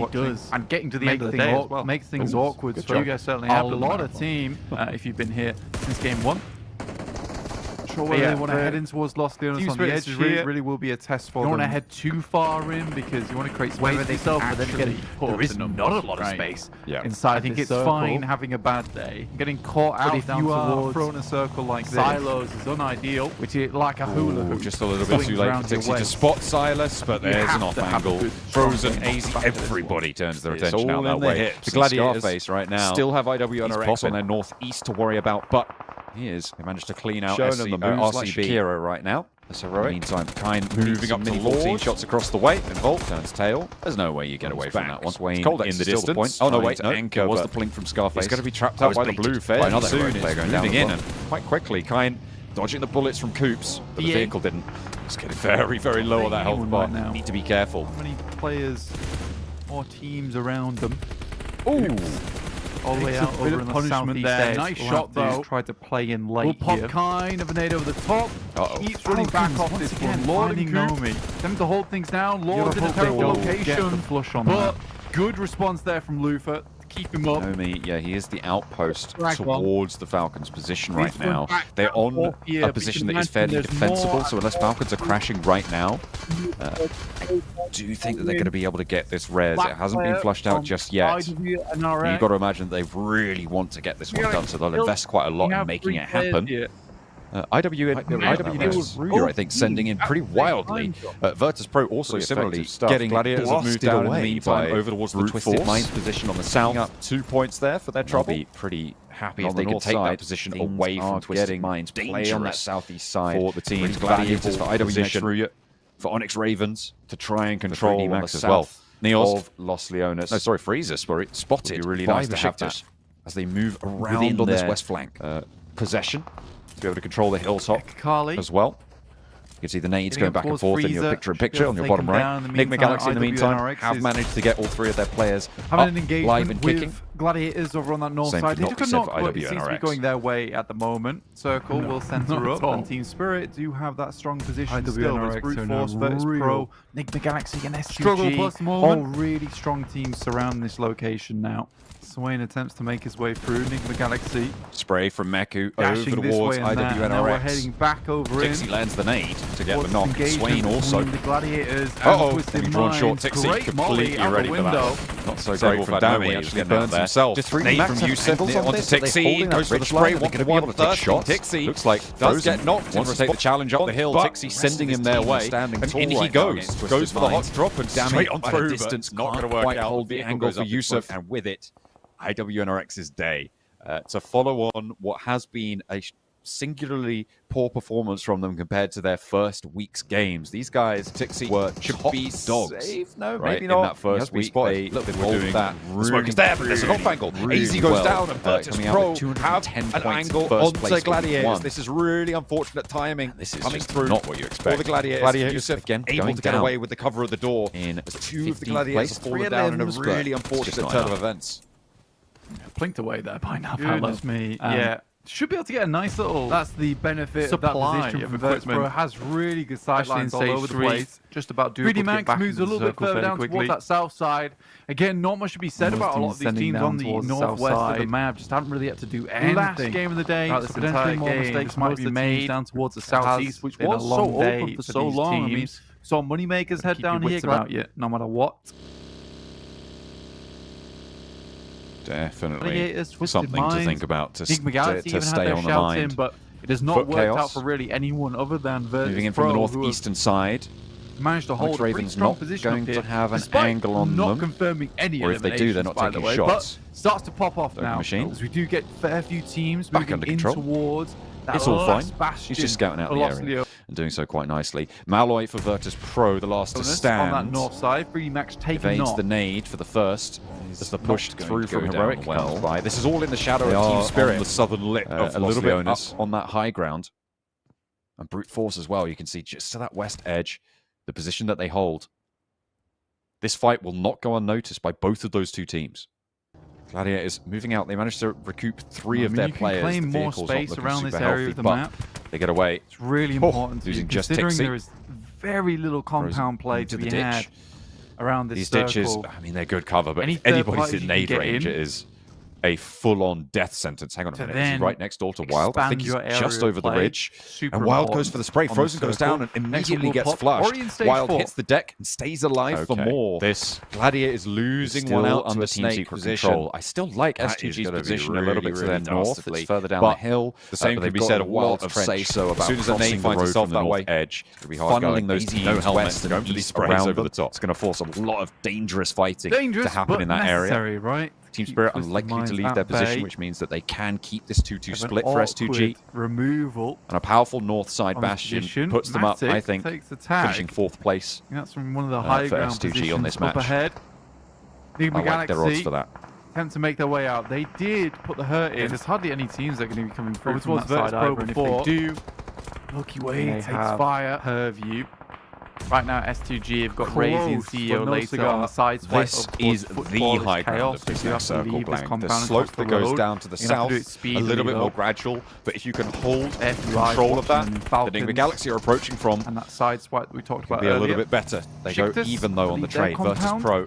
really does. And getting to the end of the day as well makes things awkward. So you guys certainly have a lot of team if you've been here since game 1. sure whether they want to head in towards Los Leones on the edge. Really will be a test for them. You don't want to head too far in because you want to create space for yourself, but then again, there is not a lot of space inside. I think it's fine having a bad day. Getting caught out if you are thrown a circle like this. Silos is unideal, which is like a hula hoop. Just a little bit too late for Tixi to spot Silas, but there's an off angle. Frozen, AZ, everybody turns their attention out that way. The Gladiators right now still have IWNRX on their northeast to worry about, but they managed to clean out RCB Hero right now. That's heroic. Meantime, Kine moving up to 14 shots across the way. And Volt turns tail. There's no way you get away from that one. Swain in the distance. Oh no, wait, no. Anchor was the blink from Scarface. He's going to be trapped out by the blue fairly soon. It's moving in and quite quickly. Kine dodging the bullets from Coops, but the vehicle didn't. It's getting very, very low on that health bar. Need to be careful. How many players or teams around them? Ooh. All the way out over in the southeast there. Nice shot though. Tried to play in late. Will pop kind of a nade over the top. Keeps running back off this one. Lord and Nomi. Them to hold things down. Lord's in a terrible location. Flush on but good response there from Lufa. Keep him up. Nomi, yeah, he is the outpost towards the Falcons' position right now. They're on a position that is fairly defensible, so unless Falcons are crashing right now, I do think that they're going to be able to get this res. It hasn't been flushed out just yet. You've got to imagine that they really want to get this one done, so they'll invest quite a lot in making it happen. IWNRX, I think, sending in pretty wildly. Virtus Pro also similarly getting Gladiators have moved down in the meantime over towards the Twisted Minds position on the south. Up 2 points there for their trouble. Be pretty happy if they can take that position away from Twisted Minds. Play on that southeast side for the teams. Gladiators for IWNRX, for Onyx Ravens to try and control on the south of Los Leones. No, sorry, Freezer spotted really nice to have that as they move around on this west flank. Possession. To be able to control the hilltop as well. You can see the nades going back and forth in your picture-in-picture on your bottom right. Enigma Galaxy in the meantime have managed to get all three of their players up, live and kicking. Gladiators over on that north side. They took a knock, but it seems to be going their way at the moment. Circle will center up, and Team Spirit do have that strong position still. There's Brute Force, Virtus Pro, Enigma Galaxy, and SUG. All really strong teams surround this location now. Swain attempts to make his way through. Enigma Galaxy. Spray from Meku over towards IWNRX. Now we're heading back over in. Tixi lands the nade to get the knock. Swain also. The Gladiators. He's drawn short. Tixi completely ready for that. Not so great from Dami. He actually burns himself. Just 3 nade from Yusuf onto Tixi. Goes for the spray. Going to be able to take shots. Tixi looks like does get knocked. Wants to take the challenge up the hill. Tixi sending him their way. And in he goes. Goes for the hot drop and straight on through. Distance not going to work out. Hold the angle for Yusuf. And with it, IWNRX's day to follow on what has been a singularly poor performance from them compared to their first week's games. These guys, Tixi, were top dogs. Safe? No, right? Maybe not. In that first week, they were doing that. Really, the smoke is there, but there's an off angle. Really AZ goes down, and Virtus Pro have an angle onto Gladiators. This is really unfortunate timing. This is coming through. Not what you expect. For the Gladiators, Yusuf again able to get away with the cover of the door. In 2 of the Gladiators fallen down in a really unfortunate turn of events. Plinked away there by now. Goodness me. Yeah. Should be able to get a nice little. That's the benefit of that position from Virtus Pro. Has really good sidelines all over the place. Just about doing. 3D Max moves a little bit further down towards that south side. Again, not much to be said about a lot of these teams on the northwest of the map. Just haven't really had to do anything. Last game of the day, so potentially more mistakes might be made down towards the southeast, which was so open for so long. I mean, saw Moneymakers head down here. About you, no matter what. Definitely something to think about to stay on the mind. But it has not worked out for really anyone other than Virtus moving in from the northeastern side. Managed to hold Ravens not going to have an angle on them. Not confirming any or if they do, they're not taking shots. But starts to pop off now. As we do get a fair few teams back under control. Towards that it's all fine. He's just scouting out the area and doing so quite nicely. Malloy for Virtus Pro, the last to stand. On that north side, 3D Max taking evades the nade for the first. As the push through from Heroic comes by. This is all in the shadow of Team Spirit. On the southern lip of a little bit up on that high ground. And Brute Force as well. You can see just to that west edge, the position that they hold. This fight will not go unnoticed by both of those two teams. Gladiators moving out. They managed to recoup 3 of their players. Claim more space around this area of the map. They get away. It's really important. Losing just considering Tixi. There is very little compound play to be had around this These circle. ditches, I mean, they're good cover, but if anybody's in nade range, it is a full-on death sentence. Hang on a minute. He's right next door to Wild. I think he's just over the ridge. And Wild goes for the spray. Frozen goes down and immediately gets flushed. Wild hits the deck and stays alive for more. This Gladiator is losing one out to a snake position. I still like S2G's position a little bit to their north. It's further down the hill. The same can be said of Wild's say-so about as soon as a name finds itself that way, edge, funneling those teams west and east around over the top. It's going to force a lot of dangerous fighting to happen in that area. Right? Team Spirit unlikely to leave their position, which means that they can keep this 2-2 split for S2G. Removal. And a powerful north side bastion puts them up, I think, finishing 4th place. That's from one of the high ground S2G on this match. Up ahead. I like their odds for that. Attempt to make their way out. They did put the hurt in. There's hardly any teams that are going to be coming through from that side either. And if they do, Milky Way takes fire. Purview. Right now, S2G have got Razy and CEO later on the side swipe. This is the high ground of this next circle, Blank. The slope that goes down to the south, a little bit more gradual, but if you can hold control of that, the Enigma Galaxy are approaching from, and that side swipe that we talked about earlier, a little bit better. They go even though on the trade. Virtus Pro.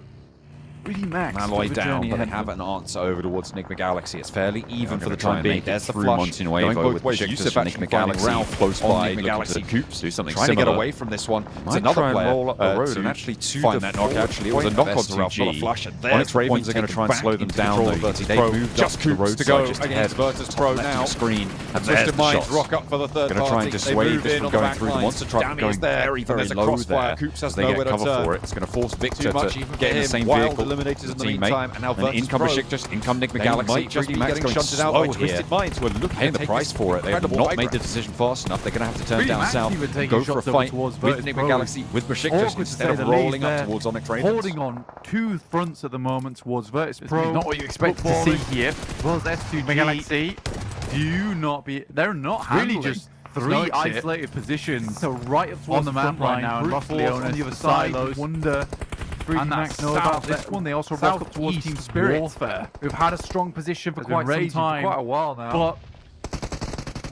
Really max. Malloy down, but they have an answer over towards Enigma Galaxy. It's fairly even for the time being. There's the flush. Going both ways. Yusuf actually Galaxy close by. Enigma Galaxy Coops do something trying to get away from this one. It's another player roll up the road and actually find that knock. Actually, it was a knock onto Ralph, not a flush. Onyx Ravens are going to try and slow them down. They moved just Coops to go against Virtus Pro now. Screen and there's the shots. Rock up for the third party. Going to try and dissuade this from going through the monster truck. Going very, very low there. Coops has they get cover for it. It's going to force Victor to get in the same vehicle. Eliminators in the meantime. And now an income Besiktas, income Enigma Galaxy, just be getting shunted out by Twisted Minds, who are looking paying the price for it. They have not made the decision fast enough. They're going to have to turn down south, go for a fight with Enigma Galaxy, with Besiktas, instead of rolling up towards Onyx Ravens. Holding on 2 fronts at the moment towards Virtus Pro. Not what you expect to see here. Well as S2G Galaxy do not be. They're not really just 3 isolated positions. So right up on the map right now, and Leona on the other side. Wonder. And that's know about this one. They also rock up towards Team Spirit, Warfare, who've had a strong position for quite some time, quite a while now. But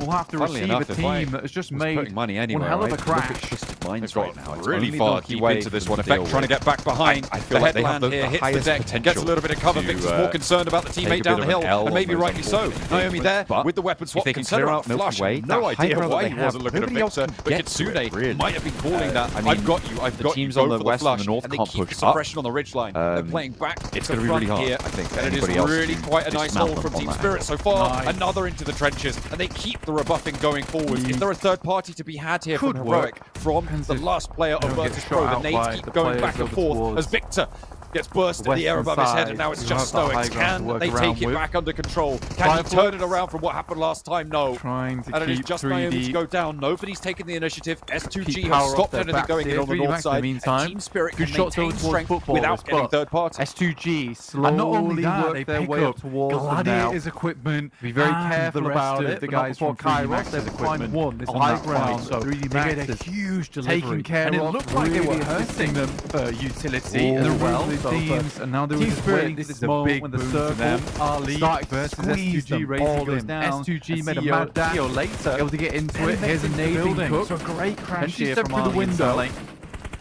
we'll have to receive a team that has just made money anywhere, one hell of a crash. Look at Twisted Minds right now. It's really far deep into this one. Effect trying to get back behind. The headland here hits the deck, gets a little bit of cover. Victor's more concerned about the teammate down the hill, and maybe rightly so. Naomi there with the weapon swap can clear out Flush. No idea why he wasn't looking at Victor, but Kitsune might have been calling that. I've got you, I've got you. Go for the Flush, and they keep suppression on the ridgeline. They're playing back. It's going to be really hard here, I think. And it is really quite a nice hold from Team Spirit so far. Another into the trenches, and they keep the rebuffing going forwards. Is there a third party to be had here from Heroic, from the last player of Virtus Pro? The nades keep going back and forth as Victor gets burst in the air above his head, and now it's just Stoics. Can they take it back under control? Can he turn it around from what happened last time? No. And it is just Naomi to go down. Nobody's taking the initiative. S2G have stopped anything going in on the north side. And Team Spirit can maintain strength without getting third party. S2G slowly work their way up towards Gladiator's equipment. Be very careful about it. The guys from Kairos, there's equipment one. This high ground, so they get a huge delivery. Taking care of, and it looked like they were hurting them for utility as well. Teams, and now Team Spirit, this is a big when the circle started versus S2G Racing goes down. S2G made a mad dash later, able to get into it. Here's a nade cook. So a great crash here from through the window.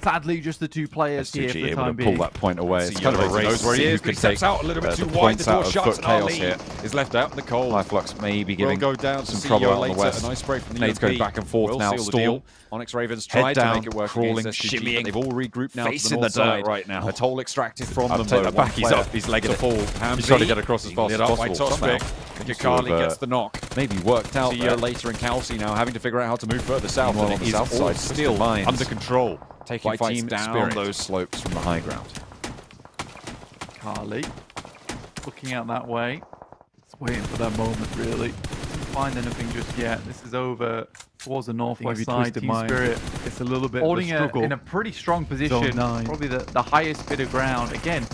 Sadly, just the 2 players here for the time being. Pull that point away. It's kind of a race where you can take out a little bit too wide. The door shuts, and Chaos here is left out in the cold. Flux maybe giving go down some trouble out on the west. A nice spray from the Nades going back and forth now. Storm. Onyx Ravens tried to make it work, crawling, shimmying. They've all regrouped now to the north side right now. A toll extracted from them. Take that back. He's up. He's legged to fall. He's trying to get across as fast as possible. Kakali gets the knock. Maybe worked out there later, in Kelsey now having to figure out how to move further south. And it is all still under control. Taking fights down those slopes from the high ground. Carly looking out that way. It's waiting for that moment, really. Doesn't find anything just yet. This is over towards the northwest side. Team Spirit, it's a little bit holding in a pretty strong position. Probably the highest bit of ground. Again,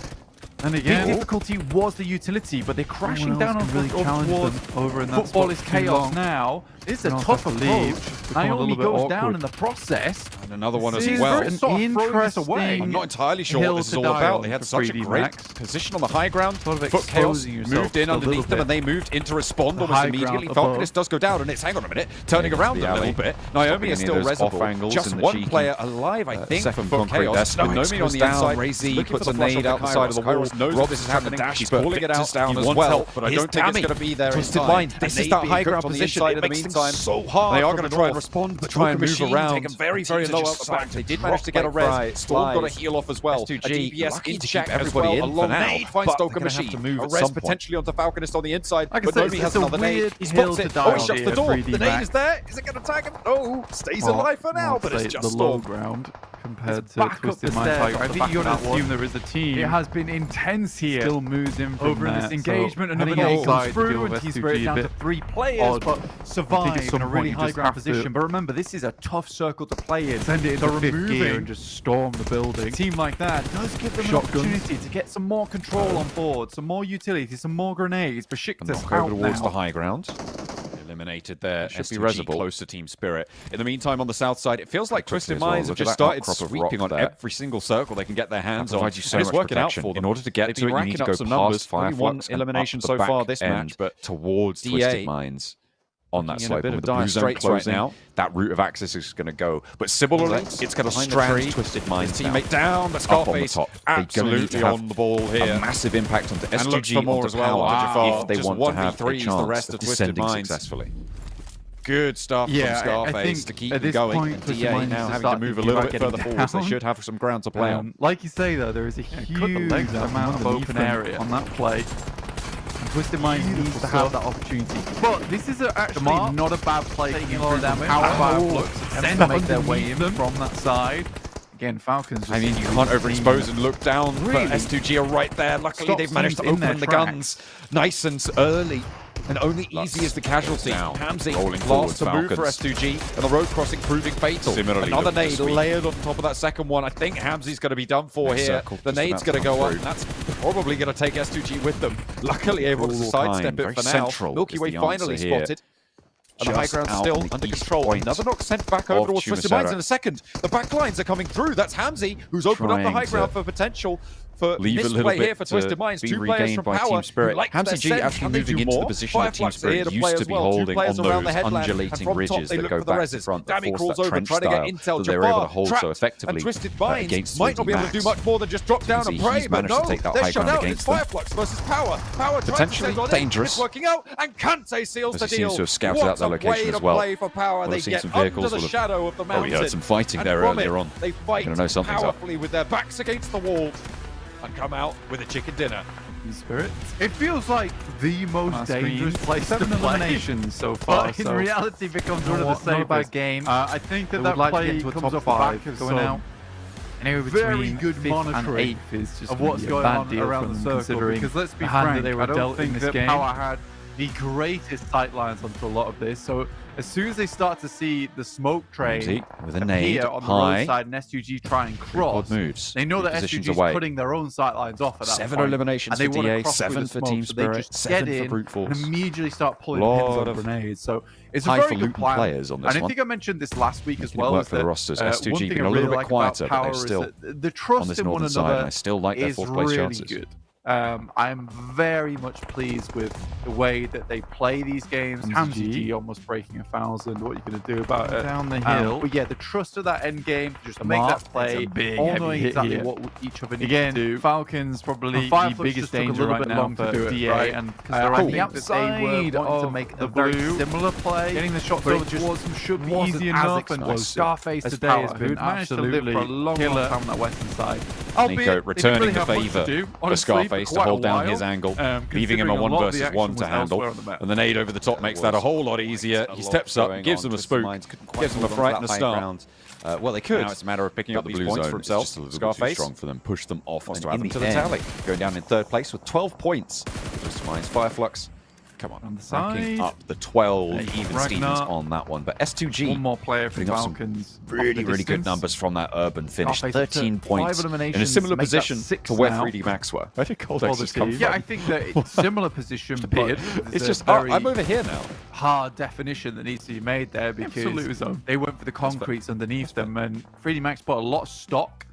and again, the difficulty was the utility, but they're crashing down on really towards over in that Football is chaos now. It's a tough approach. Naomi goes down in the process. And another one as well. Interesting. I'm not entirely sure what this is all about. They had such a great position on the high ground. Foot Chaos moved in underneath them, and they moved in to respond almost immediately. Falconist does go down, and it's, hang on a minute, turning around a little bit. Naomi is still reservoir. Just one player alive, I think, Foot Chaos. Naomi on the inside. Ray puts a nade out the side of the wall. Rob is having a dash. He's pulling it out down as well, but I don't think it's going to be there in time. This is that high ground position. In the meantime, so hard. They are going to try and respond, but try and move around. Take very, very low out the back. They did manage to get a res. Storm got a heal off as well. A DPS in check as well. A long nade finds Stoker Machine. A res potentially onto Falconist on the inside, but Nomi has another nade. He spots it. Oh, he shuts the door. The nade is there. Is it going to tag him? No. Stays alive for now, but it's just Storm. Ground compared to Twisted Mind. I think you got to assume there is a team. It has been intense here. Still moves in from over in this engagement. Another nade comes through, and he's down to 3 players, but survive in a really high ground position. But remember, this is a tough circle to play in. Send it into 5th gear and just storm the building. A team like that does give them an opportunity to get some more control on board, some more utility, some more grenades. Besiktas out towards now. the high ground. Eliminated there. Should be Reservoir. Close to Team Spirit. In the meantime, on the south side, it feels like Twisted Minds have just started sweeping on every single circle they can get their hands on. It's working out for them. In order to get to it, you need to go past Fireflux and elimination so far this match, but towards Twisted Minds. On that slope, with the blue zone right closing, now, that route of access is going to go. But similarly, it's going to strand Twisted Minds teammate down, but Scarface absolutely on the ball here. A massive impact onto SGG, onto Power, if they want to have a chance of descending successfully. Good stuff from Scarface to keep them going. And DA now having to move a little bit further forward, so they should have some ground to play on. Like you say, though, there is a huge amount of open area on that play. Twisted Minds needs to have that opportunity. But this is actually not a bad play. Taking a lot of damage. Fireflux attempts to make their way in from that side. Again, Falcons. I mean, you can't overexpose and look down. But S2G are right there. Luckily, they've managed to open the guns nice and early. And only Easy is the casualty. Hamzy last to move for S2G, and the road crossing proving fatal. Similarly, another nade layered on top of that second one. I think Hamzy's going to be done for here. The nade's going to go up, and that's probably going to take S2G with them. Luckily able to sidestep it for now. Milky Way finally spotted. And the high ground still under control. Another knock sent back over towards Twisted Minds in a second. The back lines are coming through. That's Hamzy, who's opened up the high ground for potential. For misplay here for Twisted Minds, 2 players from Power. Hamzy G actually moving into the position that Team Spirit used to be holding on those undulating ridges that go back to front that force that trench style that they're able to hold so effectively against might not be able to do much more than just drop down and pray, but no, they're shut out. It's Fireflux versus Power. Power potentially dangerous. It's working out, and Kante seals the deal. Seems to have scouted out their location as well. For Power. They get under the shadow of the mountain. We heard some fighting there earlier on. They fight powerfully with their backs against the wall. And come out with a chicken dinner. Spirit. It feels like the most dangerous place to play. Eliminations so far. But in reality, becomes one of the safer games. I think that play comes off the back of going out. Very good monitoring of what's going on around the circle. Because let's be frank, I don't think that Power had the greatest sightlines onto a lot of this. So as soon as they start to see the smoke train with a nade on the roadside and S2G try and cross, moves. They know that S2G is putting their own sightlines off at that 7 point. eliminations and for DA, 7 for Team Spirit, 7 for Brute Force. And immediately start pulling pins on grenades. So it's a very good plan. Players on this and I think I mentioned this last week as well. Work for the rosters. S2G been a little bit quieter, but they're still the trust in one another. I still like their 4th place chances. Good. I'm very much pleased with the way that they play these games. Hamzy almost breaking 1,000. What are you going to do about it? Down the hill. But yeah, the trust of that end game, just make that play, all knowing exactly what each other needs to do. Falcons probably the biggest danger right now for DA, and I think that they were wanting to make a very similar play. Getting the shots over towards them should be easy enough, and Scarface today has been absolutely for a long time on that western side. Nico returning the favour for Scarface to hold down his angle, leaving him a 1 versus 1 to handle. And the nade over the top makes that a whole lot easier. He steps up, gives them a spook, gives them a fright and a start. Well, they could. Now it's a matter of picking up these points for himself. Scarface strong for them, push them off, and in the tally, going down in 3rd place with 12 points. Just minds Fireflux. Come on, the side. Racking up the 12 even Ragnar. Stevens on that one. But S2G One more player for putting up some Falcons. really good numbers from that urban finish. Scarface 13 took points 5 in a eliminations, similar make that position 6 to where now. 3D Max were. Where did Coldex come from? Yeah, I think that it's similar position, but it's just, I'm over here now. Hard definition that needs to be made there because they went for the concretes underneath them, and 3D Max put a lot of stock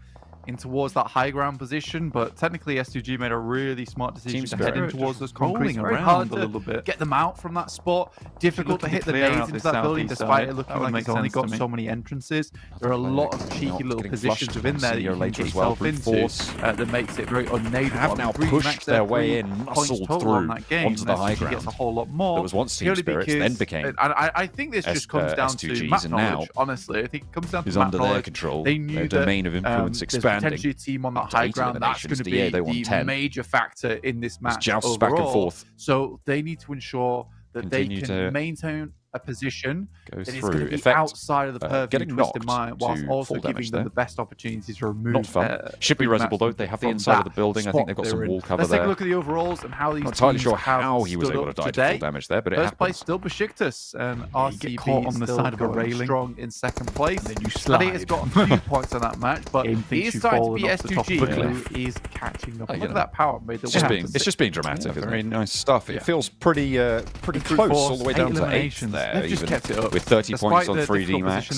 in towards that high ground position, but technically S2G made a really smart decision to head in towards those concretes. Very hard to get them out from that spot. Difficult to hit the nades into that building despite it looking like it's only got so many entrances. There are a lot of cheeky little positions within there that you can get yourself into that makes it very unnadeable. Have now pushed their way in, muscled through onto the high ground. Gets a whole lot more. There was once Team Spirits, then became. I think this just comes down to map knowledge. Honestly, I think it comes down to map knowledge. Their control. They knew their domain of influence expanding. Potentially a team on that high ground that's going to be the major factor in this match overall. Back and forth. So they need to ensure that they can maintain a position that is going to be outside of the purview of Twisted Mind, whilst also giving them the best opportunities to remove. Not fun. Should be resible though. They have the inside of the building. I think they've got some wall cover there. Let's take a look at the overalls and how these. Not entirely sure how he was able to die to full damage there, but it happens. First place still Besiktas, and RCB caught on the side of a railing. Strong in second place. And then you slide. Has got a few points on that match, but he is starting to be S2G, who is catching up. Look at that power. It's just being dramatic. Very nice stuff. It feels pretty close all the way down to 8th there. They've just kept it up. With 30 points on 3D Max.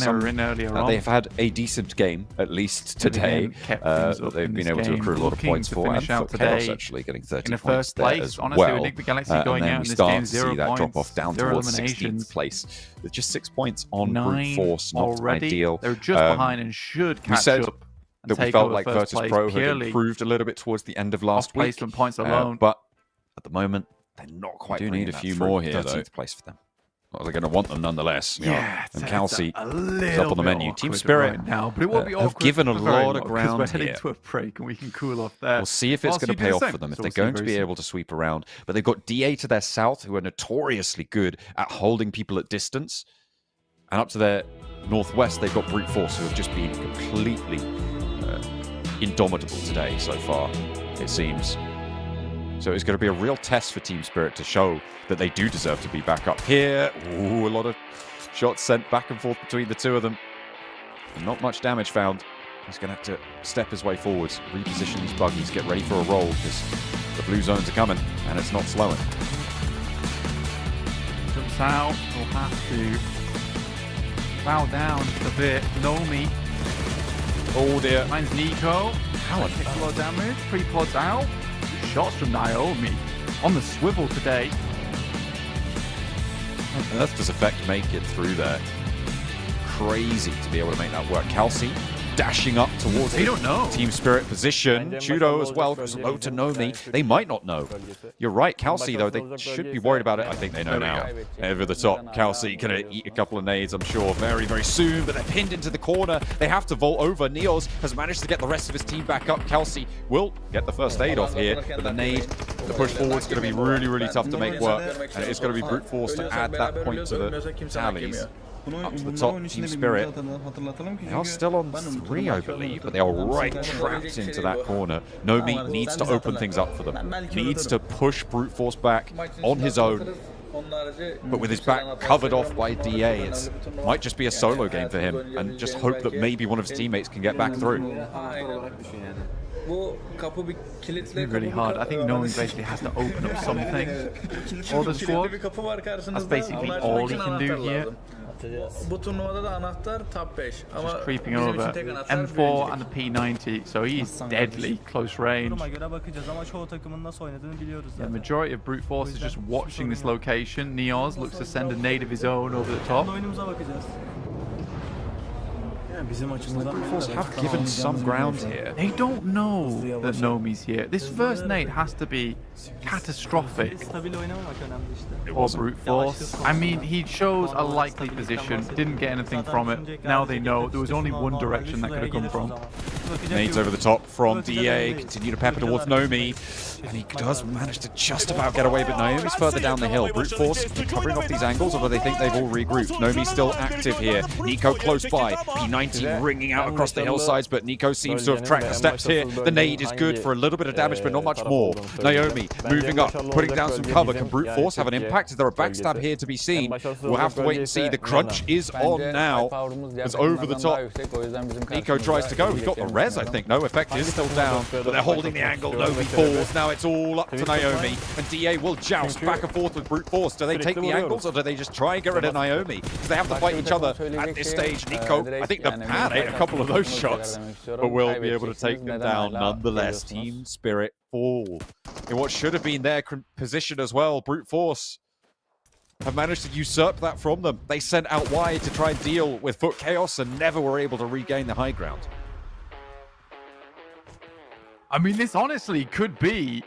They've had a decent game, at least today. They've been able to accrue a lot of points for. And for Chaos actually getting 30 points there as well. And then we start to see that drop off down towards 16th place. With just 6 points on brute force, not ideal. They're just behind and should catch up. That we felt like Virtus Pro had improved a little bit towards the end of last week. Points alone. But at the moment, they're not quite. Do need a few more here, though. 13th place for them. Well, they're going to want them nonetheless. Yeah, and Kelsey is up on the menu. Team Spirit right now, but it won't be have given a lot of ground we're heading here. To a break and we can cool off there. We'll see if it's going to pay off for them, if they're going to be able to sweep around. But they've got DA to their south, who are notoriously good at holding people at distance. And up to their northwest, they've got Brute Force, who have just been completely indomitable today so far, it seems. So it's going to be a real test for Team Spirit to show that they do deserve to be back up here. Ooh, a lot of shots sent back and forth between the two of them. And not much damage found. He's going to have to step his way forwards, reposition these buggies, get ready for a roll, because the blue zones are coming, and it's not slowing. Jumps out, will have to bow down a bit. Nomi. Oh dear. Mine's Nico. How a lot of damage. 3 pods out. Shots from Naomi on the swivel today. And that's just effect make it through there. Crazy to be able to make that work. Kelsey dashing up towards Team Spirit position. Chudo as well goes low to Nomi. They might not know. You're right, Kelsey, though, they should be worried about it. I think they know now. Over the top, Kelsey gonna eat a couple of nades, I'm sure, very, very soon, but they're pinned into the corner. They have to vault over. Neos has managed to get the rest of his team back up. Kelsey will get the first aid off here, but the nade, the push forward is going to be really, really tough to make work, and it's going to be brute force to add that point to the tallies. Up to the top, Team Spirit. They are still on 3, I believe, but they are right trapped into that corner. Nomi needs to open things up for them. Needs to push brute force back on his own. But with his back covered off by DA, it might just be a solo game for him, and just hope that maybe one of his teammates can get back through. It's really hard. I think Nomi basically has to open up something for the squad. That's basically all he can do here. Just creeping over M4 and the P90, so he's deadly close range. The majority of brute force is just watching this location. Neos looks to send a nade of his own over the top. Brute Force have given some ground here. They don't know that Nomi's here. This first nade has to be catastrophic for Brute Force. I mean, he chose a likely position, didn't get anything from it. Now they know there was only one direction that could have come from. Nades over the top from DA, continue to pepper towards Nomi, and he does manage to just about get away, but Naomi's further down the hill. Brute Force covering off these angles, although they think they've all regrouped. Nomi's still active here. Nico close by. P90 TNT ringing out across the hillsides, but Nico seems to have tracked the steps here. The nade is good for a little bit of damage, but not much more. Naomi moving up, putting down some cover. Can Brute Force have an impact? Is there a backstab here to be seen? We'll have to wait and see. The crunch is on now. It's over the top. Nico tries to go. He got the res, I think. No, effect is still down, but they're holding the angle. Nobody falls. Now it's all up to Naomi, and DA will joust back and forth with Brute Force. Do they take the angles, or do they just try and get rid of Naomi? Because they have to fight each other at this stage. Nico, I think the pad ate a couple of those shots, but will be able to take them down nonetheless. Team Spirit fall in what should have been their position as well. Brute Force have managed to usurp that from them. They sent out wide to try and deal with Foot Chaos and never were able to regain the high ground. I mean, this honestly could be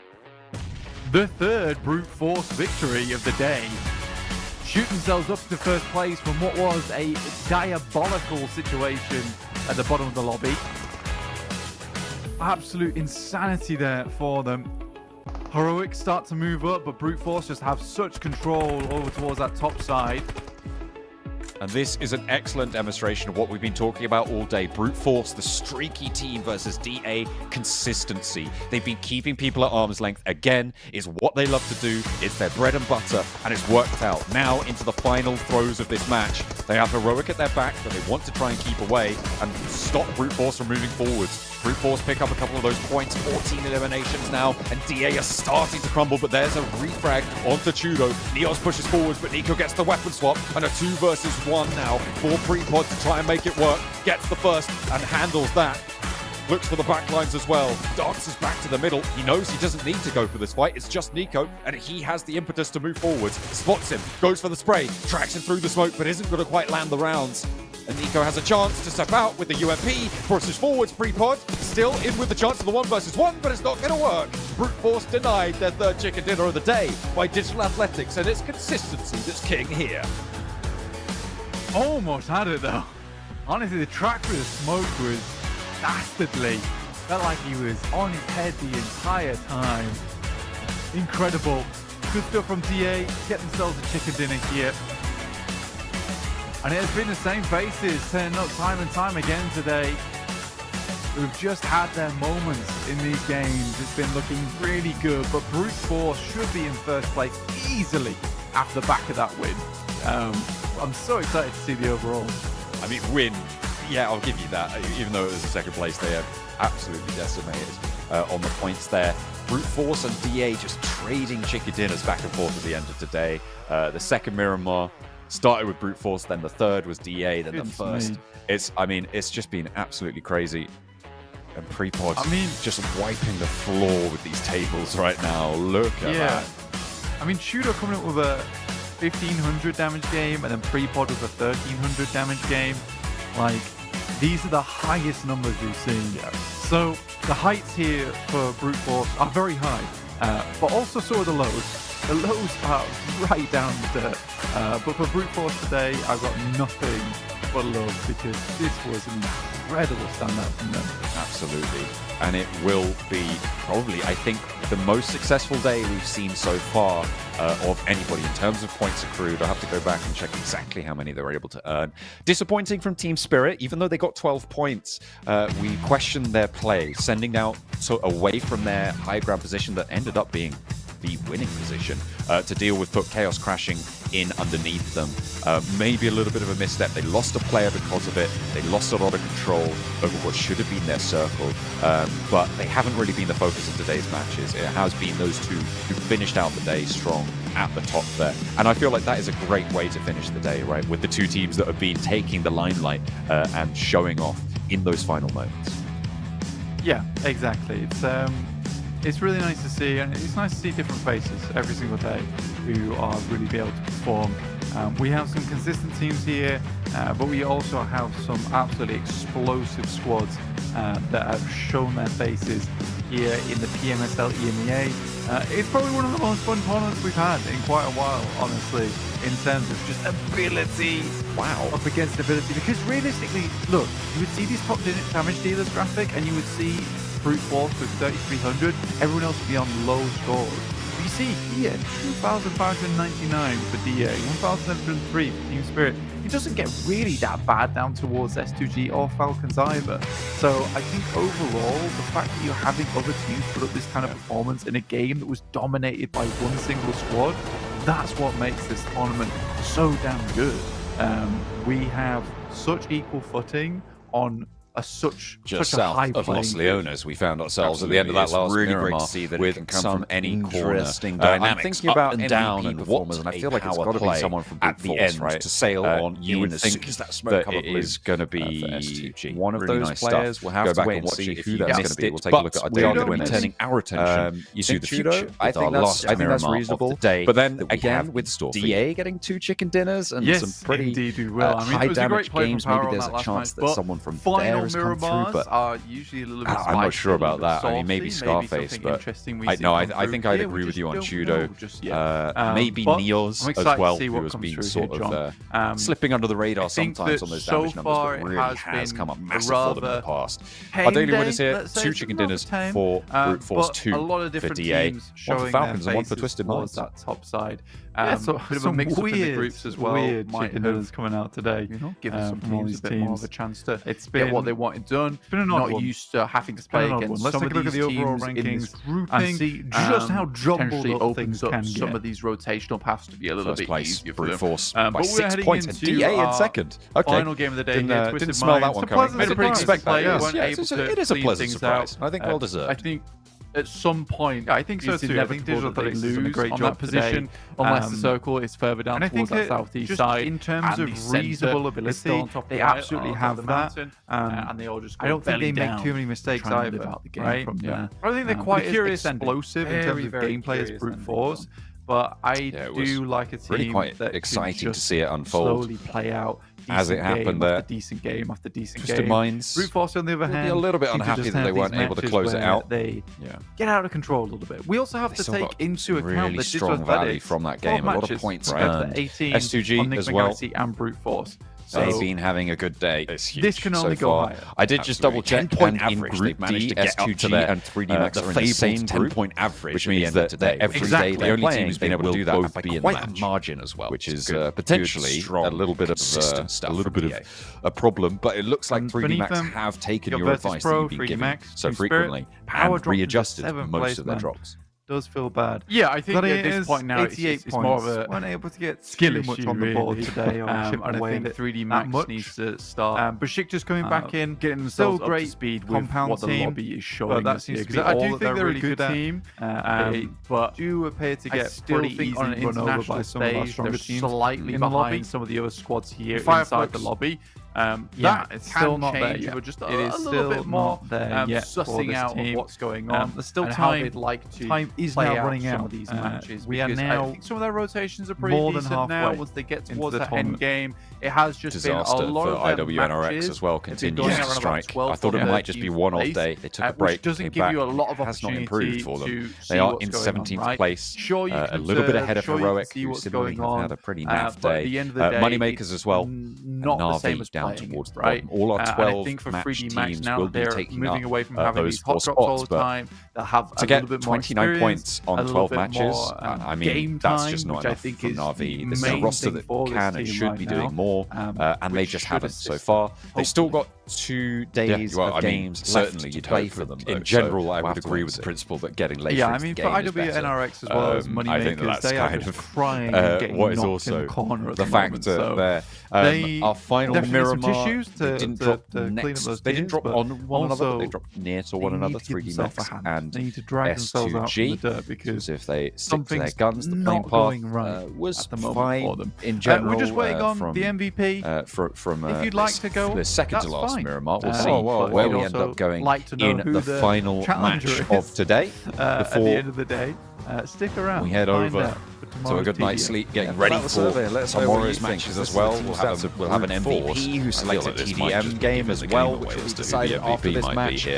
the third Brute Force victory of the day. Shoot themselves up to first place from what was a diabolical situation at the bottom of the lobby. Absolute insanity there for them. Heroics start to move up, but Brute Force just have such control over towards that top side. And this is an excellent demonstration of what we've been talking about all day. Brute Force, the streaky team versus DA, consistency. They've been keeping people at arm's length again. Is what they love to do. It's their bread and butter, and it's worked out. Now into the final throes of this match. They have Heroic at their back, but they want to try and keep away and stop Brute Force from moving forwards. Brute Force pick up a couple of those points, 14 eliminations now, and DA are starting to crumble, but there's a refrag onto Chudo. Neos pushes forwards, but Nico gets the weapon swap, and a 2 versus 1 now for Prepod to try and make it work. Gets the first and handles that. Looks for the backlines as well. Dances back to the middle. He knows he doesn't need to go for this fight. It's just Nico, and he has the impetus to move forwards. Spots him, goes for the spray, tracks him through the smoke, but isn't going to quite land the rounds. And Nico has a chance to step out with the UMP, pushes forwards. Prepod still in with the chance of the 1 versus 1, but it's not going to work. Brute Force denied their third chicken dinner of the day by Digital Athletics, and it's consistency that's king here. Almost had it though. Honestly, the track for the smoke was dastardly. Felt like he was on his head the entire time. Incredible. Good stuff from DA. Get themselves a chicken dinner here. And it has been the same faces turning up time and time again today. Who've just had their moments in these games. It's been looking really good, but Brute Force should be in first place easily after the back of that win. I'm so excited to see the overall. I mean, win. Yeah, I'll give you that. Even though it was a second place, they are absolutely decimated on the points there. Brute Force and DA just trading chicken dinners back and forth at the end of today. The second Miramar started with Brute Force, then the third was DA, then the first. It's just been absolutely crazy. And Prepod, just wiping the floor with these tables right now. Look at that. I mean, Chudo coming up with a 1500 damage game, and then Prepod with a 1300 damage game. Like, these are the highest numbers we've seen. Yeah. So the heights here for Brute Force are very high, but also so are the lows. The lows are right down the dirt. But for Brute Force today, I've got nothing but love, because this was an incredible standout from them. Absolutely. And it will be probably, I think, the most successful day we've seen so far of anybody in terms of points accrued. I'll have to go back and check exactly how many they were able to earn. Disappointing from Team Spirit, even though they got 12 points, we questioned their play, sending out away from their high ground position that ended up being the winning position to deal with Foot Chaos crashing in underneath them. Maybe a little bit of a misstep. They lost a player because of it. They lost a lot of control over what should have been their circle, but they haven't really been the focus of today's matches. It has been those two who finished out the day strong at the top there. And I feel like that is a great way to finish the day, right? With the two teams that have been taking the limelight and showing off in those final moments. Yeah, exactly. It's really nice to see, and it's nice to see different faces every single day who are really be able to perform. We have some consistent teams here, but we also have some absolutely explosive squads that have shown their faces here in the PMSL EMEA. It's probably one of the most fun tournaments we've had in quite a while, honestly, in terms of just ability. Wow. Up against ability, because realistically, look, you would see this top damage dealers graphic, and you would see Brute Force with 3,300. Everyone else would be on low scores. you see here, 2,599 for DA, 1,703 for Team Spirit. It doesn't get really that bad down towards S2G or Falcons either. So I think overall, the fact that you're having other teams put up this kind of performance in a game that was dominated by one single squad, that's what makes this tournament so damn good. We have such equal footing on such a high of Los Leones. We found ourselves at the end of that last Miramar with some interesting dynamics. I'm thinking about and down and performers, and I feel like it's got to be someone from at the end, right? To sail on. You would think that it is going to be one of those players. We'll have to wait and see who that's going to be. We'll take a look at our data. We're turning our attention to the future. I think that's reasonable. But then again, with DA getting 2 chicken dinners and some pretty high damage games, maybe there's a chance that someone from there Miramars but are usually a little bit I'm not sure about that. I mean, maybe Scarface, but I think I'd agree with you on Judo. Maybe Neos as well, who has been sort of slipping under the radar sometimes on those damage numbers, but really has come up massive for them in the past. Our daily winners here, 2 chicken dinners for Brute Force, 2 for DA, 1 for Falcons and 1 for Twisted Minds. That top side. So a bit of a mix up in the groups as well. Weird might have coming out today. Given some teams a bit more of a chance to get what they wanted done. It's been an odd not used to having to play against Let's some take of a look at these the overall teams in this rankings grouping and see just how jumbled up opens things up can some get. of these rotational paths to be a little bit easier for Brute them. Force by 6 points and into DA in second. Okay. Final game of the day here, Didn't smell that one coming. I didn't expect that. It is a pleasant surprise. I think well deserved. I think at some point, I think so too. I think Digital Athletic lose done a great on job that position, unless the circle is further down towards that southeast side. In terms of reasonable ability, they absolutely have that. And they all just I don't think they make too many mistakes either. Right? I don't think they're quite curious as explosive in terms of gameplay as Brute Force. But I do like a team really quite that exciting to see it unfold. Slowly play out as it happened there. Decent game after decent Twisted game. Minds. Brute Force, on the other hand, a little bit unhappy that they weren't able to close it out. They get out of control a little bit. We also have to take into account really the strong value from that game. A lot of points earned. 18 S2G as well. And Brute Force. They've been having a good day. This can only go higher. I did just double check, and in Group D, S2G and 3D Max are in the same 10-point average, which means that every day the only team who's been able to do that by quite a margin as well, which is potentially a little bit of a problem. But it looks like 3D Max have taken your advice that you've been giving so frequently and readjusted most of their drops. Does feel bad. Yeah, I think at this point now it's more of a weren't able to get skill much issue on the board today. and I think 3D Max needs to start. Bashik just coming back in, getting themselves still up great to speed with compound what the team, lobby is showing. That seems to be I do all think they're a really good team, but do appear to get pretty easy on an run over by international some of our stage. stronger They're teams slightly in the lobby. behind some of the other squads here Firefox. inside the lobby. It's still not there yet. But just it is a still little bit more not there yet sussing out of what's going on. There's still and time. How they'd like to time is play now out running some out. of these matches. We are because now I think some of their rotations are pretty more than decent now. halfway Once they get into towards the the end tournament. game, it has just Disaster been a lot for of their IWNRX matches as well have been continues going to around about strike. 12 I thought it or might just be 13th one-off place, day. They took a break, which doesn't came give back. you a lot of It has not improved for them. to They see are what's in going on, 17th right? place, Sure, you can a little bit ahead of sure you can Heroic, see who what's seemingly going have on, had a pretty but naff at day. the end of the day, Moneymakers as well. Not the same as down playing towards it, the right? bottom. All our And 12 I think for match 3D Max teams now will be they're taking moving up away from having those these hot 4 drops all spots, the but time. They'll have to a get little bit more 29 points on a little 12 bit matches, more, I game mean, that's time, just not which I enough think from is Na'Vi. the There's a main roster thing that for can this and team should right be now, doing more, and they which just should haven't so assist far. them, They've still hopefully. got 2 days of games certainly to play for them. In general, I would agree with the principle that getting later Yeah, I into mean, the for game is IW better. NRX as well as I think Moneymakers, that's they are kind just of crying and getting what is knocked also in the corner at the the fact moment. that So they're our final definitely need some Miramar. tissues They to didn't drop clean up next. those They didn't teams, drop but on one another. also They dropped near to one they another. need to give 3D themselves Max a hand. and They need to drag themselves out from the S2G. dirt because If they stick to something's their guns, the playing not path going right was at the moment fine for them. in general. We're just waiting on from the MVP. From if you'd like to go, the second to that's last fine. Miramar, we'll see But where we'd we end also up going like to know in who the the final challenger match is. of today. At the Before end of the day, stick around. we head find over out for to a tomorrow's good night's TDM. sleep, getting ready for tomorrow's matches as well. We'll have an MVP who selects a TDM game as well, which will be decided after this match.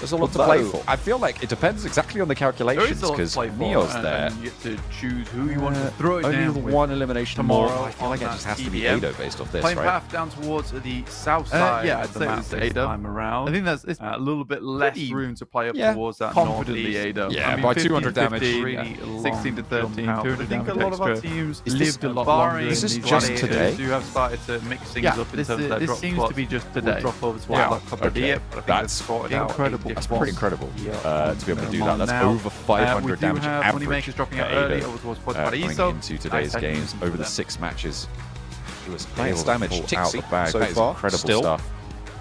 There's a lot to play for. I feel like it depends exactly on the calculations because Neo's there. And you get to choose who you want to throw it only down with. One elimination more. Tomorrow I feel like it just has to be PBM. Ado based off this, Playing right? path down towards the south side of the map this time around. I think there's a little bit less room to play up towards that confidently northeast. Ado. Yeah, I mean, by 50, 200 damage. 16 to 13. 200 I think a lot of our teams lived a lot barring longer. Is this these just gladiators today? who have started to mix things up in terms of their This drop seems spots. to be just today. Drop overs That's incredible. That's pretty incredible to be able to do that. That's Now, over 500 damage average. Moneymakers dropping out for early Ado, over towards Puerto coming Paraíso. into today's Nice games heading over into the them. 6 matches. He was Nice able damage. to pull out the Tixi bag. so That is far. incredible Still. stuff.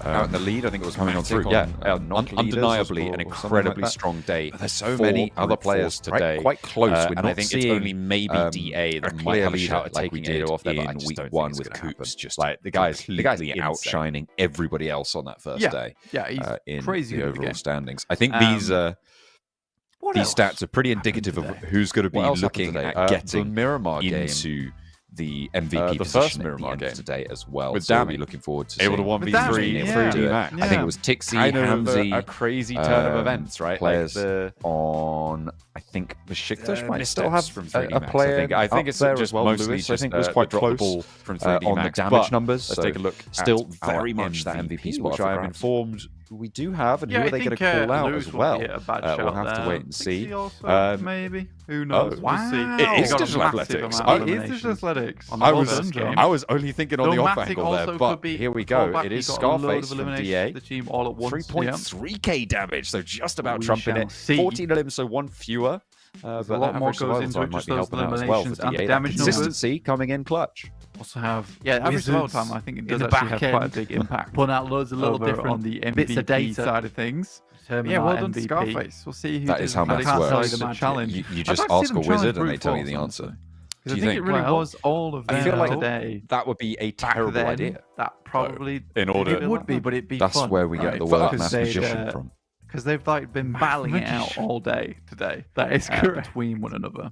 Out in the lead, I think it was coming on through. on, Yeah, knock leaders undeniably or an something like incredibly that. strong day. But there's so for many other Brute players Force today, today. quite close. We're And I not think seeing, it's only maybe DA that might clear have a leader shout at like taking we did Ado off there, but I in just week don't one think with it's gonna happen. Coops. Just like the guy's completely outshining everybody else on that first day. Yeah, he's in crazy the good at the overall game. standings. I think these stats are pretty indicative of who's going to be looking at getting the Miramar game. into the MVP the position first at Miramar the end game today as well. with So we'll be Dami. looking forward to Able to seeing 1v3 Dami, through I D-Mac. think it was Tixi, Kind of Hamzy, a crazy turn of events, right? Players Like the on, I think Besiktas might still Missteps have from a 3D Max, player. I think up it's there just as well. mostly Lewis, just, I think was they quite dropped the close ball from 3D on the Max, damage but numbers. let's take a look. Still at our very much that MVP MVP spot spot, which up for I'm grabs. informed we do have, and Yeah, who I are they going to think, call out Lewis as will well? be a bad We'll shout have to there. wait and see. Dixie also, maybe. Who knows? Oh, We'll wow. see. It is He got a digital massive athletics. amount Oh, of It is eliminations just athletics. on the I first game. was only thinking on the off Matic angle there, also but could be here we go. fallback. It He is got a load Scarface of from eliminations DA. to the team all at once. 3.3k damage, so just about We trumping shall it. see. 14 limbs, so one fewer. But a lot that more average goes survival into time it, might just be those helping out as well for eliminations and DA. damage numbers. Consistency coming in clutch. Also have average survival time. I think it does the actually back have quite a end. big impact. Pulling out loads of little Over different on the bits of MVP data side of things. determine Yeah, well our done, MVP. Scarface. We'll see who That does is how the maths magic. works. The challenge. You I'd just like to see ask them a challenge wizard and they Brute tell you Force, the honestly. answer. Because Do I you think it think? really Well, was all of I them feel like today. that would be a Back terrible then, idea. that probably in order- it would be, but it'd be That's fun, where we get right? the word Because math they'd, magician from. Because they've like been battling it out all day today. That is correct. Between one another.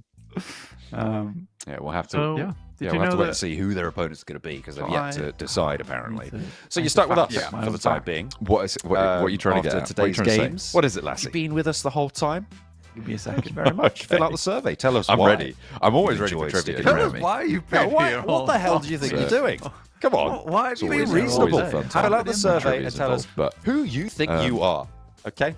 Yeah, we'll have to. So, yeah, did we'll you have know to wait that and see who their opponent's going to be because they've yet to decide apparently. So I you're stuck with us fact check my for own the time fact. being. What are you trying to get after at? What are you today's trying to say? games? What is it, You've Lassie? been with us the whole time. Give me a second. Very much. Fill out the survey. Tell us I'm why. ready. I'm always ready for Enjoy trivia. sticking Tell around us me. why you've Yeah, been why- here. what the hell do you think you're doing? Come on. Why have you been Be here all reasonable. day? Fill out the survey and tell us who you think you are. Okay?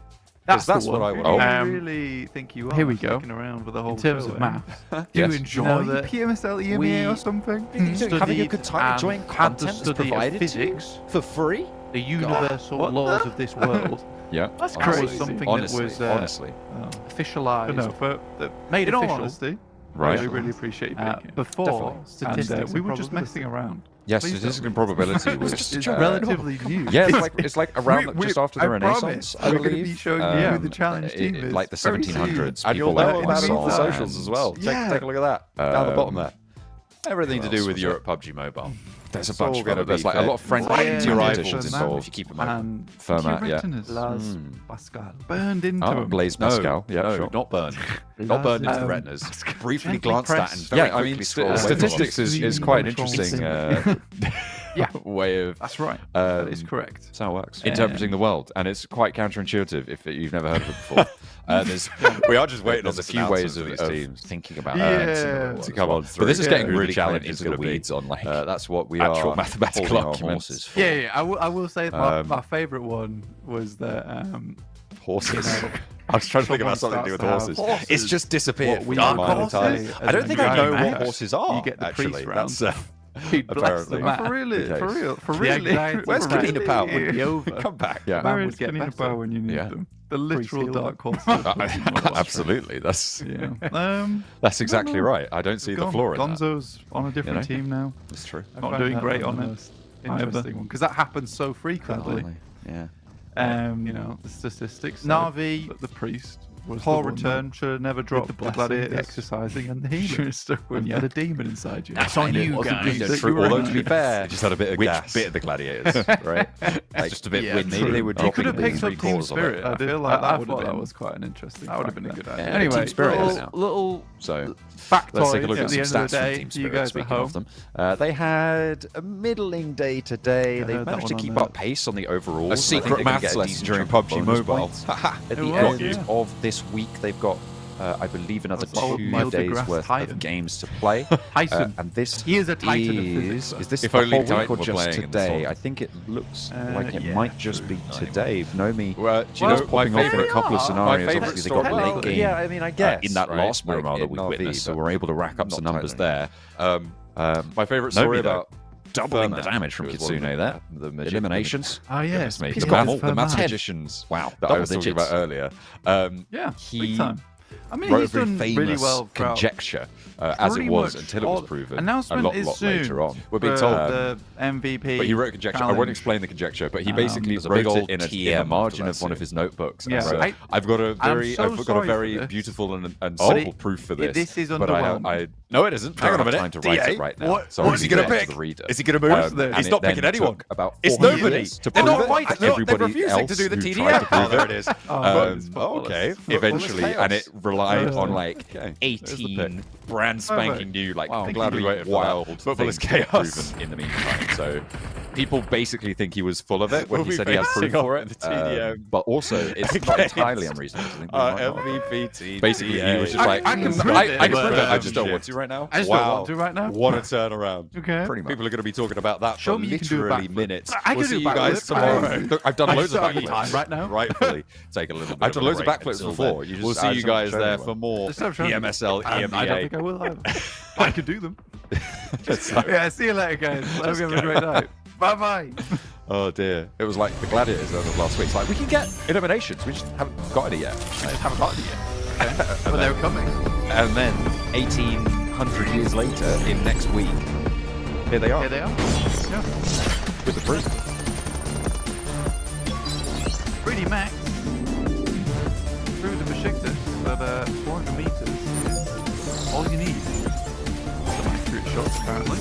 That's That's the what I one. want. I really think you are. Here we go. Sticking around for the whole In terms show, of maths, Do Yes. you enjoy know that PMSL, EMEA we- or something? Having a good time enjoying Had the content that's study of provided physics, for free? the universal What laws the- of this world. Yeah. That's honestly. crazy. Something honestly, that was honestly. officialized. No, made in all official. honesty, Right. I really appreciate you being here. before Definitely. statistics, And, we were and just probability. messing around. Yes, Please statistics don't. and probability was It's just relatively new. Yeah, it's like around We- just after the I Renaissance, promise. I We're gonna believe. be showing you who the challenge team is like the very 1700s. soon. People And you'll like know about it on the Amazon socials as well. Yeah. Take a look at that. Down the bottom there. Everything to Who else do with was Europe PUBG Mobile. There's a It's all bunch of gonna other, be there's like a fair. lot of French Yeah. editions Yeah. involved if you keep them open. And Fermat, yeah. retinas. Las Mm. Pascal. Burned into Oh, them. Blaise Pascal. Yeah, no, sure. not burned. Not burned into the retinas. Briefly Gently glanced at and pressed. very Yeah, I mean, quickly scrolled away from statistics us. is quite an Control. interesting Yeah. way of That's right. That is um, correct. That's how it works. Yeah. Interpreting the world, and it's quite counterintuitive if you've never heard of it before. we are just waiting on There's this a few ways announcement of for these teams. thinking about Yeah. to come on through. But this is Yeah. getting Who the really challenge into is the gonna be. weeds on like That's what we actual are mathematical holding our arguments. horses for. Yeah, I will say my Um, favourite one was that Horses. you know, I was trying to think about something to do with Someone starts horses. to have It's just disappeared what from we my are mind horses entirely. as I don't a think I know giant what match. horses are. You get the actually, priest round. that's He bless apparently. the man. For real, the for case. real, for The real. anxiety Where's around Kanina it Power? would be over. Come back. Yeah. Man Where would is get Kanina better. Power when you need Yeah. them? The literal Pre-sealed. dark horse. Absolutely. That's Yeah. That's exactly right. I don't see the flaw in that. Gonzo's on a different You know? team now. It's true. Not doing great on it. Interesting one because that happens so frequently. Yeah. You know the statistics. Navi, the priest. Poor return. Should have never dropped the gladiator exercising and the healer. When you had a demon inside you. That's on you guys. Although to be fair, just had a bit of gas. Bit of the gladiators, right? Like, just a bit windy. Maybe they were dropping. You could have picked up Team Spirit. I feel like that was quite an interesting. That would have been a good idea. Anyway, Team Spirit little so. Let's take a look at some stats from Team Spirit. Speaking of them, they had a middling day today. They managed to keep up pace on the overall. A secret maths lesson during PUBG Mobile. At the end of this week, they've got, I believe, another 2 days worth of games to play. And this is a Titan of physics. Is this the whole week or just today? I think it looks like it might just be today. Nomi is popping off in a couple of scenarios. Obviously, they got late game. Yeah, I mean, I guess in that last Miramar that we witnessed, so we're able to rack up some numbers there. My favorite story about doubling the damage from Kitsune there. The eliminations. Oh, yes. He's got the math magicians. Wow. That I was talking about earlier. Yeah, big time. I mean, he's done really well. Conjecture, as it was until it was proven. Announcement a lot later on. We're being told the MVP. But he wrote conjecture. I won't explain the conjecture, but he basically wrote it in the margin of one of his notebooks. Yeah, so I've got a very beautiful and simple proof for this. This is underwhelming. No, it isn't. Hang on a minute. Time to write it right now. What is he going to pick? Is he going to move? He's not picking anyone. It's nobody. They're not fighting. They're refusing to do the TDM. Oh, there it is. Okay. Eventually, and it relied on like 18 brand spanking new, like completely wild football is chaos proven in the meantime. So people basically think he was full of it when he said he had proof for it. But also, it's not entirely unreasonable to think. MVP. Basically, he was just like, I just don't want to right now. I just don't want to right now. What a turnaround. Okay. Pretty much. People are going to be talking about that for literally minutes. We'll see you guys tomorrow. I've done loads of backflips right now. Rightfully. Take a little bit. I've done loads of backflips before. We'll see you guys there for more PMSL, EMEA. I don't think I will have. I could do them. Yeah, see you later, guys. Hope you have a great night. Bye-bye. Oh dear. It was like the gladiators of last week. It's like, we can get eliminations. We just haven't got any yet. Haven't got any yet. Okay. But they're coming. And then 1,800 years later, in next week, here they are. Here they are. Yeah. With the proof. Pretty max. Through the Besiktas at 400 meters. All you need. Some accurate shots, apparently.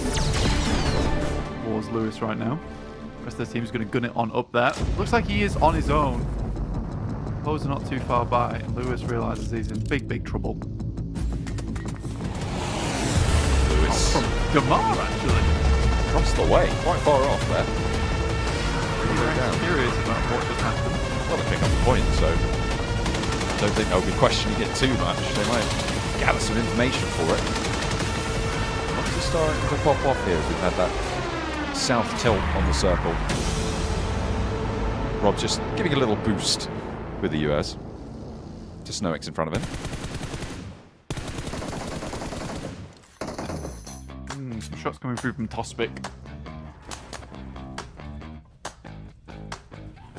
Towards Lewis right now. The rest of the team's going to gun it on up there. Looks like he is on his own. Foes are not too far by, and Lewis realizes he's in big trouble. Lewis from Damar, actually. Across the way, quite far off there. Curious about what just happened. Well, they pick up the point, so I don't think they'll be questioning it too much. They might gather some information for it. What's it starting to pop off here as we've had that south tilt on the circle. Rob just giving a little boost with the US. To Snow X in front of him. Some shots coming through from Tospic.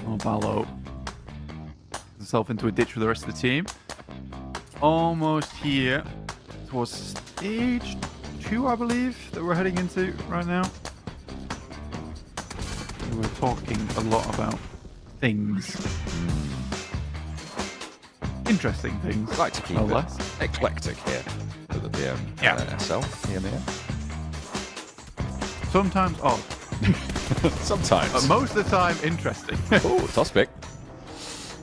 Oh, Ballo. Himself into a ditch with the rest of the team. Almost here. Towards stage 2, I believe, that we're heading into right now. We're talking a lot about things. Interesting things. I like to keep it eclectic here at the PMSL, EMEA. Sometimes odd. Sometimes. But most of the time, interesting. Oh, Tospic.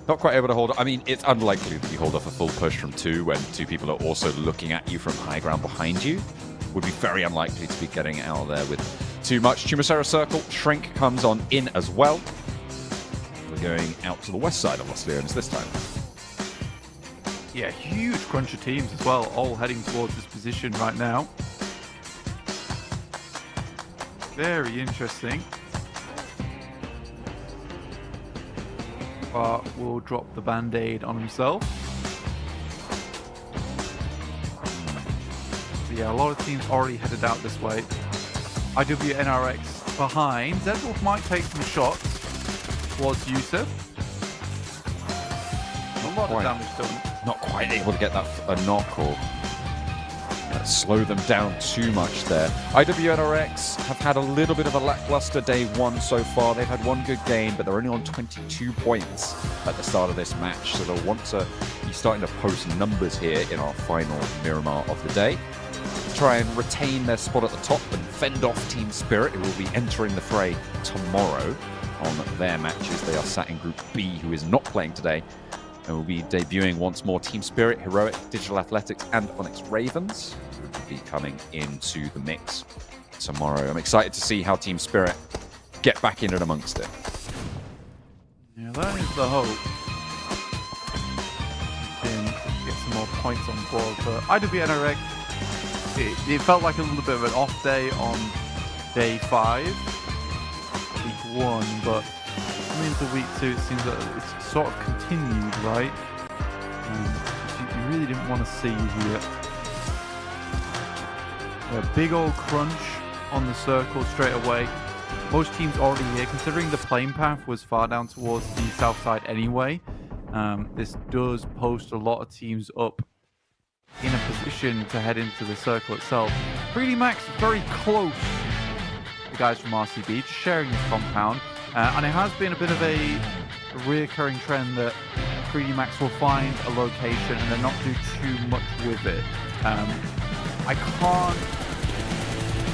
Not quite able to hold. I mean, it's unlikely that you hold off a full push from 2 when 2 people are also looking at you from high ground behind you. Would be very unlikely to be getting out of there with too much. Chumacera Circle, Shrink comes on in as well. We're going out to the west side of Los Leones this time. Yeah, huge crunch of teams as well, all heading towards this position right now. Very interesting. But will drop the band-aid on himself. So yeah, a lot of teams already headed out this way. IWNRX behind. Zedwolf might take some shots towards Yusuf. A lot of damage done. Not quite able to get that a knock or slow them down too much there. IWNRX have had a little bit of a lackluster day one so far. They've had one good game, but they're only on 22 points at the start of this match, so they'll want to be starting to post numbers here in our final Miramar of the day. Try and retain their spot at the top and fend off Team Spirit, who will be entering the fray tomorrow on their matches. They are sat in Group B, who is not playing today, and will be debuting once more Team Spirit, Heroic, Digital Athletics, and Onyx Ravens, who will be coming into the mix tomorrow. I'm excited to see how Team Spirit get back in and amongst it. Yeah, that is the hope. We can get some more points on board, but IWNRX, it felt like a little bit of an off day on day 5, week 1, but coming into week 2, it seems that it's sort of continued, right? You really didn't want to see here. A big old crunch on the circle straight away. Most teams already here, considering the plane path was far down towards the south side anyway. This does post a lot of teams up in a position to head into the circle itself. 3D Max very close. The guys from RCB just sharing this compound, and it has been a bit of a reoccurring trend that 3D Max will find a location and then not do too much with it. I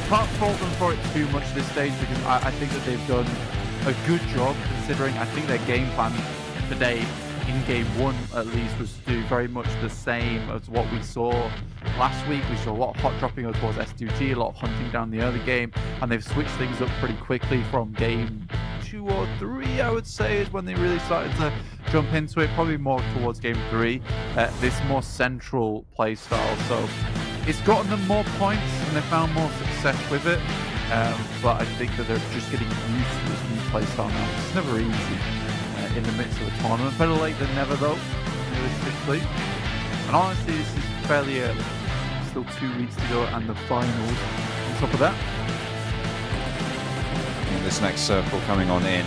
can't fault them for it too much at this stage, because I think that they've done a good job, considering I think their game plan today in game 1 at least was to do very much the same as what we saw last week. We saw a lot of hot dropping towards S2G, a lot of hunting down the early game, and they've switched things up pretty quickly from game 2 or 3, I would say, is when they really started to jump into it, probably more towards game 3, this more central play style. So it's gotten them more points and they've found more success with it, but I think that they're just getting used to this new play style now. It's never easy in the midst of a tournament. Better late than never, though, realistically. And honestly, this is fairly early. Still 2 weeks to go and the finals on top of that. And this next circle coming on in.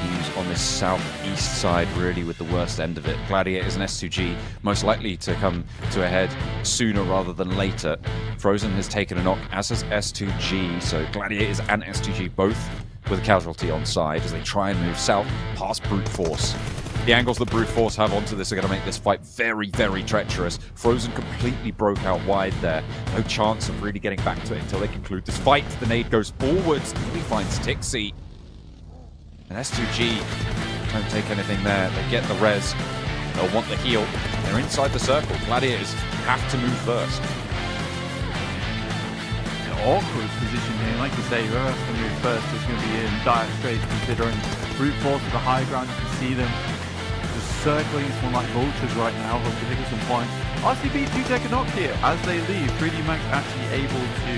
Teams on this southeast side really with the worst end of it. Gladiators and S2G most likely to come to a head sooner rather than later. Frozen has taken a knock, as has S2G, so Gladiators and S2G both with a casualty on side as they try and move south past Brute Force. The angles that Brute Force have onto this are going to make this fight very, very treacherous. Frozen completely broke out wide there. No chance of really getting back to it until they conclude this fight. The nade goes forwards, and he finds Tixie. And S2G don't take anything there. They get the res. They'll want the heal. They're inside the circle. Gladiators have to move first. Awkward position here. Like you say, whoever has to move first is going to be in dire straits, considering Brute Force to the high ground. You can see them just circling someone like vultures right now, hoping to pick up some points. RCB do take a knock here as they leave. 3D Max actually able to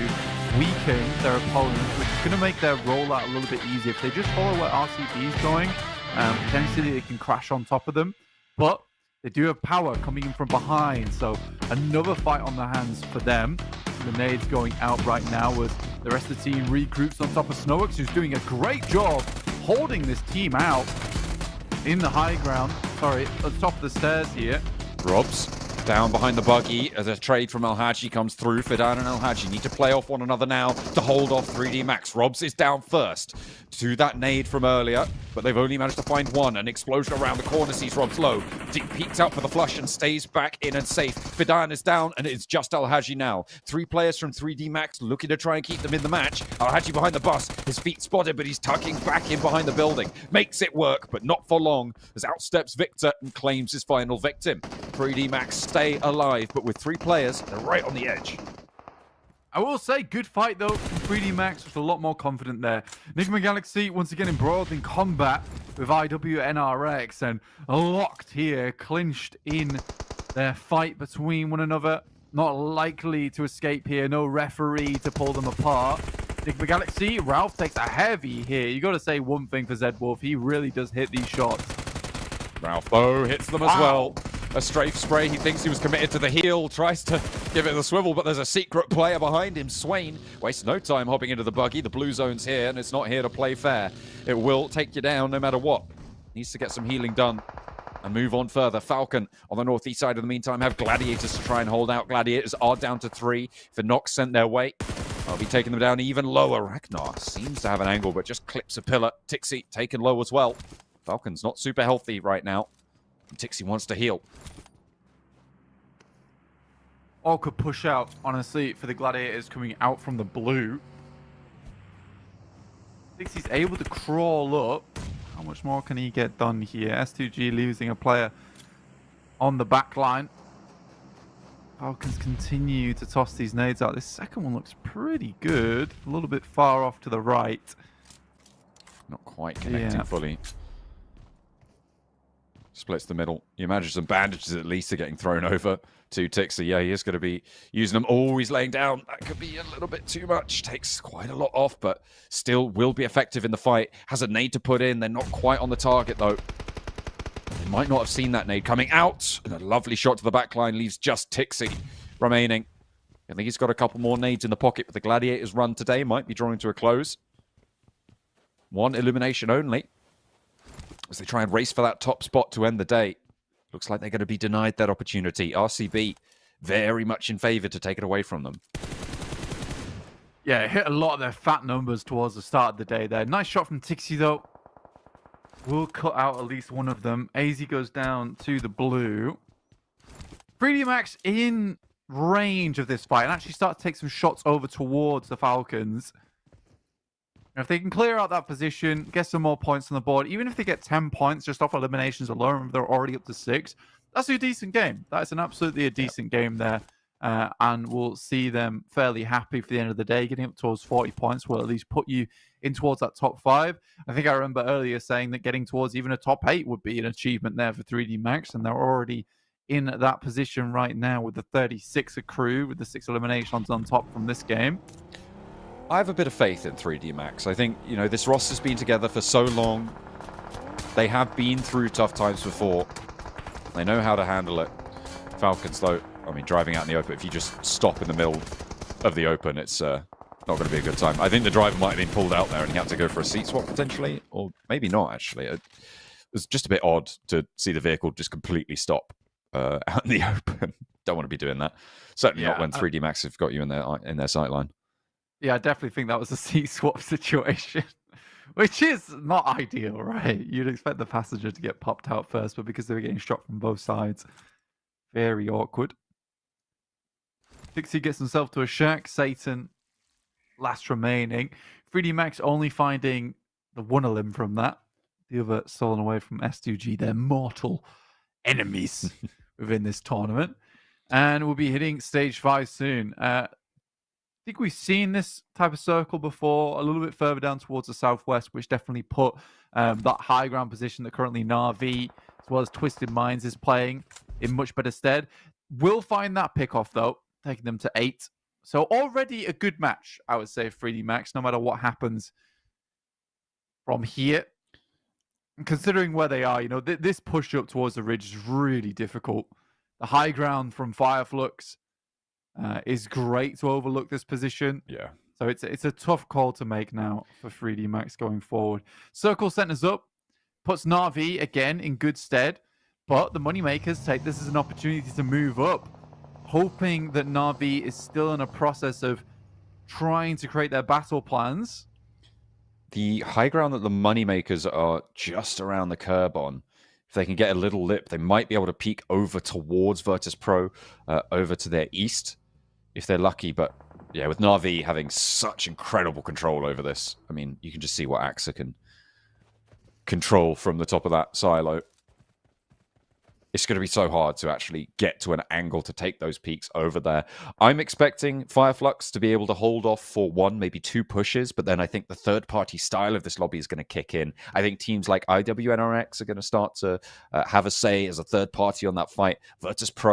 weaken their opponents, which is going to make their rollout a little bit easier. If they just follow where RCB is going, potentially they can crash on top of them. But they do have power coming in from behind, so another fight on the hands for them. The nades going out right now as the rest of the team regroups on top of Snowix, who's doing a great job holding this team out in the high ground. Sorry, at the top of the stairs here. Robs down behind the buggy as a trade from Alhaji comes through. Fidan and Alhaji need to play off one another now to hold off 3D Max. Robs is down first to that nade from earlier, but they've only managed to find one. An explosion around the corner sees Robs low. Deep peeks out for the flush and stays back in and safe. Fidan is down and it's just Alhaji now. 3 players from 3D Max looking to try and keep them in the match. Alhaji behind the bus, his feet spotted, but he's tucking back in behind the building. Makes it work, but not for long, as outsteps Victor and claims his final victim. 3D Max stay alive, but with 3 players, they're right on the edge. I will say, good fight though from 3D Max, was a lot more confident there. Enigma Galaxy once again embroiled in combat with IWNRX and locked here, clinched in their fight between one another. Not likely to escape here, no referee to pull them apart. Enigma Galaxy, Ralph takes a heavy hit. You got to say one thing for Zed Wolf, he really does hit these shots. Ralph though hits them as well. A strafe spray, he thinks he was committed to the heel, tries to give it the swivel, but there's a secret player behind him. Swain wastes no time hopping into the buggy. The blue zone's here, and it's not here to play fair. It will take you down no matter what. Needs to get some healing done. and move on further. Falcon on the northeast side in the meantime have Gladiators to try and hold out. Gladiators are down to 3. If a knock sent their way, I'll be taking them down even lower. Ragnar seems to have an angle, but just clips a pillar. Tixi taken low as well. Falcon's not super healthy right now. Tixi wants to heal. All could push out, honestly, for the Gladiators coming out from the blue. Tixi's able to crawl up. How much more can he get done here? S2G losing a player on the back line. Falcons continue to toss these nades out. This second one looks pretty good. A little bit far off to the right. Not quite connecting fully. Splits the middle. You imagine some bandages at least are getting thrown over to Tixi. Yeah, he is going to be using them. Oh, he's laying down. That could be a little bit too much. Takes quite a lot off, but still will be effective in the fight. Has a nade to put in. They're not quite on the target, though. They might not have seen that nade coming out. And a lovely shot to the back line leaves just Tixi remaining. I think he's got a couple more nades in the pocket, but the Gladiators' run today might be drawing to a close. One elimination only, as they try and race for that top spot to end the day. Looks like they're going to be denied that opportunity. RCB very much in favor to take it away from them. Yeah, it hit a lot of their fat numbers towards the start of the day there. Nice shot from Tixi, though. We'll cut out at least one of them. AZ goes down to the blue. 3D Max in range of this fight and actually start to take some shots over towards the Falcons. If they can clear out that position, get some more points on the board, even if they get 10 points just off eliminations alone, they're already up to 6. That's a decent game. That's an absolutely a decent game there. And we'll see them fairly happy for the end of the day. Getting up towards 40 points will at least put you in towards that top 5. I think I remember earlier saying that getting towards even a top 8 would be an achievement there for 3D Max, and they're already in that position right now with the 36 accrue, with the 6 eliminations on top from this game. I have a bit of faith in 3D Max. I think, you know, this roster's been together for so long. They have been through tough times before. They know how to handle it. Falcons, though, I mean, driving out in the open, if you just stop in the middle of the open, it's not going to be a good time. I think the driver might have been pulled out there and he had to go for a seat swap, potentially. Or maybe not, actually. It was just a bit odd to see the vehicle just completely stop out in the open. Don't want to be doing that. Certainly not when 3D Max have got you in their sight line. Yeah, I definitely think that was a seat swap situation, which is not ideal, right? You'd expect the passenger to get popped out first, but because they were getting shot from both sides, very awkward. Tixi gets himself to a shack. Satan, last remaining. 3D Max only finding the one elim from that. The other stolen away from S2G. They're mortal enemies within this tournament. And we'll be hitting stage 5 soon. I think we've seen this type of circle before, a little bit further down towards the southwest, which definitely put that high ground position that currently Na'Vi, as well as Twisted Minds, is playing in much better stead. We'll find that pick-off, though, taking them to 8. So already a good match, I would say, 3D Max, no matter what happens from here. And considering where they are, you know, this push up towards the ridge is really difficult. The high ground from Fireflux is great to overlook this position. Yeah. So it's a tough call to make now for 3D Max going forward. Circle centers up, puts Na'Vi again in good stead, but the Moneymakers take this as an opportunity to move up, hoping that Na'Vi is still in a process of trying to create their battle plans. The high ground that the Moneymakers are just around the curb on, if they can get a little lip, they might be able to peek over towards Virtus Pro, over to their east, if they're lucky. But yeah, with Na'Vi having such incredible control over this, I mean, you can just see what AXA can control from the top of that silo. It's going to be so hard to actually get to an angle to take those peaks over there. I'm expecting Fireflux to be able to hold off for 1, maybe 2 pushes, but then I think the third-party style of this lobby is going to kick in. I think teams like IWNRX are going to start to have a say as a third party on that fight. Virtus Pro